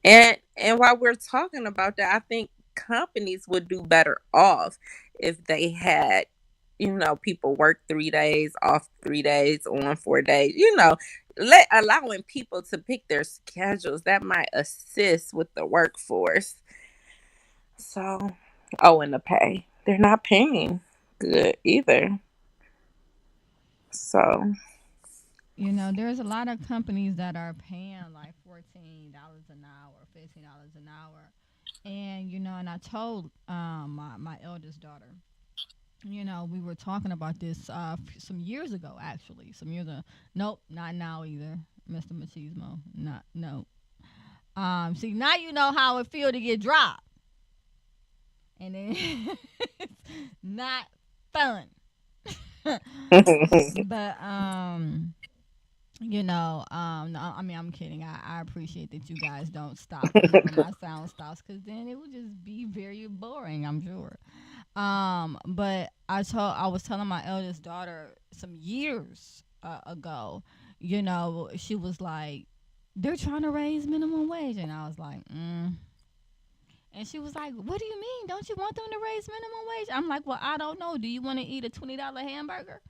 And while we're talking about that, I think companies would do better off if they had, people work 3 days, off 3 days, on 4 days, allowing people to pick their schedules. That might assist with the workforce. So, and the pay. They're not paying good either. So, there's a lot of companies that are paying like $14 an hour, $15 an hour. And and I told my eldest daughter, we were talking about this some years ago, actually. Some years ago. Nope, not now either, Mr. Machismo. Not no. See, now you know how it feel to get dropped, and then it's not fun. But no, I mean, I'm kidding. I appreciate that you guys don't stop whenever my sound stops, because then it would just be very boring, I'm sure. But I was telling my eldest daughter some years ago, she was like, they're trying to raise minimum wage, and I was like, And she was like, what do you mean? Don't you want them to raise minimum wage? I'm like, well, I don't know. Do you want to eat a $20 hamburger?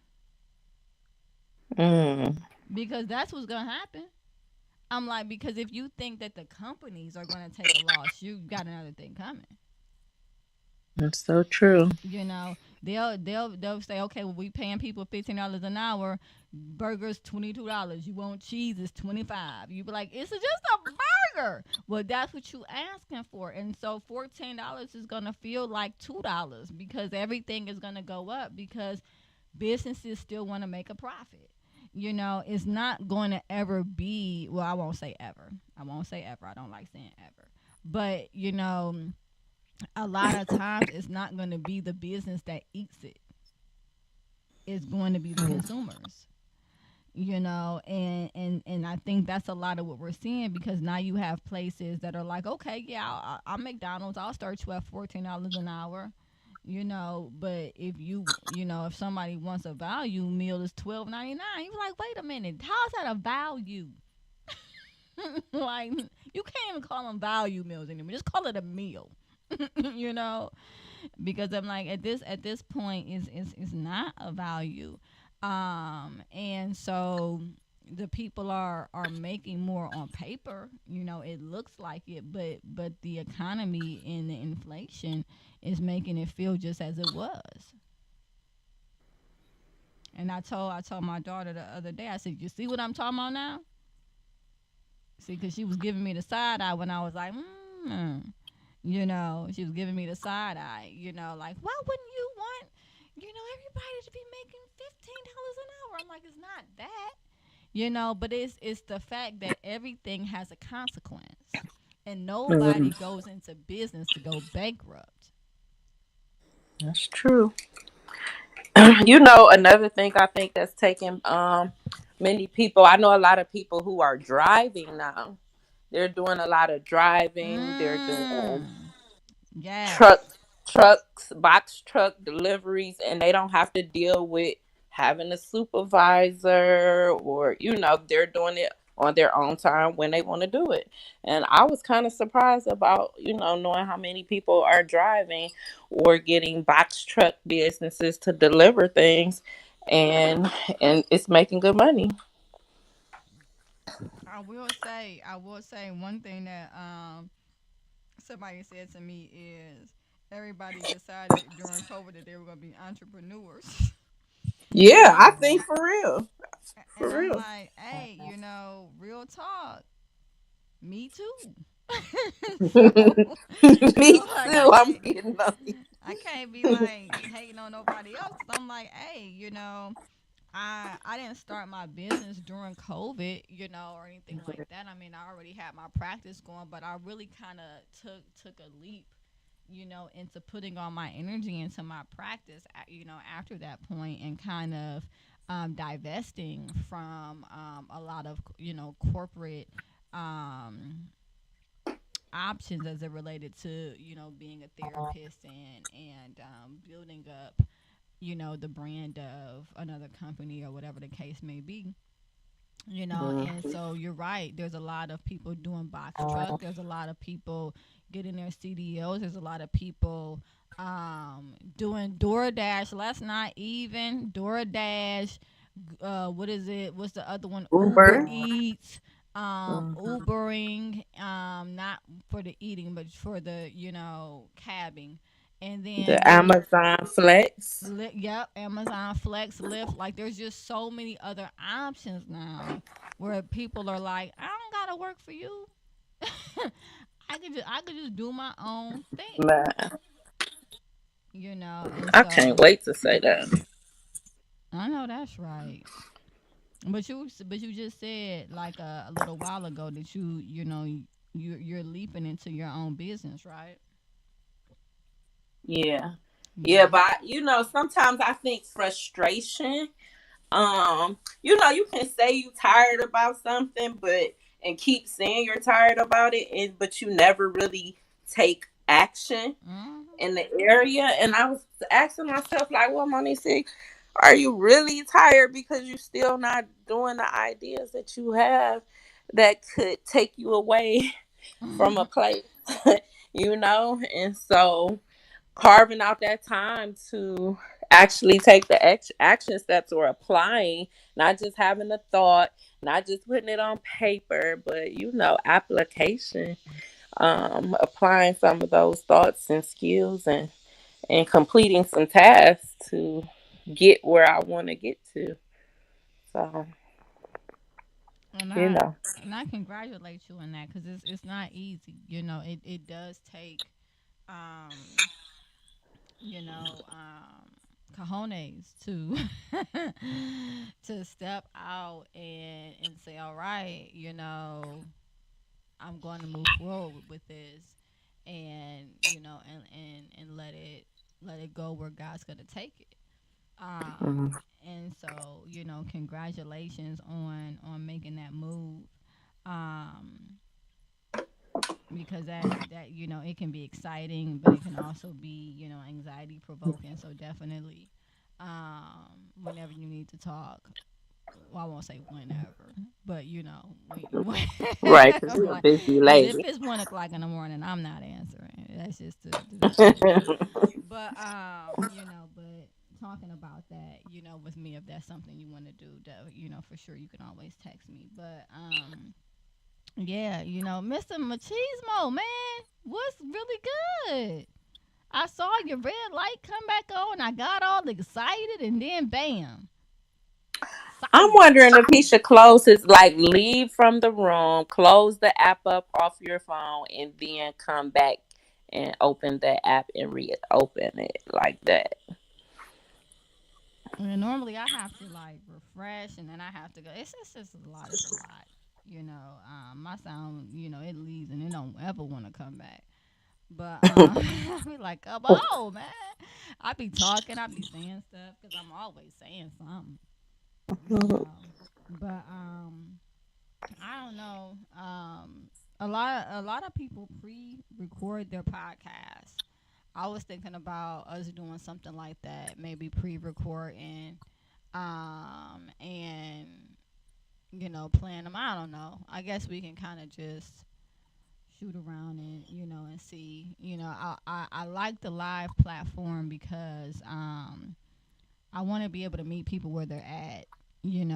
Because that's what's going to happen. I'm like, because if you think that the companies are going to take a loss, you got another thing coming. That's so true. They'll say, okay, well, we paying people $15 an hour. Burgers $22. You want cheese? It's $25. You be like, it's just a burger. Well, that's what you asking for, and so $14 is gonna feel like $2 because everything is gonna go up because businesses still want to make a profit. It's not going to ever be. Well, I won't say ever. I don't like saying ever, but a lot of times it's not going to be the business that eats it. It's going to be the consumers. And I think that's a lot of what we're seeing, because now you have places that are like, okay, yeah, I'm McDonald's, I'll start you at $14 an hour, but if somebody wants a value meal, it's $12.99. You're like, wait a minute, how's that a value? Like, you can't even call them value meals anymore. Just call it a meal. Because I'm like, at this point is not a value. And so the people are making more on paper. It looks like it, but the economy and the inflation is making it feel just as it was. And I told my daughter the other day, I said, "You see what I'm talking about now?" See, because she was giving me the side eye when I was like, she was giving me the side eye. Like, why wouldn't you want, everybody to be making $15 an hour? I'm like, it's not that. But it's the fact that everything has a consequence, and nobody goes into business to go bankrupt. That's true. Another thing I think that's taking many people. I know a lot of people who are driving now. They're doing a lot of driving. They're doing Yes. truck trucks, box truck deliveries, and they don't have to deal with having a supervisor, or they're doing it on their own time when they want to do it. And I was kind of surprised about knowing how many people are driving or getting box truck businesses to deliver things, and it's making good money. I will say one thing that somebody said to me is everybody decided during COVID that they were going to be entrepreneurs. Yeah, I and think for real. and For I'm real. like, hey, real talk. Me too. Me Like too. I'm getting on you. I can't be like hating on nobody else. 'Cause I'm like, hey, I didn't start my business during COVID, or anything like that. I mean, I already had my practice going, but I really kind of took a leap, into putting all my energy into my practice, after that point, and kind of divesting from a lot of, corporate um, options as it related to, being a therapist and building up, the brand of another company or whatever the case may be. And so you're right. There's a lot of people doing box truck. There's a lot of people getting their CDOs. There's a lot of people doing DoorDash. Let's not even DoorDash. What is it? What's the other one? Uber Uber. Eats. Ubering. Not for the eating, but for the cabbing. And then The there's Amazon Flex. Yep, Amazon Flex, Lyft. Like, there's just so many other options now where people are like, I don't gotta work for you. I could just do my own thing. Man, And I so can't wait to say that. I know that's right. But you just said like a little while ago that you're leaping into your own business, right? Yeah. Yeah. Yeah, but sometimes I think frustration. You can say you tired about something, but and keep saying you're tired about it, but you never really take action in the area. And I was asking myself, like, well, Monique, are you really tired because you still not doing the ideas that you have that could take you away from a place, And so carving out that time to actually take the action steps or applying, not just having a thought, not just putting it on paper, but application, applying some of those thoughts and skills, and completing some tasks to get where I want to get to. So And you I know, and I congratulate you on that because it's not easy. It does take um cojones to to step out and say, all right, I'm going to move forward with this, and and let it go where God's going to take it. Um, mhm. and so congratulations on making that move. Um, because that it can be exciting, but it can also be anxiety provoking. So definitely, whenever you need to talk, well, I won't say whenever, but Right? Because you're a like, busy because if lady. it's 1 o'clock in the morning, I'm not answering. That's just the truth. But but talking about that, with me, if that's something you want to do, for sure you can always text me. But yeah, Mr. Machismo, man, what's really good? I saw your red light come back on. I got all excited, and then bam. I'm wondering if he should leave from the room, close the app up off your phone, and then come back and open the app and reopen it like that. And normally I have to refresh, and then I have to go. It's just a lot. It's a lot. My sound, it leaves and it don't ever want to come back. But I be like, come on, man. I be talking, I be saying stuff because I'm always saying something. But I don't know. A lot of people pre-record their podcasts. I was thinking about us doing something like that, maybe pre-recording, and playing them. I don't know. I guess we can kind of just shoot around and and see. I like the live platform because I want to be able to meet people where they're at, in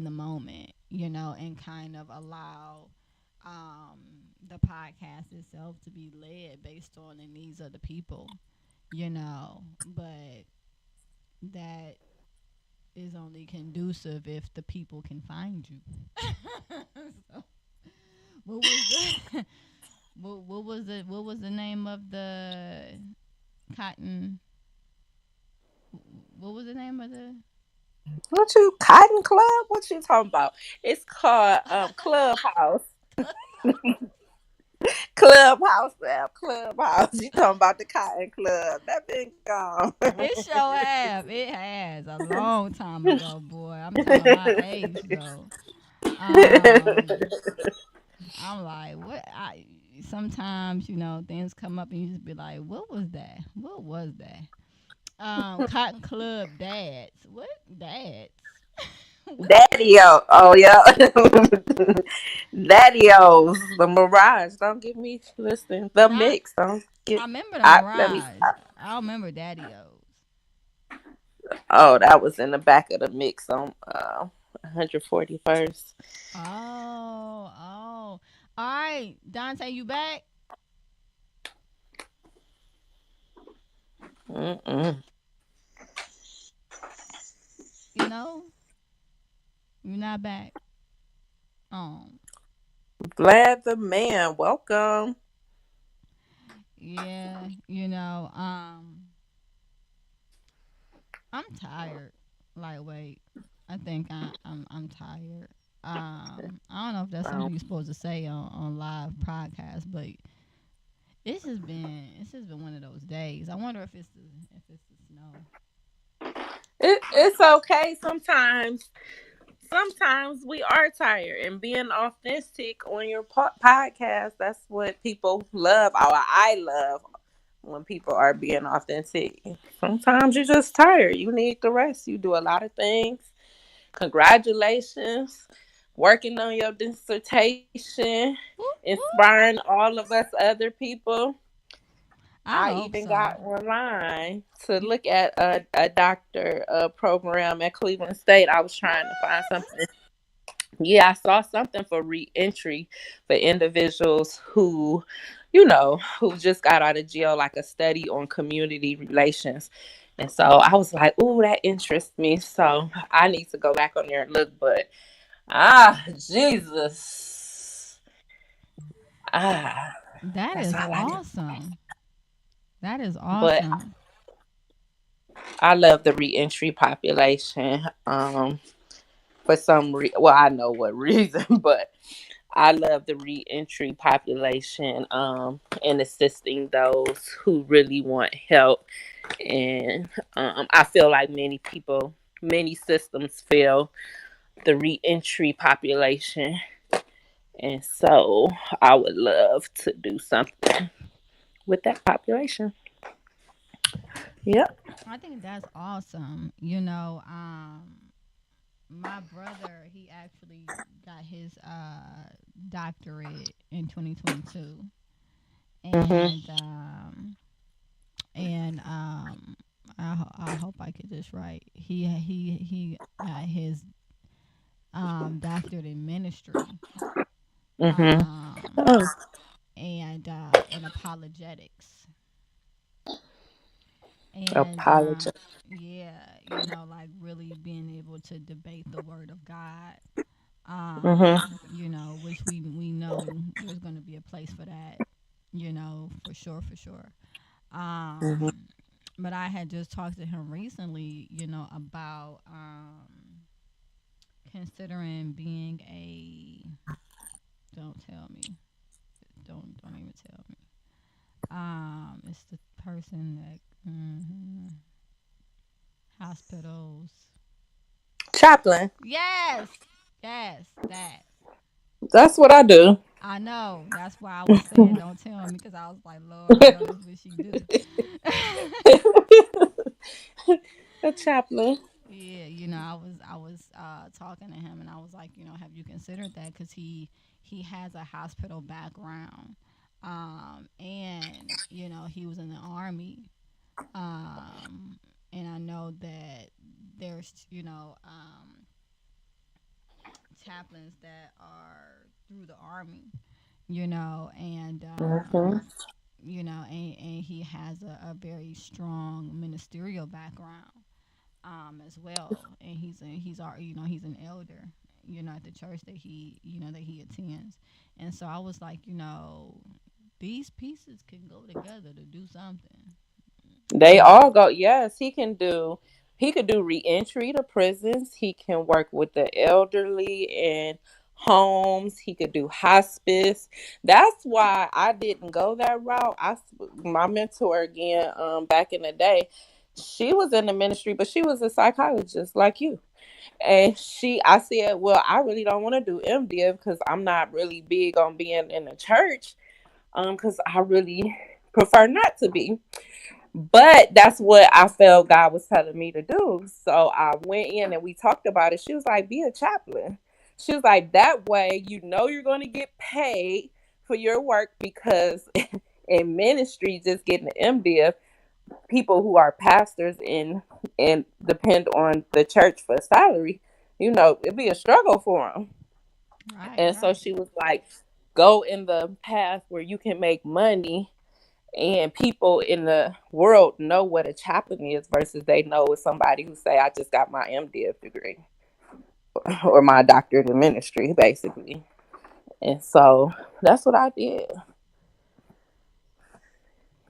the moment, and kind of allow the podcast itself to be led based on the needs of the people, but that is only conducive if the people can find you. So, what was the, what was the name of the cotton? What was the name of the Cotton Club? What you talking about? It's called Clubhouse. Clubhouse app, Clubhouse. You talking about the Cotton Club? That been gone. It sure have. It has a long time ago, boy. I'm telling my age though. I'm like, what? Sometimes things come up and you just be like, what was that? What was that? Cotton Club dads. What dads? Daddy-o. Oh yeah. Daddy-o's. The Mirage. Don't get me listening. The Mix. Don't get. I remember the Mirage. I remember Daddy-o's. Oh, that was in the back of the Mix on 141st. Oh. All right, Dante, you back? You're not back. Oh. Vlad the man, welcome. Yeah, I'm tired. Lightweight. I think I'm tired. I don't know if that's something you're supposed to say on live podcast, but it's just been one of those days. I wonder if it's the snow. It's okay sometimes. Sometimes we are tired, and being authentic on your podcast, that's what people love. I love when people are being authentic. Sometimes you're just tired. You need the rest. You do a lot of things. Congratulations. Working on your dissertation, inspiring all of us other people. I even got online to look at a doctor program at Cleveland State. I was trying to find something. Yeah, I saw something for re-entry for individuals who just got out of jail, like a study on community relations. And so I was like, ooh, that interests me. So I need to go back on there and look. But, Jesus. That is awesome. That is awesome. But I love the re-entry population. For some reason, well, I know what reason, but I love the re-entry population and assisting those who really want help. And I feel like many systems fail the re-entry population. And so I would love to do something with that population. Yep. I think that's awesome. My brother, he actually got his doctorate in 2022. And I hope I get this right. He got his doctorate in ministry, Mhm. um, Oh, and in apologetics, and apologize. yeah, like really being able to debate the word of God. Mhm. Which we know there's going to be a place for that, for sure, for sure. Mhm. Um, but I had just talked to him recently, about considering being a. Don't tell me. Don't even tell me. It's the person that hospitals. Chaplain. Yes, yes, that. That's what I do. I know. That's why I was saying don't tell me because I was like, Lord, I know that's what she do. A chaplain. Yeah, I was talking to him and I was like, have you considered that? Because he has a hospital background, and he was in the army, and I know that there's chaplains that are through the army, and Mhm. and he has a very strong ministerial background, as well, and he's an elder, at the church that he attends, and so I was like, these pieces can go together to do something, They all go. Yes, he can do. He could do reentry to prisons. He can work with the elderly in homes. He could do hospice. That's why I didn't go that route. My mentor again, back in the day, she was in the ministry, but she was a psychologist like you. And I said, well, I really don't want to do MDiv because I'm not really big on being in the church. Because I really prefer not to be. But that's what I felt God was telling me to do. So I went in and we talked about it. She was like, be a chaplain. She was like, that way you're going to get paid for your work because in ministry, just getting the MDiv, people who are pastors and depend on the church for salary, it'd be a struggle for them. right, And so right. she was like, go in the path where you can make money and people in the world know what a chaplain is versus they know it's somebody who say I just got my MDiv degree or my doctorate in ministry basically. And so that's what I did.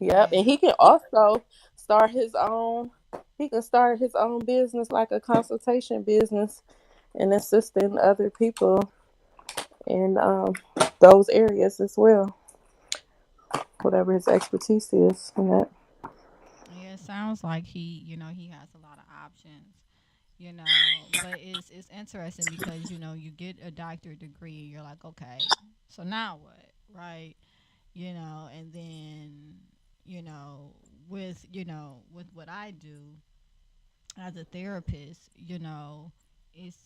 Yep. And Yeah. he can also start his own business, like a consultation business, and assisting other people in those areas as well, whatever his expertise is in that. Yeah, it sounds like he has a lot of options, but it's interesting because, you get a doctorate degree, you're like, okay, so now what, right? And then, you know, with what I do as a therapist, it's,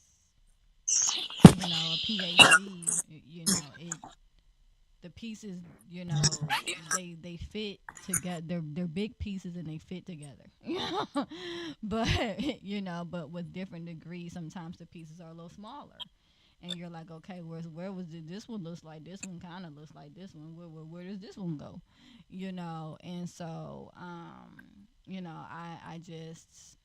a PhD, it the pieces, they fit together. They're big pieces and they fit together. But but with different degrees, sometimes the pieces are a little smaller. And you're like, okay, where was it? This one looks like this one, kind of looks like this one. Where does this one go? And so I just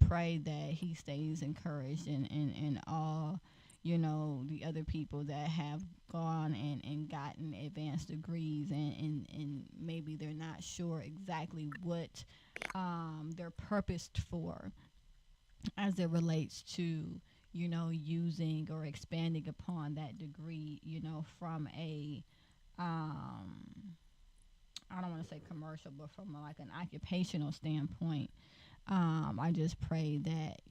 pray that he stays encouraged and all, the other people that have gone and gotten advanced degrees and maybe they're not sure exactly what they're purposed for as it relates to, using or expanding upon that degree, from a I don't want to say commercial, but from like an occupational standpoint. I just pray that,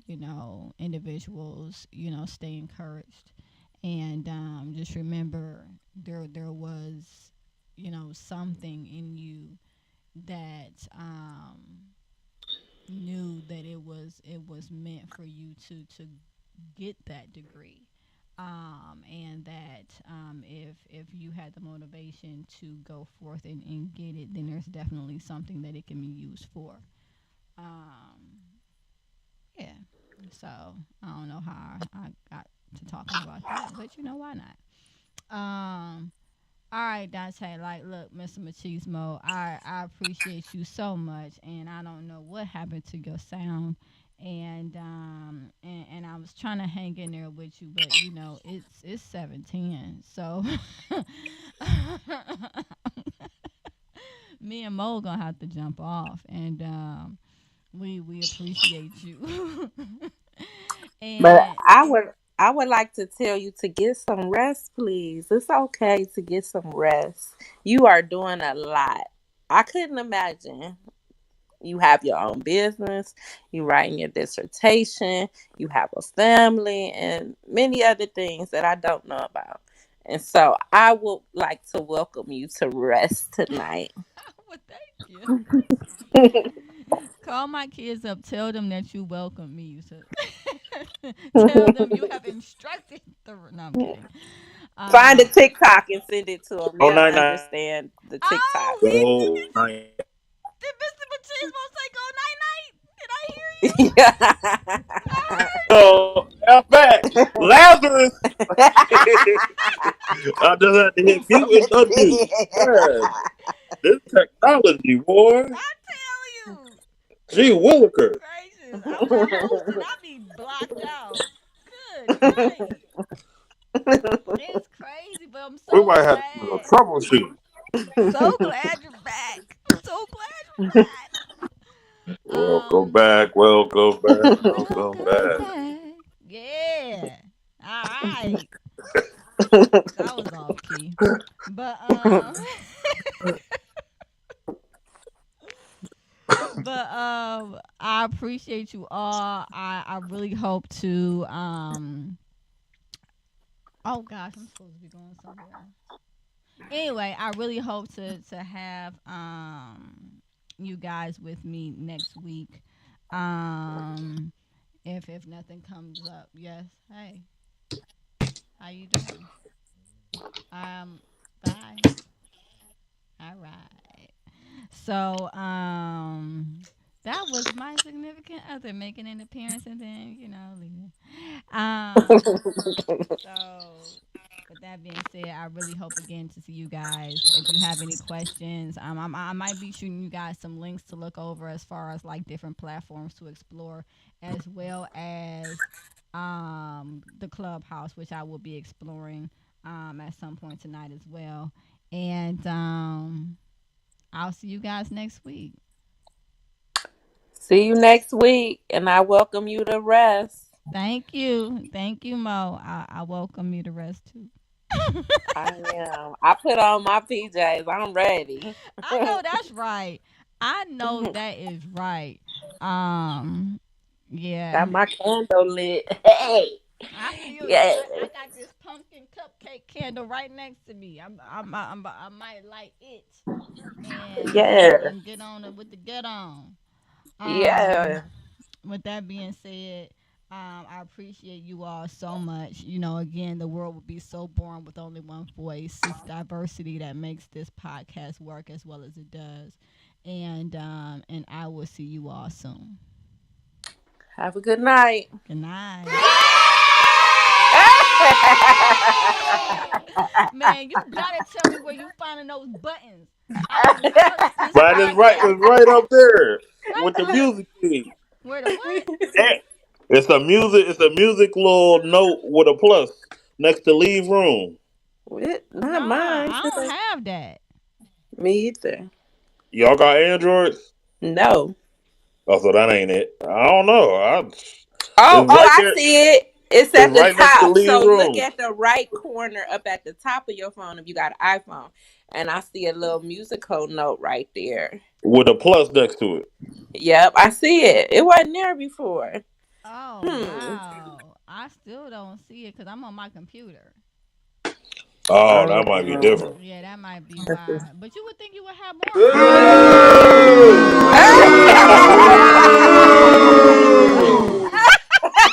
individuals, stay encouraged and just remember there was, something in you that knew that it was meant for you to get that degree. And that if you had the motivation to go forth and get it, then there's definitely something that it can be used for. Yeah. So I don't know how I got to talking about that, but why not? All right, Dante. Like, look, Mr. Machismo, I appreciate you so much, and I don't know what happened to your sound, and I was trying to hang in there with you, but it's 7:10, so me and Mo gonna have to jump off, and we appreciate you. But and I would like to tell you to get some rest, please. It's okay to get some rest. You are doing a lot. I couldn't imagine. You have your own business, you writing your dissertation, you have a family, and many other things that I don't know about. And so I would like to welcome you to rest tonight. well, thank you. Call my kids up. Tell them that you welcome me. Tell them you have instructed the. No, I'm kidding. Find a TikTok and send it to them. Oh, They'll night. understand the TikTok. Oh, night. Did Mr. Machismo say go night night? Did I hear you? Yeah. Oh, I'm back. Lazarus. I just had to hit mute and unmute. Man, this technology, boy. I tell you. Gee Williker. Gracious. I'm a host and I be blocked out. Good night. It's crazy, but I'm so We might have glad. to troubleshoot. So glad you're back. So glad you're back. Welcome back. Welcome back. Welcome back. Yeah. All right. That was off key. But I appreciate you all. I really hope to oh gosh, I'm supposed to be going somewhere. Anyway, I really hope to have you guys with me next week. If nothing comes up. Yes. Hey. How you doing? Bye. All right. So, that was my significant other making an appearance and then, leaving. So, with that being said, I really hope again to see you guys. If you have any questions, I might be shooting you guys some links to look over as far as like different platforms to explore, as well as the Clubhouse, which I will be exploring at some point tonight as well. And I'll see you guys next week. See you next week, and I welcome you to rest. Thank you, Mo. I welcome you to rest too. I am. I put on my PJs. I'm ready. I know that's right. I know that is right. Yeah. Got my candle lit. Hey. I feel yeah. I got this pumpkin cupcake candle right next to me. I might light it and get on it with the get on. Yeah. With that being said, I appreciate you all so much. Again, the world would be so boring with only one voice. It's diversity that makes this podcast work as well as it does. And I will see you all soon. Have a good night. Good night. Man, you gotta tell me where you finding those buttons. Right, it's right up there with the music key. Where the what? It's a music little note with a plus next to leave room. Not mine. I don't have that. Me either. Y'all got Androids? No. Oh, so that ain't it. I don't know. I see it. It's at the right top. So look at the right corner up at the top of your phone if you got an iPhone. And I see a little musical note right there. With a plus next to it. Yep, I see it. It wasn't there before. Oh, wow. I still don't see it because I'm on my computer. Oh, that might be different. Yeah, that might be why. But you would think you would have more.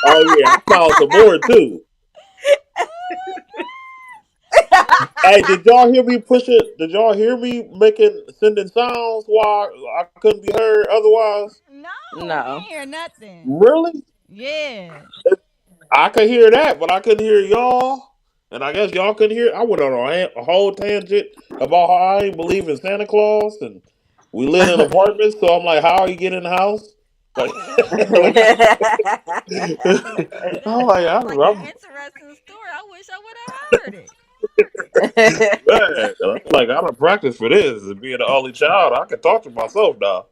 Oh, yeah. I found some more, too. Hey, did y'all hear me pushing? Did y'all hear me sending sounds while I couldn't be heard otherwise? No, we No. ain't hear nothing. Really? Yeah. I could hear that, but I couldn't hear y'all. And I guess y'all couldn't hear. I went on a whole tangent about how I ain't believe in Santa Claus, and we live in apartments. So I'm like, how you get in the house? Like, like I'm like, Sounds like an I'm interesting story. I wish I would have heard it. man. I'm like, I don't practice for this. And being the only child, I can talk to myself now.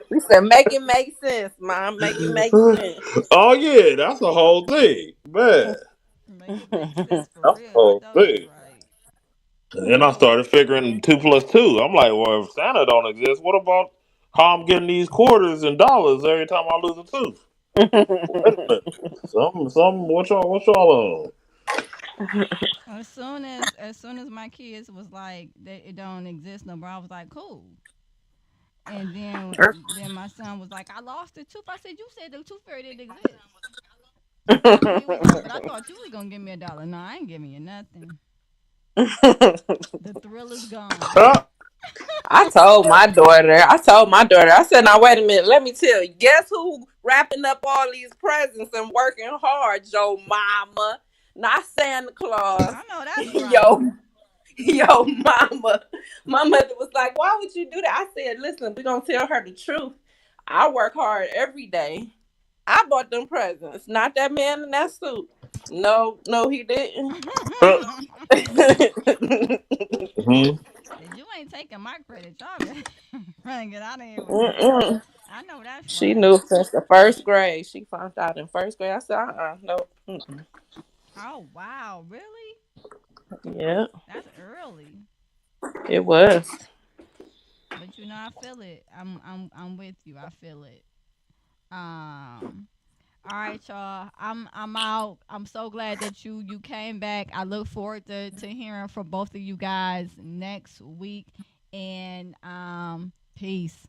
We said, make it make sense, Mom. Make it make sense. Oh yeah, that's the whole thing, man. Make it make sense for That's the real. I whole know that's thing. right. And then I started figuring 2 plus 2. I'm like, well, if Santa don't exist, what about how I'm getting these quarters and dollars every time I lose a tooth? Wait a minute. Some, what y'all on? As soon as my kids was like that it don't exist no more, I was like, cool. And then my son was like, I lost the tooth. I said, you said the tooth fairy didn't exist. He was like, but I thought you was gonna give me $1. No, I ain't giving you nothing. The thrill is gone. I told my daughter, I said, now wait a minute, let me tell you, guess who wrapping up all these presents and working hard? Your mama, not Santa Claus. I know that's right. Yo, mama. My mother was like, why would you do that? I said, listen, we're gonna tell her the truth. I work hard every day. I bought them presents, not that man in that suit. No, he didn't. Mhm. You ain't taking my credit. Y'all better get out of here with that. Mm-mm. I know that's She right. knew since the first grade. She found out in first grade. I said, no. Mm-mm. Oh wow, really? Yeah, That's early. it was. But I feel it. I'm with you. I feel it. All right, y'all. I'm out. I'm so glad that you came back. I look forward to hearing from both of you guys next week. And peace.